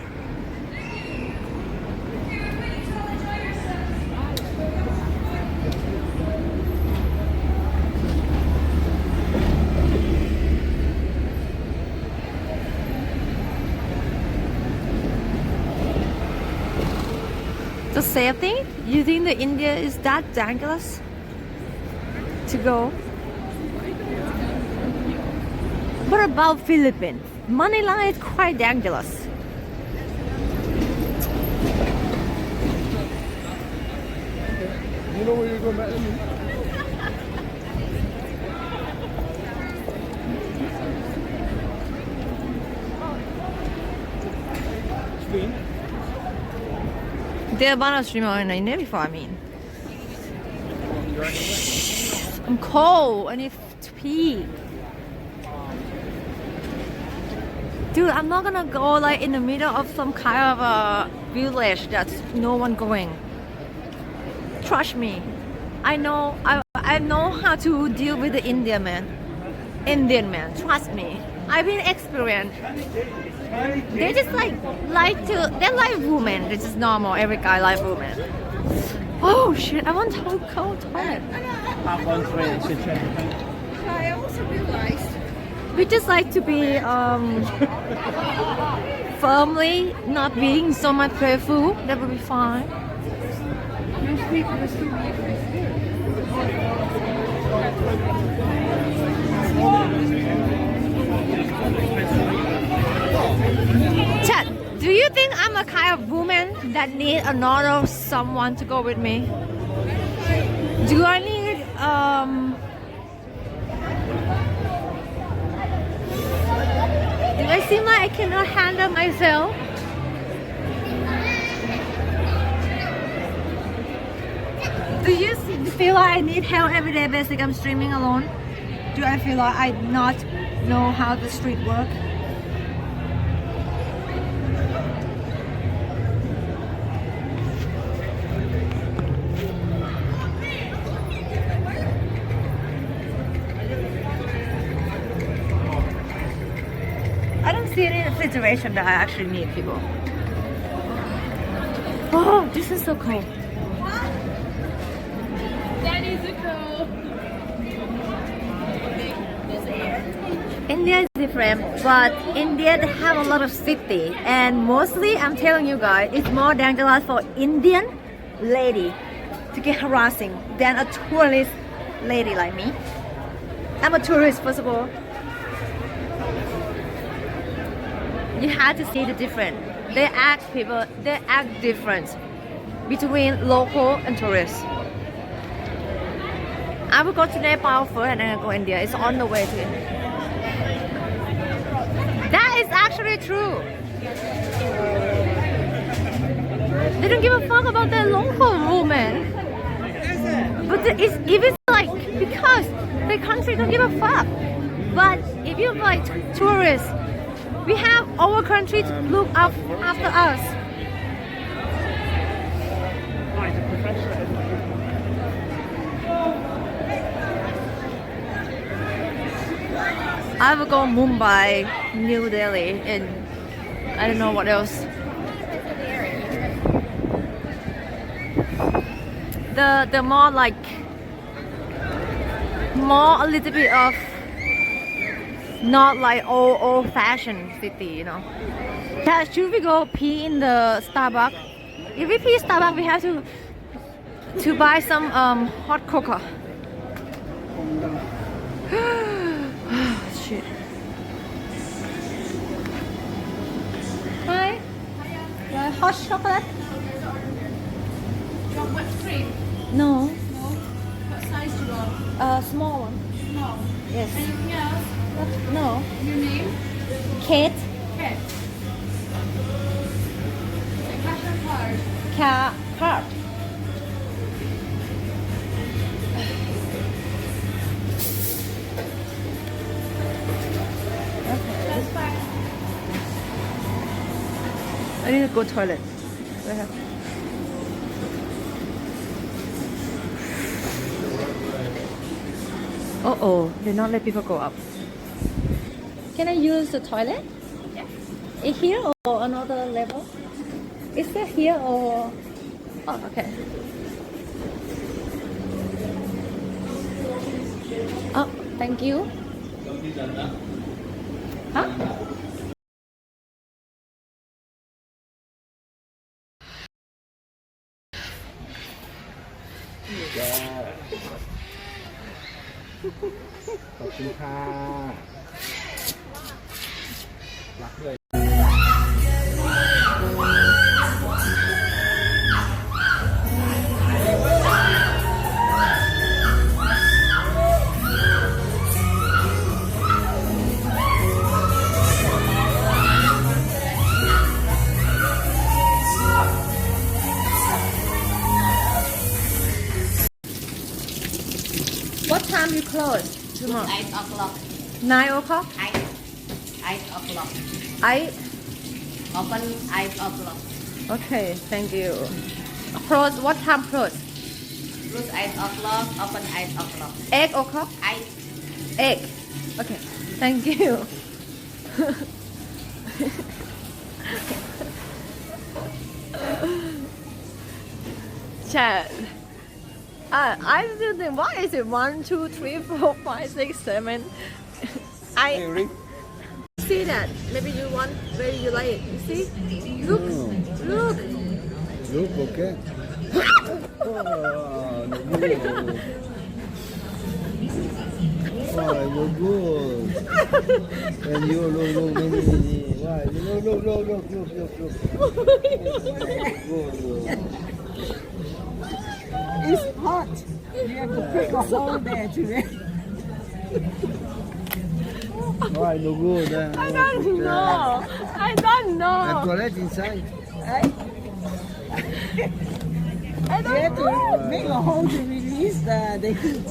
The same thing? You think that India is that dangerous to go? What about Philippines? Manila is quite dangerous. You know where you're going back to? Spain? They're about to stream on India before, I mean. I'm cold. I need to pee. Dude, I'm not gonna go like in the middle of some kind of a village that's no one going. Trust me. I know how to deal with the Indian man. Trust me. I've been experienced. They just they're like women. This is normal. Every guy like women. Oh shit! I want to go toilet. I also realized We just like to be firmly, not being so much playful. That would be fine. Chad, do you think I'm a kind of woman that need another someone to go with me? Do I need do I seem like I cannot handle myself? Do you feel like I need help every day? Basically, I'm streaming alone. Do I feel like I not know how the street work? I don't see any situation that I actually need people. Oh, this is so cold. Daddy Zuko. India is different, but India they have a lot of city, and mostly I'm telling you guys, it's more dangerous for Indian lady to get harassing than a tourist lady like me. I'm a tourist, first of all. You have to see the difference. They act different between local and tourists. I will go to Nepal first and then I go India. It's on the way to India. That is actually true. They don't give a fuck about the local woman. But if it's like because the country don't give a fuck. But if you're like tourists, we have our country to look up after us. I will go Mumbai, New Delhi, and I don't know what else. The more like a little bit of not like old fashioned city, you know. Should we go pee in the Starbucks? If we pee Starbucks, we have to buy some hot cocoa. Shit. Hi. Hot chocolate? You want whipped cream? No. No. What size do you want? Small one. Small. Yes. Anything else? No. Your name? Kate. Kate. Cash or card? Card. That's fine. I need to go toilet. Oh, they not let people go up. Can I use the toilet? Yeah. Is here or another level? Is it here or? Oh, okay. Oh, thank you. Huh? Yeah. ขอบคุณค่ะรักเลย What time you close tomorrow? 8 o'clock. 9 o'clock? 8 o'clock. 8? Open 8 o'clock. Okay, thank you. Close, what time close? Close 8 o'clock. Open 8 o'clock. 8 o'clock? 8. 8. Okay, thank you. Chat. I still think, why is it 1, 2, 3, 4, 5, 6, 7? I see that. Maybe you want, maybe you like it. You see? Look, look. Look, okay. Oh, no good. And you look, many. Why? Look. It's hot. You have to pick a hole there to it. Why no good? I don't know. I don't know. And correct inside. I don't you have to make a hole to release the heat.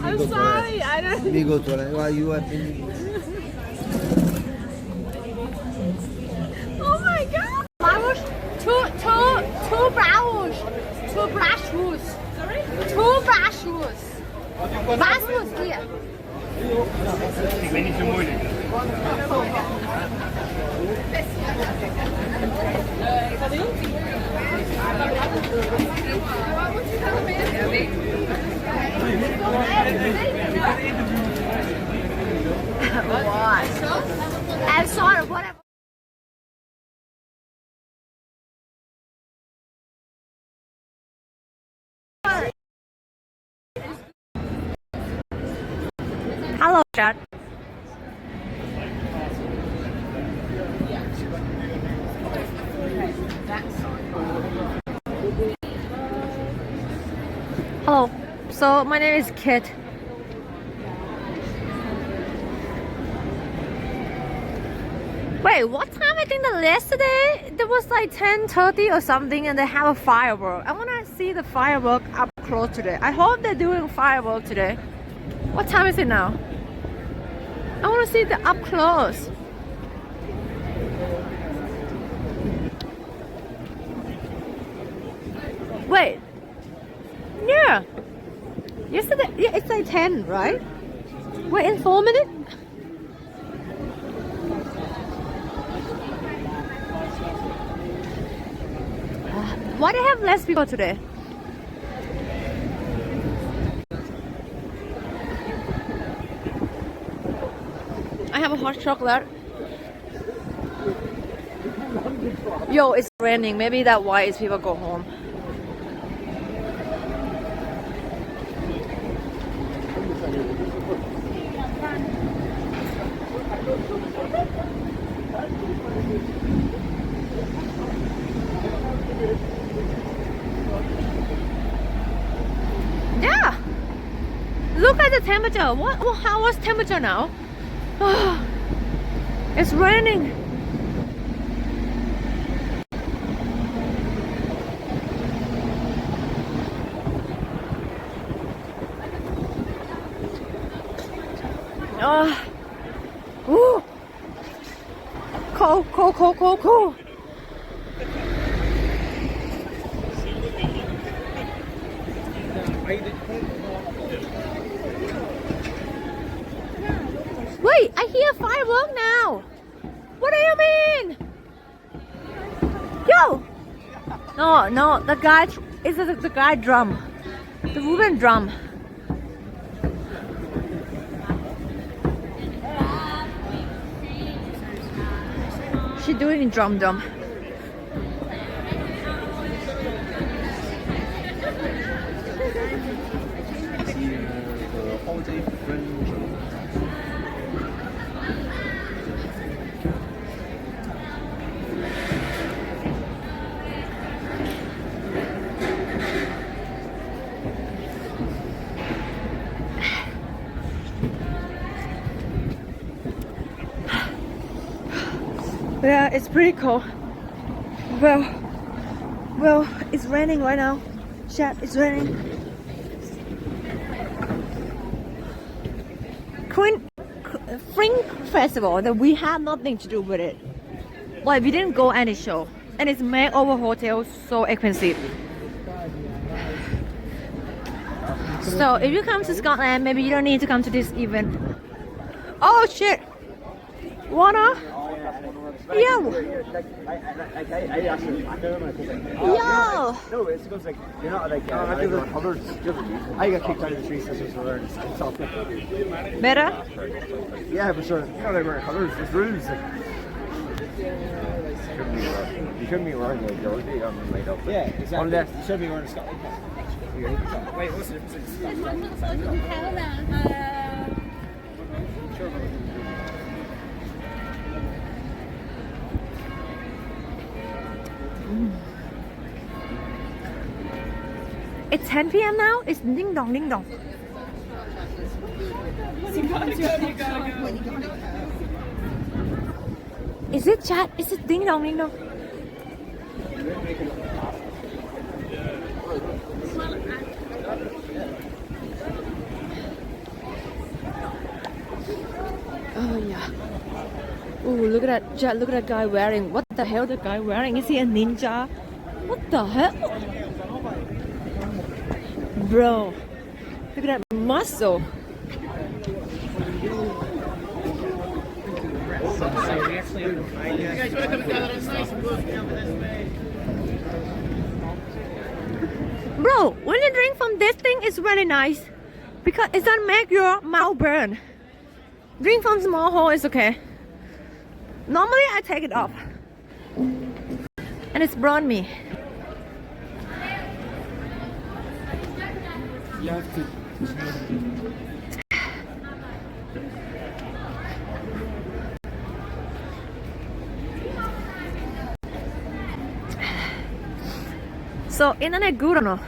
I'm sorry. I don't. We go to why you are thinking? Oh my God! Flowers. Two browns. Two brush shoes. Sorry? Two brush shoes. Brush shoes here. What? I'm sorry, whatever. Hello, chat. Hello. So my name is Kit. Wait, what time? I think that yesterday there was like 10:30 or something, and they have a firework. I wanna see the firework up close today. I hope they're doing firework today. What time is it now? I wanna see the up close. Wait. Yeah. Yesterday, yeah, it's like 10, right? Wait, in 4 minutes? Why they have less people today? I have a hot chocolate. Yo, it's raining. Maybe that's why people go home. Yeah. Look at the temperature. How was temperature now? It's raining. Ooh. Cold. Wait, I hear firework now. What do you mean? Yo! No, the guy is the guy drum. The wooden drum. She doing drum. Yeah, it's pretty cold. Well, it's raining right now. Chat, it's raining. Spring Festival, that we had nothing to do with it. Like, we didn't go any show. And it's makeover hotel, so expensive. So if you come to Scotland, maybe you don't need to come to this event. Oh shit! Water? Yo! Yo! No, it's because like you're not like colours. I got kicked out of the Three Sisters for wearing South. Better? Yeah, for sure. You know they wear colours. There's rules. Like, you shouldn't be wearing like jersey made up. Yeah, exactly. Unless you should be wearing a Scotland. Wait, what's the difference? It's 10 p.m. now? It's ding dong. Is it chat? Is it ding dong? Oh yeah. Oh, look at that, chat, look at that guy wearing. What the hell the guy wearing? Is he a ninja? What the hell? Bro, look at that muscle. Bro, when you drink from this thing, it's really nice because it doesn't make your mouth burn. Drink from small hole is okay. Normally I take it off and it's burned me. You have to. So, internet good or no?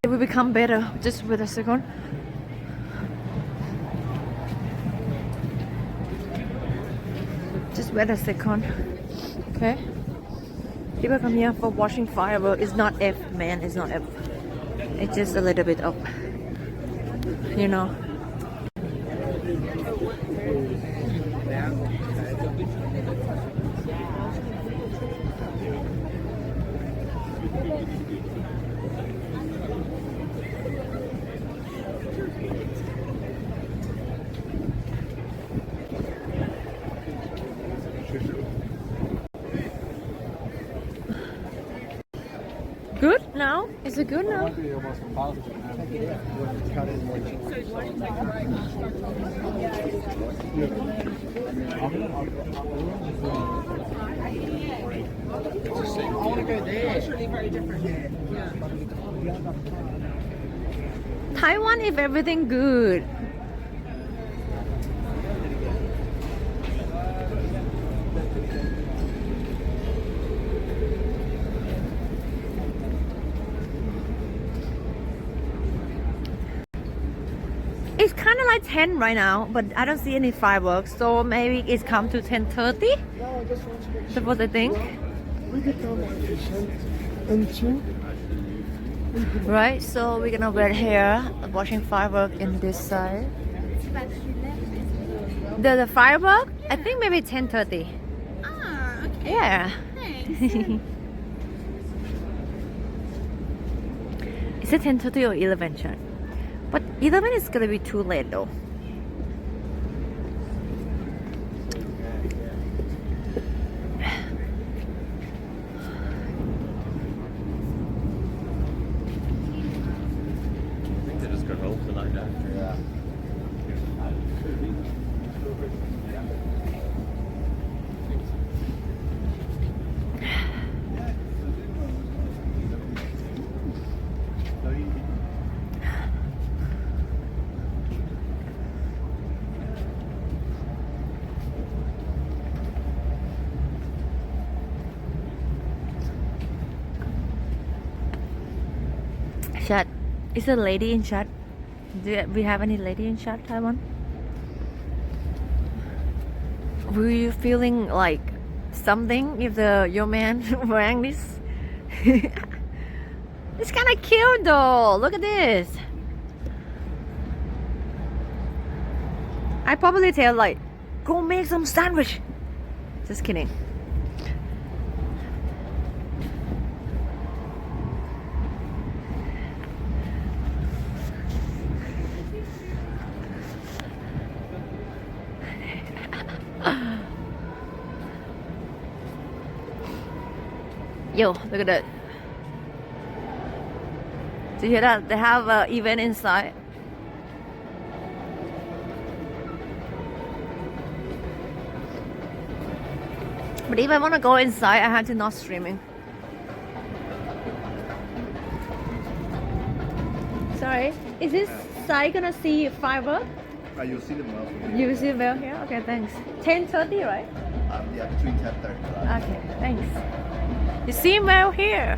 It will become better. Just wait a second. Just wait a second. Okay. People come here for watching fireworks. It's not F, man. It's not F. It's just a little bit up. You know. Good now? Is it good now? culturally very different. Yeah. Taiwan is everything good. It's kind of like 10 right now, but I don't see any fireworks, so maybe it's come to 10:30. No, I just want to make That's what I think. we could come and two. Right, so we're gonna wait here, watching firework in this side. The firework, I think maybe 10:30. Ah, okay. Yeah. Thanks. Is it 10:30 or 11, Chad? But 11 is gonna be too late though. I think they just got home tonight after. Yeah. Chat, is there a lady in chat? Do we have any lady in chat, Taiwan? Were you feeling like something if your man wearing this? It's kind of cute though. Look at this. I probably tell like, go make some sandwich. Just kidding. Yo, look at that. Do you hear that? They have an event inside. But if I want to go inside, I have to not streaming. Sorry, is this side gonna see firework? You'll see them well. You see well here? Okay, thanks. 10:30, right? Yeah, between 10:30. Okay, thanks. You see well here.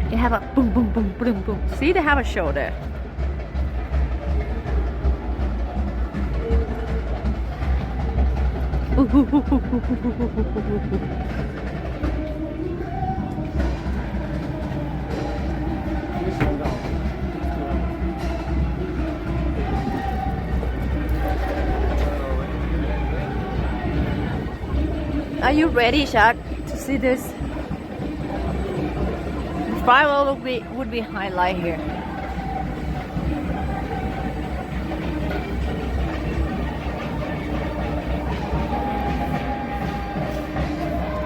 You have a boom, boom, boom, boom, boom. See, they have a show there. Are you ready, Shad, to see this? Firework would be highlight here.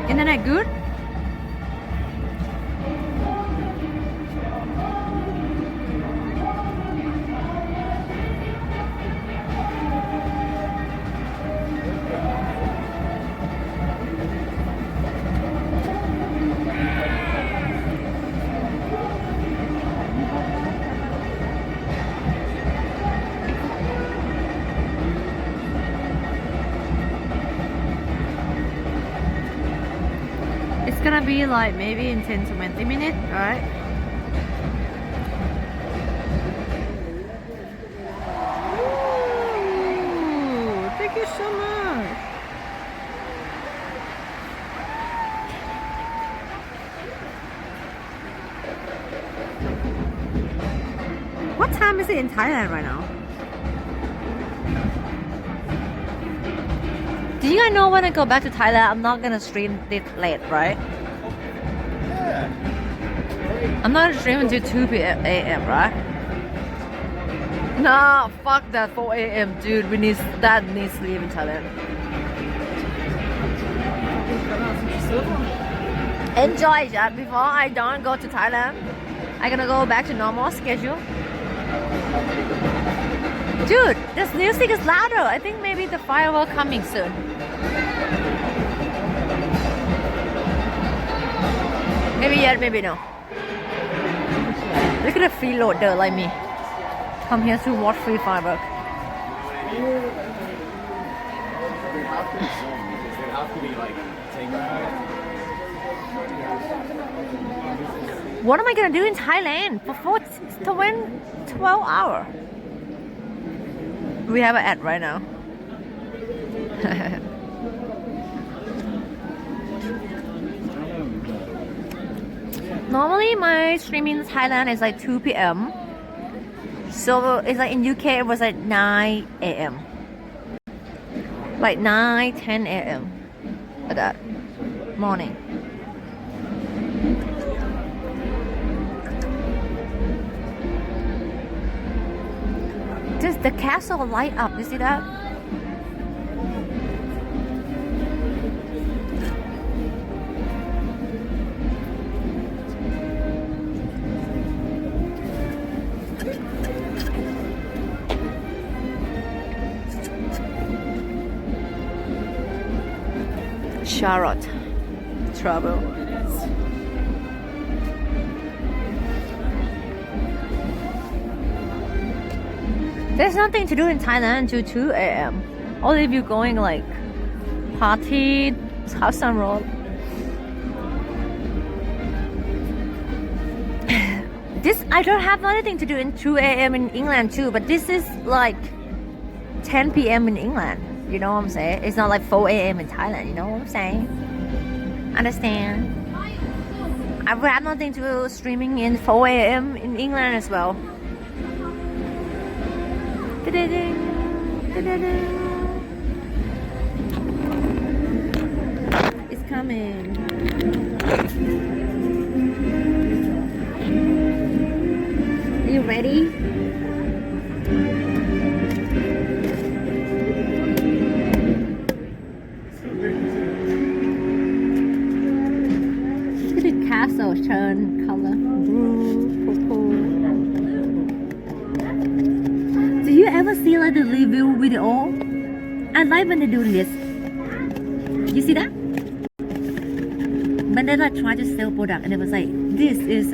Internet good? It's gonna be like maybe in 10 to 20 minutes, right? Ooh, thank you so much. What time is it in Thailand right now? Do you guys know when I go back to Thailand, I'm not gonna stream this late, right? I'm not streaming until 2 a.m., right? Nah, fuck that 4 a.m., dude. We need that needs sleep in Thailand. Enjoy that. Before I don't go to Thailand, I'm gonna go back to normal schedule. Dude, this music is louder. I think maybe the firework coming soon. Maybe yes, maybe no. Look at the freeloader like me. Come here to watch free firework. What am I gonna do in Thailand for 12 hours? We have an ad right now. Normally my stream in Thailand is like 2 p.m. So it's like in UK it was like 9 a.m. Like 9, 10 a.m. like that morning. Just the castle light up, you see that? Charlotte travel. There's nothing to do in Thailand till 2 a.m. Only if you're going like party, have some road. This I don't have anything to do in 2 a.m. in England too, but this is like 10 p.m. in England. You know what I'm saying? It's not like 4 a.m. in Thailand. You know what I'm saying? Understand? I would have nothing to do streaming in 4 a.m. in England as well. It's coming. Are you ready? Look at the castle turn color. Blue, purple. Do you ever see like the review video? I like when they do this. You see that? When they like try to sell product and it was like, this is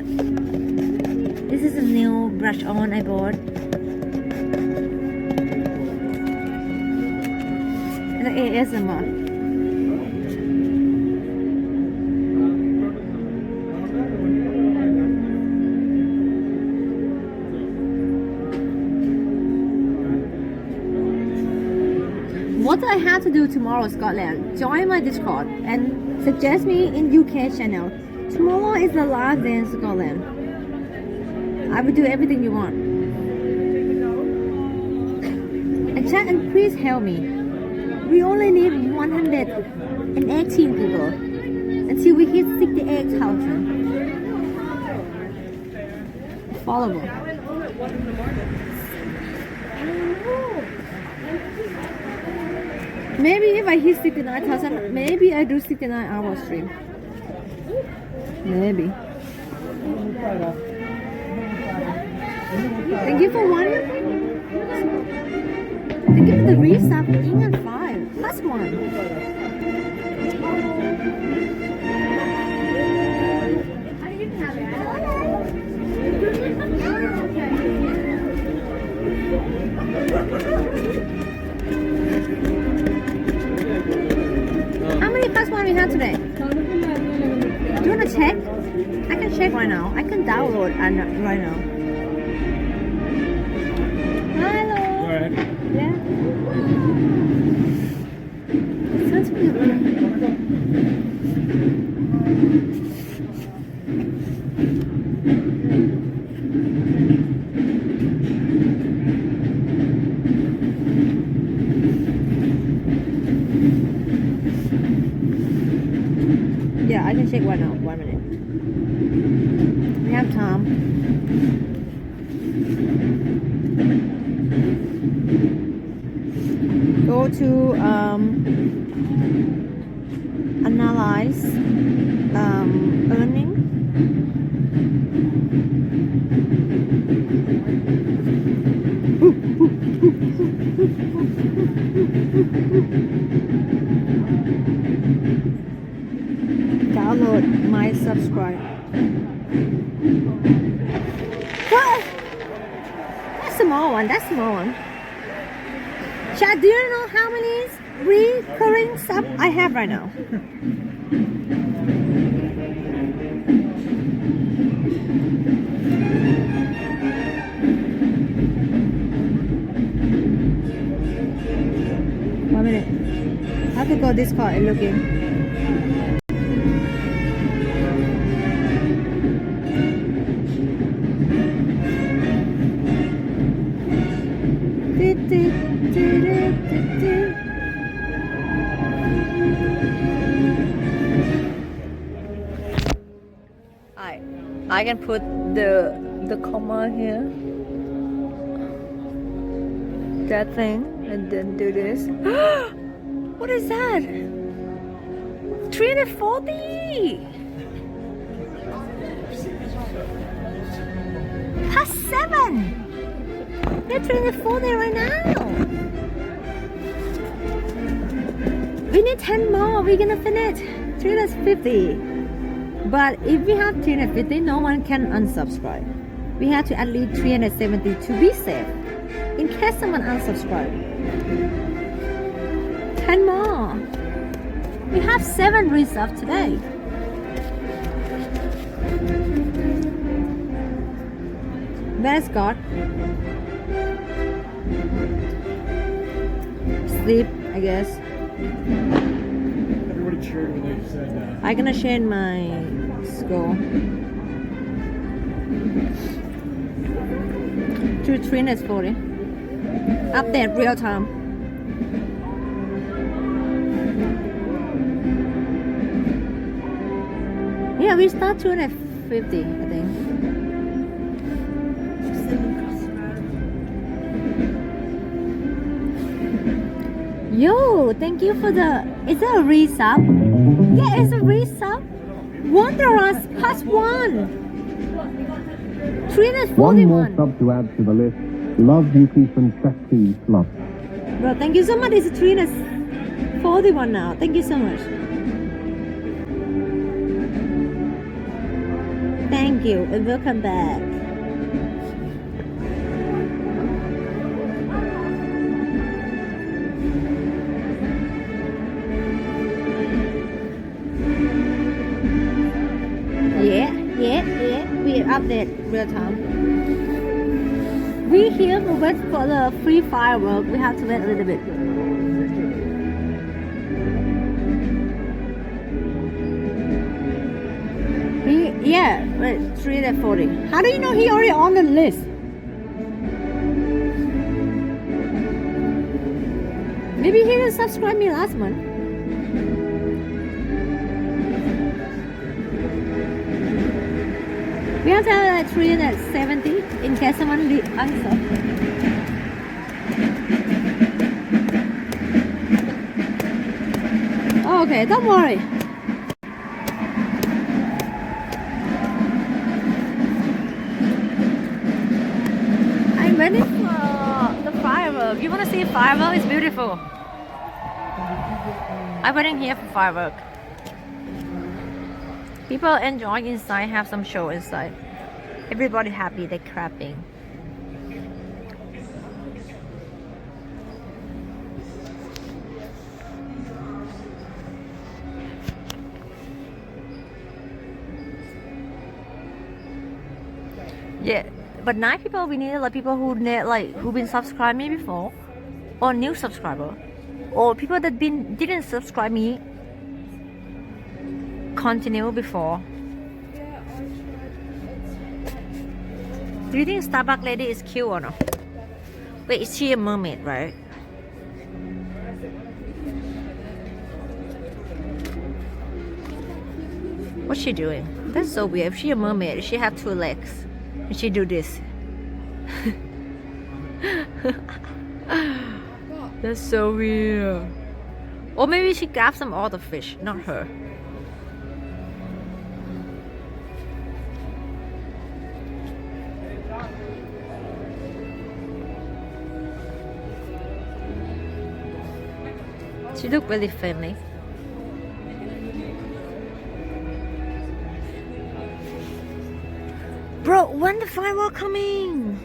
a new brush on I bought. It's like ASMR. What I have to do tomorrow, Scotland? Join my Discord and suggest me in UK channel. Tomorrow is the last day in Scotland. I will do everything you want. And chat and please help me. We only need 118 people until we hit 68,000 followers. Maybe if I hit 69,000, maybe I do 69-hour stream. Maybe. Thank you for one. Thank you for the resub. England 5 plus 1. How many plus 1 we have today? Do you want to check? I can check right now. I can download right now. Hello. Go ahead. Yeah. Sounds good. Yeah, I can check right now. 1 minute. We have time. Go to analyze earning. Download my subscribe. What? That's small one. That's small one. Chad, do you know how many recurring sub I have right now? One minute. I have to go Discord and look in. I can put the comma here, that thing, and then do this. What is that? 340. Plus 7. We're 340 right now. We need 10 more. We're gonna finish 350. But if we have 350, no one can unsubscribe. We have to at least 370 to be safe. In case someone unsubscribe. 10 more. We have 7 resubs today. Where's God? Sleep, I guess. Everybody cheered when they said that. I'm gonna share my score to 340. Update real time. Yeah, we start 250, I think. Yo, thank you for the. Is that a resub? Yeah, it's a resub. Wanderers plus 1. 341. One more sub to add to the list. Love you, Keith and Keith. Love. Bro, thank you so much. It's 341 now. Thank you so much. Thank you and welcome back. Yeah. We update real time. We here to wait for the free firework. We have to wait a little bit. Wait, 340. How do you know he already on the list? Maybe he didn't subscribe me last month. We have to have like 370 in case someone answer. Oh, okay, don't worry. I'm waiting for the firework. You want to see firework? It's beautiful. I'm waiting here for firework. People enjoy inside, have some show inside. Everybody happy, they're clapping. Yeah, but 9 people, we need like people who who've been subscribed me before, or new subscriber, or people that didn't subscribe me continue before. Do you think Starbucks lady is cute or no? Wait, is she a mermaid, right? What's she doing? That's so weird. If she a mermaid, she have 2 legs. And she do this. That's so weird. Or maybe she grabbed some other fish, not her. She looked really friendly. Bro, when the firework coming?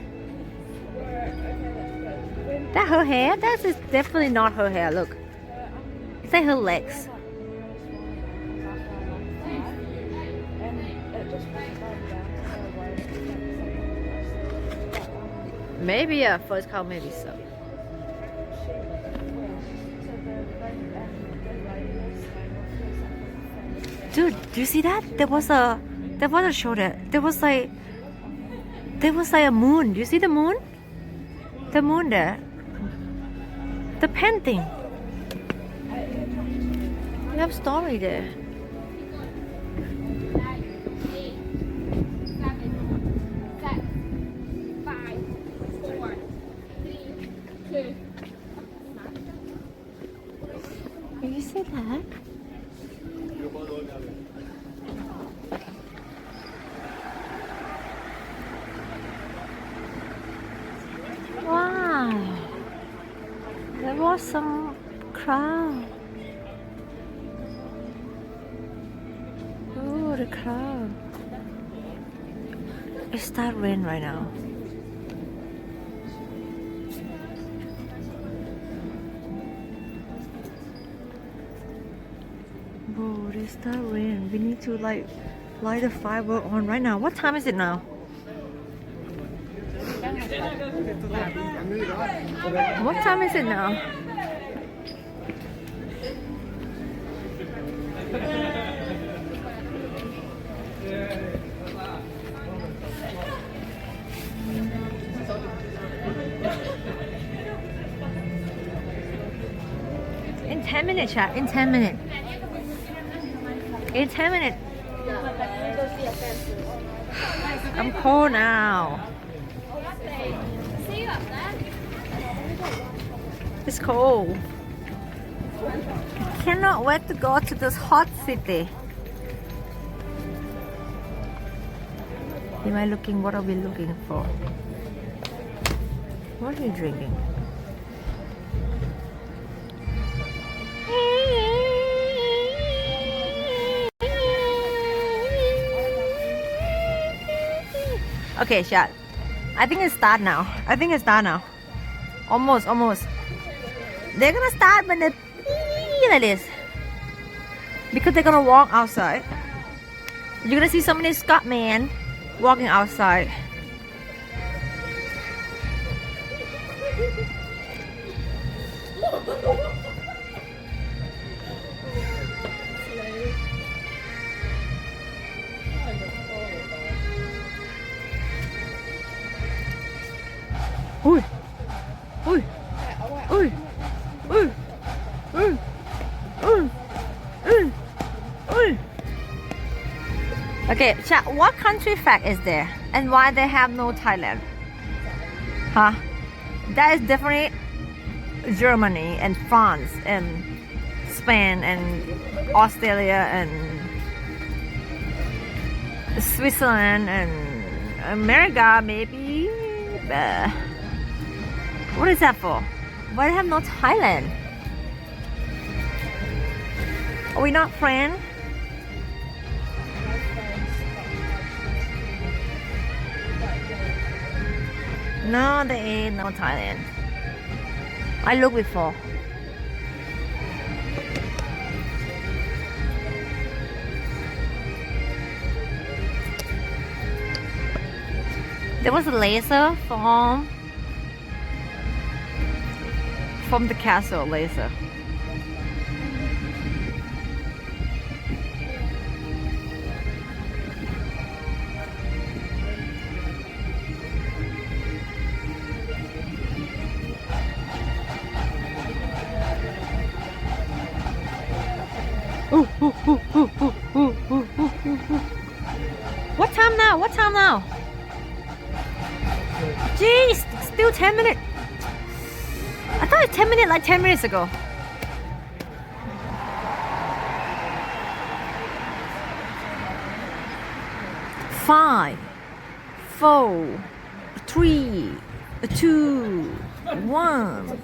That her hair? That is definitely not her hair. Look, it's like her legs. Maybe yeah, first count, maybe so. Dude, do you see that? There was a show there was like a moon. Do you see the moon? The moon there. The painting. We have story there. Can you see that? Wow, there was some crowd. Oh, the crowd. It starts rain right now. Bro, it starts rain. We need to light the firework on right now. What time is it now? What time is it now? In 10 minutes, chat. In 10 minutes. In 10 minutes. I'm cold now. It's cold. I cannot wait to go to this hot city. Am I looking? What are we looking for? What are you drinking? Okay, chat. I think it's start now. Almost. They're gonna start when they like this. Because they're gonna walk outside. You're gonna see so many Scotsmen walking outside. Okay, chat, what country flag is there and why they have no Thailand? Huh? That is definitely Germany and France and Spain and Australia and Switzerland and America maybe. What is that for? Why they have no Thailand? Are we not friends? No, there ain't no Thailand. I looked before. There was a laser from the castle laser. What time now? What time now? Jeez, still 10 minutes. I thought it's 10 minutes, like 10 minutes ago. Five, 4, 3, 2, 1.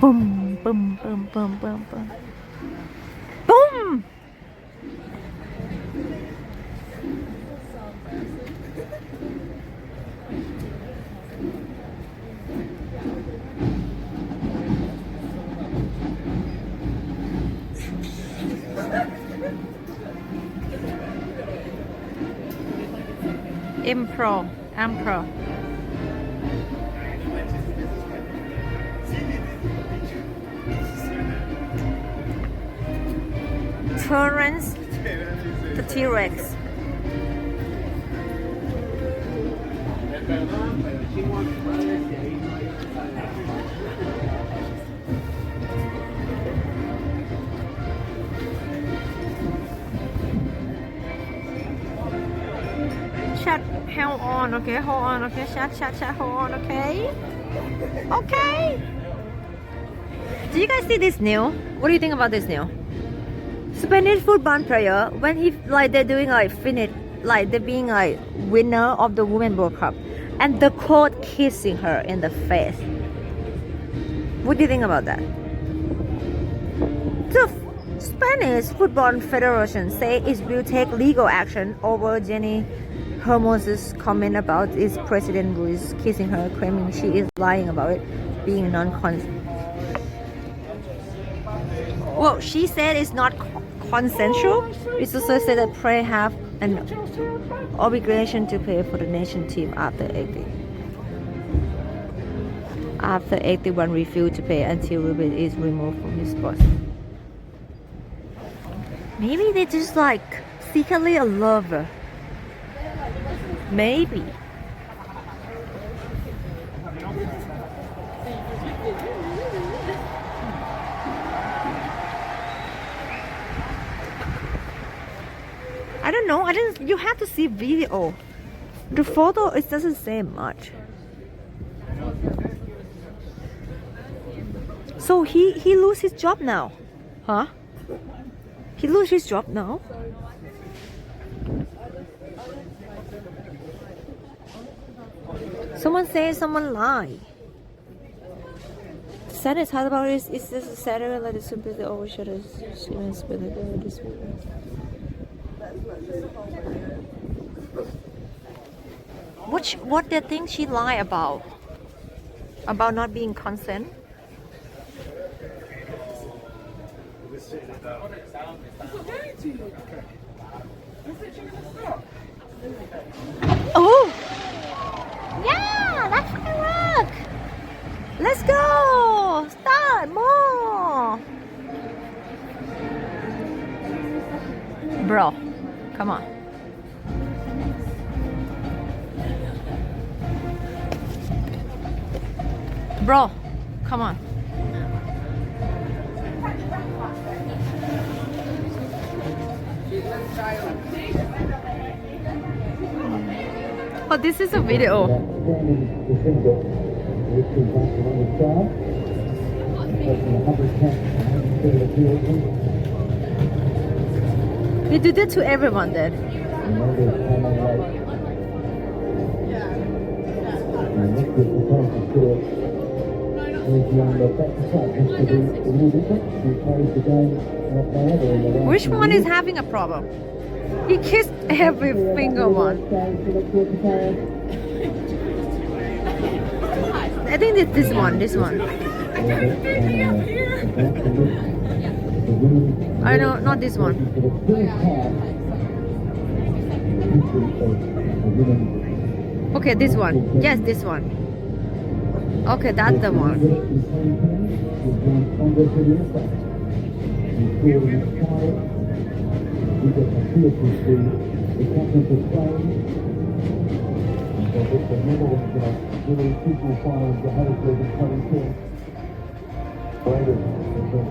Boom, boom, boom, boom, boom, boom. Boom! Impro. Terrence the T-Rex. Chat, hold on, okay, hold on, okay, chat, hold on, okay, okay. Do you guys see this new? What do you think about this new? Spanish football player, when he like they're doing like finish, like they're being like winner of the Women's World Cup, and the coach kissing her in the face. What do you think about that? The Spanish Football Federation say it will take legal action over Jenny Hermoso's comment about its president who is kissing her, claiming she is lying about it being non-consent. Well, she said it's not consensual. It's also said that Prey have an obligation to pay for the nation team after 81 refused to pay until Ruben is removed from his post. Maybe they just like secretly a lover. Maybe. I don't know. You have to see video. The photo, it doesn't say much. So he lose his job now, huh? He lose his job now. Someone says someone lie. The saddest part about it is just a Saturday like the super the overshadows. She must be like this week. What they think she lied about? About not being consent? Oh! Yeah! That's gonna work! Let's go! Start more! Bro, come on. Bro, come on. Oh, this is a video. We do that to everyone then. Which one is having a problem? He kissed every finger one. I think it's this one. I know, not this one. Okay, this one. Yes, this one. Okay, that's the one.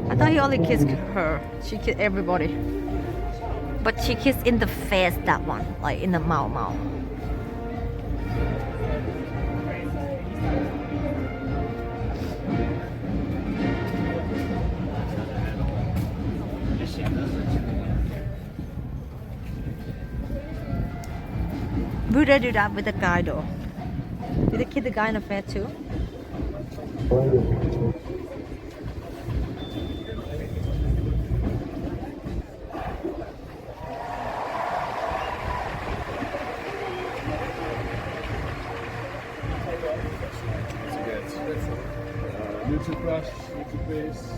I thought he only kissed her. She kissed everybody. But she kissed in the face, that one. Like in the mouth. Would they do that with the guy though? Did they kiss the guy in the face too? YouTube brush, YouTube base,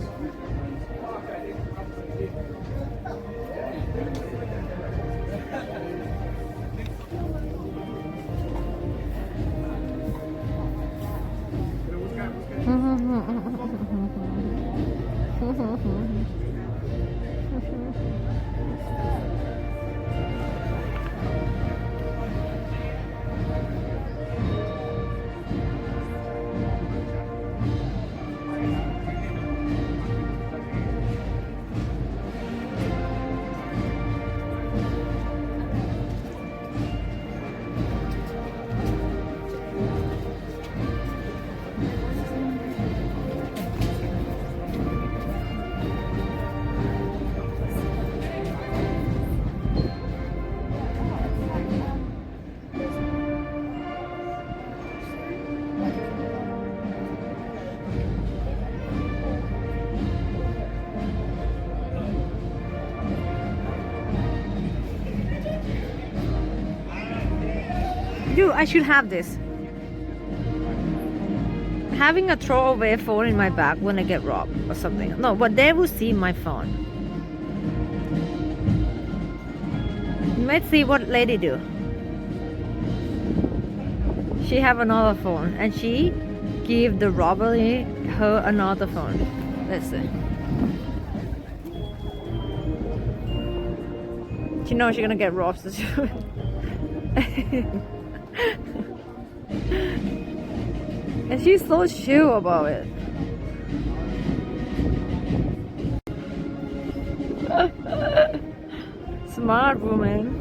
Dude, I should have this. Having a throwaway phone in my bag when I get robbed or something. No, but they will see my phone. Let's see what lady do. She have another phone and she give the robbery her another phone. Let's see. She knows she's gonna get robbed. And she's so chill about it. Smart woman.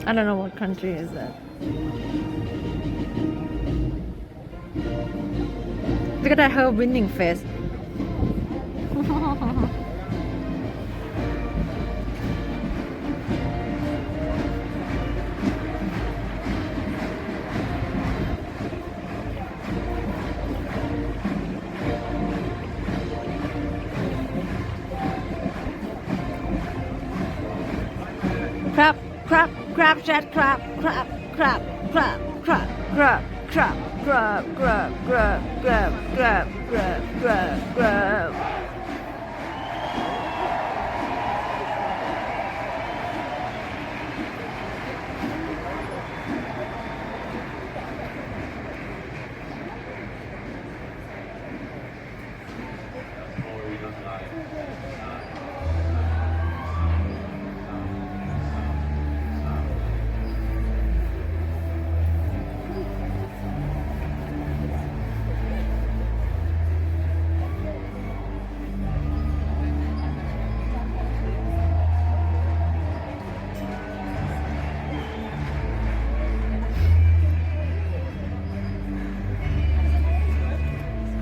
I don't know what country is that. Look at her winning face. Crap, crap, crap, chat, crap, crap, crap, crap, crap, crap, crap, crap, crap, crap, crap, crap, crap, crap, crap.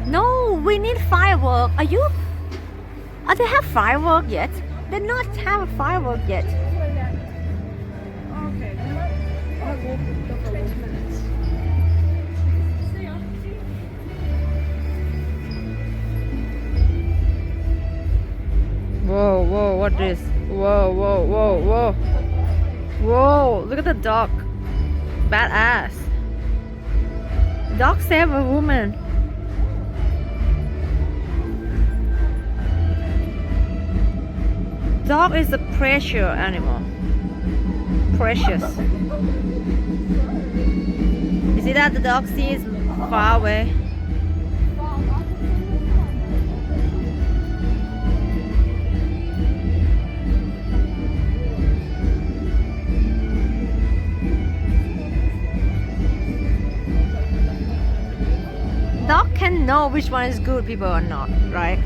No, we need firework. Are you? Are they have firework yet? They not have a firework yet. Okay. I'll go for 20 minutes. Whoa, whoa, what is? Whoa, whoa, whoa, whoa. Whoa, look at the dog. Badass. Dog save a woman. Dog is a precious animal. Precious. You see that the dog sees far away? Dog can know which one is good people or not, right?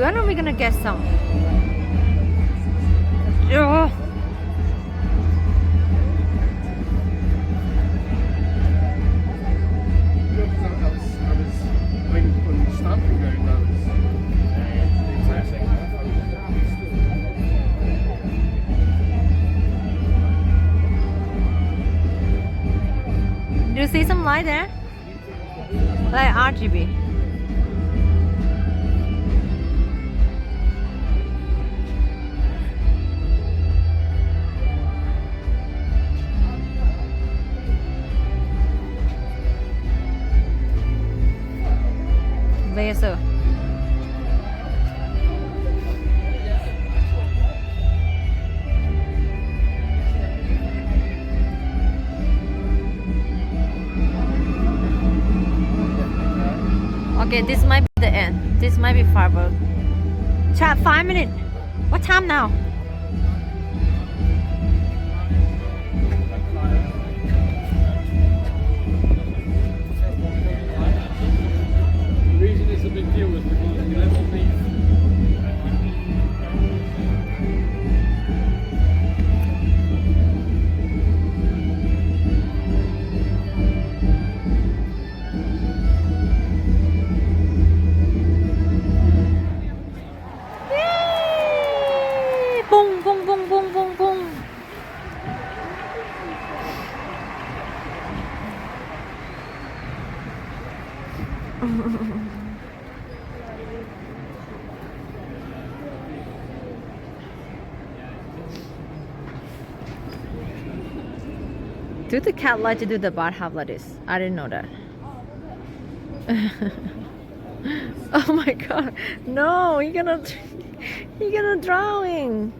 When are we gonna get some? Yeah. When stamping ground, I was the exact same. Do you see some light there? Like RGB. Laser. Okay, this might be the end. This might be firework. Chat, 5 minutes. What time now? The reason it's a big deal is because you live on beef. Boom, boom, boom, boom, boom, boom. Do the cat like to do the butt half like this? I didn't know that. Oh my god. No, you're gonna drowning.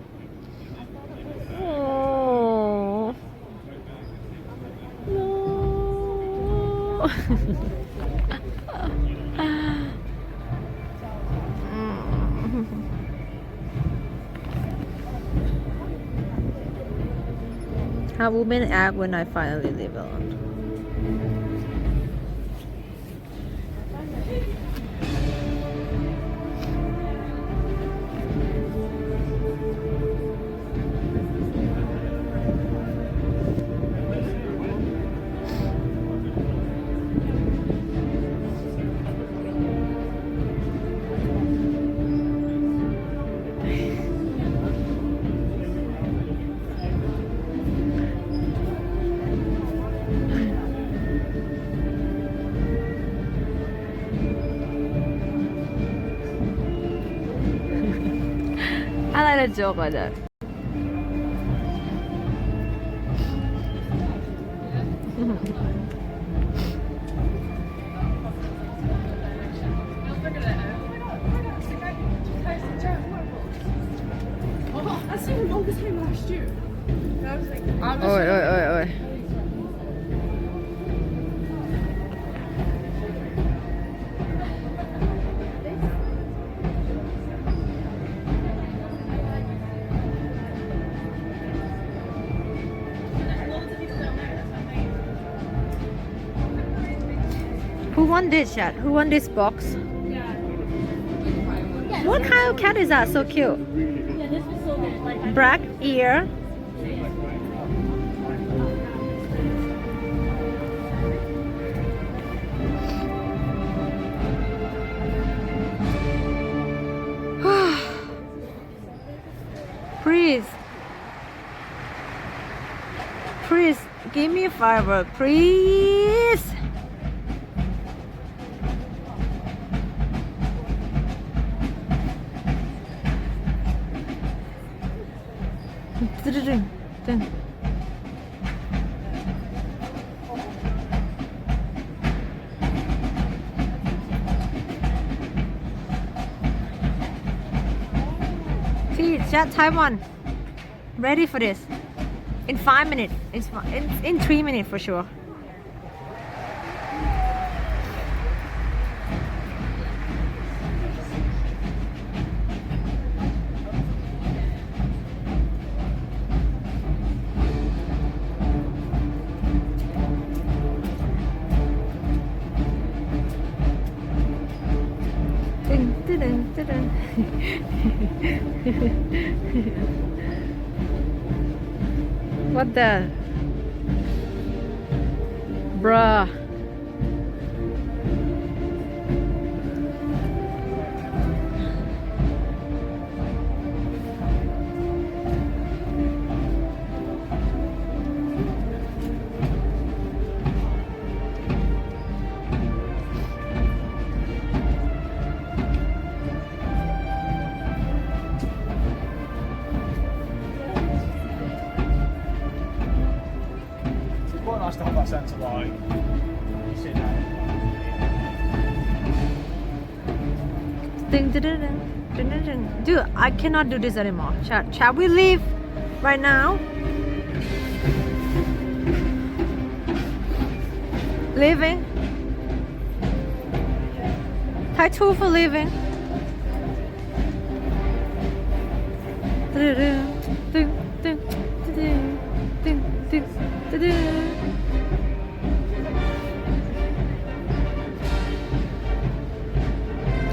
Oh. No. How women act when I finally leave alone. I like a joke like that. I seen him all the time last year. And I was like, Oi. Who won this chat? Who won this box? What kind of cat is that? So cute. yeah, this was so good. Like, Black ear. Please. Please, give me a firework, please. Please, chat Taiwan. Ready for this? In 5 minutes. In 3 minutes for sure. Ding, ding, ding. What the? Bruh. It's quite nice to have that sense of like, you sit down. Ding, ding, ding, ding, ding, ding. Dude, I cannot do this anymore. Shall we leave right now? Leaving? Thai 2 for leaving.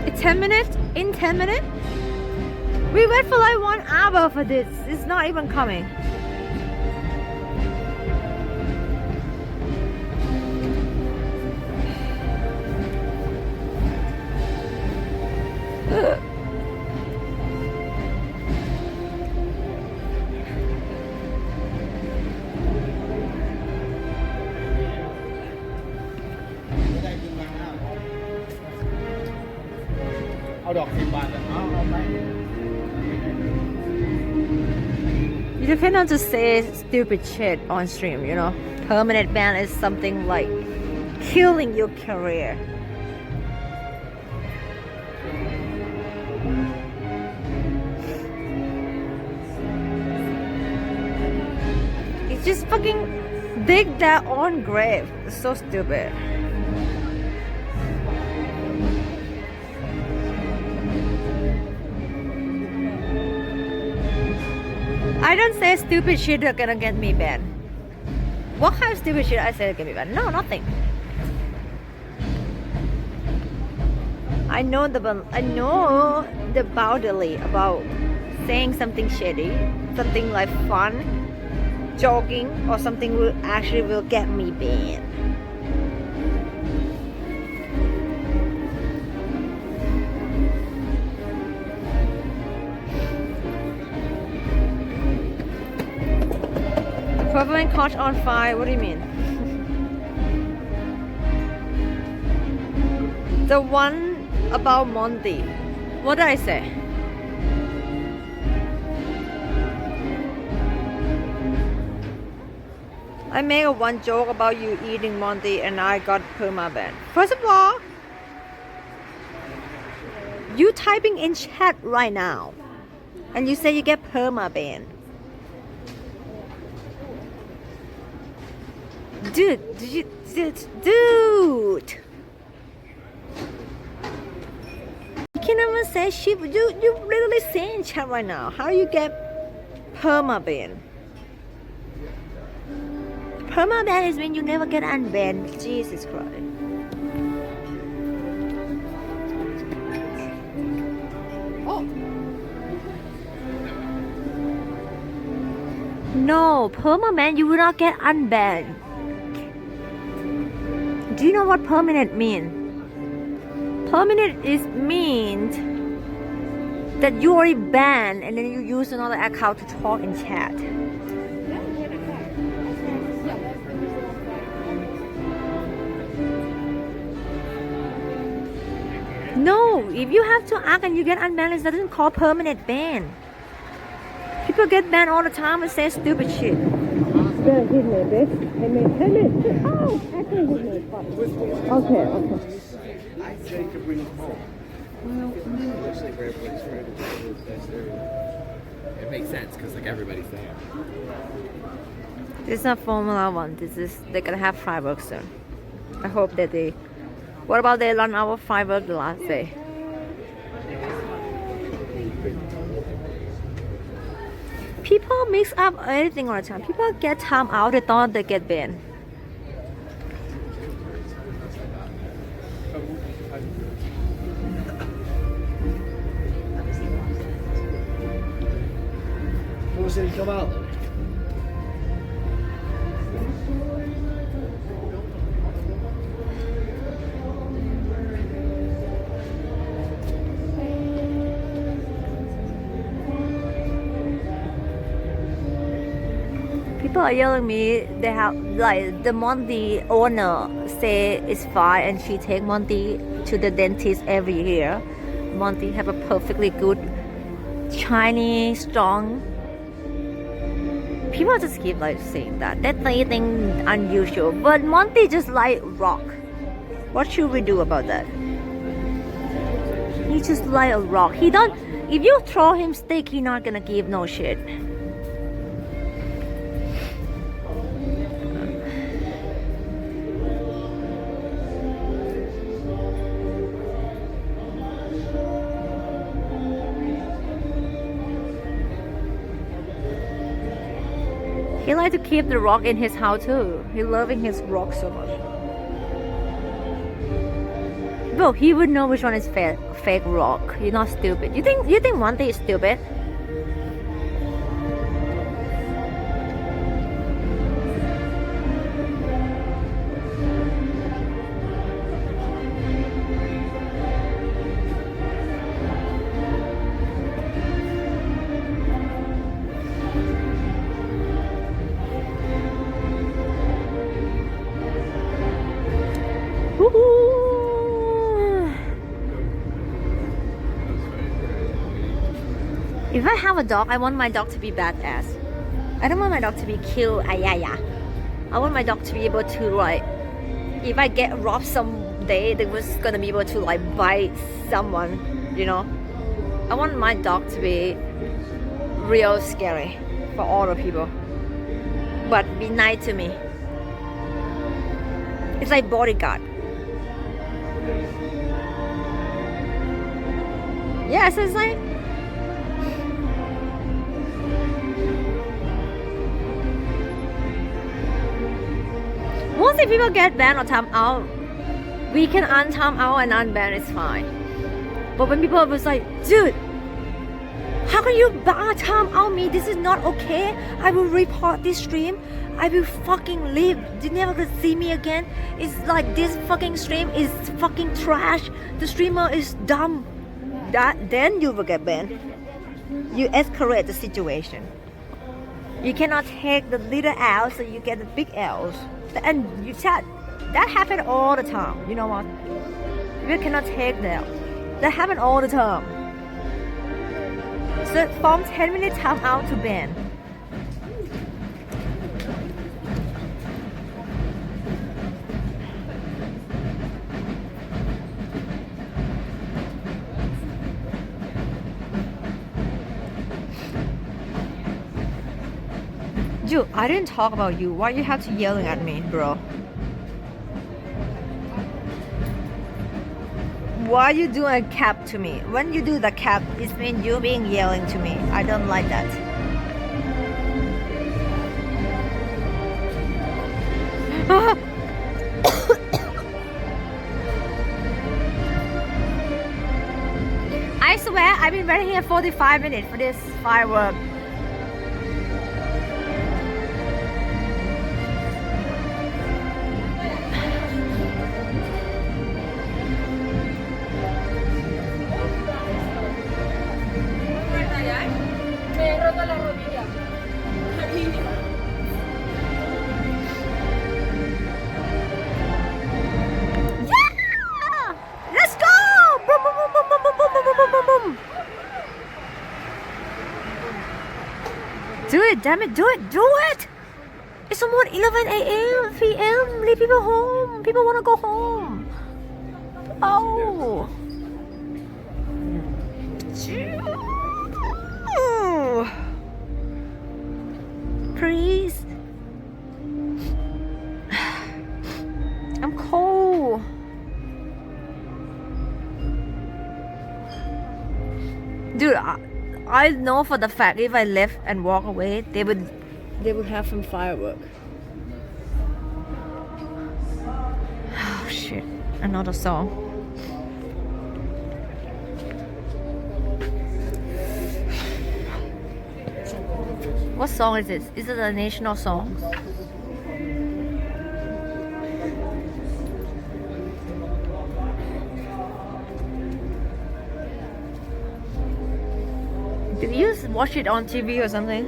It's 10 minutes? In 10 minutes? We wait for like 1 hour for this. It's not even coming. You cannot just say stupid shit on stream, you know. Permanent ban is something like killing your career. It's just fucking dig their own grave. It's so stupid. I don't say stupid shit that's gonna get me banned. What kind of stupid shit I say that get me banned? No, nothing. I know the boundary about saying something shitty, something like fun, joking, or something will actually get me banned. Permanent caught on fire, what do you mean? The one about Monty. What did I say? I made one joke about you eating Monty and I got permaban. First of all, you typing in chat right now and you say you get permaban. Dude, dude. You can't even say shit. You literally say in chat right now. How you get permaban? Permaban is when you never get unbanned. Jesus Christ. Oh. No, permaban you will not get unbanned. Do you know what permanent means? Permanent means that you already banned and then you use another account to talk in chat. No, if you have to act and you get unbanned, it doesn't call permanent ban. People get banned all the time and say stupid shit. Don't hit me, bitch. Hit me. Oh, actually hit me. Okay. Jacob wins more. It makes sense because like everybody's there. This is not Formula 1. They're gonna have fireworks soon. I hope that they. What about they run our fireworks the last day? People mix up everything all the time. People get time out, they thought they get banned. Doesn't he come out though? People are yelling me. They have like the Monty owner say it's fine, and she take Monty to the dentist every year. Monty have a perfectly good, shiny, strong. People just keep like saying that. That's anything unusual. But Monty just like rock. What should we do about that? He just like a rock. He don't. If you throw him stick, he not gonna give no shit. He like to keep the rock in his house too. He loving his rock so much. Bro, he would know which one is fake rock. You're not stupid. You think Monty is stupid? If I have a dog, I want my dog to be badass. I don't want my dog to be cute, ayaya. I want my dog to be able to like, if I get robbed someday, they was gonna be able to like bite someone, you know. I want my dog to be real scary for all the people, but be nice to me. It's like bodyguard. Yes, it's like. Mostly people get banned or time out. We can untime out and unban, it's fine. But when people was like, dude, how can you time out me? This is not okay. I will report this stream. I will fucking leave. You're never gonna see me again. It's like this fucking stream is fucking trash. The streamer is dumb. Then you will get banned. You escalate the situation. You cannot take the little L, so you get the big L's. And you said that happen all the time. You know what? You cannot take that. That happen all the time. So from 10-minute time out to ban. Dude, I didn't talk about you. Why you have to yelling at me, bro? Why you doing a cap to me? When you do the cap, it means you being yelling to me. I don't like that. I swear, I've been waiting here 45 minutes for this firework. Do it, damn it, do it, do it! It's almost 11 a.m., p.m. Leave people home. People want to go home. Oh. Please. I'm cold. Dude, I know for the fact if I left and walk away, they would have some firework. Oh shit, another song. What song is this? Is it a national song? Did you watch it on TV or something?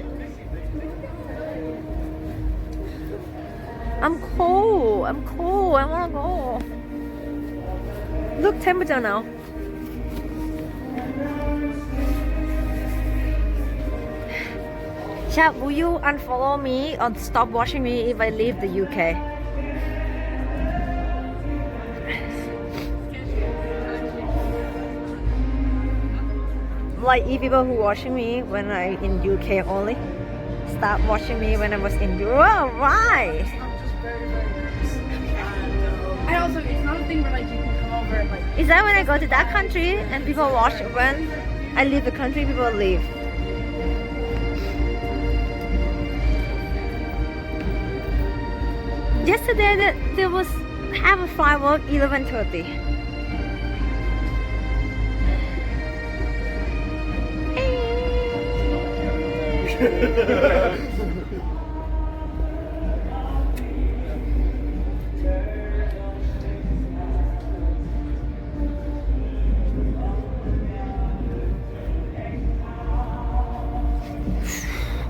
I'm cold. I'm cold. I wanna go. Look, temperature now. Chat, will you unfollow me or stop watching me if I leave the UK? Like, if people who watching me when I in UK only, start watching me when I was in Europe. Why? And also, it's not a thing where like you can come over and like. Is that when I go to that country and people watch? When I leave the country, people leave. Yesterday there was have a firework 11:30.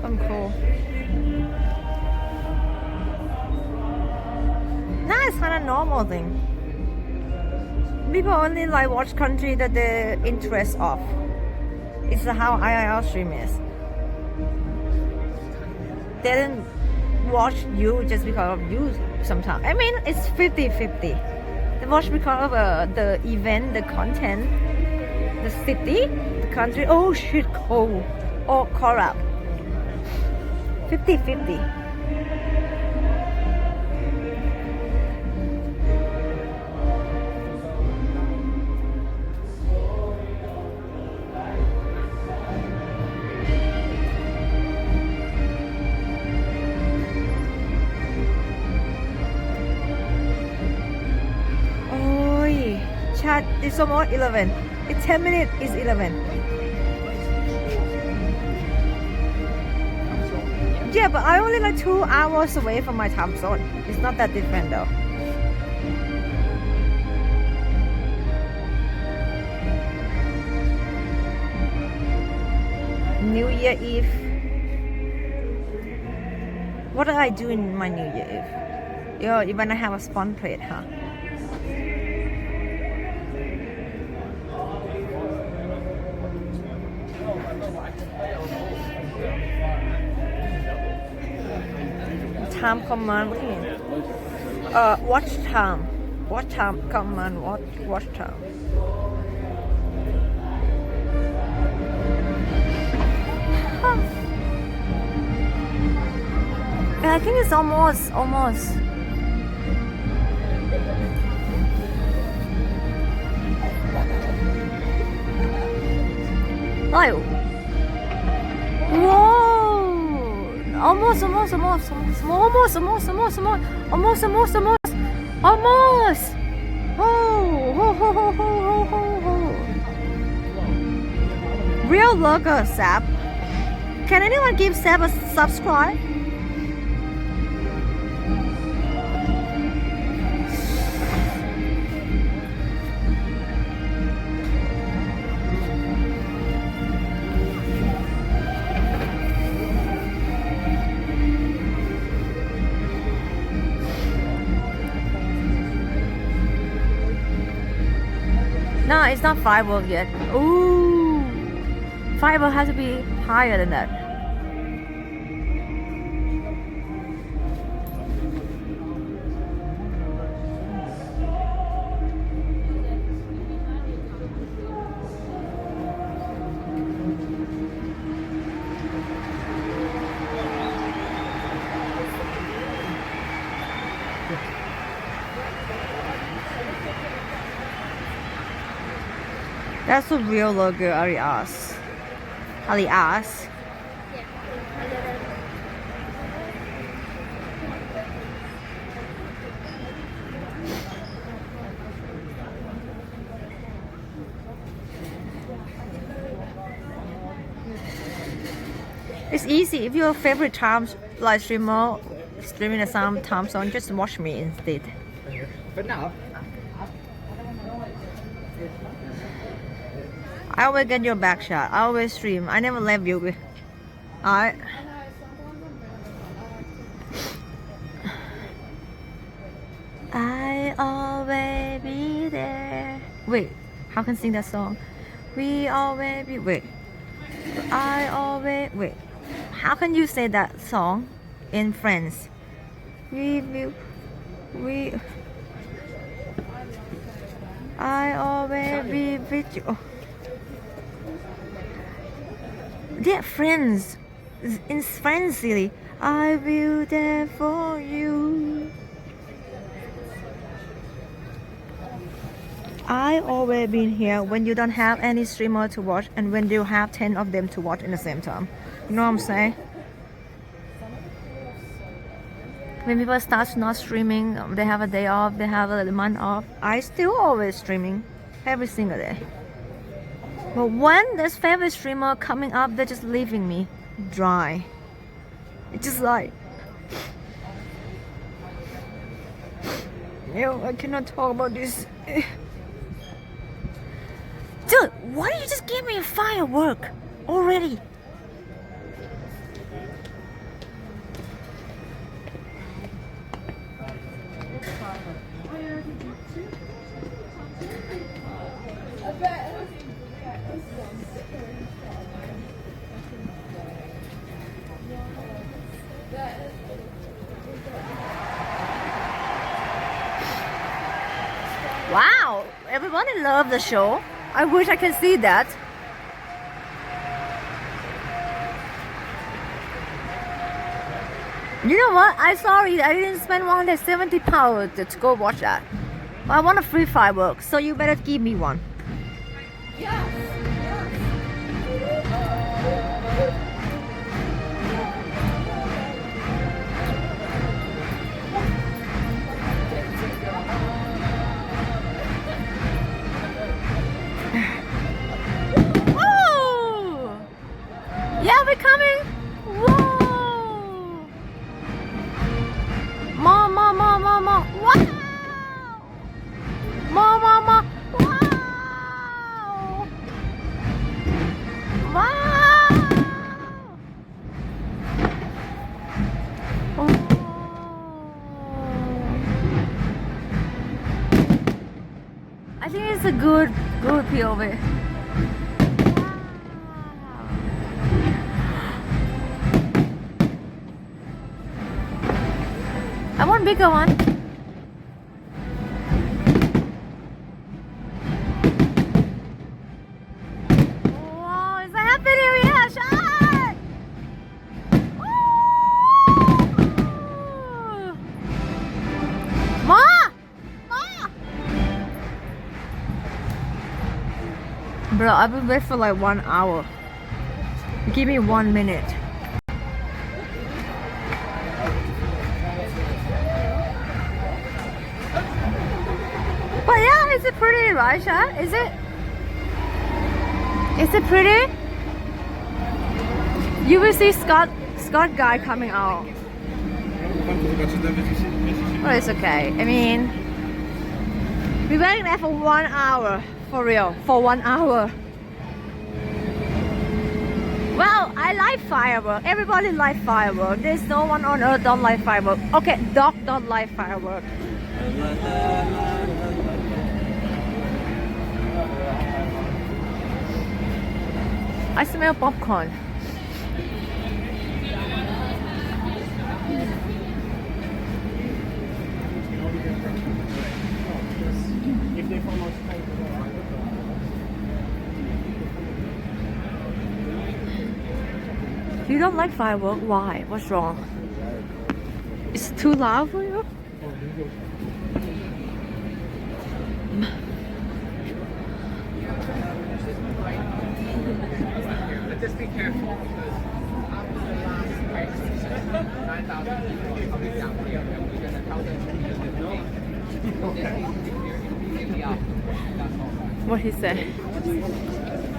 I'm cool. It's kind of normal thing. People only like watch country that they're interest of. It's how IRL stream is. They didn't watch you just because of you sometimes. I mean, it's 50-50. They watch because of the event, the content, the city, the country. Oh shit, cold. Or corrupt. 50-50. Chat, it's almost 11. In 10 minutes is 11. Yeah, but I only like 2 hours away from my time zone. It's not that different though. New Year Eve. What do I do in my New Year Eve? Yo, when I have a spawn plate, huh? Time command, what do you mean? Watch time. Watch time command, watch time. Yeah, I think it's almost. Like, whoa! Almost. Real logo, Sap. Can anyone give Sap a subscribe? No, it's not firework yet. Ooh, firework has to be higher than that. That's the real logo, Alias. It's easy. If your favorite live streamer streaming the same time zone, just watch me instead. But now, I always get your back shot. I always stream. I never leave you. Alright. I always be there. Wait, how can I sing that song? We always be. Wait. I always. Wait. How can you say that song in French? We. I always be with you. They're friends. In French, silly. I will there for you. I always been here when you don't have any streamer to watch and when you have 10 of them to watch in the same time. You know what I'm saying? When people start not streaming, they have a day off, they have a month off. I still always streaming every single day. But when there's favorite streamer coming up, they're just leaving me dry. It's just like, I cannot talk about this. Dude, why did you just give me a firework already? Wow, everybody loved the show. I wish I can see that. You know what? I'm sorry, I didn't spend £170 to go watch that. But I want a free fireworks, so you better give me one. Yeah, we're coming. Whoa! More. Wow! More. Wow! Wow! Oh. I think it's a good POV. I want bigger one. Wow, it's a happy new year, shot! Ma! Bro, I've been waiting for like 1 hour. Give me 1 minute. But yeah, is it pretty, right, Sha? Is it? Is it pretty? You will see Scott guy coming out. Well, it's okay. I mean, we waiting there for 1 hour, for real, for 1 hour. Well, I like firework. Everybody like firework. There's no one on earth don't like firework. Okay, dog don't like firework. I smell popcorn. You don't like firework? Why? What's wrong? It's too loud for you? just be careful because after the last crisis, 9,000 people coming down here, and we're going to tell them to use the name. Just be clear, it'll be up. That's all. What he said?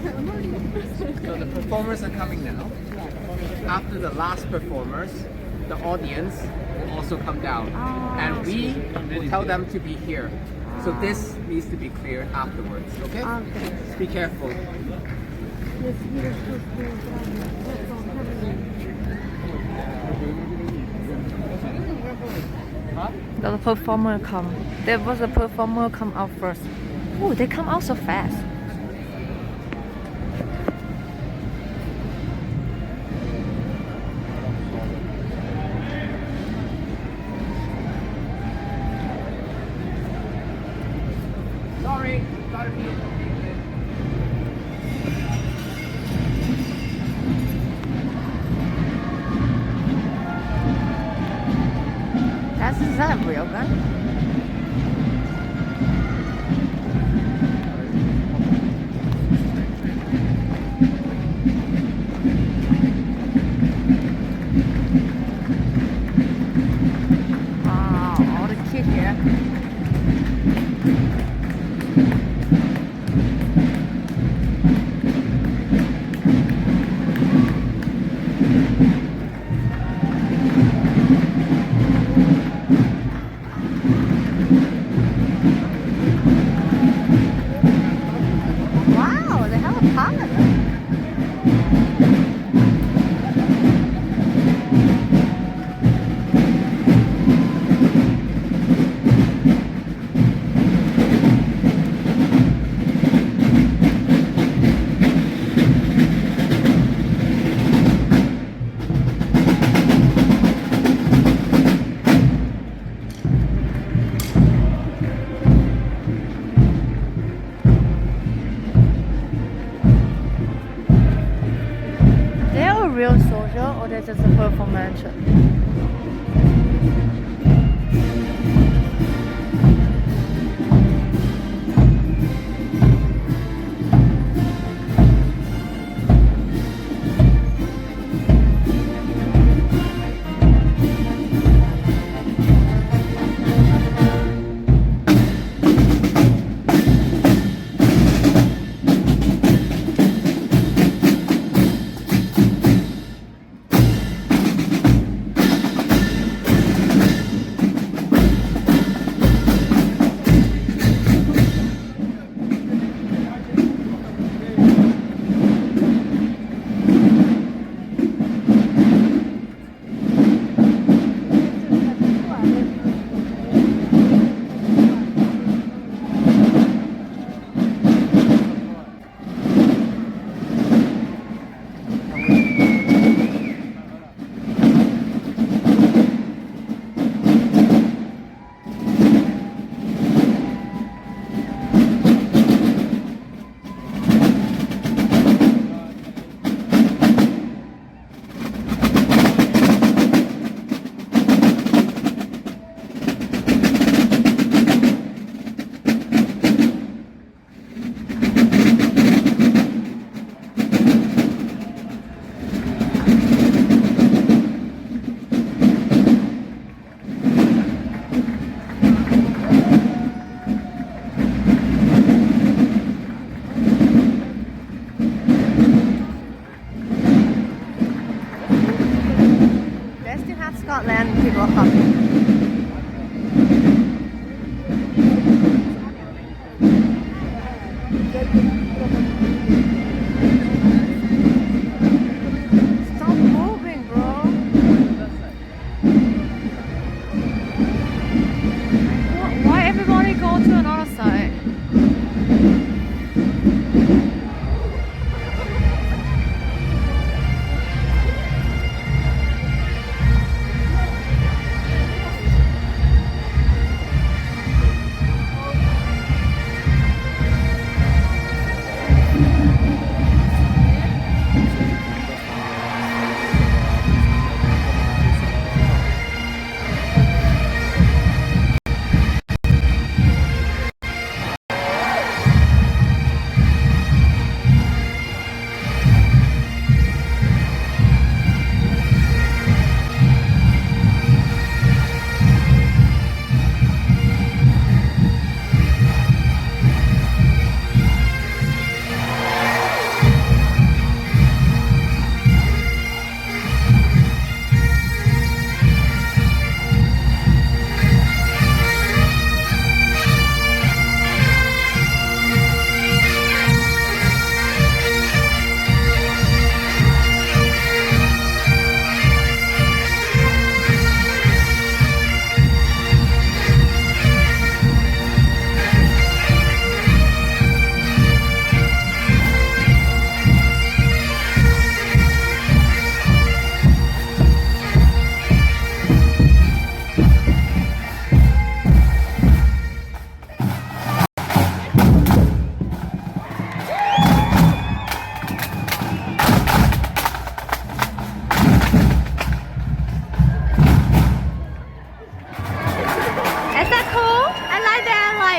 So the performers are coming now. After the last performers, the audience will also come down. And we will tell them to be here. So this needs to be cleared afterwards, okay? Just be careful. The performer come. There was a performer come out first. Oh, they come out so fast. Sorry, gotta be Is that a real gun? Wow, all the kids here. Wow, they have a pilot. They're a real soldier or they're just a performance?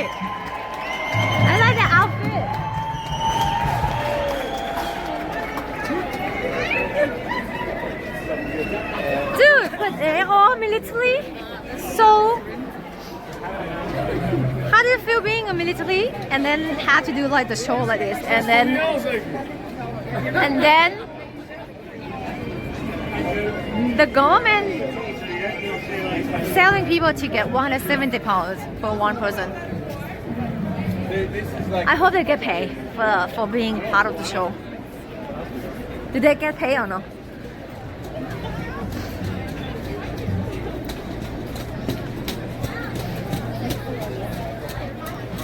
like the outfit. Dude, but they all military. So, how do you feel being a military and then have to do like the show like this and then the government selling people ticket £170 for one person. I hope they get paid for being part of the show. Did they get paid or no?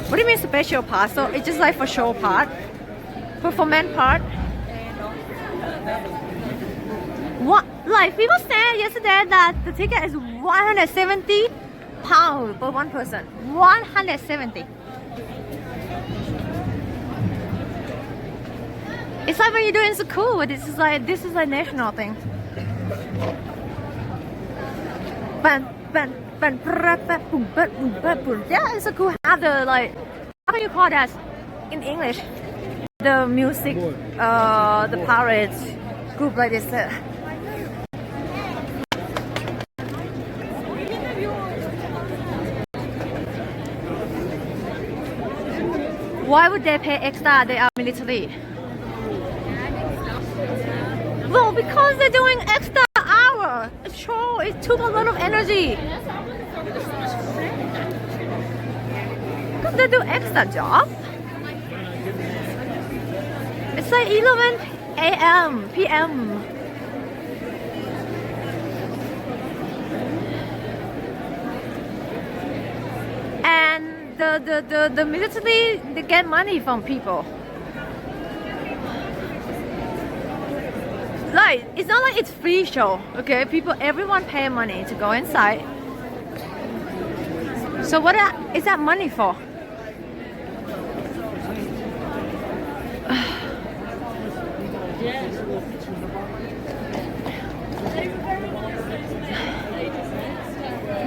What do you mean special part? So it's just like for show part, performance part. What? Like people said yesterday that the ticket is £170 for one person. 170. It's like when you're doing school. This is like a national thing. Yeah, it's a cool. Have the like. How can you call that in English? The music, the pirates group like this. Why would they pay extra? They are military. Well, because they're doing extra hour. Sure, it took a lot of energy. Because they do extra job. It's like 11 a.m. p.m. And the military, they get money from people. Like, it's not like it's free show, okay? Everyone pay money to go inside. So what is that money for?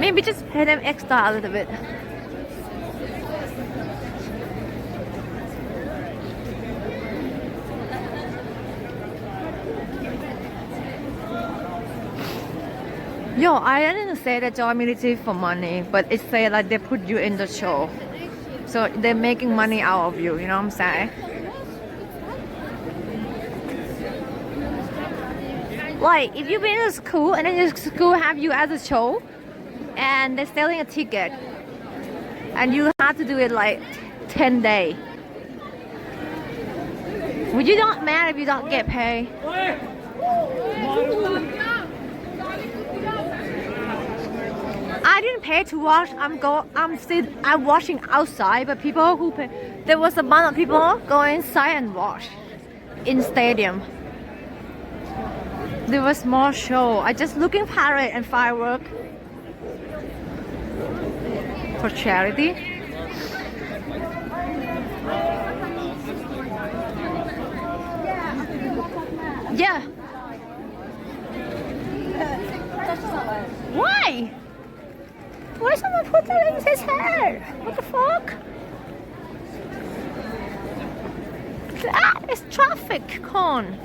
Maybe just pay them extra a little bit. Yo, I didn't say that join military for money, but it say like they put you in the show. So they're making money out of you, you know what I'm saying? Like, if you've been to school and then your school have you as a show and they're selling a ticket and you have to do it like 10 days. Would you not mad if you don't get paid? I didn't pay to watch. I'm watching outside, but people who pay, there was a bunch of people go inside and watch in stadium. There was more show. I just looking parade and firework for charity. Yeah. Why? Why someone put that in his hair? What the fuck? That is traffic cone.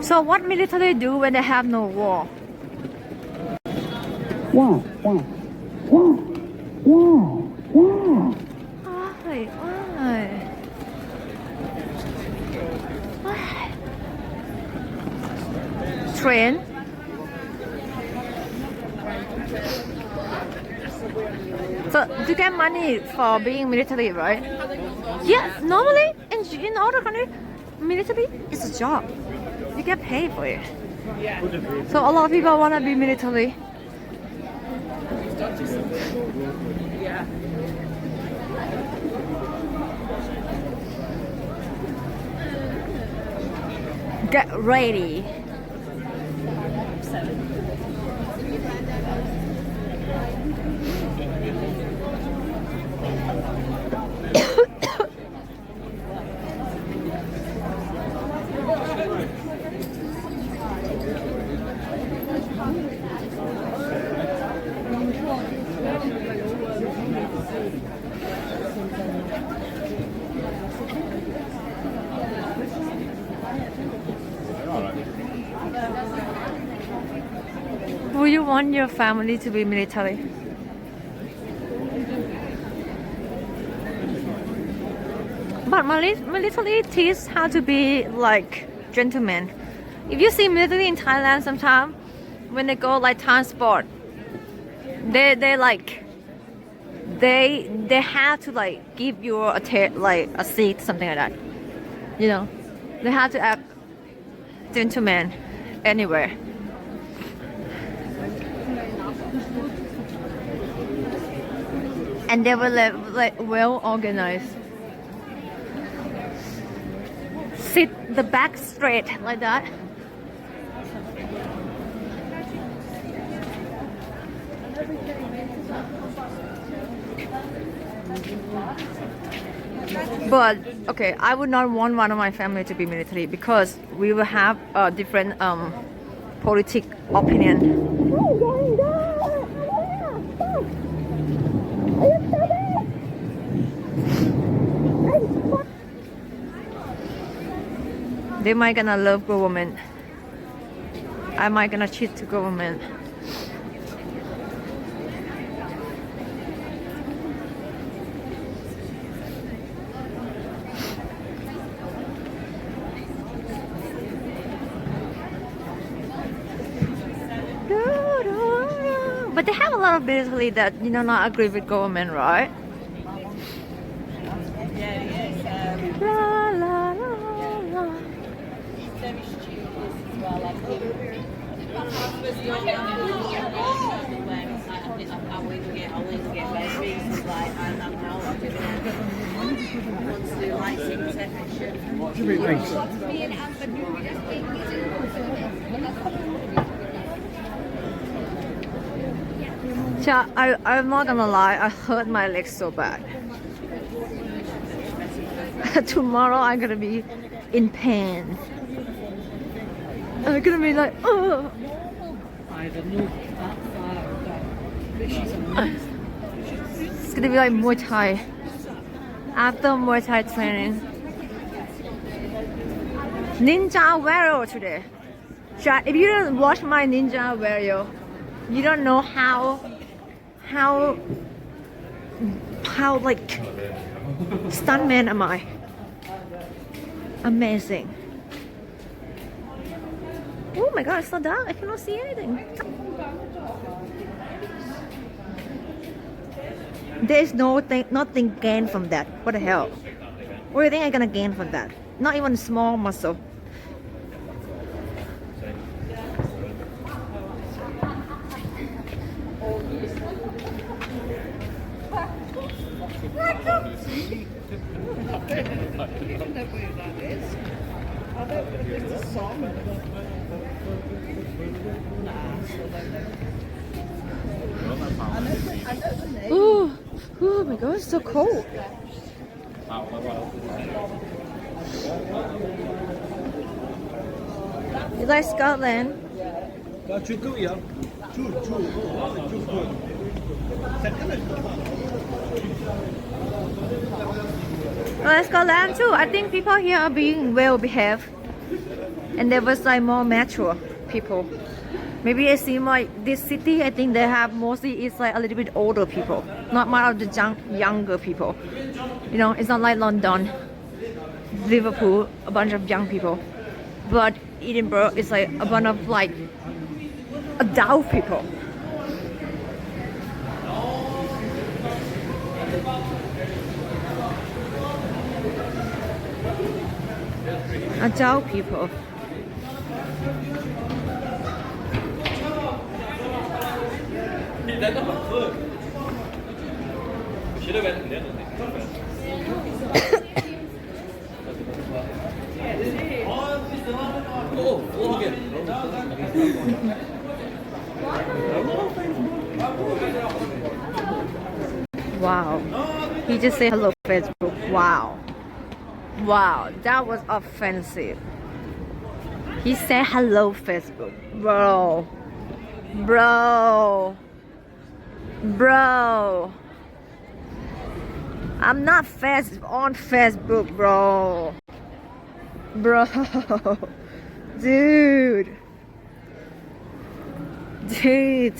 So what military do when they have no war? Why? Train. So you get money for being military, right? Yes, normally in other countries, military is a job. You get paid for it. So a lot of people want to be military. Get ready. you want your family to be military? But military teach how to be like gentlemen. If you see military in Thailand sometimes, when they go like transport, they have to like give you like a seat, something like that. You know, they have to act gentleman anywhere. And they were like well organized. Sit the back straight like that. But okay, I would not want one of my family to be military because we will have a different politic opinion. They might gonna love government. I might gonna cheat to government. But they have a lot of military that not agree with government, right? La, la, la, la. He's very studious as well. Like him. I always get babies. He's like, I'm now wants to do lighting technician. What do you mean, mate? I'm not gonna lie, I hurt my legs so bad. Tomorrow I'm gonna be in pain. I'm gonna be like, oh. It's gonna be like Muay Thai. After Muay Thai training. Ninja Warrior today. If you don't watch my Ninja Warrior, you don't know how like stuntman am I. Amazing. Oh my god, it's so dark, I cannot see anything. There is nothing gained from that. What the hell? What do you think I'm gonna gain from that? Not even a small muscle. Oh my god, it's so cold. You like Scotland? Well, Scotland too. I think people here are being well behaved, and there was like more mature people. Maybe it seems like this city, I think they have mostly it's like a little bit older people, not much of the younger people. It's not like London, Liverpool, a bunch of young people. But Edinburgh is like a bunch of like adult people. Adult people. Wow. He just said hello Facebook. Wow. Wow, that was offensive. He said hello Facebook. Bro. I'm not on Facebook, bro. Dude. Dude.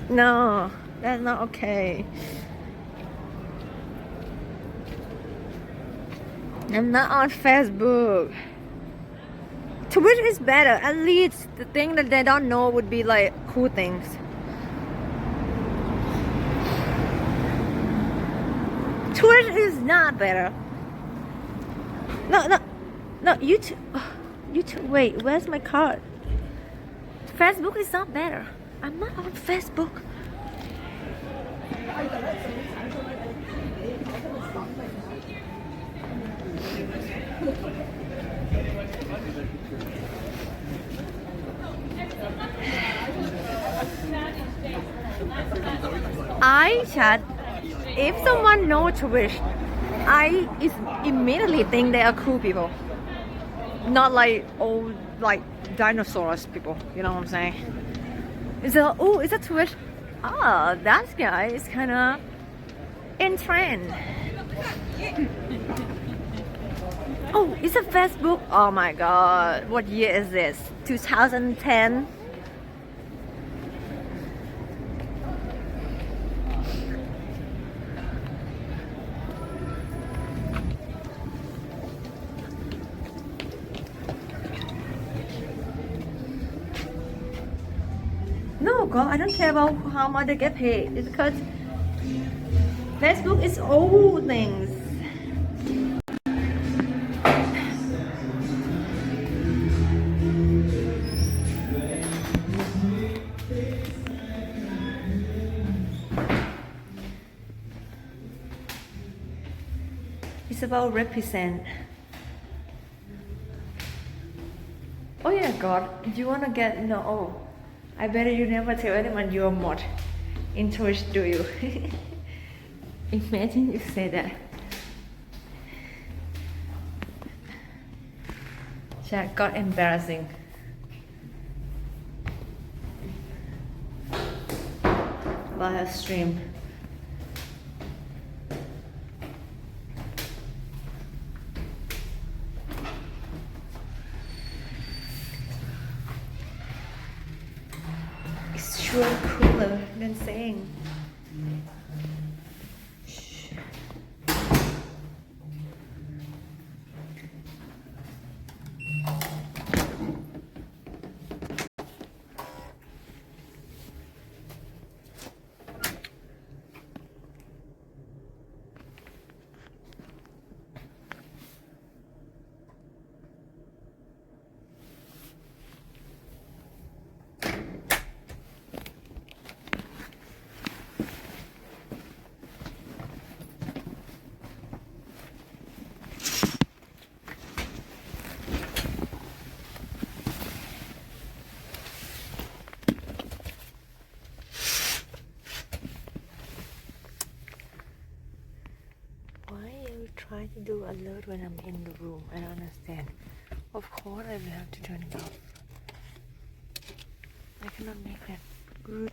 No, that's not okay. I'm not on Facebook. Twitch is better. At least the thing that they don't know would be like cool things. Twitch is not better. No, YouTube. Wait, where's my card? Facebook is not better. I'm not on Facebook. I chat. If someone knows Twitch, I immediately think they are cool people. Not like old, like dinosaurs people. You know what I'm saying? Is that Twitch? Oh, that guy is kind of in trend. Oh, it's a Facebook. Oh my god, what year is this? 2010. No, God, I don't care about how much they get paid. It's because Facebook is old things. It's about represent. Oh yeah, God, you wanna get no? Oh, I bet you never tell anyone you're a mod in Twitch, do you? Imagine you say that. Chat got embarrassing. Live stream. It's sure cooler than saying. Try to do alert when I'm in the room. I don't understand. Of course I will have to turn it off. I cannot make that good.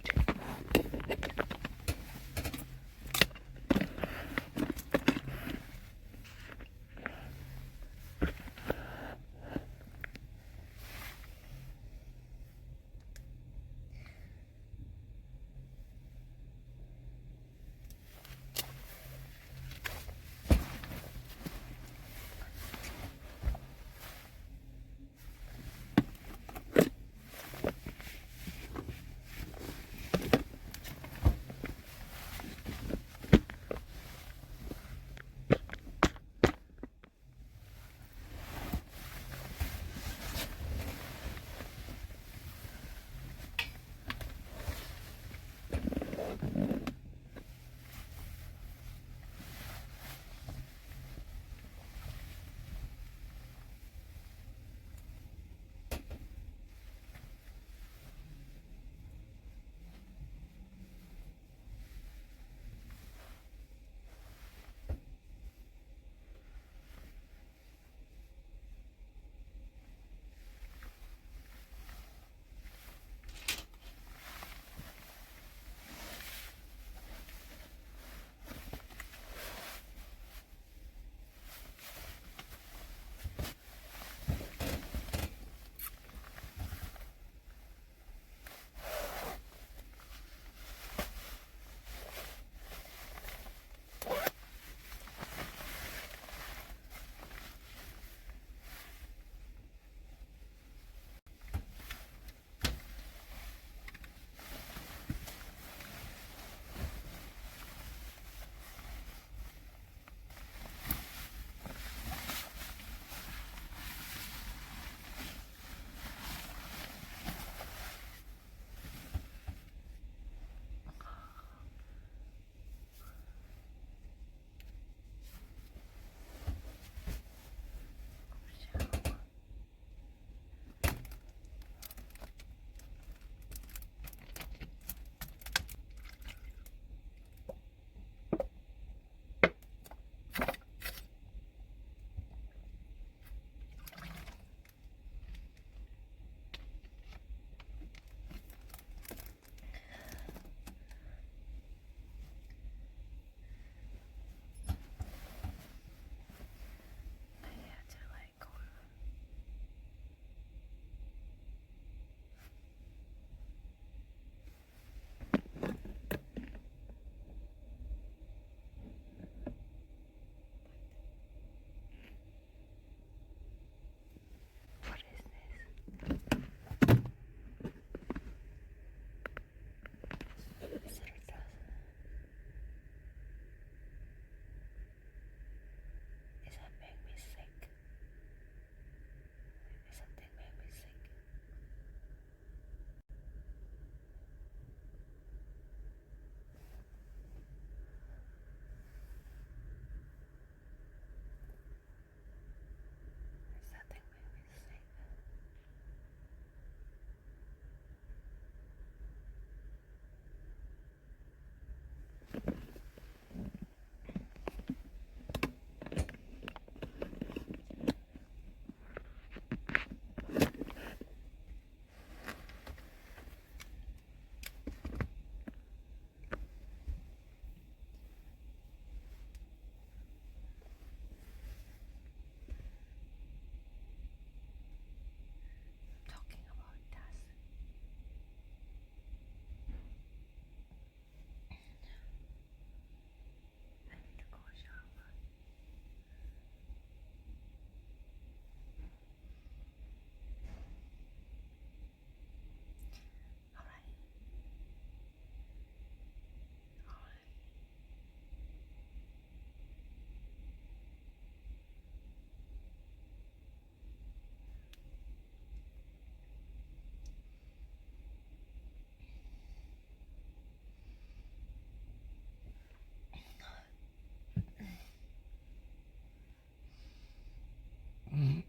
Mm-hmm.